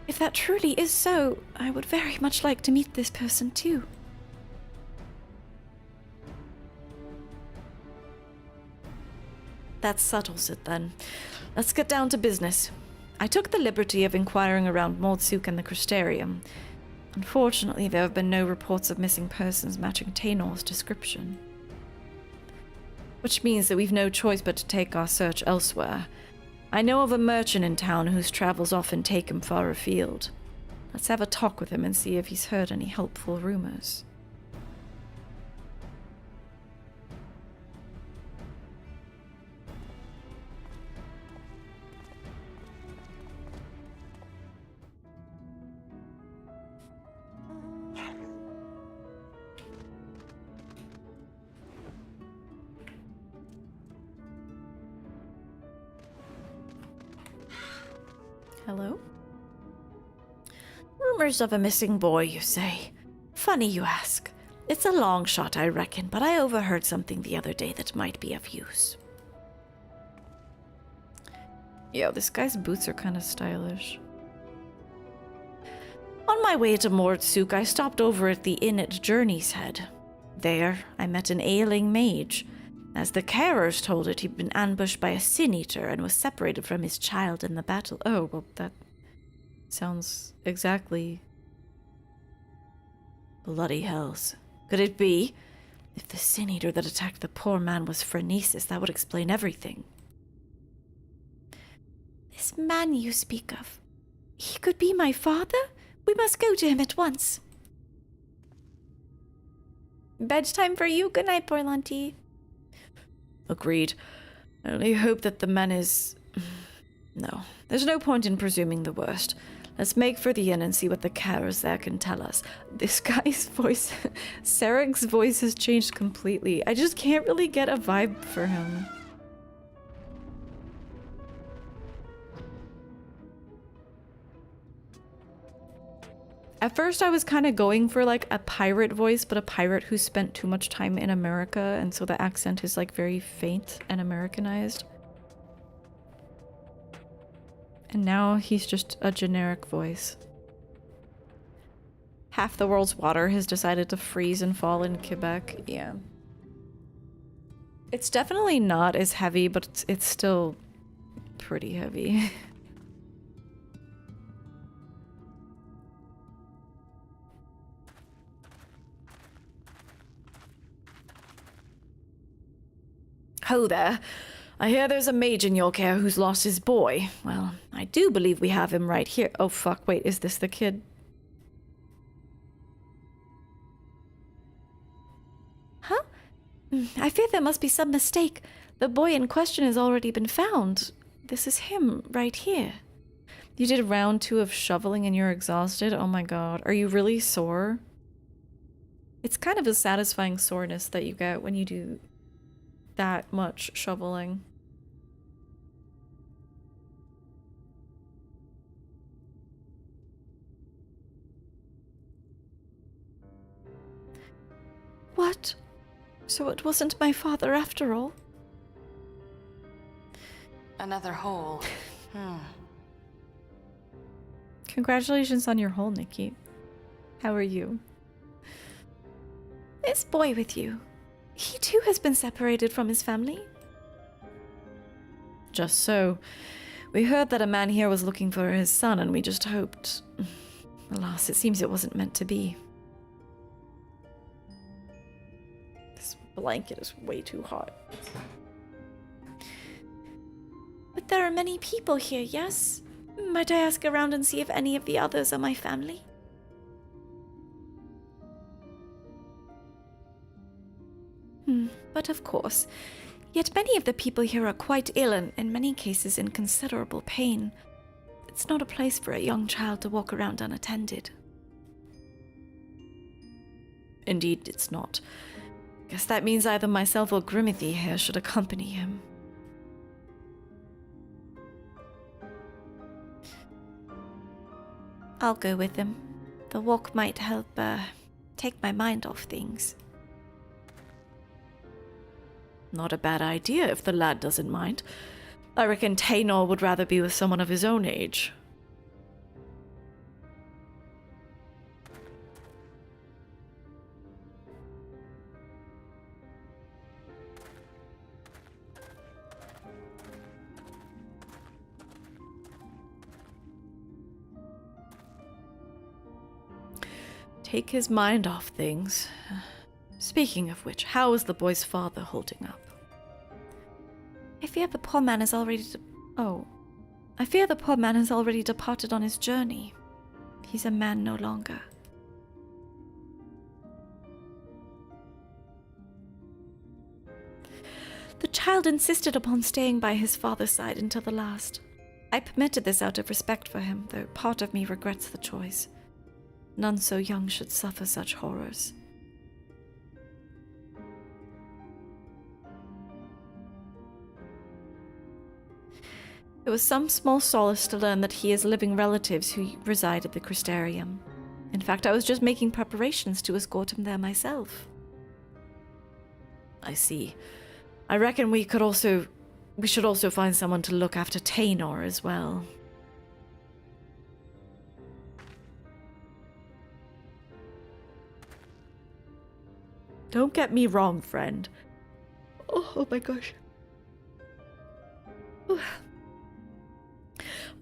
If that truly is so, I would very much like to meet this person too. That settles it then. Let's get down to business. I took the liberty of inquiring around Mordsuk and the Crystarium. Unfortunately, there have been no reports of missing persons matching Taynor's description. Which means that we've no choice but to take our search elsewhere. I know of a merchant in town whose travels often take him far afield. Let's have a talk with him and see if he's heard any helpful rumors. Hello? Rumors of a missing boy, you say? Funny you ask. It's a long shot, I reckon, but I overheard something the other day that might be of use. Yo, this guy's boots are kind of stylish. On my way to Mordsuk, I stopped over at the inn at Journey's Head. There, I met an ailing mage. As the carers told it, he'd been ambushed by a sin-eater and was separated from his child in the battle. Oh, well, that sounds exactly... Bloody hells. Could it be? If the sin-eater that attacked the poor man was Phrenesis, that would explain everything. This man you speak of, he could be my father? We must go to him at once. Bedtime for you. Good night, Borlanti. Agreed. I only hope that the man is... No, there's no point in presuming the worst. Let's make for the inn and see what the carers there can tell us. This guy's voice... Sarek's voice has changed completely. I just can't really get a vibe for him. At first I was kind of going for like a pirate voice, but a pirate who spent too much time in America, and so the accent is like very faint and Americanized. And now he's just a generic voice. Half the world's water has decided to freeze and fall in Quebec. Yeah. It's definitely not as heavy, but it's still pretty heavy. Ho there. I hear there's a mage in your care who's lost his boy. Well, I do believe we have him right here. Oh fuck, wait, is this the kid? Huh? I fear there must be some mistake. The boy in question has already been found. This is him right here. You did round 2 of shoveling and you're exhausted? Oh my god. Are you really sore? It's kind of a satisfying soreness that you get when you do that much shoveling. What? So it wasn't my father after all? Another hole. Congratulations on your hole, Nikki. How are you? This boy with you. He too has been separated from his family. Just so. We heard that a man here was looking for his son, and we just hoped. Alas, it seems it wasn't meant to be. This blanket is way too hot. But there are many people here, yes? Might I ask around and see if any of the others are my family? But of course. Yet many of the people here are quite ill and in many cases in considerable pain. It's not a place for a young child to walk around unattended. Indeed, it's not. Guess that means either myself or Grimothy here should accompany him. I'll go with him. The walk might help, take my mind off things. Not a bad idea if the lad doesn't mind. I reckon Taynor would rather be with someone of his own age. Take his mind off things. Speaking of which, how is the boy's father holding up? I fear the poor man has already I fear the poor man has already departed on his journey. He's a man no longer. The child insisted upon staying by his father's side until the last. I permitted this out of respect for him, though part of me regrets the choice. None so young should suffer such horrors. It was some small solace to learn that he has living relatives who reside at the Crystarium. In fact, I was just making preparations to escort him there myself. I see. I reckon we should also find someone to look after Taynor as well. Don't get me wrong, friend. Oh my gosh.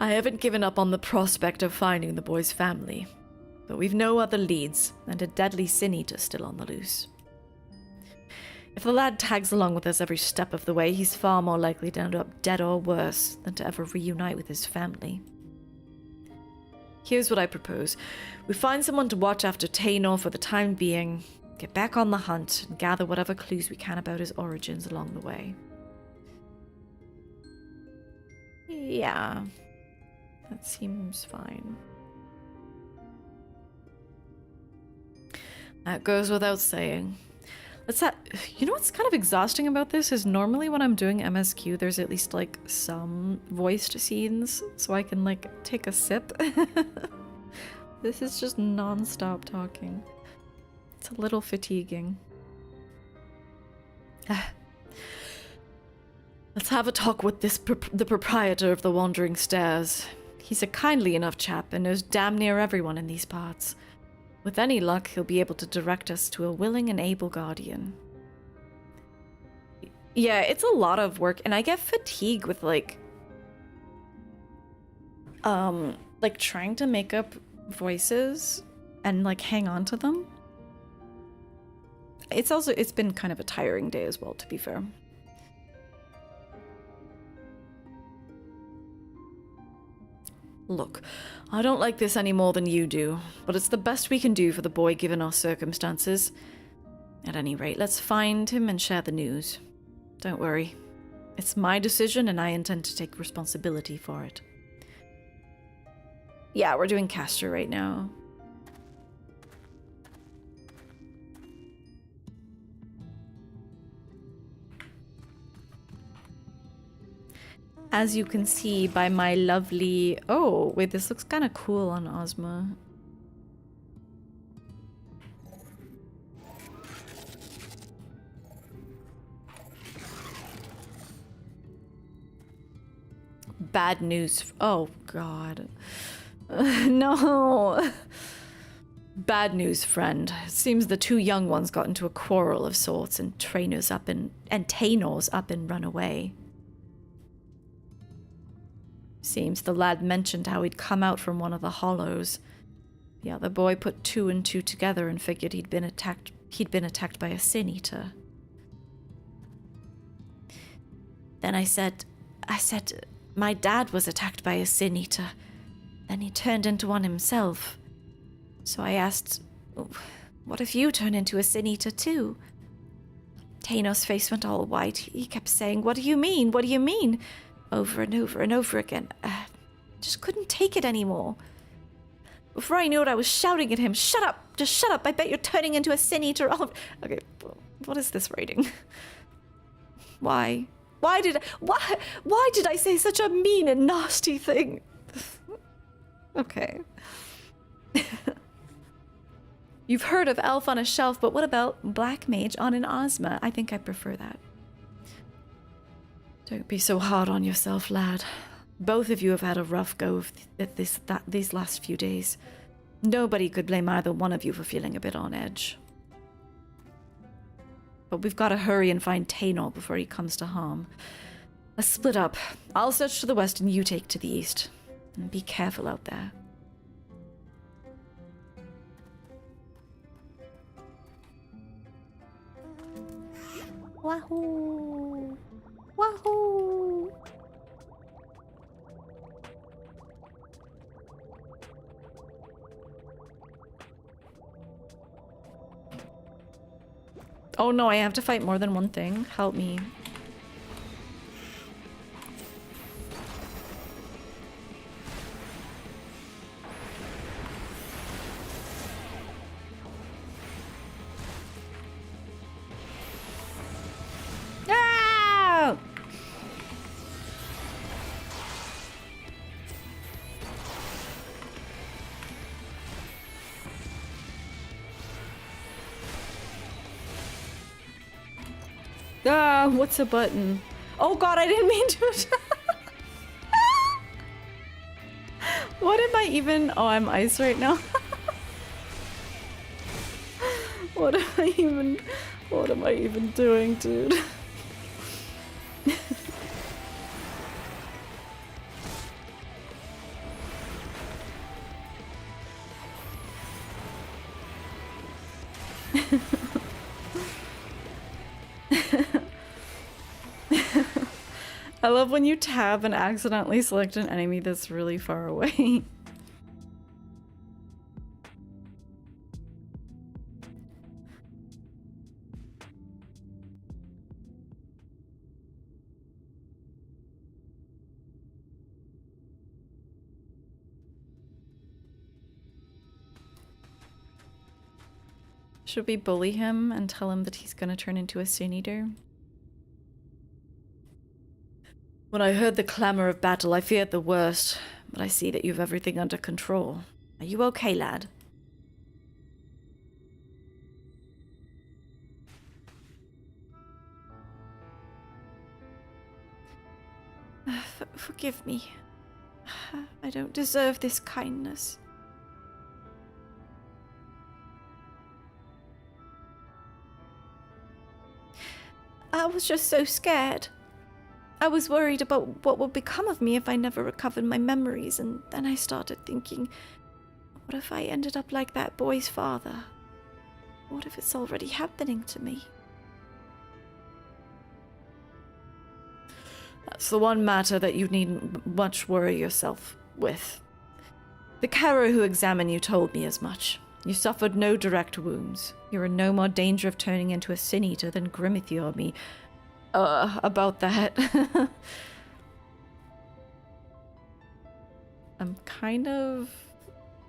I haven't given up on the prospect of finding the boy's family, but we've no other leads, and a deadly sin eater still on the loose. If the lad tags along with us every step of the way, he's far more likely to end up dead or worse than to ever reunite with his family. Here's what I propose. We find someone to watch after Taynor for the time being, get back on the hunt, and gather whatever clues we can about his origins along the way. Yeah, that seems fine. That goes without saying. You know what's kind of exhausting about this is normally when I'm doing MSQ, there's at least like some voiced scenes, so I can like take a sip. This is just non-stop talking. It's a little fatiguing. Let's have a talk with the proprietor of the Wandering Stairs. He's a kindly enough chap and knows damn near everyone in these parts. With any luck, he'll be able to direct us to a willing and able guardian. Yeah, it's a lot of work, and I get fatigue with like trying to make up voices and like hang on to them. It's been kind of a tiring day as well, to be fair. Look, I don't like this any more than you do, but it's the best we can do for the boy given our circumstances. At any rate, let's find him and share the news. Don't worry. It's my decision and I intend to take responsibility for it. Yeah, we're doing Castor right now. As you can see by my lovely... Oh, wait, this looks kind of cool on Ozma. Bad news. Oh, God. No. Bad news, friend. It seems the two young ones got into a quarrel of sorts and Trainor's up and run away. Seems the lad mentioned how he'd come out from one of the hollows. The other boy put two and two together and figured he'd been attacked by a sin eater. Then I said, my dad was attacked by a sin eater. Then he turned into one himself. So I asked, what if you turn into a sin eater too? Taynor's face went all white. He kept saying, what do you mean? What do you mean? Over and over and over again. Just couldn't take it anymore. Before I knew it, I was shouting at him, shut up! Just shut up! I bet you're turning into a sin eater. Okay, what is this writing? Why? Why did I say such a mean and nasty thing? Okay. You've heard of elf on a shelf, but what about black mage on an Ozma? I think I prefer that. Don't be so hard on yourself, lad. Both of you have had a rough go at these last few days. Nobody could blame either one of you for feeling a bit on edge. But we've got to hurry and find Taynor before he comes to harm. Let's split up. I'll search to the west and you take to the east. And be careful out there. Wahoo! Wahoo! Oh no, I have to fight more than one thing. Help me. Ah! Ah, what's a button? Oh god, I didn't mean to. What am I even? Oh, I'm ice right now. What am I even doing, dude? I love when you tab and accidentally select an enemy that's really far away. Should we bully him and tell him that he's gonna turn into a sin eater? When I heard the clamor of battle, I feared the worst, but I see that you have everything under control. Are you okay, lad? Forgive me. I don't deserve this kindness. I was just so scared. I was worried about what would become of me if I never recovered my memories, and then I started thinking, what if I ended up like that boy's father? What if it's already happening to me? That's the one matter that you needn't much worry yourself with. The carer who examined you told me as much. You suffered no direct wounds. You're in no more danger of turning into a sin-eater than Grimothy or me. About that. I'm kind of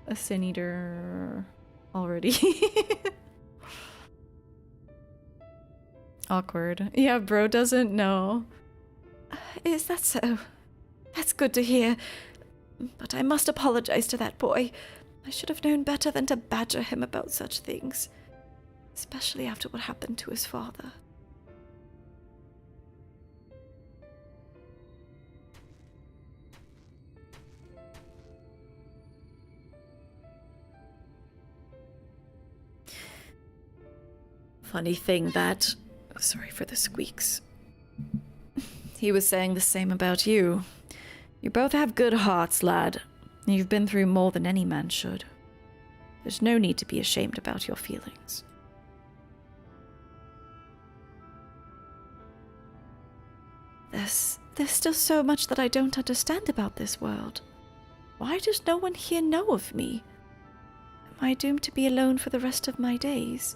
a sin-eater already. Awkward. Yeah, bro doesn't know. Is that so? That's good to hear. But I must apologize to that boy. I should have known better than to badger him about such things. Especially after what happened to his father. Funny thing that... Sorry for the squeaks. He was saying the same about you. You both have good hearts, lad. You've been through more than any man should. There's no need to be ashamed about your feelings. There's still so much that I don't understand about this world. Why does no one here know of me? Am I doomed to be alone for the rest of my days?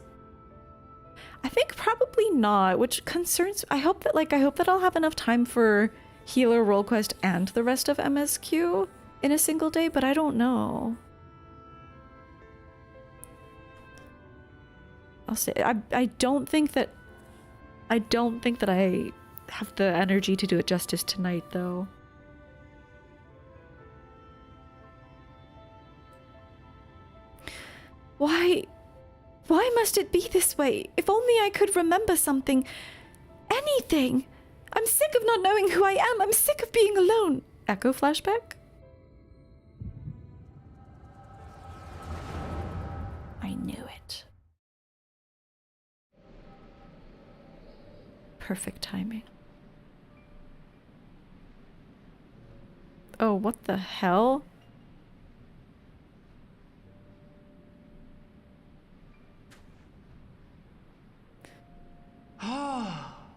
I think probably not, which concerns... I hope that I'll have enough time for healer, roll quest, and the rest of MSQ in a single day, but I don't know. I'll say I don't think that I have the energy to do it justice tonight, though. Why must it be this way? If only I could remember something. Anything. I'm sick of not knowing who I am. I'm sick of being alone. Echo flashback? I knew it. Perfect timing. Oh, what the hell?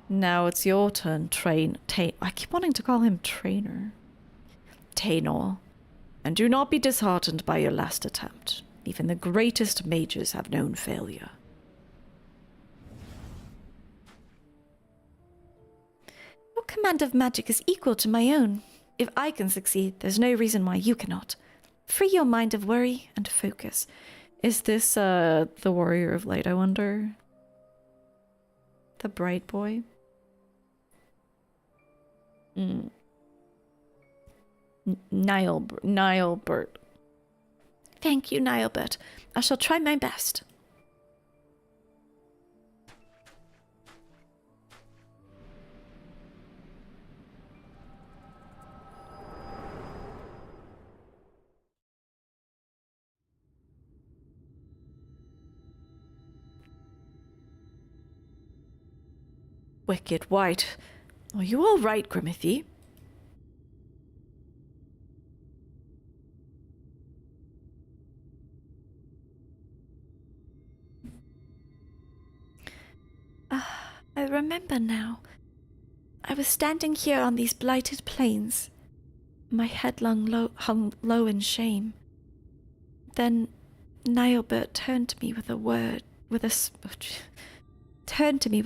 Now it's your turn, I keep wanting to call him Trainer. Taynor. And do not be disheartened by your last attempt. Even the greatest mages have known failure. Your command of magic is equal to my own. If I can succeed, there's no reason why you cannot. Free your mind of worry and focus. Is this, the Warrior of Light, I wonder? The bright boy? Nyelbert. Thank you, Nyelbert. I shall try my best. Wicked White. Are you all right, Grimothy? I remember now. I was standing here on these blighted plains, my head hung low in shame. Then Nyelbert turned to me with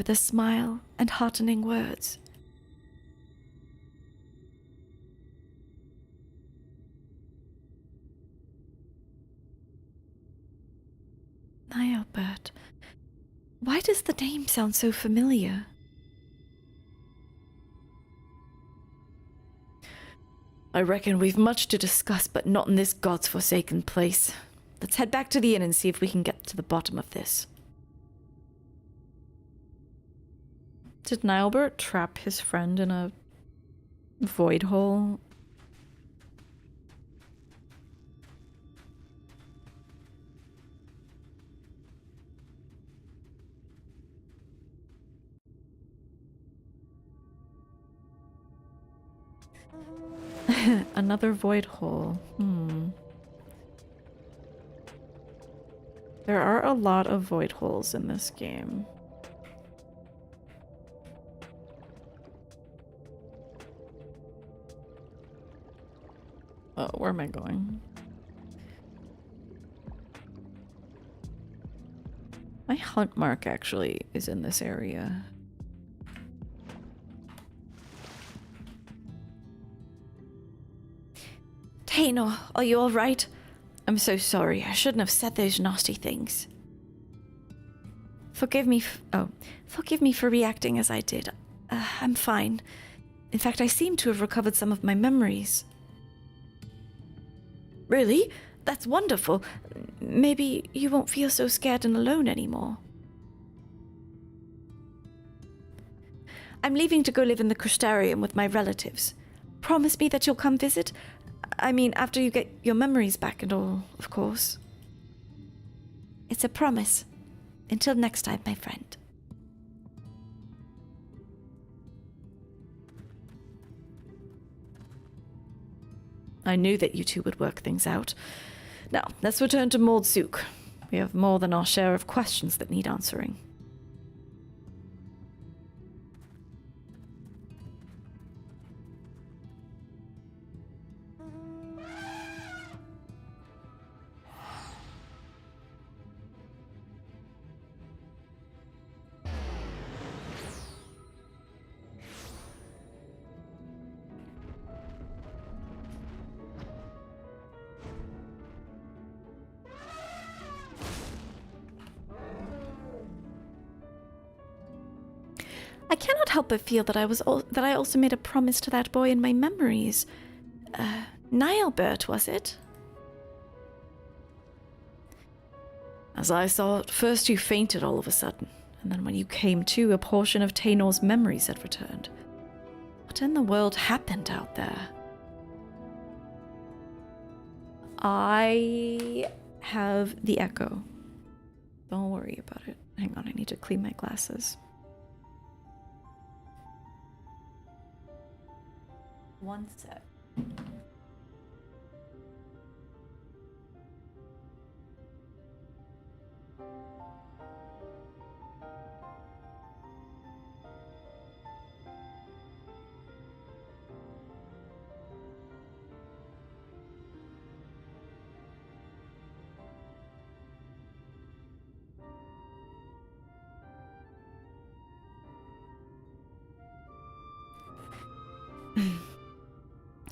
a smile and heartening words. Nyelbert. Why does the name sound so familiar? I reckon we've much to discuss, but not in this God's forsaken place. Let's head back to the inn and see if we can get to the bottom of this. Did Nyelbert trap his friend in a void hole? Another void hole. There are a lot of void holes in this game. Oh, where am I going? My hunt mark actually is in this area. Taynor, are you alright? I'm so sorry. I shouldn't have said those nasty things. Forgive me for reacting as I did. I'm fine. In fact, I seem to have recovered some of my memories. Really? That's wonderful. Maybe you won't feel so scared and alone anymore. I'm leaving to go live in the Crystarium with my relatives. Promise me that you'll come visit? I mean, after you get your memories back and all, of course. It's a promise. Until next time, my friend. I knew that you two would work things out. Now, let's return to Mordsuk. We have more than our share of questions that need answering. I cannot help but feel that I also made a promise to that boy in my memories. Nyelbert, was it? As I saw it, first you fainted all of a sudden, and then when you came to, a portion of Taynor's memories had returned. What in the world happened out there? I have the echo. Don't worry about it. Hang on, I need to clean my glasses. One sec.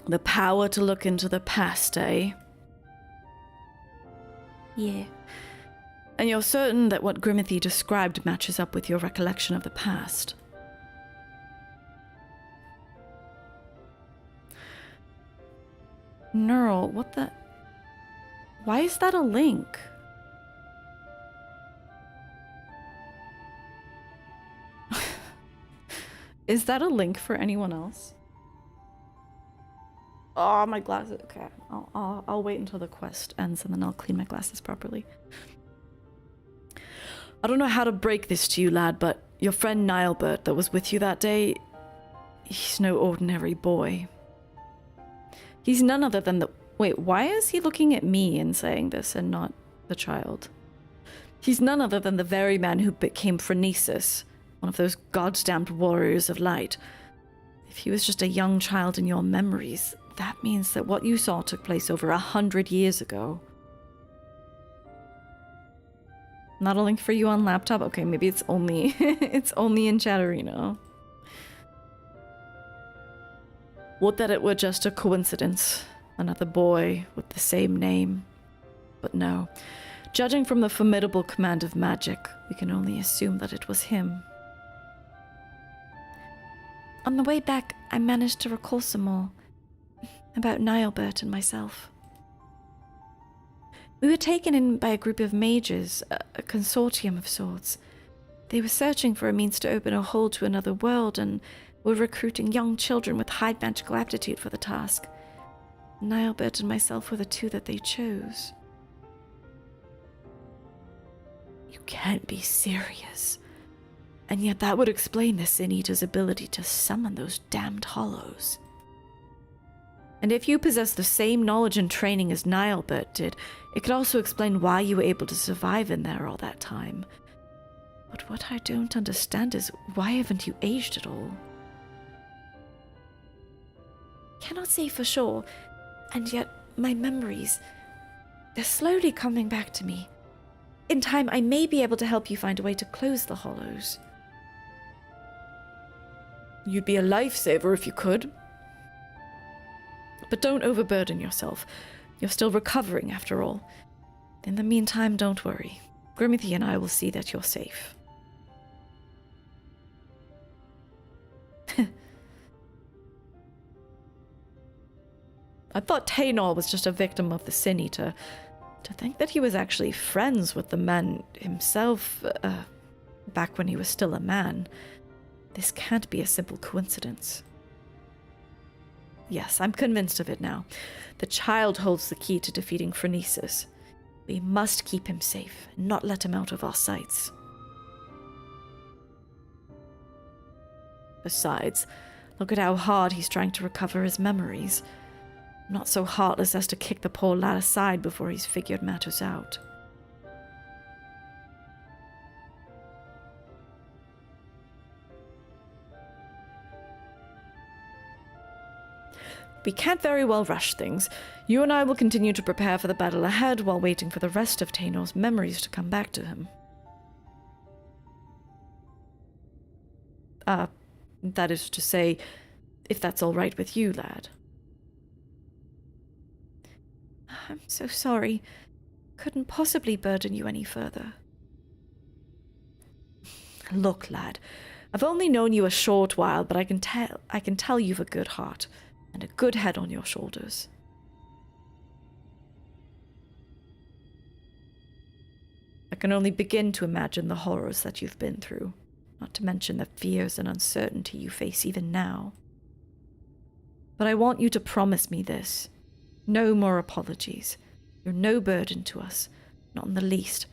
The power to look into the past, eh? Yeah. And you're certain that what Grimothy described matches up with your recollection of the past? Neural, what the... Why is that a link? Is that a link for anyone else? Oh, my glasses. Okay, I'll wait until the quest ends and then I'll clean my glasses properly. I don't know how to break this to you, lad, but your friend Nyelbert that was with you that day, he's no ordinary boy. He's none other than the... Wait, why is he looking at me and saying this and not the child? He's none other than the very man who became Phronesis, one of those goddamned warriors of light. If he was just a young child in your memories, that means that what you saw took place over 100 years ago. Not a link for you on laptop? Okay, maybe it's only it's only in Chatterino. Would that it were just a coincidence. Another boy with the same name. But no. Judging from the formidable command of magic, we can only assume that it was him. On the way back, I managed to recall some more. About Nyelbert and myself. We were taken in by a group of mages, a consortium of sorts. They were searching for a means to open a hole to another world and were recruiting young children with high magical aptitude for the task. Nyelbert and myself were the two that they chose. You can't be serious. And yet that would explain the Sin Eater's ability to summon those damned hollows. And if you possess the same knowledge and training as Nyelbert did, it could also explain why you were able to survive in there all that time. But what I don't understand is, why haven't you aged at all? Cannot say for sure, and yet my memories, they're slowly coming back to me. In time, I may be able to help you find a way to close the hollows. You'd be a lifesaver if you could. But don't overburden yourself. You're still recovering, after all. In the meantime, don't worry. Grimothy and I will see that you're safe. I thought Taynor was just a victim of the Sin Eater. To think that he was actually friends with the man himself, back when he was still a man. This can't be a simple coincidence. Yes, I'm convinced of it now. The child holds the key to defeating Phronesis. We must keep him safe, and not let him out of our sights. Besides, look at how hard he's trying to recover his memories. Not so heartless as to kick the poor lad aside before he's figured matters out. We can't very well rush things. You and I will continue to prepare for the battle ahead while waiting for the rest of Taynor's memories to come back to him. That is to say, if that's all right with you, lad. I'm so sorry. Couldn't possibly burden you any further. Look, lad, I've only known you a short while, but I can tell you've a good heart and a good head on your shoulders. I can only begin to imagine the horrors that you've been through, not to mention the fears and uncertainty you face even now. But I want you to promise me this. No more apologies. You're no burden to us, not in the least.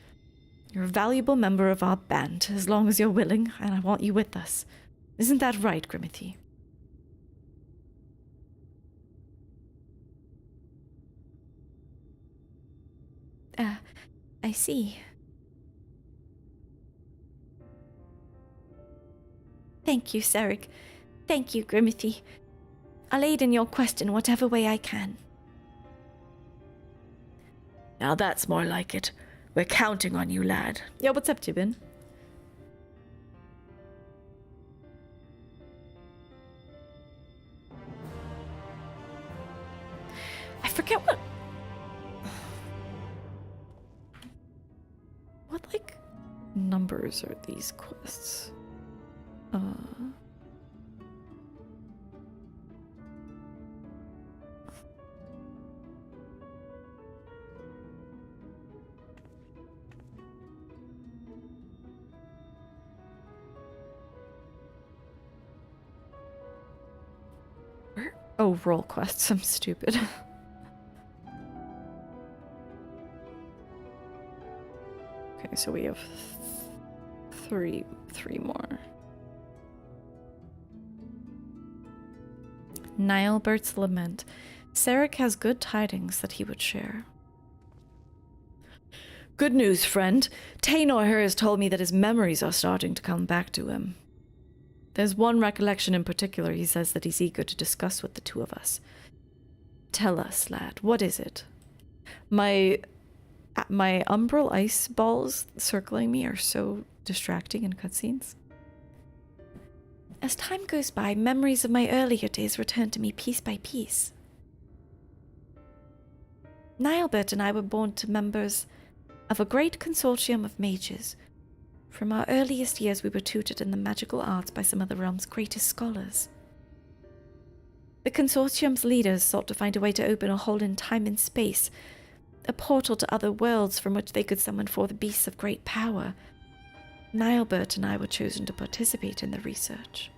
You're a valuable member of our band, as long as you're willing, and I want you with us. Isn't that right, Grimothy? I see. Thank you, Sarek. Thank you, Grimothy. I'll aid in your quest in whatever way I can. Now that's more like it. We're counting on you, lad. Yeah, what's up, Tibin? I forget what like numbers are these quests? Where? Oh, roll quests. I'm stupid. Okay, so we have three more. Nyelbert's Lament. Sarek has good tidings that he would share. Good news, friend. Taynor here has told me that his memories are starting to come back to him. There's one recollection in particular he says that he's eager to discuss with the two of us. Tell us, lad, what is it? My umbral ice balls circling me are so distracting in cutscenes. As time goes by, memories of my earlier days return to me piece by piece. Nyelbert and I were born to members of a great consortium of mages. From our earliest years, we were tutored in the magical arts by some of the realm's greatest scholars. The consortium's leaders sought to find a way to open a hole in time and space, a portal to other worlds from which they could summon forth beasts of great power. Nyelbert and I were chosen to participate in the research.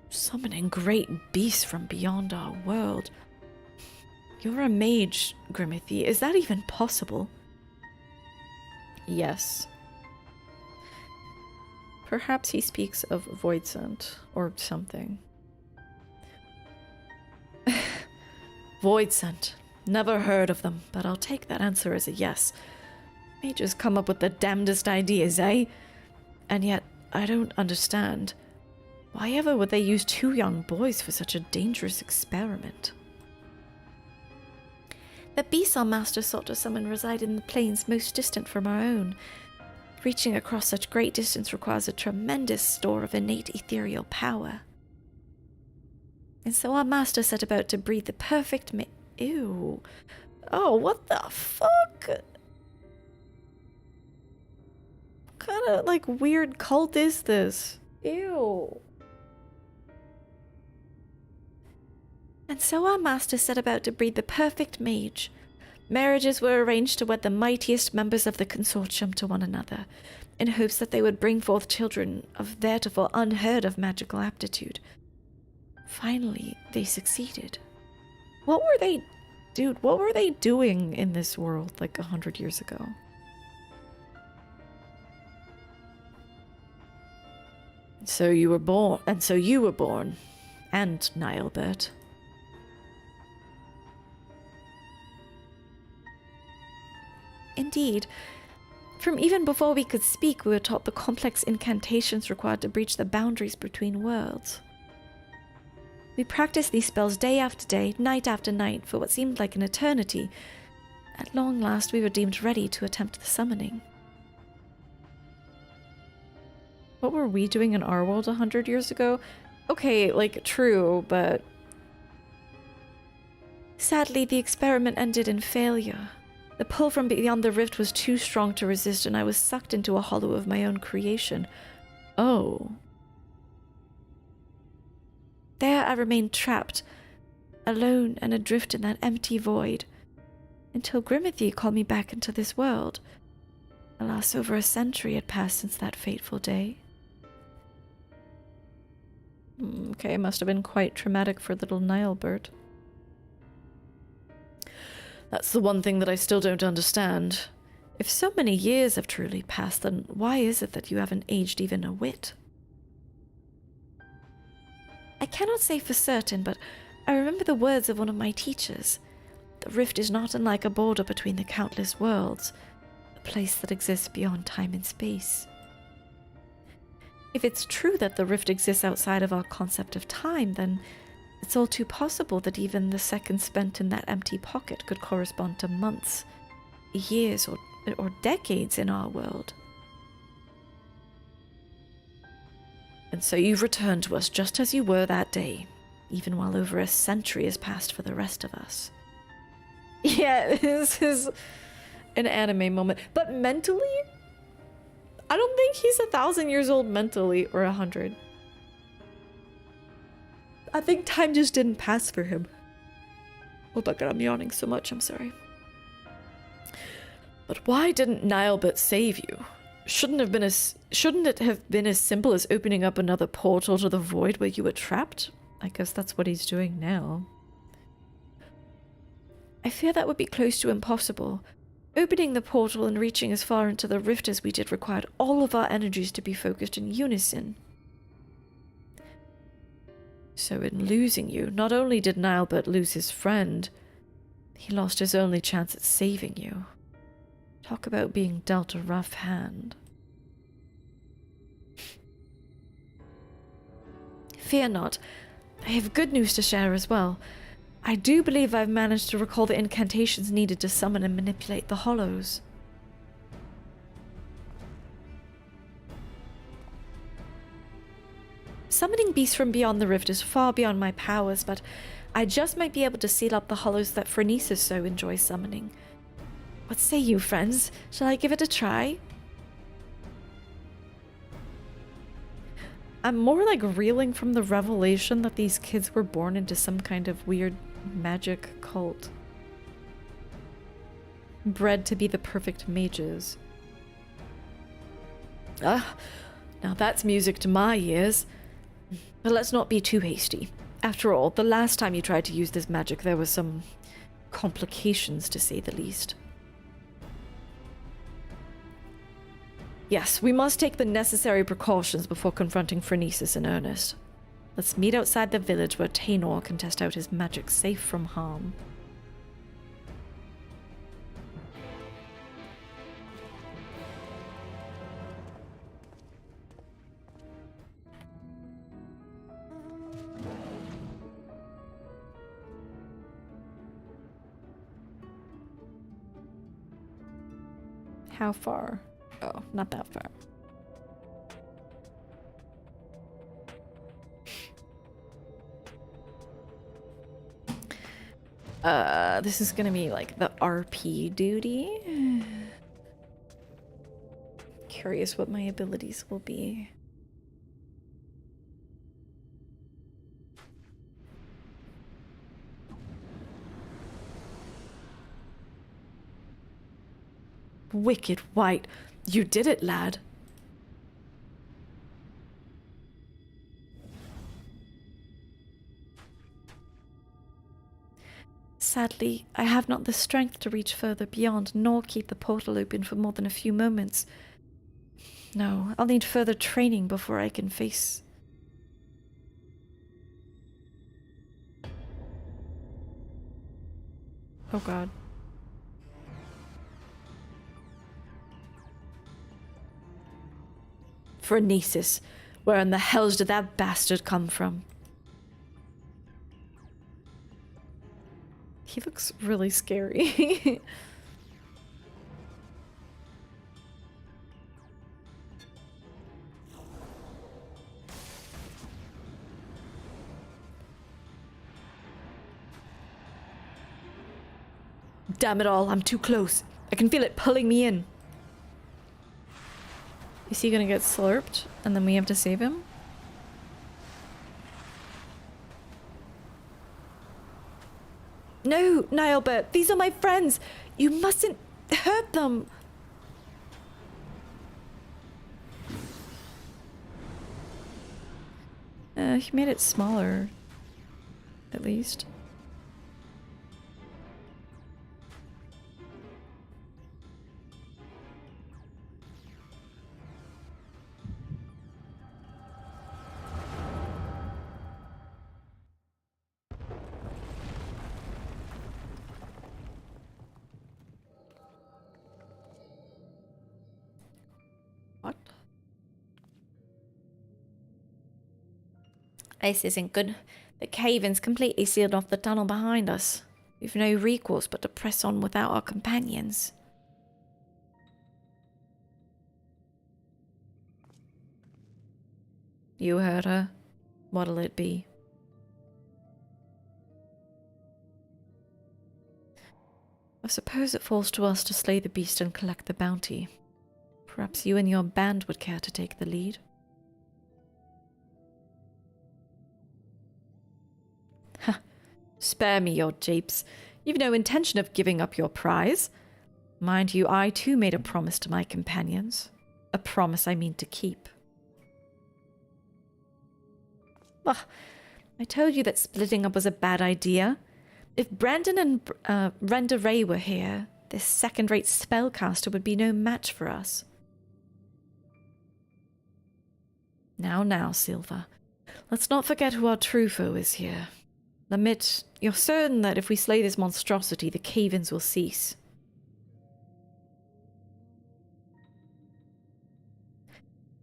Summoning great beasts from beyond our world. You're a mage, Grimothy. Is that even possible? Yes. Perhaps he speaks of Voidsent or something. Voidsent. Never heard of them, but I'll take that answer as a yes. Mages come up with the damnedest ideas, eh? And yet, I don't understand. Why ever would they use 2 young boys for such a dangerous experiment? The beasts our master sought to summon reside in the plains most distant from our own. Reaching across such great distance requires a tremendous store of innate ethereal power. And so our master set about to breed the perfect Ew. Oh, what the fuck? What kind of, like, weird cult is this? Ew. And so our master set about to breed the perfect mage. Marriages were arranged to wed the mightiest members of the consortium to one another, in hopes that they would bring forth children of theretofore unheard of magical aptitude. Finally, they succeeded. What were they... Dude, what were they doing in this world, like, 100 years ago? So you were born... And Nyelbert. Indeed. From even before we could speak, we were taught the complex incantations required to breach the boundaries between worlds. We practiced these spells day after day, night after night, for what seemed like an eternity. At long last, we were deemed ready to attempt the summoning. What were we doing in our world 100 years ago? Okay, like, true, but... Sadly, the experiment ended in failure. The pull from beyond the rift was too strong to resist, and I was sucked into a hollow of my own creation. Oh. There I remained trapped, alone and adrift in that empty void, until Grimothy called me back into this world. Alas, over a century had passed since that fateful day. Okay, must have been quite traumatic for little Nyelbert. That's the one thing that I still don't understand. If so many years have truly passed, then why is it that you haven't aged even a whit? I cannot say for certain, but I remember the words of one of my teachers. The rift is not unlike a border between the countless worlds, a place that exists beyond time and space. If it's true that the rift exists outside of our concept of time, then it's all too possible that even the seconds spent in that empty pocket could correspond to months, years, or decades in our world. And so you've returned to us just as you were that day, even while over a century has passed for the rest of us. Yeah, this is an anime moment. But mentally? I don't think he's 1,000 years old mentally, or 100. I think time just didn't pass for him. Oh my god, I'm yawning so much, I'm sorry. But why didn't Nyelbert save you? Shouldn't it have been as simple as opening up another portal to the void where you were trapped? I guess that's what he's doing now. I fear that would be close to impossible. Opening the portal and reaching as far into the rift as we did required all of our energies to be focused in unison. So in losing you, not only did Nyelbert lose his friend, he lost his only chance at saving you. Talk about being dealt a rough hand. Fear not. I have good news to share as well. I do believe I've managed to recall the incantations needed to summon and manipulate the hollows. Summoning beasts from beyond the rift is far beyond my powers, but I just might be able to seal up the hollows that Phrynesis so enjoys summoning. What say you, friends? Shall I give it a try? I'm more like reeling from the revelation that these kids were born into some kind of weird magic cult. Bred to be the perfect mages. Ah, now that's music to my ears. But let's not be too hasty. After all, the last time you tried to use this magic, there were some complications, to say the least. Yes, we must take the necessary precautions before confronting Phronesis in earnest. Let's meet outside the village where Taynor can test out his magic safe from harm. How far? Oh, not that far. This is gonna be like the RP duty. Curious what my abilities will be. Wicked White. You did it, lad. Sadly, I have not the strength to reach further beyond, nor keep the portal open for more than a few moments. No, I'll need further training before I can face... Oh god. Phronesis, where in the hells did that bastard come from? He looks really scary. Damn it all, I'm too close. I can feel it pulling me in. Is he gonna get slurped and then we have to save him? No, Nyelbert, these are my friends. You mustn't hurt them. He made it smaller, at least. What? This isn't good. The cave-in's completely sealed off the tunnel behind us. We've no recourse but to press on without our companions. You heard her. What'll it be? I suppose it falls to us to slay the beast and collect the bounty. Perhaps you and your band would care to take the lead? Ha! Spare me your japes. You've no intention of giving up your prize. Mind you, I too made a promise to my companions. A promise I mean to keep. Ah, I told you that splitting up was a bad idea. If Brandon and Renda Ray were here, this second-rate spellcaster would be no match for us. Now, Silva. Let's not forget who our true foe is here. Lament, you're certain that if we slay this monstrosity, the cave-ins will cease.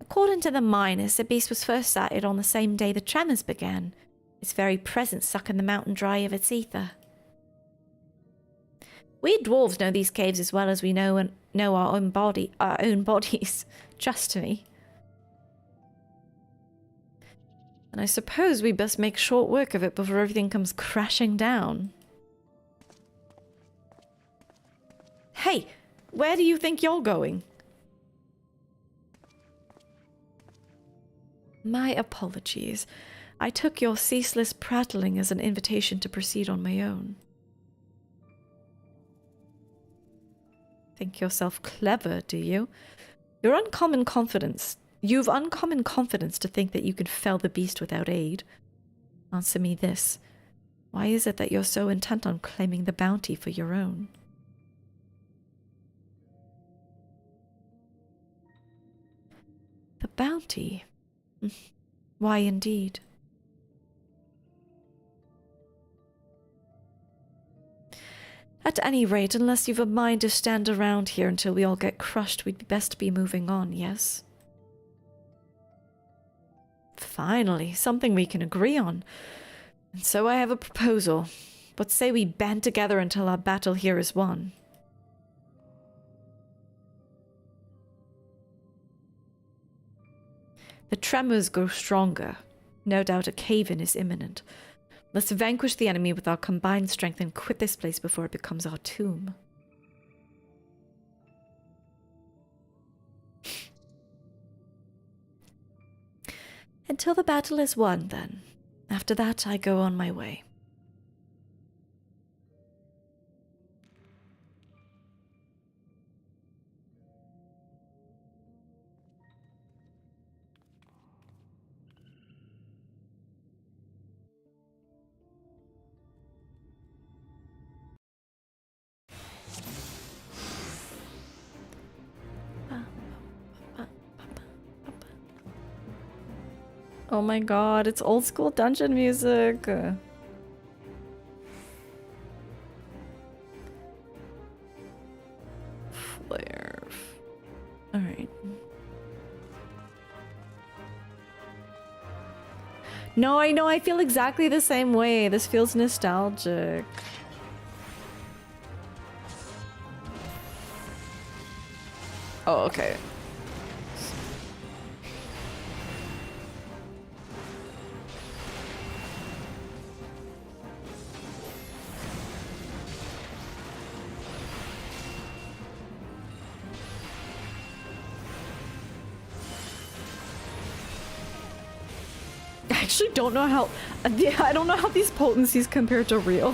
According to the miners, the beast was first sighted on the same day the tremors began, its very presence sucking the mountain dry of its ether. We dwarves know these caves as well as we know our own bodies. Trust me. And I suppose we best make short work of it before everything comes crashing down. Hey, where do you think you're going? My apologies. I took your ceaseless prattling as an invitation to proceed on my own. Think yourself clever, do you? You've uncommon confidence to think that you can fell the beast without aid. Answer me this. Why is it that you're so intent on claiming the bounty for your own? The bounty? Why indeed? At any rate, unless you've a mind to stand around here until we all get crushed, we'd best be moving on, yes? Finally, something we can agree on. And so I have a proposal. What say we band together until our battle here is won? The tremors grow stronger. No doubt a cave-in is imminent. Let's vanquish the enemy with our combined strength and quit this place before it becomes our tomb. Until the battle is won, then. After that, I go on my way. Oh my god, it's old school dungeon music. Flare. Alright. No, I know, I feel exactly the same way. This feels nostalgic. Oh, okay. I actually don't know how. Yeah, I don't know how these potencies compare to real.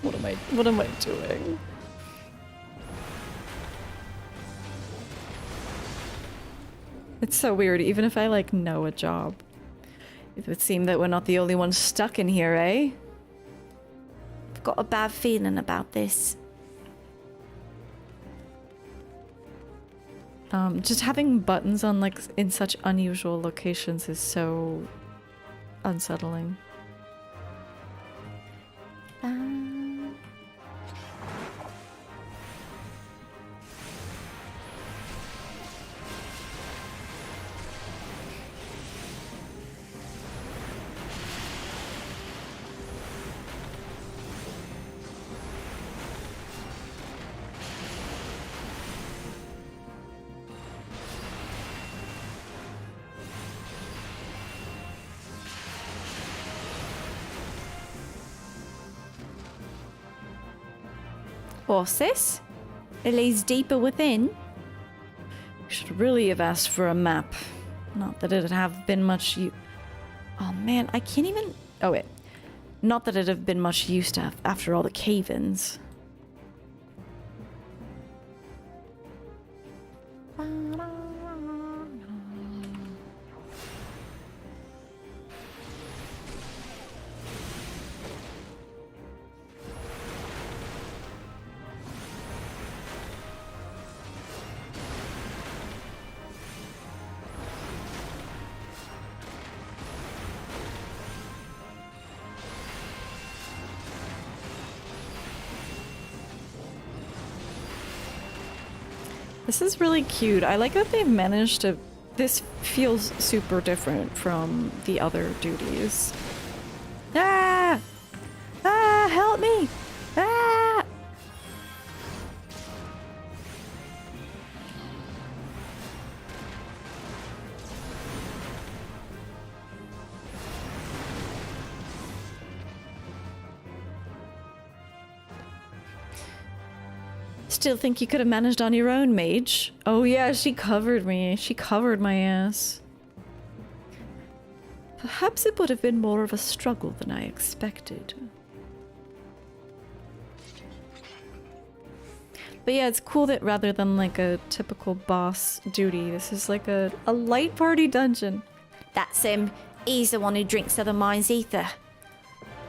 What am I doing? It's so weird. Even if I like know a job, it would seem that we're not the only ones stuck in here, eh? I've got a bad feeling about this. Just having buttons on like in such unusual locations is so unsettling. What's this? It lays deeper within. Should really have asked for a map. Not that it'd have been much Oh man, I can't even. Oh wait. Not that it'd have been much use to after all the cave-ins. This is really cute. I like that they've managed to... This feels super different from the other duties. Ah! Ah! Help me! Ah! Still think you could have managed on your own, mage? Oh yeah, she covered me. She covered my ass. Perhaps it would have been more of a struggle than I expected. But yeah, it's cool that rather than like a typical boss duty, this is like a light party dungeon. That's him. He's the one who drinks other minds' ether.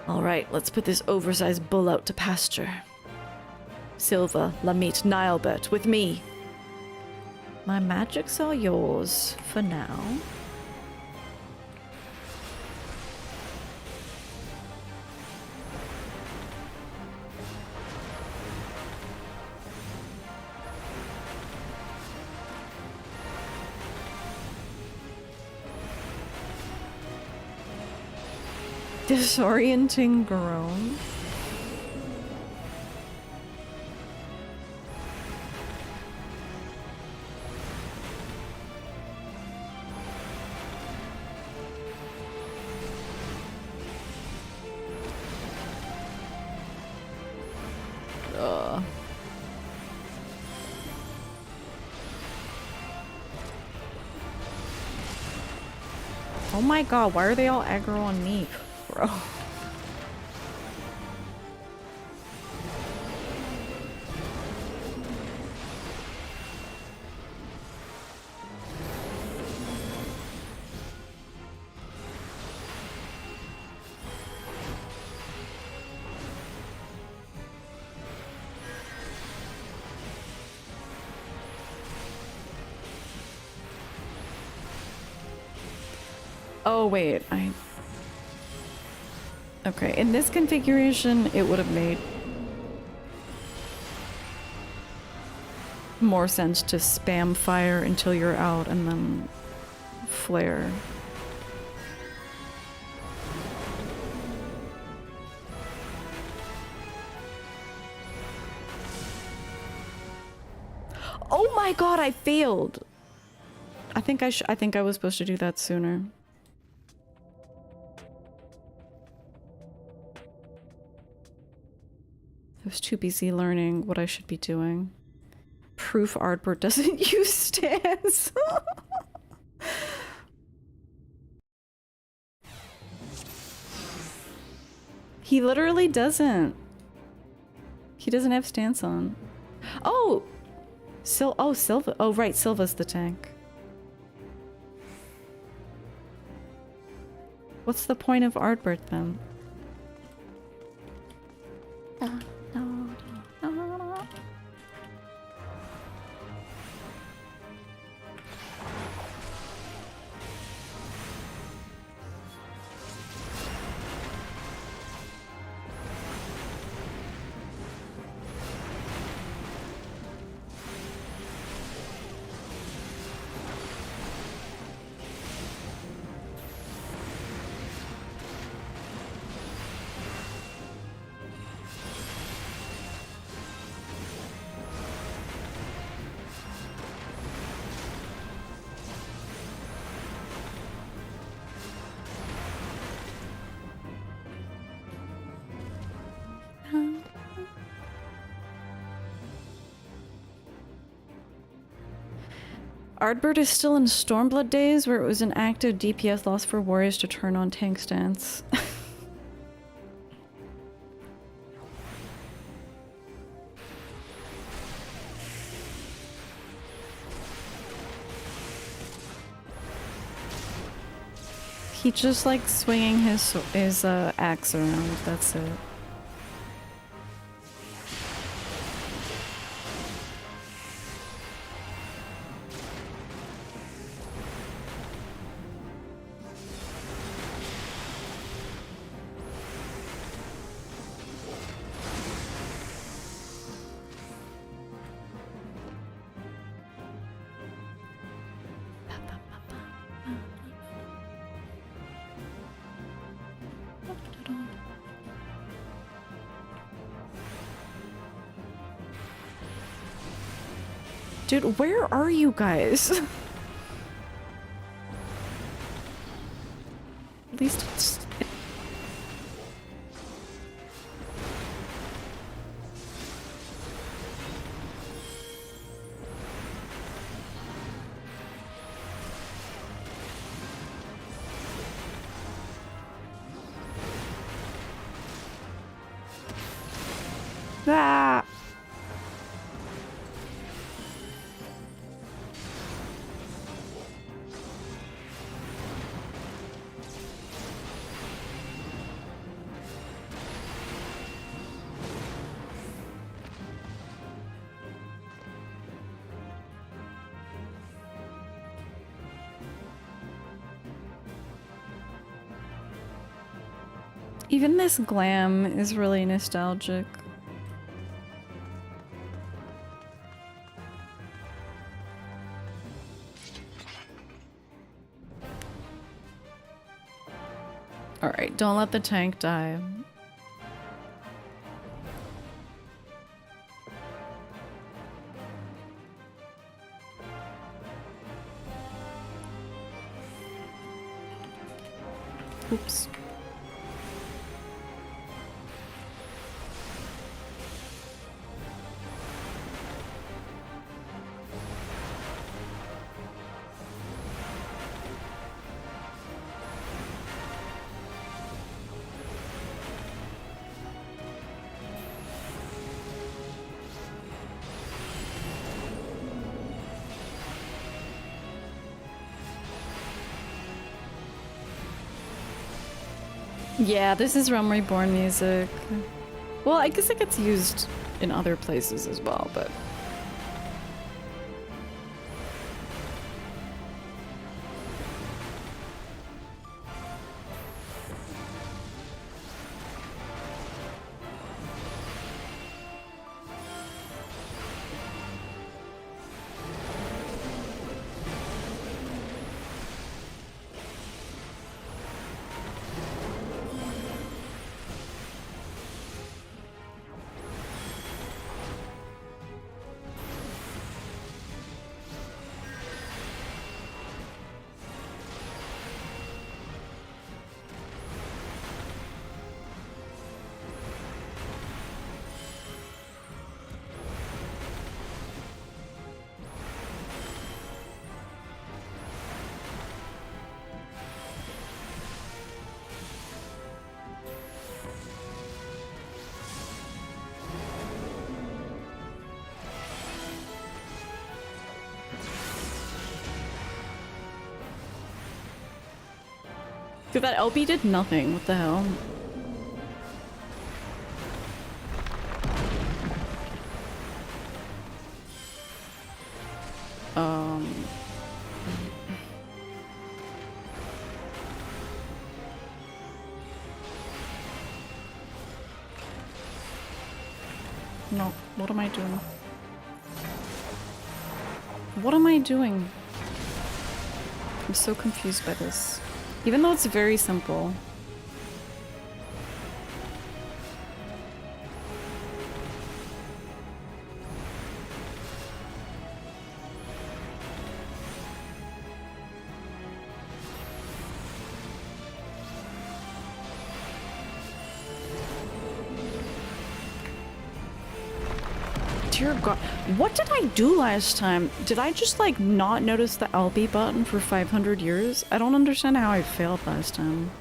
Alright, let's put this oversized bull out to pasture. Silva, Lament, Nyelbert, with me. My magic's all yours for now. Disorienting groan. Oh my god, why are they all aggro on me, bro? Oh wait, okay, in this configuration, it would have made more sense to spam fire until you're out and then flare. Oh my god, I failed! I think I was supposed to do that sooner. I was too busy learning what I should be doing. Proof Ardbert doesn't use stance. He literally doesn't. He doesn't have stance on. Oh! Silva. Oh, right, Silva's the tank. What's the point of Ardbert then? Ardbert is still in Stormblood days, where it was an active DPS loss for warriors to turn on tank stance. He just likes swinging his axe around, that's it. Dude, where are you guys? At least it's... Ah! Even this glam is really nostalgic. Alright, don't let the tank die. Oops. Yeah, this is Realm Reborn music. Well, I guess it gets used in other places as well, but... Dude, that LB did nothing. What the hell? No. What am I doing? What am I doing? I'm so confused by this. Even though it's very simple. Dear God, what did I do last time? Did I just like not notice the LB button for 500 years? I don't understand how I failed last time.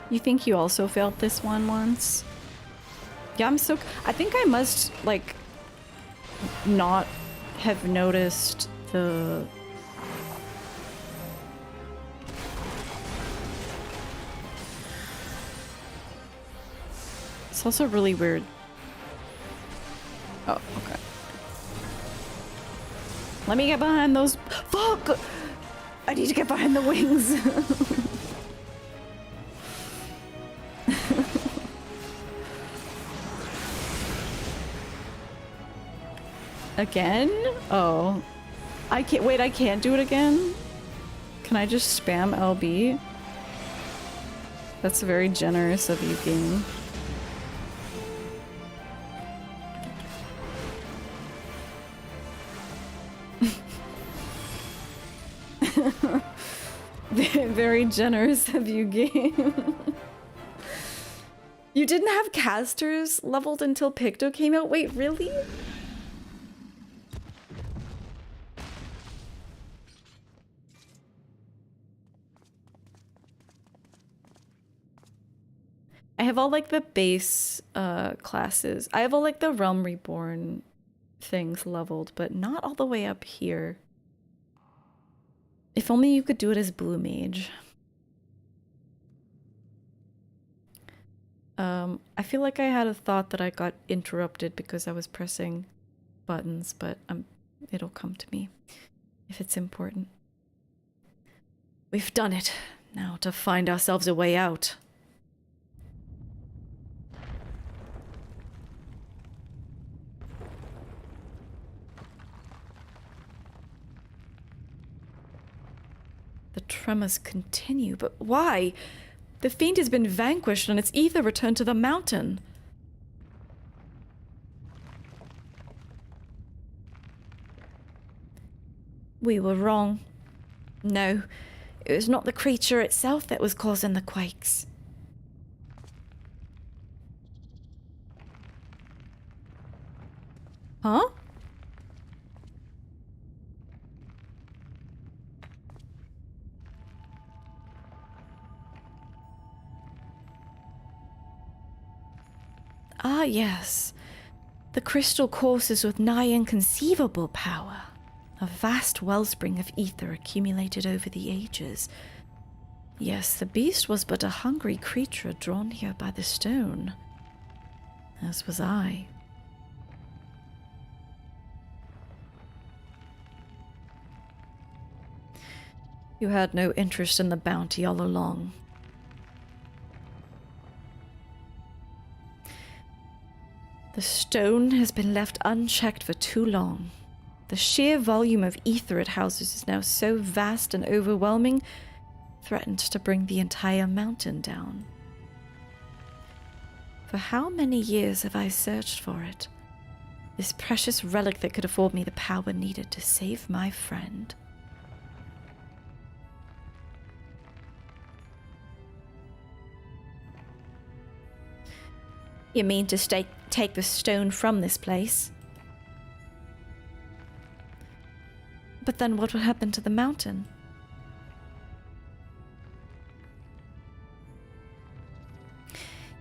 You think you also failed this one once? Yeah, I think I must, like, not have noticed the... It's also really weird. Oh, okay. Let me get behind those... Fuck! I need to get behind the wings. Again? Oh. I can't- wait, I can't do it again? Can I just spam LB? That's very generous of you, game. Very generous of you, game. You didn't have casters leveled until Picto came out? Wait, really? I have all like the base classes. I have all like the Realm Reborn things leveled, but not all the way up here. If only you could do it as Blue Mage. I feel like I had a thought that I got interrupted because I was pressing buttons, but it'll come to me if it's important. We've done it. Now to find ourselves a way out. The tremors continue, but why? The fiend has been vanquished and its ether returned to the mountain. We were wrong. No, it was not the creature itself that was causing the quakes. Huh? Ah, yes. The crystal courses with nigh inconceivable power. A vast wellspring of ether accumulated over the ages. Yes, the beast was but a hungry creature drawn here by the stone. As was I. You had no interest in the bounty all along. The stone has been left unchecked for too long. The sheer volume of ether it houses is now so vast and overwhelming, threatened to bring the entire mountain down. For how many years have I searched for it? This precious relic that could afford me the power needed to save my friend. You mean to take the stone from this place? But then what will happen to the mountain?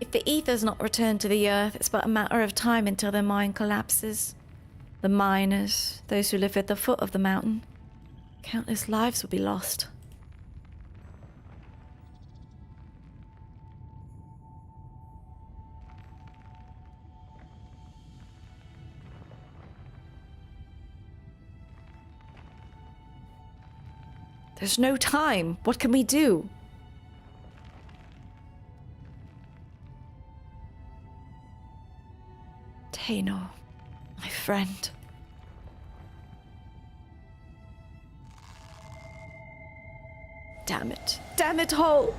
If the ether's not returned to the earth, it's but a matter of time until their mine collapses. The miners, those who live at the foot of the mountain, countless lives will be lost. There's no time. What can we do? Taynor, my friend. Damn it. Damn it, Hole!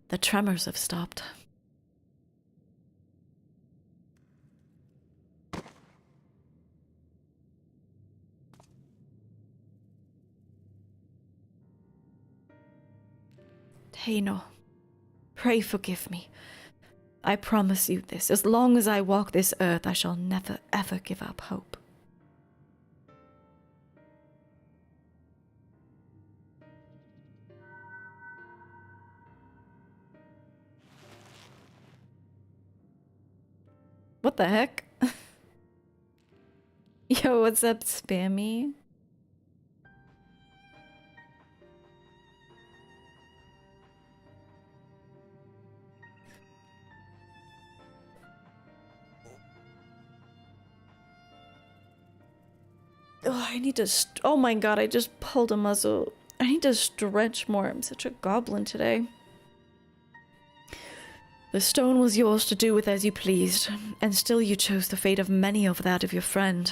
The tremors have stopped. Taynor, pray forgive me. I promise you this. As long as I walk this earth, I shall never, ever give up hope. What the heck? Yo, what's up, Spammy? Oh, I need to oh my god, I just pulled a muzzle. I need to stretch more. I'm such a goblin today. The stone was yours to do with as you pleased, and still you chose the fate of many over that of your friend.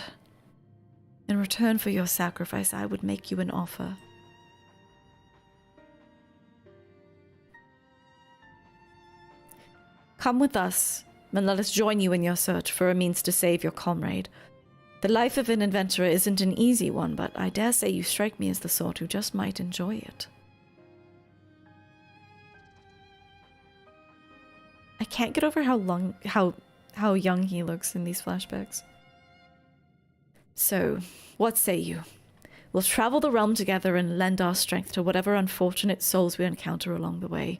In return for your sacrifice, I would make you an offer. Come with us, and let us join you in your search for a means to save your comrade. The life of an adventurer isn't an easy one, but I dare say you strike me as the sort who just might enjoy it. I can't get over how young he looks in these flashbacks. So, what say you? We'll travel the realm together and lend our strength to whatever unfortunate souls we encounter along the way.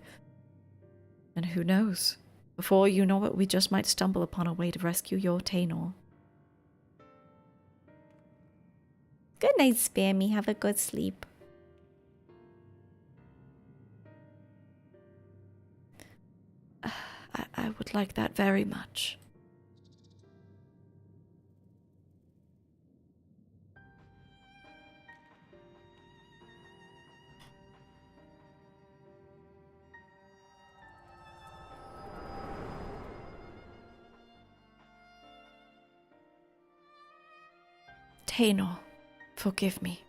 And who knows? Before you know it, we just might stumble upon a way to rescue your Taynor. Good night, Spammy. Have a good sleep. I would like that very much. Taynor, forgive me.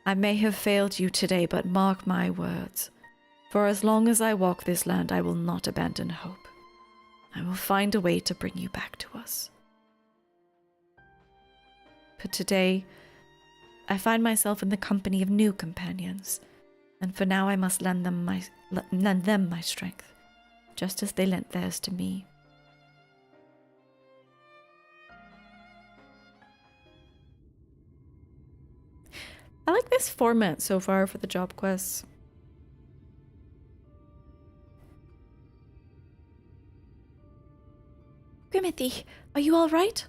I may have failed you today, but mark my words. For as long as I walk this land, I will not abandon hope. I will find a way to bring you back to us. But today, I find myself in the company of new companions, and for now I must lend them my strength, just as they lent theirs to me. I like this format so far for the job quests. Grimmithy, are you all right?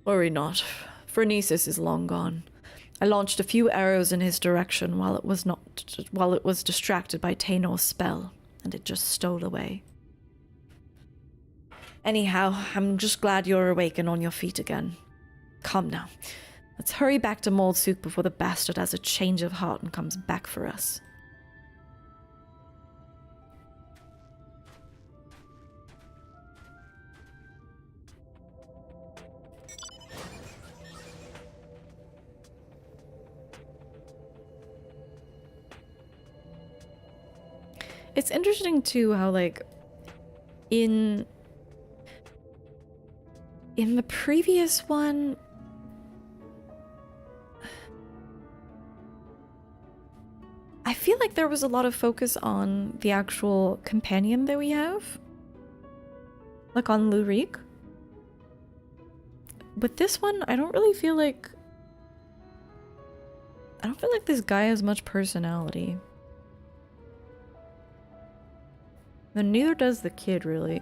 Worry not. Phronesis is long gone. I launched a few arrows in his direction while it was distracted by Taynor's spell, and it just stole away. Anyhow, I'm just glad you're awake and on your feet again. Come now. Let's hurry back to Moldsook before the bastard has a change of heart and comes back for us. It's interesting too how, like, in the previous one, I feel like there was a lot of focus on the actual companion that we have, like on Lurik. With this one, I don't feel like this guy has much personality. And neither does the kid, really.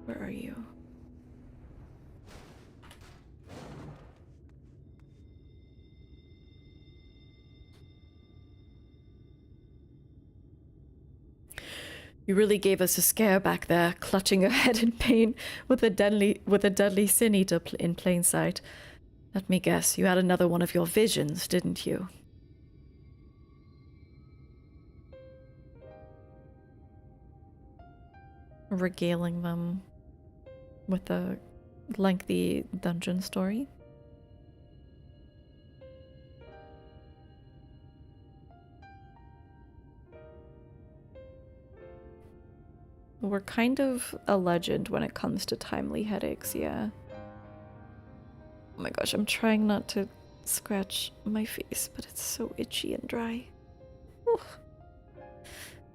Where are you? You really gave us a scare back there, clutching your head in pain with a deadly sin eater in plain sight. Let me guess, you had another one of your visions, didn't you? Regaling them with a lengthy dungeon story. We're kind of a legend when it comes to timely headaches, yeah. Oh my gosh, I'm trying not to scratch my face, but it's so itchy and dry. Ooh.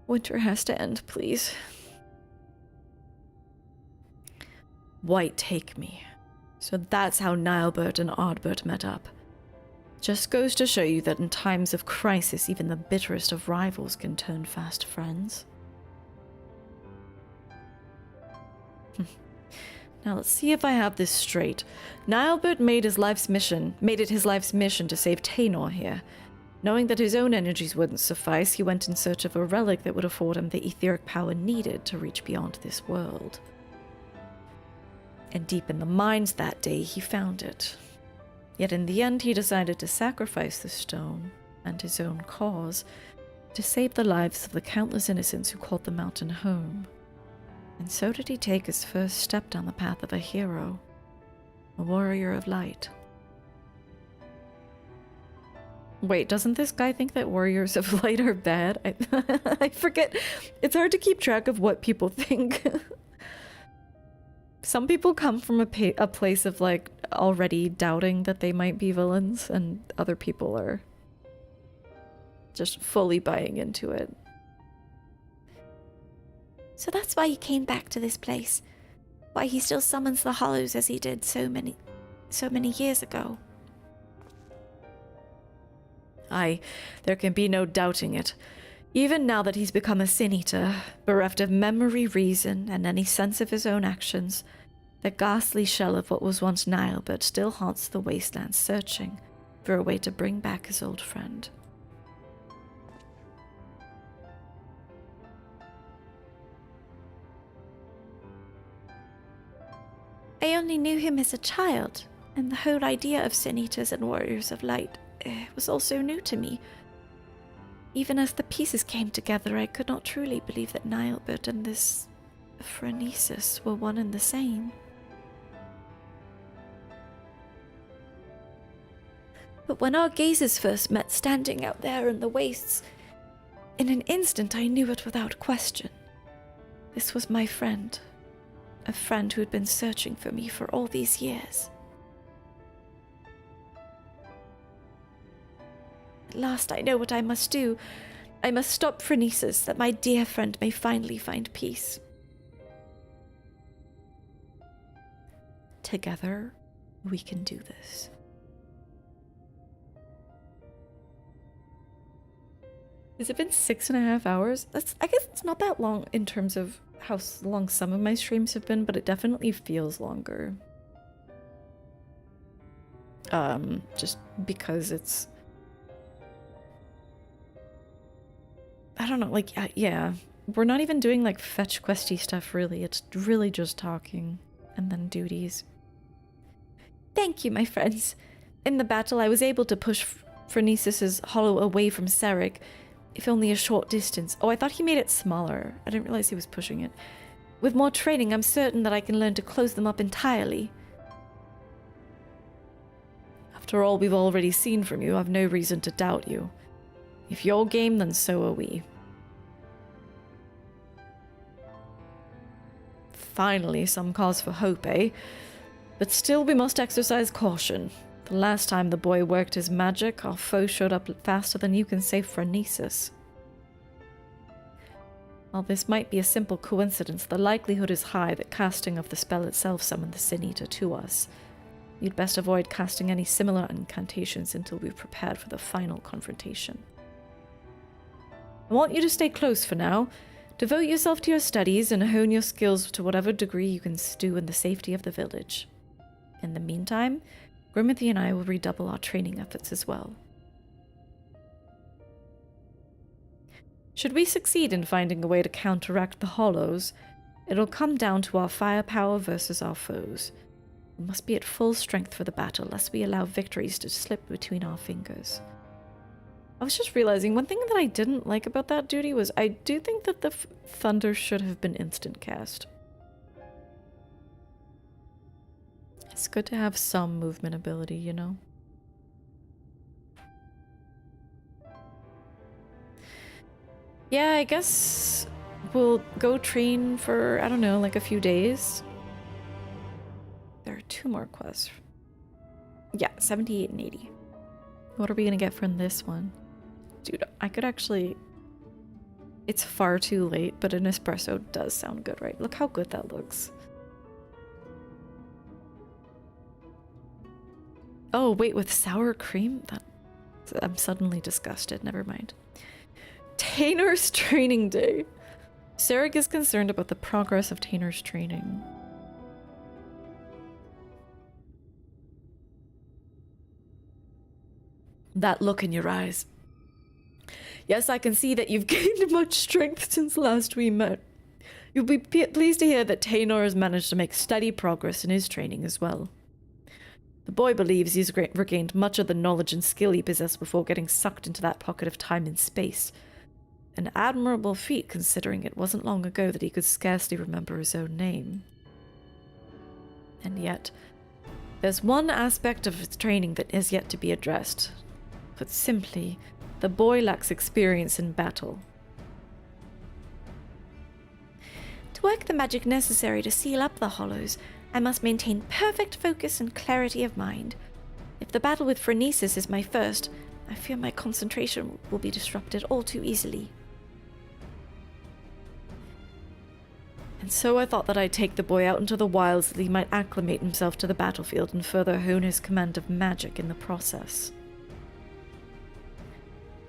Winter has to end, please. White take me. So that's how Nyelbert and Ardbert met up. Just goes to show you that in times of crisis, even the bitterest of rivals can turn fast friends. Now let's see if I have this straight. Nyelbert made it his life's mission to save Taynor here. Knowing that his own energies wouldn't suffice, he went in search of a relic that would afford him the etheric power needed to reach beyond this world. And deep in the mines that day, he found it. Yet in the end, he decided to sacrifice the stone and his own cause to save the lives of the countless innocents who called the mountain home. And so did he take his first step down the path of a hero, a warrior of light. Wait, doesn't this guy think that warriors of light are bad? I forget. It's hard to keep track of what people think. Some people come from a place of, like, already doubting that they might be villains, and other people are just fully buying into it. So that's why he came back to this place. Why he still summons the hollows as he did so many years ago. Aye, there can be no doubting it. Even now that he's become a Sin Eater, bereft of memory, reason, and any sense of his own actions, the ghastly shell of what was once Nyelbert still haunts the wastelands, searching for a way to bring back his old friend. I only knew him as a child, and the whole idea of Sin Eaters and Warriors of Light was also new to me. Even as the pieces came together, I could not truly believe that Nyelbert and this phronesis were one and the same. But when our gazes first met standing out there in the wastes, in an instant I knew it without question. This was my friend. A friend who had been searching for me for all these years. At last I know what I must do. I must stop phronesis, that my dear friend may finally find peace. Together, we can do this. Has it been 6.5 hours? I guess it's not that long in terms of how long some of my streams have been, but it definitely feels longer. Just because it's... I don't know, like, yeah. We're not even doing, like, fetch questy stuff, really. It's really just talking. And then duties. Thank you, my friends. In the battle, I was able to push Phronesis's hollow away from Sarek, if only a short distance. Oh, I thought he made it smaller. I didn't realize he was pushing it. With more training, I'm certain that I can learn to close them up entirely. After all we've already seen from you, I've no reason to doubt you. If you're game, then so are we. Finally, some cause for hope, eh? But still, we must exercise caution. The last time the boy worked his magic, our foe showed up faster than you can say phronesis. While this might be a simple coincidence, the likelihood is high that casting of the spell itself summoned the Sin Eater to us. You'd best avoid casting any similar incantations until we've prepared for the final confrontation. I want you to stay close for now. Devote yourself to your studies and hone your skills to whatever degree you can stew in the safety of the village. In the meantime, Grimothy and I will redouble our training efforts as well. Should we succeed in finding a way to counteract the hollows, it'll come down to our firepower versus our foes. We must be at full strength for the battle, lest we allow victories to slip between our fingers. I was just realizing, one thing that I didn't like about that duty was I do think that the thunder should have been instant cast. It's good to have some movement ability, you know? Yeah, I guess we'll go train for, I don't know, like a few days. There are 2 more quests. Yeah, 78 and 80. What are we gonna get from this one? Dude, I could actually... It's far too late, but an espresso does sound good, right? Look how good that looks. Oh, wait, with sour cream? I'm suddenly disgusted. Never mind. Taynor's training day. Sarek is concerned about the progress of Taynor's training. That look in your eyes. Yes, I can see that you've gained much strength since last we met. You'll be pleased to hear that Taynor has managed to make steady progress in his training as well. The boy believes he's regained much of the knowledge and skill he possessed before getting sucked into that pocket of time and space. An admirable feat, considering it wasn't long ago that he could scarcely remember his own name. And yet, there's one aspect of his training that is yet to be addressed. Put simply, the boy lacks experience in battle. To work the magic necessary to seal up the hollows, I must maintain perfect focus and clarity of mind. If the battle with Phronesis is my first, I fear my concentration will be disrupted all too easily. And so I thought that I'd take the boy out into the wilds so that he might acclimate himself to the battlefield and further hone his command of magic in the process.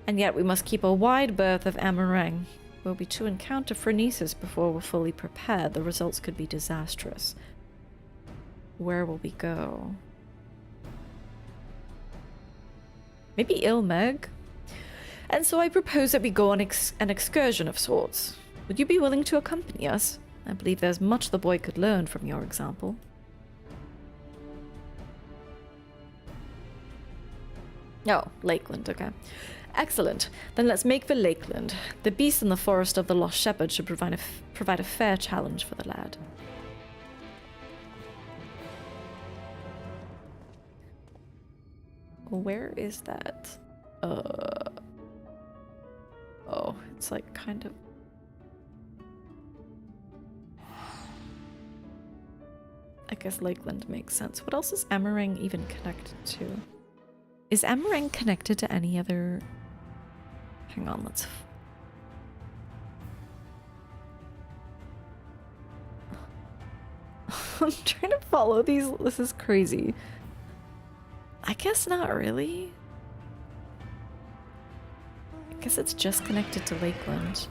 And yet we must keep a wide berth of Amarang. Were we to encounter Phronesis before we're fully prepared, the results could be disastrous. Where will we go? Maybe Ilmeg? And so I propose that we go on an excursion of sorts. Would you be willing to accompany us? I believe there's much the boy could learn from your example. Oh, Lakeland, okay. Excellent. Then let's make for Lakeland. The beast in the forest of the Lost Shepherd should provide a fair challenge for the lad. Where is that? Oh, it's like kind of... I guess Lakeland makes sense. What else is Amarang even connected to? Is Amarang connected to any other... Hang on, let's... I'm trying to follow these. This is crazy. I guess not really. I guess it's just connected to Lakeland.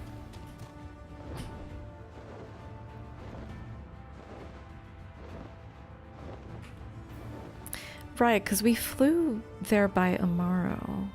Right, because we flew there by Amaro.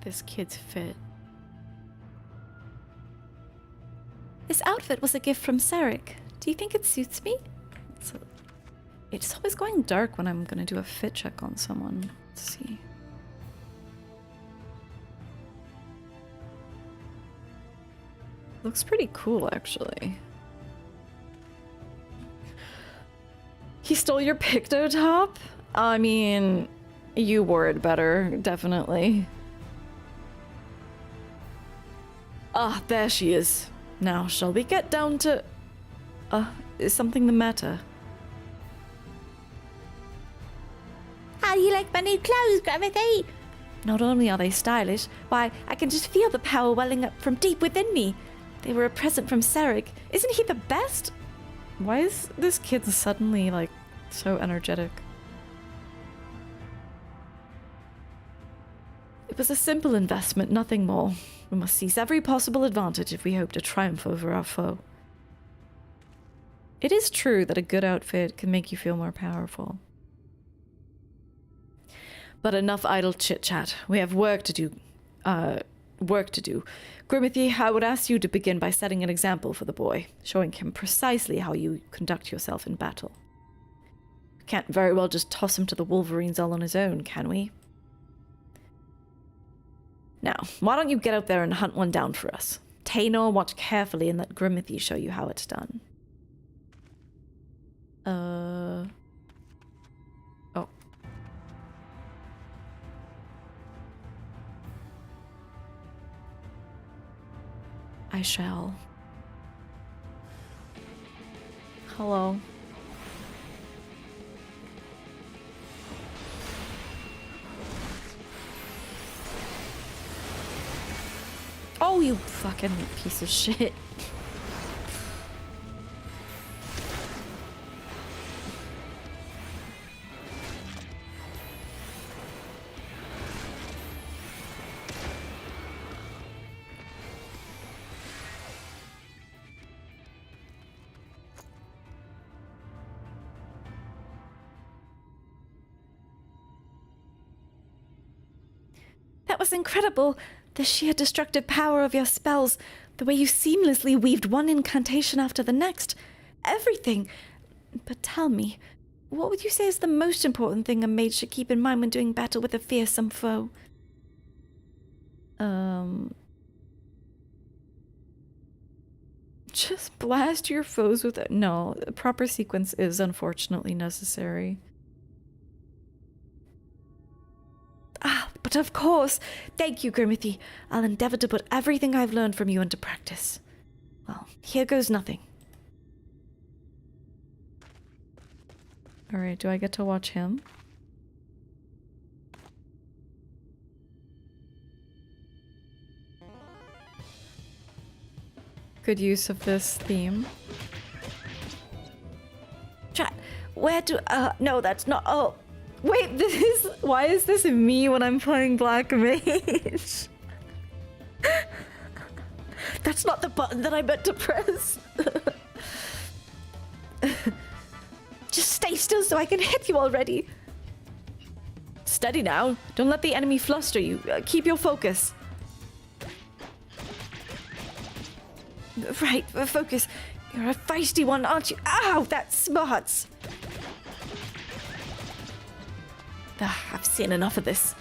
This kid's fit. This outfit was a gift from Sarek. Do you think it suits me? It's always going dark when I'm gonna do a fit check on someone. Let's see. Looks pretty cool, actually. He stole your Picto top? I mean, you wore it better, definitely. Ah, there she is. Now, shall we get down to... is something the matter? How do you like my new clothes, Gravity? Not only are they stylish, why, I can just feel the power welling up from deep within me. They were a present from Sarek. Isn't he the best? Why is this kid suddenly, like, so energetic? It was a simple investment, nothing more. We must seize every possible advantage if we hope to triumph over our foe. It is true that a good outfit can make you feel more powerful. But enough idle chit-chat. We have work to do. Grimothy, I would ask you to begin by setting an example for the boy, showing him precisely how you conduct yourself in battle. We can't very well just toss him to the Wolverines all on his own, can we? Now, why don't you get out there and hunt one down for us? Taynor, watch carefully and let Grimothy show you how it's done. Oh. I shall. Hello. Oh, you fucking piece of shit. That was incredible. The sheer destructive power of your spells, the way you seamlessly weaved one incantation after the next. Everything. But tell me, what would you say is the most important thing a mage should keep in mind when doing battle with a fearsome foe? Just blast your foes with it. No, a proper sequence is unfortunately necessary. Ah, but of course. Thank you, Grimothy. I'll endeavor to put everything I've learned from you into practice. Well, here goes nothing. Alright, do I get to watch him? Good use of this theme. Chat, where do... no, that's not... Oh, Wait, this is... Why is this me when I'm playing Black Mage? that's not the button that I meant to press. Just stay still so I can hit you already. Steady now. Don't let the enemy fluster you. Keep your focus. Right, focus. You're a feisty one, aren't you? Ow, that smarts. I've seen enough of this.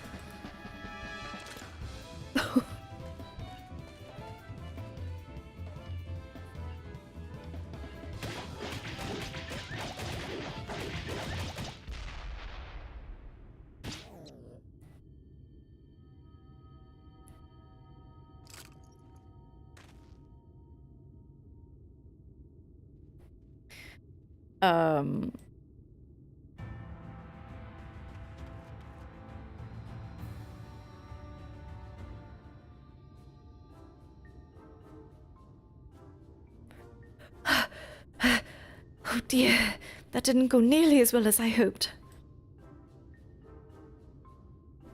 Oh dear, that didn't go nearly as well as I hoped.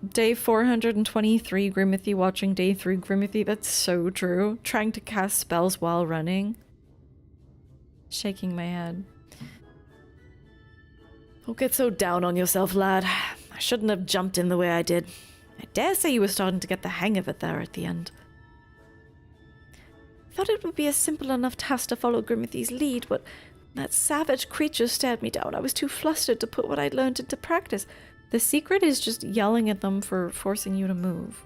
Day 423, Grimothy watching day 3 Grimothy. That's so true. Trying to cast spells while running. Shaking my head. Don't get so down on yourself, lad. I shouldn't have jumped in the way I did. I dare say you were starting to get the hang of it there at the end. I thought it would be a simple enough task to follow Grimothy's lead, but that savage creature stared me down. I was too flustered to put what I'd learned into practice. The secret is just yelling at them for forcing you to move.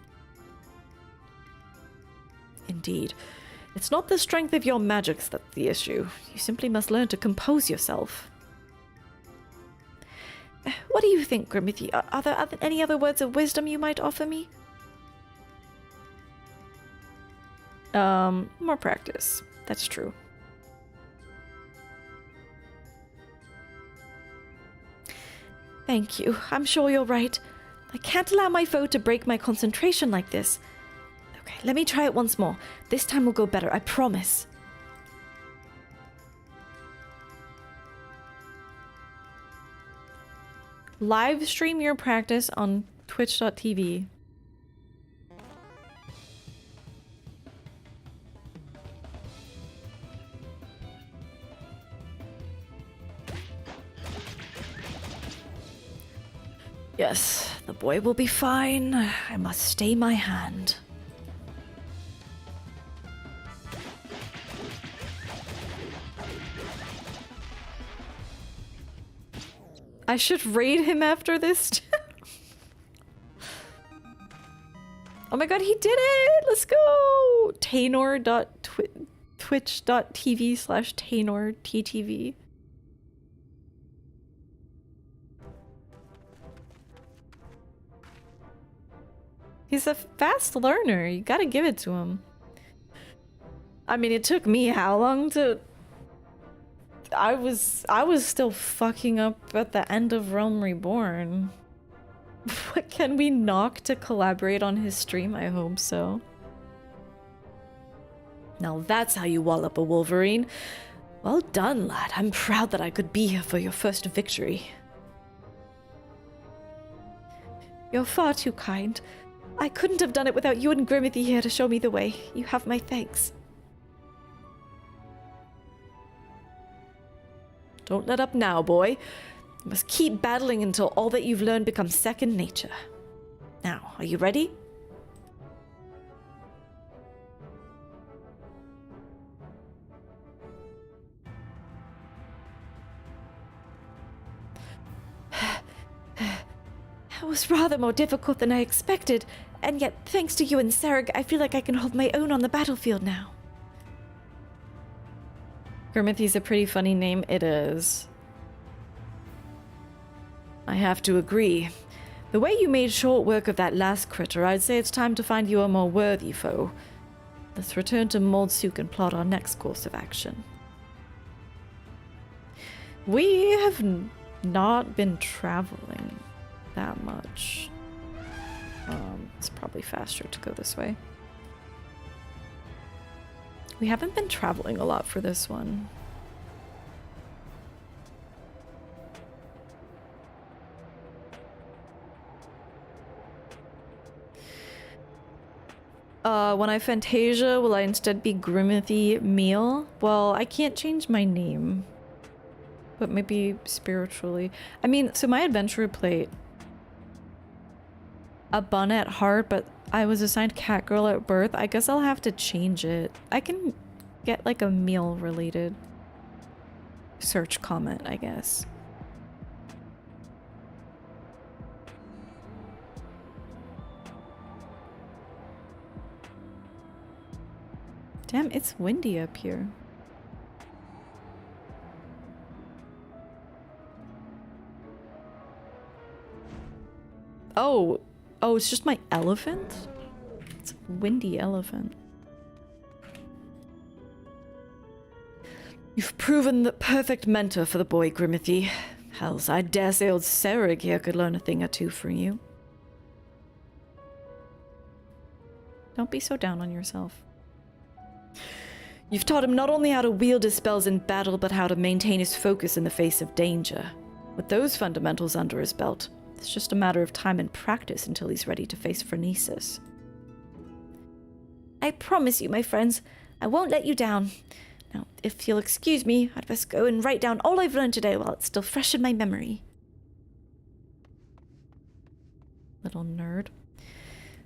Indeed. It's not the strength of your magics that's the issue. You simply must learn to compose yourself. What do you think, Grimothy? Are there any other words of wisdom you might offer me? More practice. That's true. Thank you. I'm sure you're right. I can't allow my foe to break my concentration like this. Okay, let me try it once more. This time will go better, I promise. Live stream your practice on twitch.tv. Yes, the boy will be fine. I must stay my hand. I should raid him after this. Oh my god, he did it! Let's go! Taynor.twitch.tv/TaynorTTV. He's a fast learner. You gotta give it to him. I mean, it took me how long to... I was still fucking up at the end of Realm Reborn. What, can we knock to collaborate on his stream? I hope so. Now that's how you wall up a Wolverine. Well done, lad. I'm proud that I could be here for your first victory. You're far too kind. I couldn't have done it without you and Grimothy here to show me the way. You have my thanks. Don't let up now, boy. You must keep battling until all that you've learned becomes second nature. Now, are you ready? That was rather more difficult than I expected, and yet, thanks to you and Sarek, I feel like I can hold my own on the battlefield now. Grimothy's a pretty funny name. It is. I have to agree. The way you made short work of that last critter, I'd say it's time to find you a more worthy foe. Let's return to Moldsuk and plot our next course of action. We have not been traveling that much. It's probably faster to go this way. We haven't been traveling a lot for this one. When I Fantasia, will I instead be Grimothy Meal? Well, I can't change my name. But maybe spiritually. I mean, so my adventurer plate, a bun at heart, but I was assigned Catgirl at birth. I guess I'll have to change it. I can get like a meal related search comment, I guess. Damn, it's windy up here. Oh, it's just my elephant? It's a windy elephant. You've proven the perfect mentor for the boy, Grimothy. Hells, I dare say old Sarek here could learn a thing or two from you. Don't be so down on yourself. You've taught him not only how to wield his spells in battle, but how to maintain his focus in the face of danger. With those fundamentals under his belt, it's just a matter of time and practice until he's ready to face Phronesis. I promise you, my friends, I won't let you down. Now, if you'll excuse me, I'd best go and write down all I've learned today while it's still fresh in my memory. Little nerd.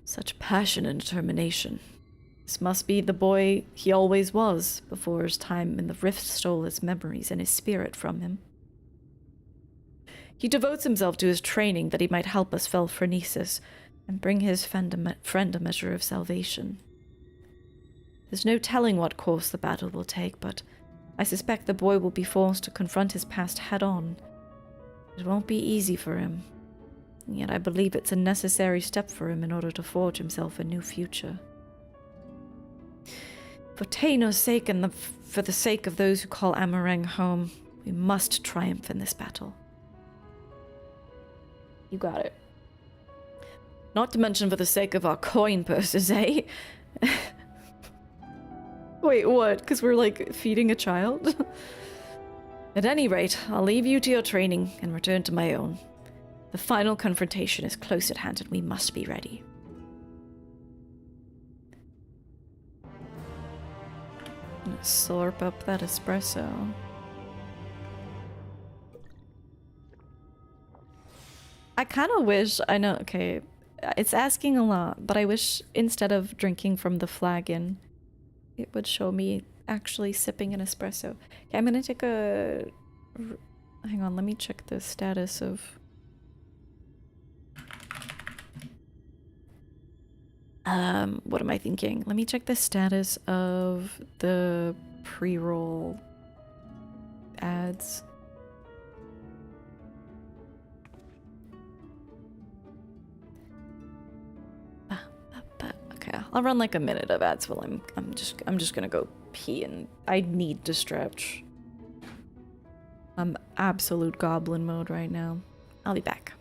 Such passion and determination. This must be the boy he always was, before his time in the Rift stole his memories and his spirit from him. He devotes himself to his training that he might help us fell Phronesis and bring his friend a measure of salvation. There's no telling what course the battle will take, but I suspect the boy will be forced to confront his past head-on. It won't be easy for him, and yet I believe it's a necessary step for him in order to forge himself a new future. For Taynor's sake and for the sake of those who call Amareng home, we must triumph in this battle. You got it. Not to mention for the sake of our coin purses, eh? Wait, what? Because we're, like, feeding a child? At any rate, I'll leave you to your training and return to my own. The final confrontation is close at hand and we must be ready. I'm gonna slurp up that espresso. I kind of wish, I know, okay, it's asking a lot, but I wish instead of drinking from the flagon, it would show me actually sipping an espresso. Okay, I'm gonna take a... Hang on, let me check the status of... what am I thinking? Let me check the status of the pre-roll ads. Okay, I'll run like a minute of ads while I'm just gonna go pee and I need to stretch. absolute goblin mode right now. I'll be back.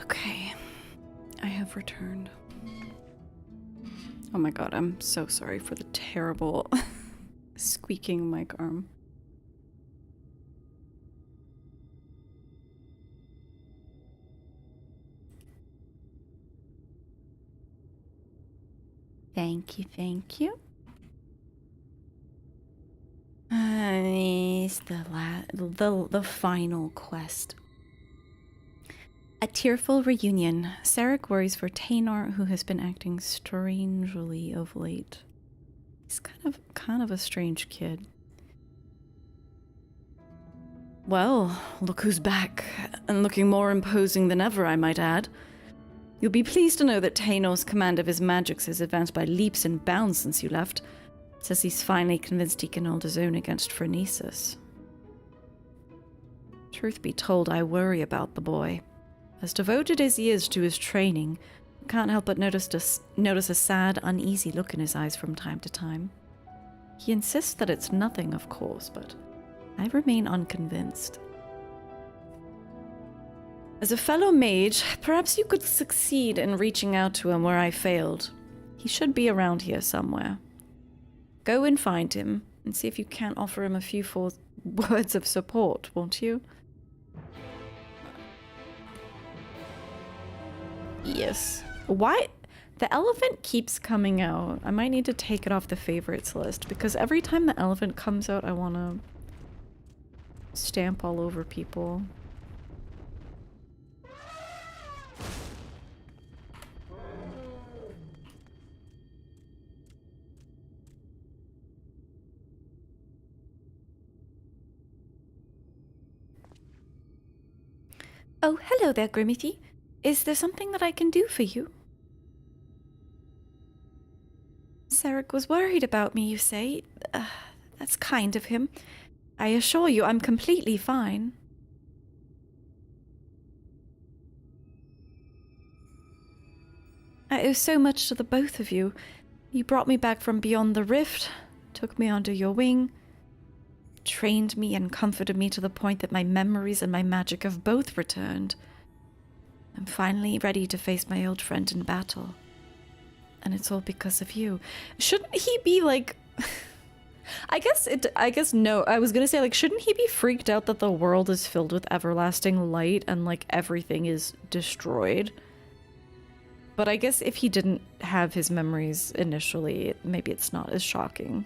Okay, I have returned. Oh my god, I'm so sorry for the terrible squeaking mic arm. Thank you, thank you. It's the final quest. A tearful reunion. Sarek worries for Taynor, who has been acting strangely of late. He's kind of a strange kid. Well, look who's back, and looking more imposing than ever, I might add. You'll be pleased to know that Taynor's command of his magics has advanced by leaps and bounds since you left. Says he's finally convinced he can hold his own against Phronesis. Truth be told, I worry about the boy. As devoted as he is to his training, can't help but notice a sad, uneasy look in his eyes from time to time. He insists that it's nothing, of course, but I remain unconvinced. As a fellow mage, perhaps you could succeed in reaching out to him where I failed. He should be around here somewhere. Go and find him, and see if you can't offer him a few words of support, won't you? Yes. Why? The elephant keeps coming out. I might need to take it off the favorites list, because every time the elephant comes out, I want to stamp all over people. Oh, hello there, Grimity. Is there something that I can do for you? Sarek was worried about me, you say? That's kind of him. I assure you I'm completely fine. I owe so much to the both of you. You brought me back from beyond the rift, took me under your wing, trained me and comforted me to the point that my memories and my magic have both returned. I'm finally ready to face my old friend in battle. And it's all because of you. Shouldn't he be like... I guess no. I was gonna say, like, shouldn't he be freaked out that the world is filled with everlasting light and, like, everything is destroyed? But I guess if he didn't have his memories initially, maybe it's not as shocking.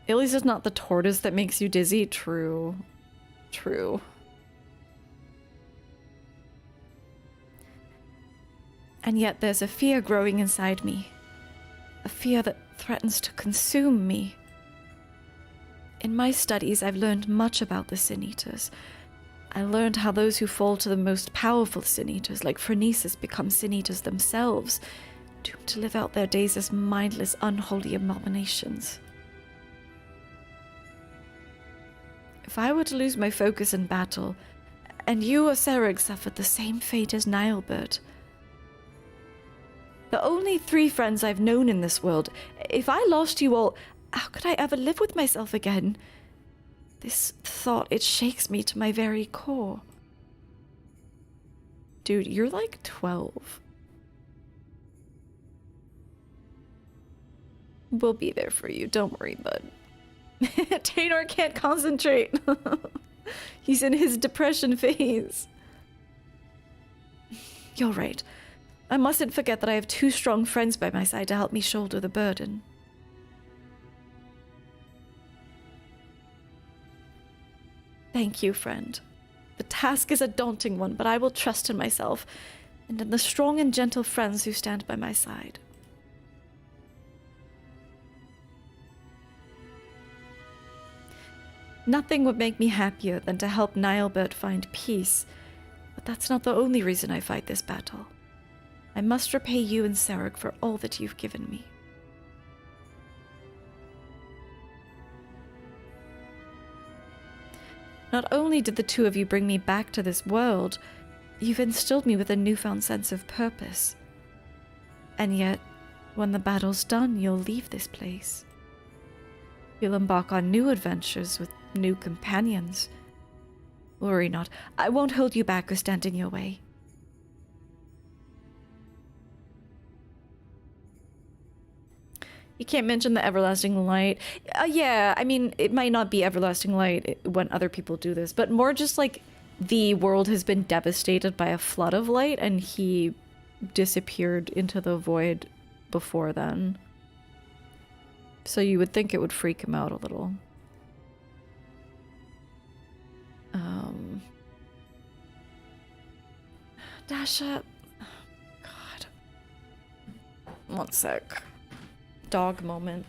At least it's not the tortoise that makes you dizzy. True. True. And yet there's a fear growing inside me. A fear that threatens to consume me. In my studies, I've learned much about the Sin Eaters. I learned how those who fall to the most powerful Sin Eaters, like Phronesis, become Sin Eaters themselves, doomed to live out their days as mindless, unholy abominations. If I were to lose my focus in battle, and you or Sarek suffered the same fate as Nyelbert, the only 3 friends I've known in this world, if I lost you all, how could I ever live with myself again? This thought, it shakes me to my very core. Dude, you're like 12. We'll be there for you, don't worry, bud. Taynor can't concentrate. He's in his depression phase. You're right. I mustn't forget that I have 2 strong friends by my side to help me shoulder the burden. Thank you, friend. The task is a daunting one, but I will trust in myself and in the strong and gentle friends who stand by my side. Nothing would make me happier than to help Nyelbert find peace, but that's not the only reason I fight this battle. I must repay you and Sarek for all that you've given me. Not only did the 2 of you bring me back to this world, you've instilled me with a newfound sense of purpose. And yet, when the battle's done, you'll leave this place. You'll embark on new adventures with new companions. Worry not, I won't hold you back or stand in your way. You can't mention the everlasting light. Yeah, I mean, it might not be everlasting light when other people do this, but more just like the world has been devastated by a flood of light and he disappeared into the void before then. So you would think it would freak him out a little. Dasha... God. One sec. Dog moment.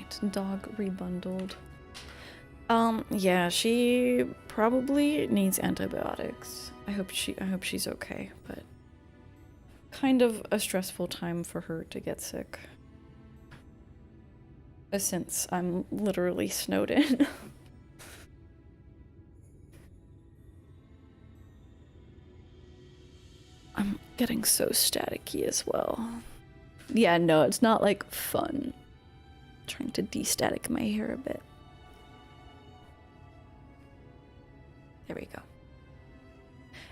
Alright, dog rebundled. Yeah, she probably needs antibiotics. I hope she's okay, but kind of a stressful time for her to get sick. Since I'm literally snowed in. I'm getting so staticky as well. Yeah, no, it's not like fun. I'm trying to de-static my hair a bit. There we go.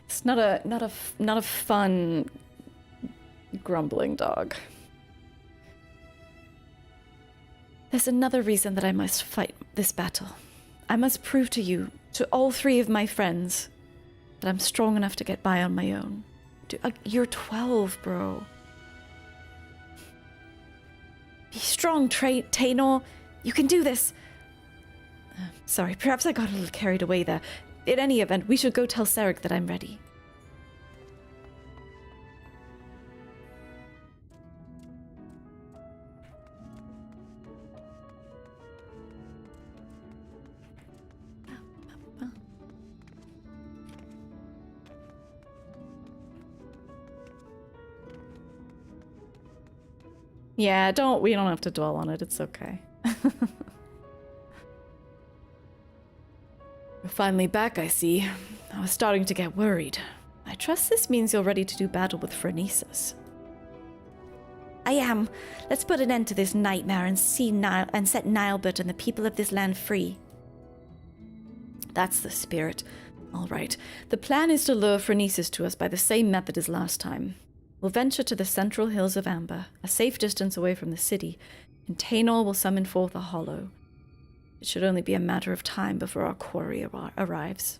It's not a fun grumbling dog. There's another reason that I must fight this battle. I must prove to you, to all three of my friends, that I'm strong enough to get by on my own. You're 12, bro. Be strong, Taynor. You can do this. Sorry, perhaps I got a little carried away there. In any event, we should go tell Sarek that I'm ready. Yeah, we don't have to dwell on it, it's okay. You're finally back, I see. I was starting to get worried. I trust this means you're ready to do battle with Phronesis. I am. Let's put an end to this nightmare and set Nyelbert and the people of this land free. That's the spirit. All right. The plan is to lure Phronesis to us by the same method as last time. We'll venture to the central hills of Amber, a safe distance away from the city, and Taynor will summon forth a hollow. It should only be a matter of time before our quarry arrives.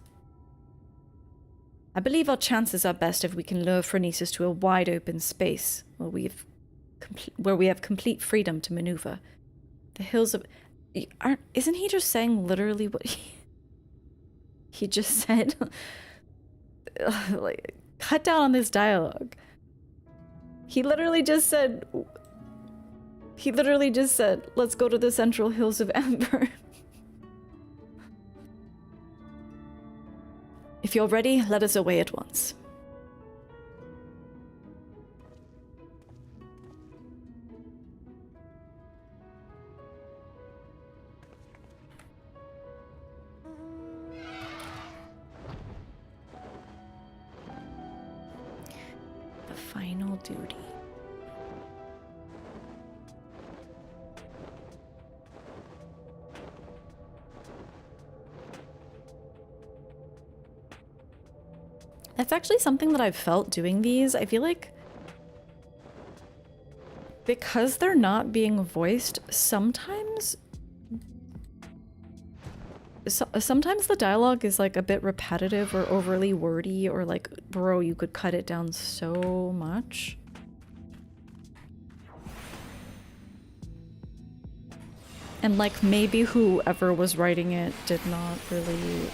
I believe our chances are best if we can lure Phronesis to a wide open space where we have complete freedom to maneuver. The hills of... Isn't he just saying literally what he just said? Like, cut down on this dialogue. He literally just said, let's go to the central hills of Amber. If you're ready, let us away at once. The final duty. That's actually something that I've felt doing these. I feel like because they're not being voiced, sometimes the dialogue is like a bit repetitive or overly wordy, or like, bro, you could cut it down so much. And like maybe whoever was writing it did not really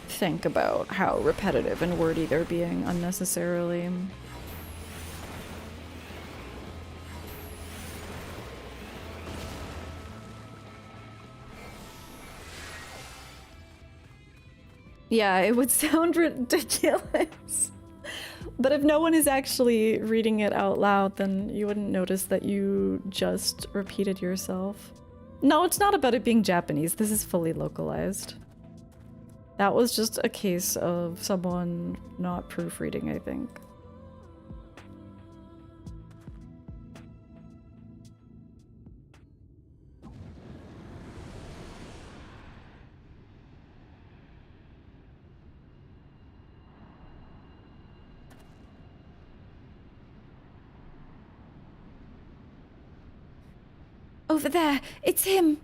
think about how repetitive and wordy they're being unnecessarily. Yeah, it would sound ridiculous. But if no one is actually reading it out loud, then you wouldn't notice that you just repeated yourself. No, it's not about it being Japanese. This is fully localized. That was just a case of someone not proofreading, I think. Over there! It's him!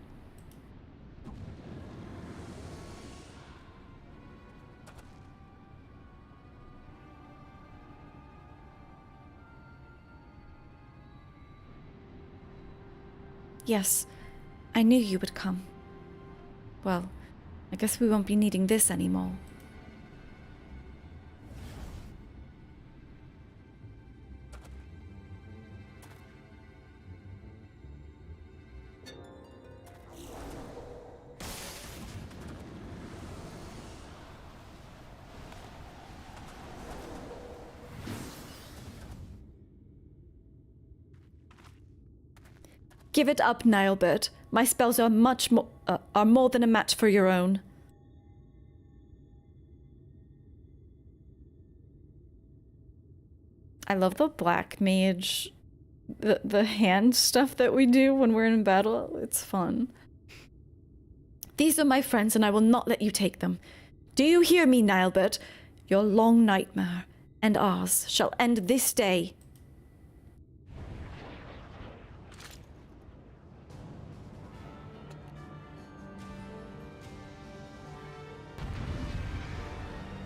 Yes, I knew you would come. Well, I guess we won't be needing this anymore. Give it up, Nyelbert. My spells are are more than a match for your own. I love the black mage, the hand stuff that we do when we're in battle. It's fun. These are my friends, and I will not let you take them. Do you hear me, Nyelbert? Your long nightmare and ours shall end this day.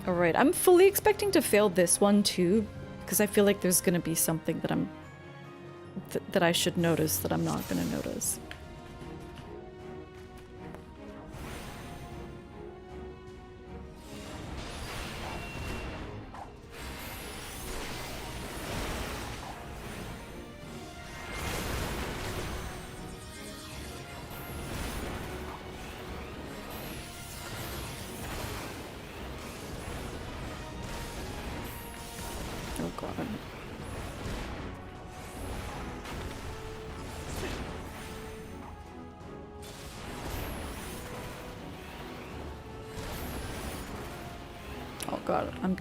Alright, I'm fully expecting to fail this one too, because I feel like there's gonna be something that that I should notice that I'm not gonna notice. Oh god. Oh god, I'm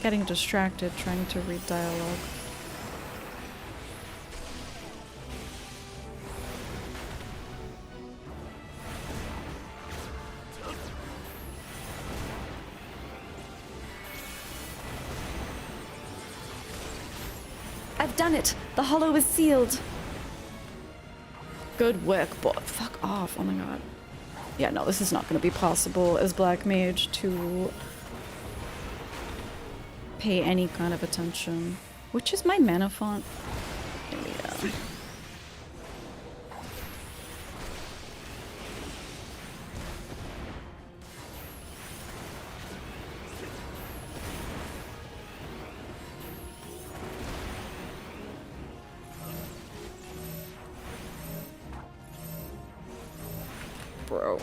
getting distracted trying to read dialogue. I've done it! The hollow is sealed! Good work, boy. Fuck off. Oh my god. Yeah, no, this is not going to be possible as Black Mage to pay any kind of attention. Which is my mana font? There we go. Bro.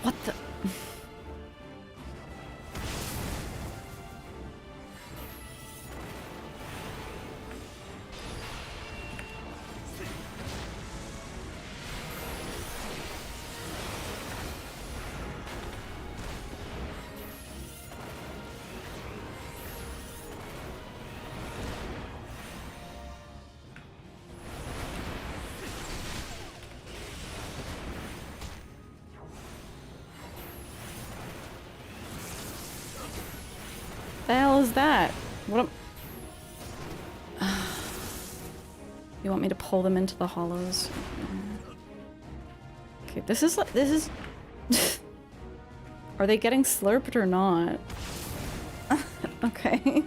What the? The hell is that? What am... You want me to pull them into the hollows? Okay, this is... Are they getting slurped or not? Okay.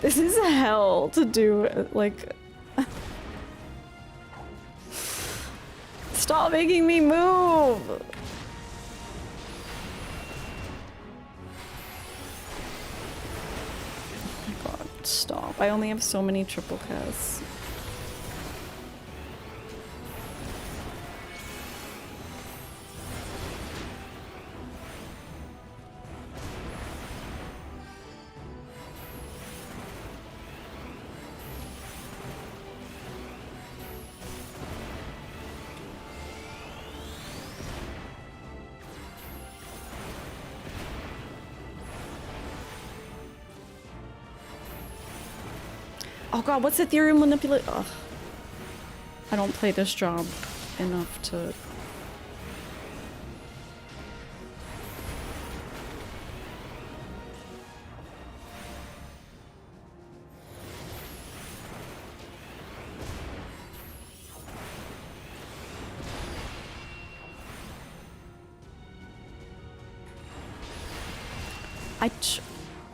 This is hell to do, like... Stop making me move! Stop. I only have so many triple casts. Oh god, what's ethereal manipulate? Ugh. I don't play this job enough to...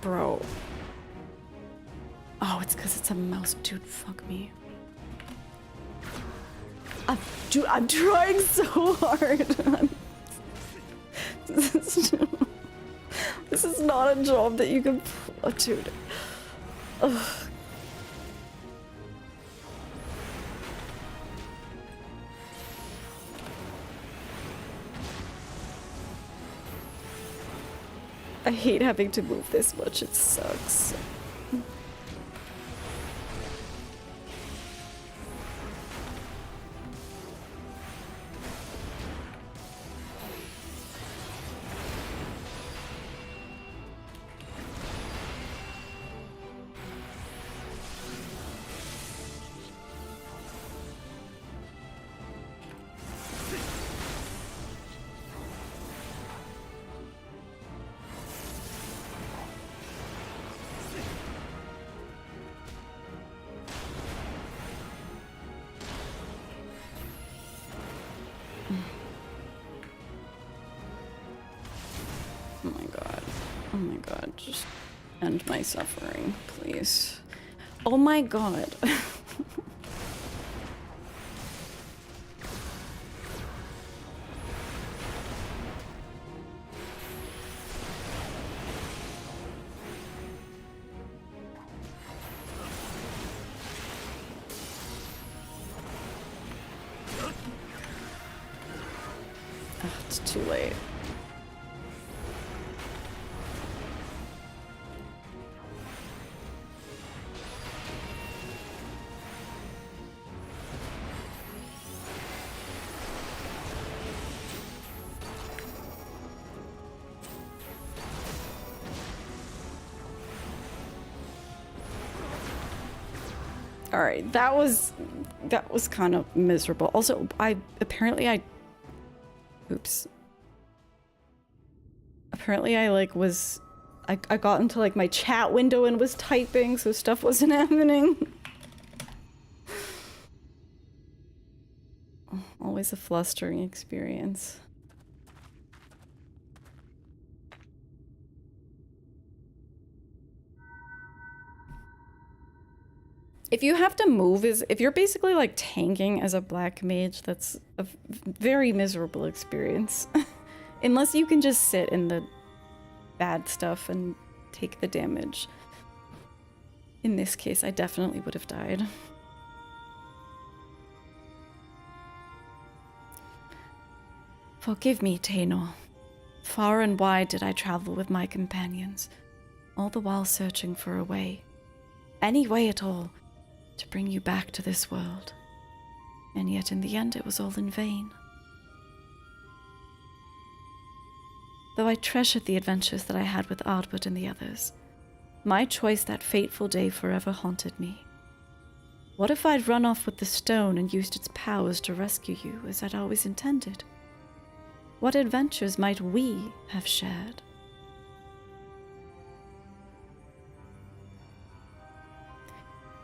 Bro. Oh, it's because it's a mouse. Dude, fuck me. Dude, I'm trying so hard. This is not a job that you can... Oh, dude. Ugh. I hate having to move this much, it sucks. Oh my god, just end my suffering, please. Oh my god. It's too late. Alright, that was kind of miserable. Also, apparently I got into like my chat window and was typing, so stuff wasn't happening. Always a flustering experience. If you have to move, if you're basically like tanking as a black mage, that's a very miserable experience. Unless you can just sit in the bad stuff and take the damage. In this case, I definitely would have died. Forgive me, Taynor. Far and wide did I travel with my companions, all the while searching for a way. Any way at all. To bring you back to this world. And yet in the end it was all in vain. Though I treasured the adventures that I had with Ardbert and the others, my choice that fateful day forever haunted me. What if I'd run off with the stone and used its powers to rescue you as I'd always intended? What adventures might we have shared?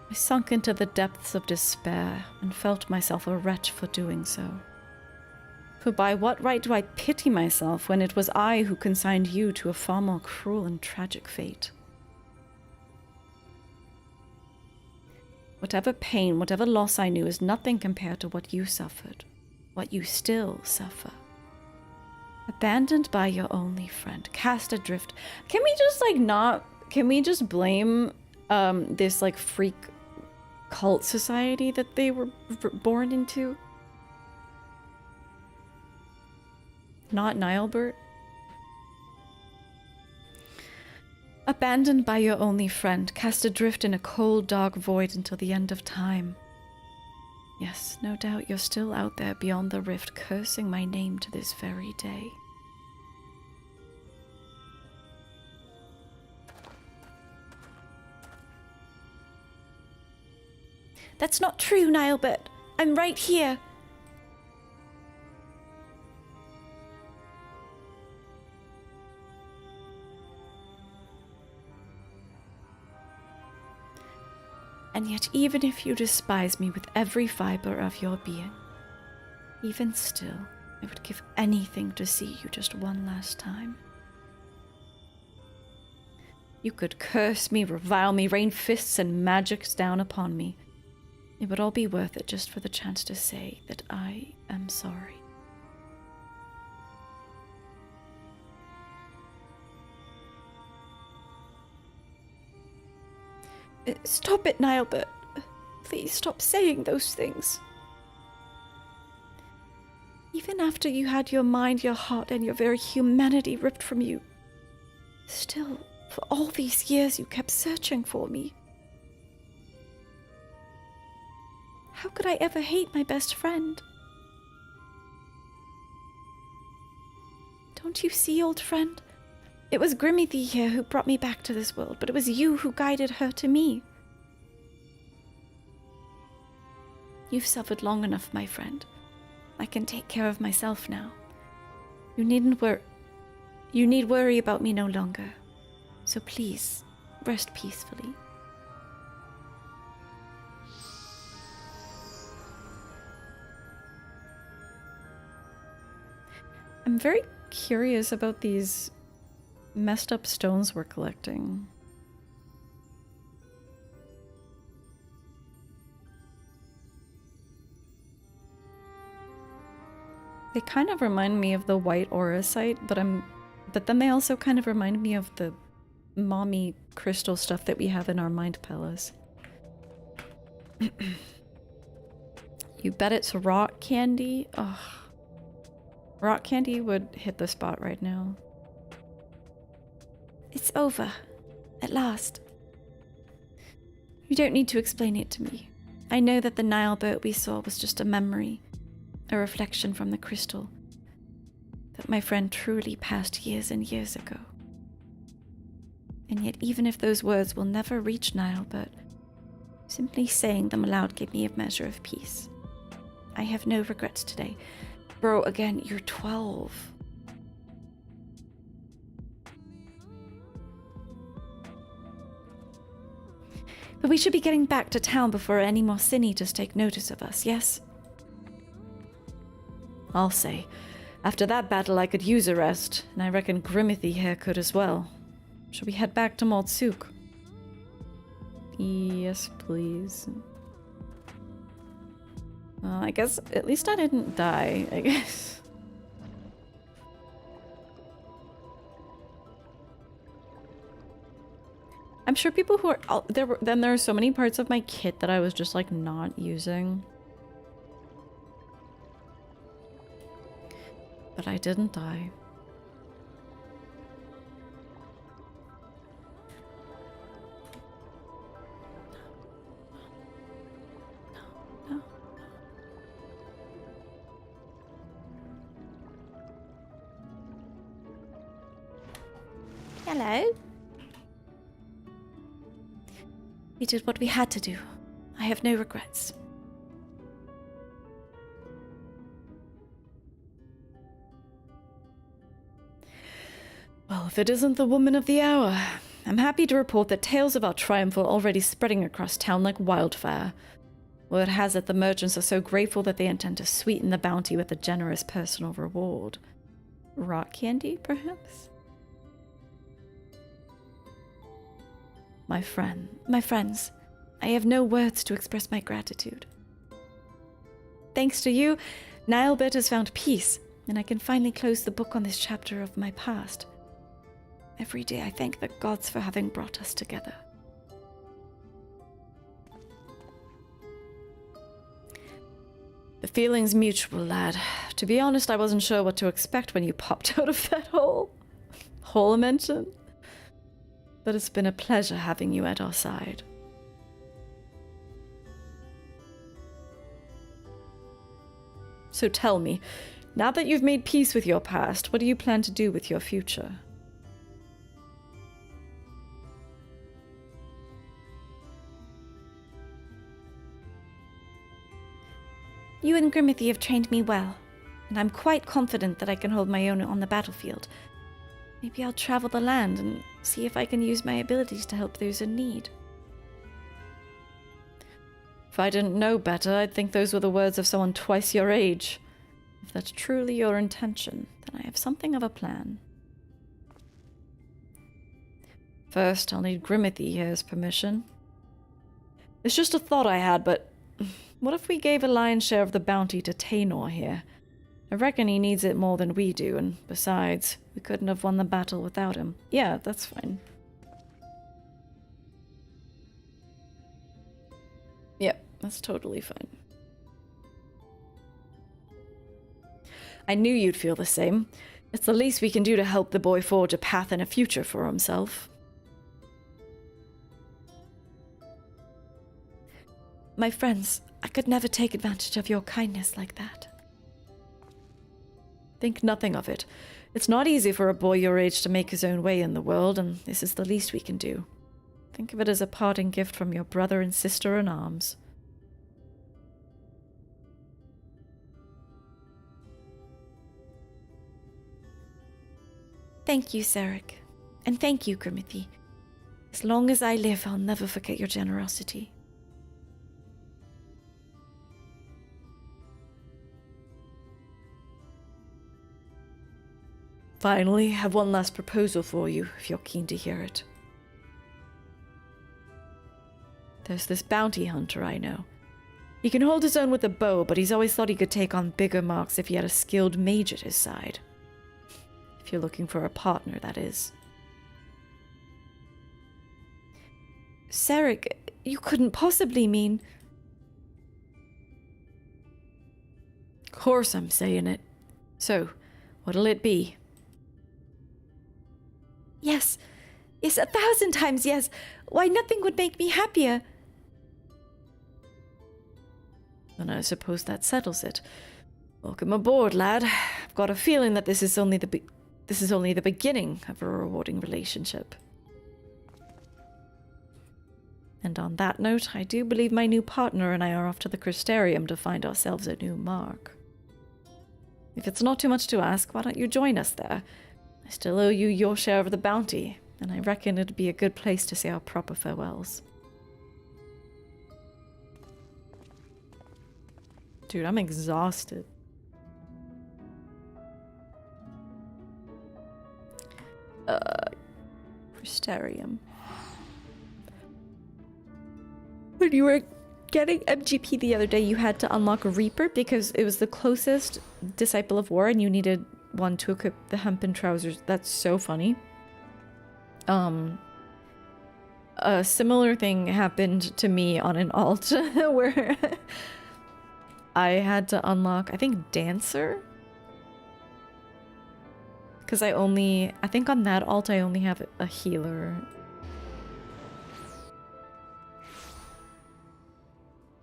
I sunk into the depths of despair and felt myself a wretch for doing so. For by what right do I pity myself when it was I who consigned you to a far more cruel and tragic fate? Whatever pain, whatever loss I knew is nothing compared to what you suffered, what you still suffer. Abandoned by your only friend, cast adrift. Can we just can we just blame this like freak cult society that they were born into? Not Nyelbert? Abandoned by your only friend, cast adrift in a cold, dark void until the end of time. Yes, no doubt you're still out there beyond the rift, cursing my name to this very day. That's not true, Nyelbert. I'm right here. And yet, even if you despise me with every fiber of your being, even still, I would give anything to see you just one last time. You could curse me, revile me, rain fists and magics down upon me. It would all be worth it just for the chance to say that I am sorry. Stop it, Nyelbert. Please stop saying those things. Even after you had your mind, your heart, and your very humanity ripped from you, still, for all these years, you kept searching for me. How could I ever hate my best friend? Don't you see, old friend? It was Grimmithy here who brought me back to this world, but it was you who guided her to me. You've suffered long enough, my friend. I can take care of myself now. You need worry about me no longer. So please, rest peacefully. I'm very curious about these messed up stones we're collecting. They kind of remind me of the white aura site, but then they also kind of remind me of the mommy crystal stuff that we have in our mind palace. You bet it's rock candy? Ugh. Rock candy would hit the spot right now. It's over. At last. You don't need to explain it to me. I know that the Nyelbert we saw was just a memory, a reflection from the crystal, that my friend truly passed years and years ago. And yet, even if those words will never reach Nyelbert, simply saying them aloud gave me a measure of peace. I have no regrets today. Bro, again, you're 12. But we should be getting back to town before any more sin eaters take notice of us, yes? I'll say. After that battle, I could use a rest, and I reckon Grimmithy here could as well. Shall we head back to Maltsuk? Yes, please. Well, I guess at least I didn't die, I guess. I'm sure people who are then there are so many parts of my kit that I was just like not using. But I didn't die. No. Hello. We did what we had to do. I have no regrets. Well, if it isn't the woman of the hour, I'm happy to report that tales of our triumph are already spreading across town like wildfire. Word has it the merchants are so grateful that they intend to sweeten the bounty with a generous personal reward. Rock candy, perhaps? My friends, I have no words to express my gratitude. Thanks to you, Nyelbert has found peace, and I can finally close the book on this chapter of my past. Every day I thank the gods for having brought us together. The feeling's mutual, lad. To be honest, I wasn't sure what to expect when you popped out of that hole I mentioned. But it's been a pleasure having you at our side. So tell me, now that you've made peace with your past, what do you plan to do with your future? You and Grimmithy have trained me well, and I'm quite confident that I can hold my own on the battlefield. Maybe I'll travel the land and see if I can use my abilities to help those in need. If I didn't know better, I'd think those were the words of someone twice your age. If that's truly your intention, then I have something of a plan. First, I'll need Grimothy here's permission. It's just a thought I had, but what if we gave a lion's share of the bounty to Taynor here? I reckon he needs it more than we do, and besides, we couldn't have won the battle without him. Yeah, that's fine. Yep, that's totally fine. I knew you'd feel the same. It's the least we can do to help the boy forge a path and a future for himself. My friends, I could never take advantage of your kindness like that. Think nothing of it. It's not easy for a boy your age to make his own way in the world, and this is the least we can do. Think of it as a parting gift from your brother and sister in arms. Thank you, Sarek. And thank you, Grimothy. As long as I live, I'll never forget your generosity. Finally, I have one last proposal for you, if you're keen to hear it. There's this bounty hunter I know. He can hold his own with a bow, but he's always thought he could take on bigger marks if he had a skilled mage at his side. If you're looking for a partner, that is. Sarek, you couldn't possibly mean... Of course I'm saying it. So, what'll it be? Yes. Yes, 1,000 times yes. Why, nothing would make me happier. And I suppose that settles it. Welcome aboard, lad. I've got a feeling that this is only the beginning of a rewarding relationship. And on that note, I do believe my new partner and I are off to the Crystarium to find ourselves a new mark. If it's not too much to ask, why don't you join us there? I still owe you your share of the bounty, and I reckon it'd be a good place to say our proper farewells. Dude, I'm exhausted. Crystarium. When you were getting MGP the other day, you had to unlock a Reaper because it was the closest Disciple of War and you needed one to equip the hempen trousers. That's so funny. A similar thing happened to me on an alt where I had to unlock, I think, Dancer? Because I think on that alt I only have a healer.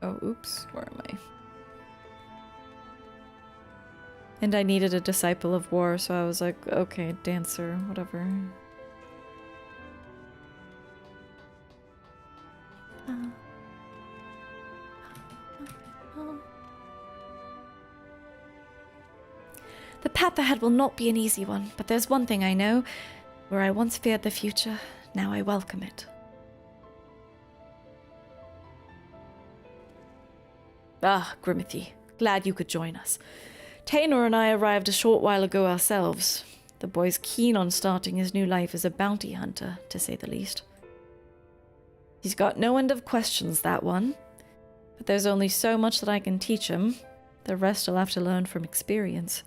Oh, oops, where am I? And I needed a Disciple of War, so I was like, okay, Dancer, whatever. The path ahead will not be an easy one, but there's one thing I know. Where I once feared the future, now I welcome it. Ah, Grimothy. Glad you could join us. Taynor and I arrived a short while ago ourselves. The boy's keen on starting his new life as a bounty hunter, to say the least. He's got no end of questions, that one. But there's only so much that I can teach him. The rest I'll have to learn from experience.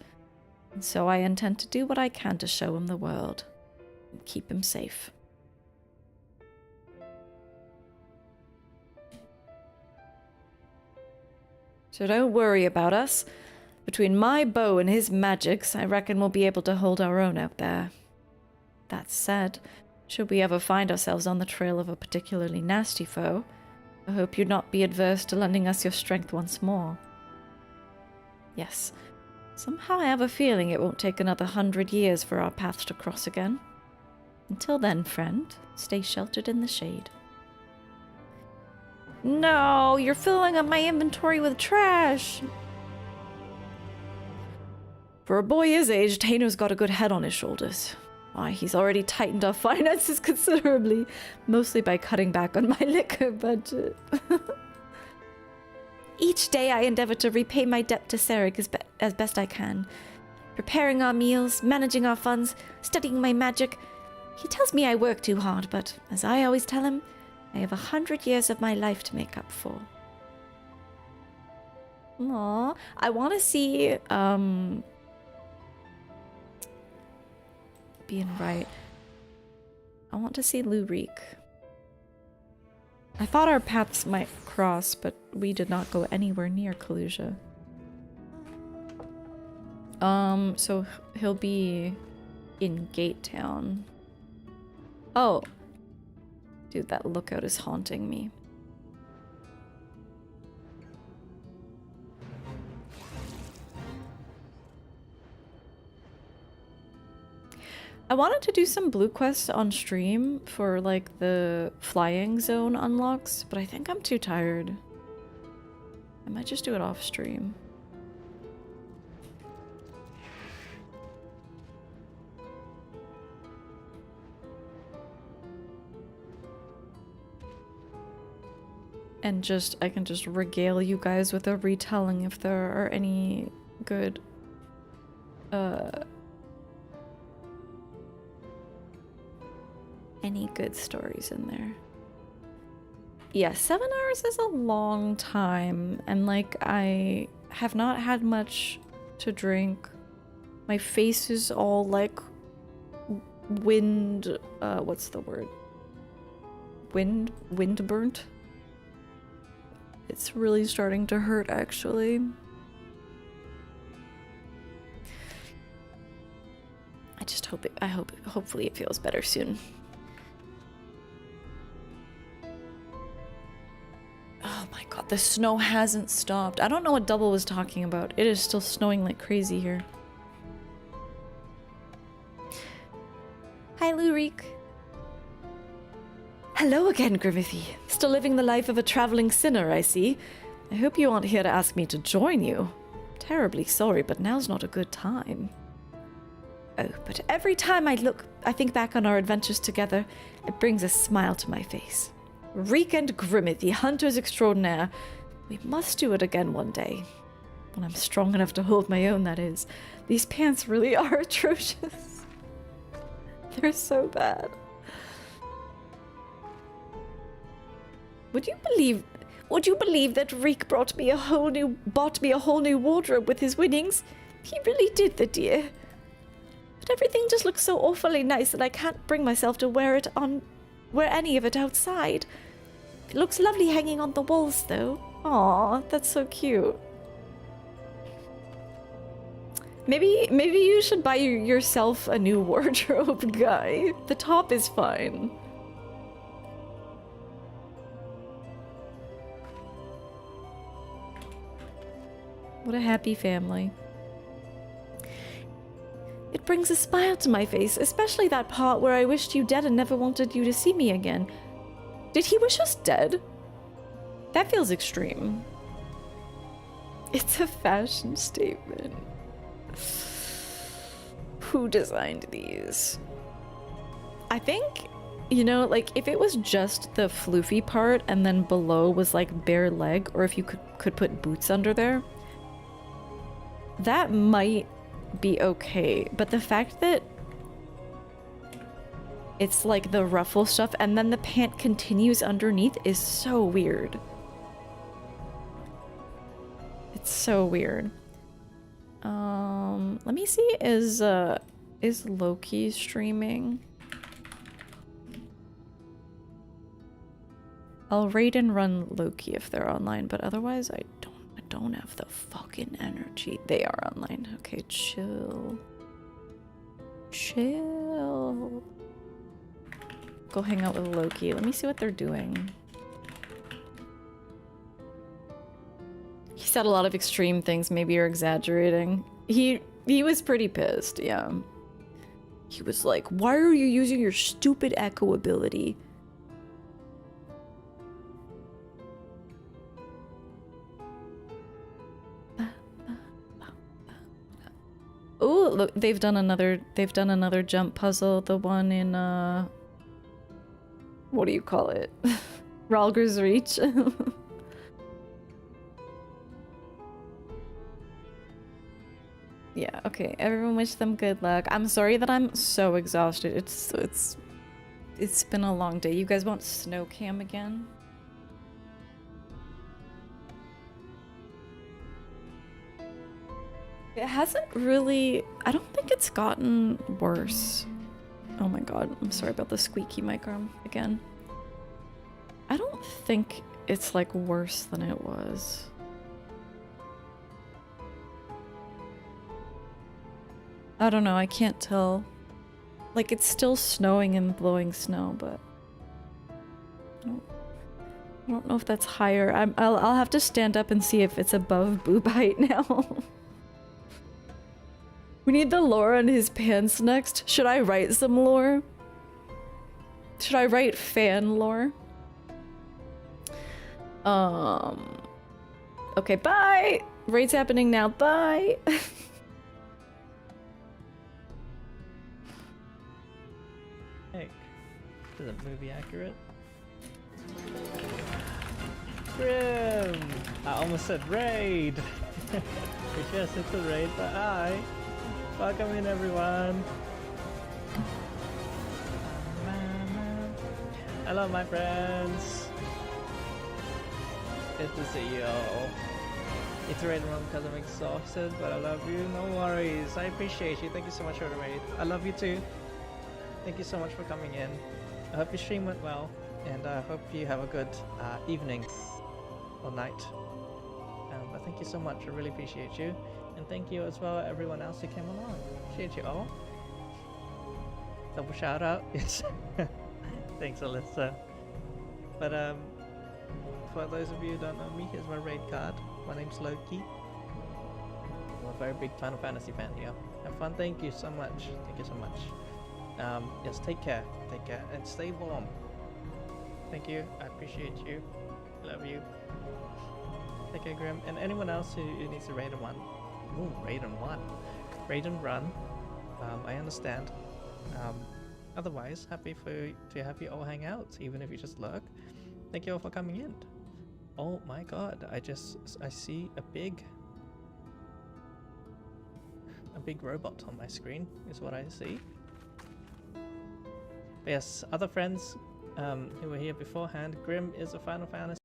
And so I intend to do what I can to show him the world. And keep him safe. So don't worry about us. Between my bow and his magics, I reckon we'll be able to hold our own out there. That said, should we ever find ourselves on the trail of a particularly nasty foe, I hope you'd not be adverse to lending us your strength once more. Yes, somehow I have a feeling it won't take another 100 years for our paths to cross again. Until then, friend, stay sheltered in the shade. No, you're filling up my inventory with trash! For a boy his age, Taynor's got a good head on his shoulders. Why, he's already tightened our finances considerably, mostly by cutting back on my liquor budget. Each day I endeavor to repay my debt to Sarek as best I can. Preparing our meals, managing our funds, studying my magic. He tells me I work too hard, but as I always tell him, I have 100 years of my life to make up for. Aw, I want to see, being right. I want to see Lurik. I thought our paths might cross, but we did not go anywhere near Kalusia. So he'll be in Gate Town. Oh. Dude, that lookout is haunting me. I wanted to do some blue quests on stream for like the flying zone unlocks, but I think I'm too tired. I might just do it off stream. And I can just regale you guys with a retelling if there are any good, any good stories in there. Yeah, 7 hours is a long time, and like, I have not had much to drink. My face is all like what's the word? Wind burnt? It's really starting to hurt, actually. I just hope hopefully it feels better soon. Oh my god, the snow hasn't stopped. I don't know what Double was talking about. It is still snowing like crazy here. Hi, Lurik. Hello again, Grimithy. Still living the life of a traveling sinner, I see. I hope you aren't here to ask me to join you. Terribly sorry, but now's not a good time. Oh, but every time I think back on our adventures together, it brings a smile to my face. Reek and Grimithy, hunters extraordinaire. We must do it again one day. When I'm strong enough to hold my own, that is. These pants really are atrocious. They're so bad. Would you believe that Reek bought me a whole new wardrobe with his winnings? He really did, the dear. But everything just looks so awfully nice that I can't bring myself to wear any of it outside. It looks lovely hanging on the walls, though. Aw, that's so cute. Maybe you should buy yourself a new wardrobe, Guy. The top is fine. What a happy family. It brings a smile to my face, especially that part where I wished you dead and never wanted you to see me again. Did he wish us dead? That feels extreme. It's a fashion statement. Who designed these? I think, you know, like, if it was just the floofy part and then below was like bare leg, or if you could put boots under there, that might be okay, but the fact that it's like the ruffle stuff and then the pant continues underneath is so weird. It's so weird. Let me see, is Loki streaming? I'll raid and run Loki if they're online, but otherwise I don't have the fucking energy. They are online. Okay, chill. Chill. Go hang out with Loki. Let me see what they're doing. He said a lot of extreme things. Maybe you're exaggerating. He was pretty pissed, yeah. He was like, why are you using your stupid echo ability? Oh, look, they've done another jump puzzle. The one in what do you call it? Ralger's Reach. Yeah, okay. Everyone wish them good luck. I'm sorry that I'm so exhausted. It's It's been a long day. You guys want snow cam again? It hasn't really... I don't think it's gotten worse. Oh my god, I'm sorry about the squeaky mic arm again. I don't think it's like worse than it was. I don't know, I can't tell. Like, it's still snowing and blowing snow, but I don't know if that's higher. I'll have to stand up and see if it's above boob height now. We need the lore on his pants next. Should I write some lore? Should I write fan lore? Okay, bye! Raid's happening now, bye! Hey, is it movie accurate? Grim! I almost said raid! Which yes, it's a raid, but hi! Welcome in, everyone! Hello, my friends! Good to see you all. It's a raid run because I'm exhausted, but I love you. No worries. I appreciate you. Thank you so much for the raid. I love you too. Thank you so much for coming in. I hope your stream went well, and I hope you have a good evening or night. But thank you so much. I really appreciate you. And thank you as well, everyone else who came along. Appreciate you all. Double shout out. Yes. Thanks, Alyssa. But for those of you who don't know me, here's my raid card. My name's Loki. I'm a very big Final Fantasy fan here. Have fun. Thank you so much. Thank you so much. Yes, take care, and stay warm. Thank you, I appreciate you, love you. Take care, Grim, and anyone else who needs to raid and one. Ooh, raid and one. Raid and run. I understand. Otherwise, happy to have you all hang out, even if you just lurk. Thank you all for coming in. Oh my god, I see a big robot on my screen, is what I see. But yes, other friends who were here beforehand, Grim is a Final Fantasy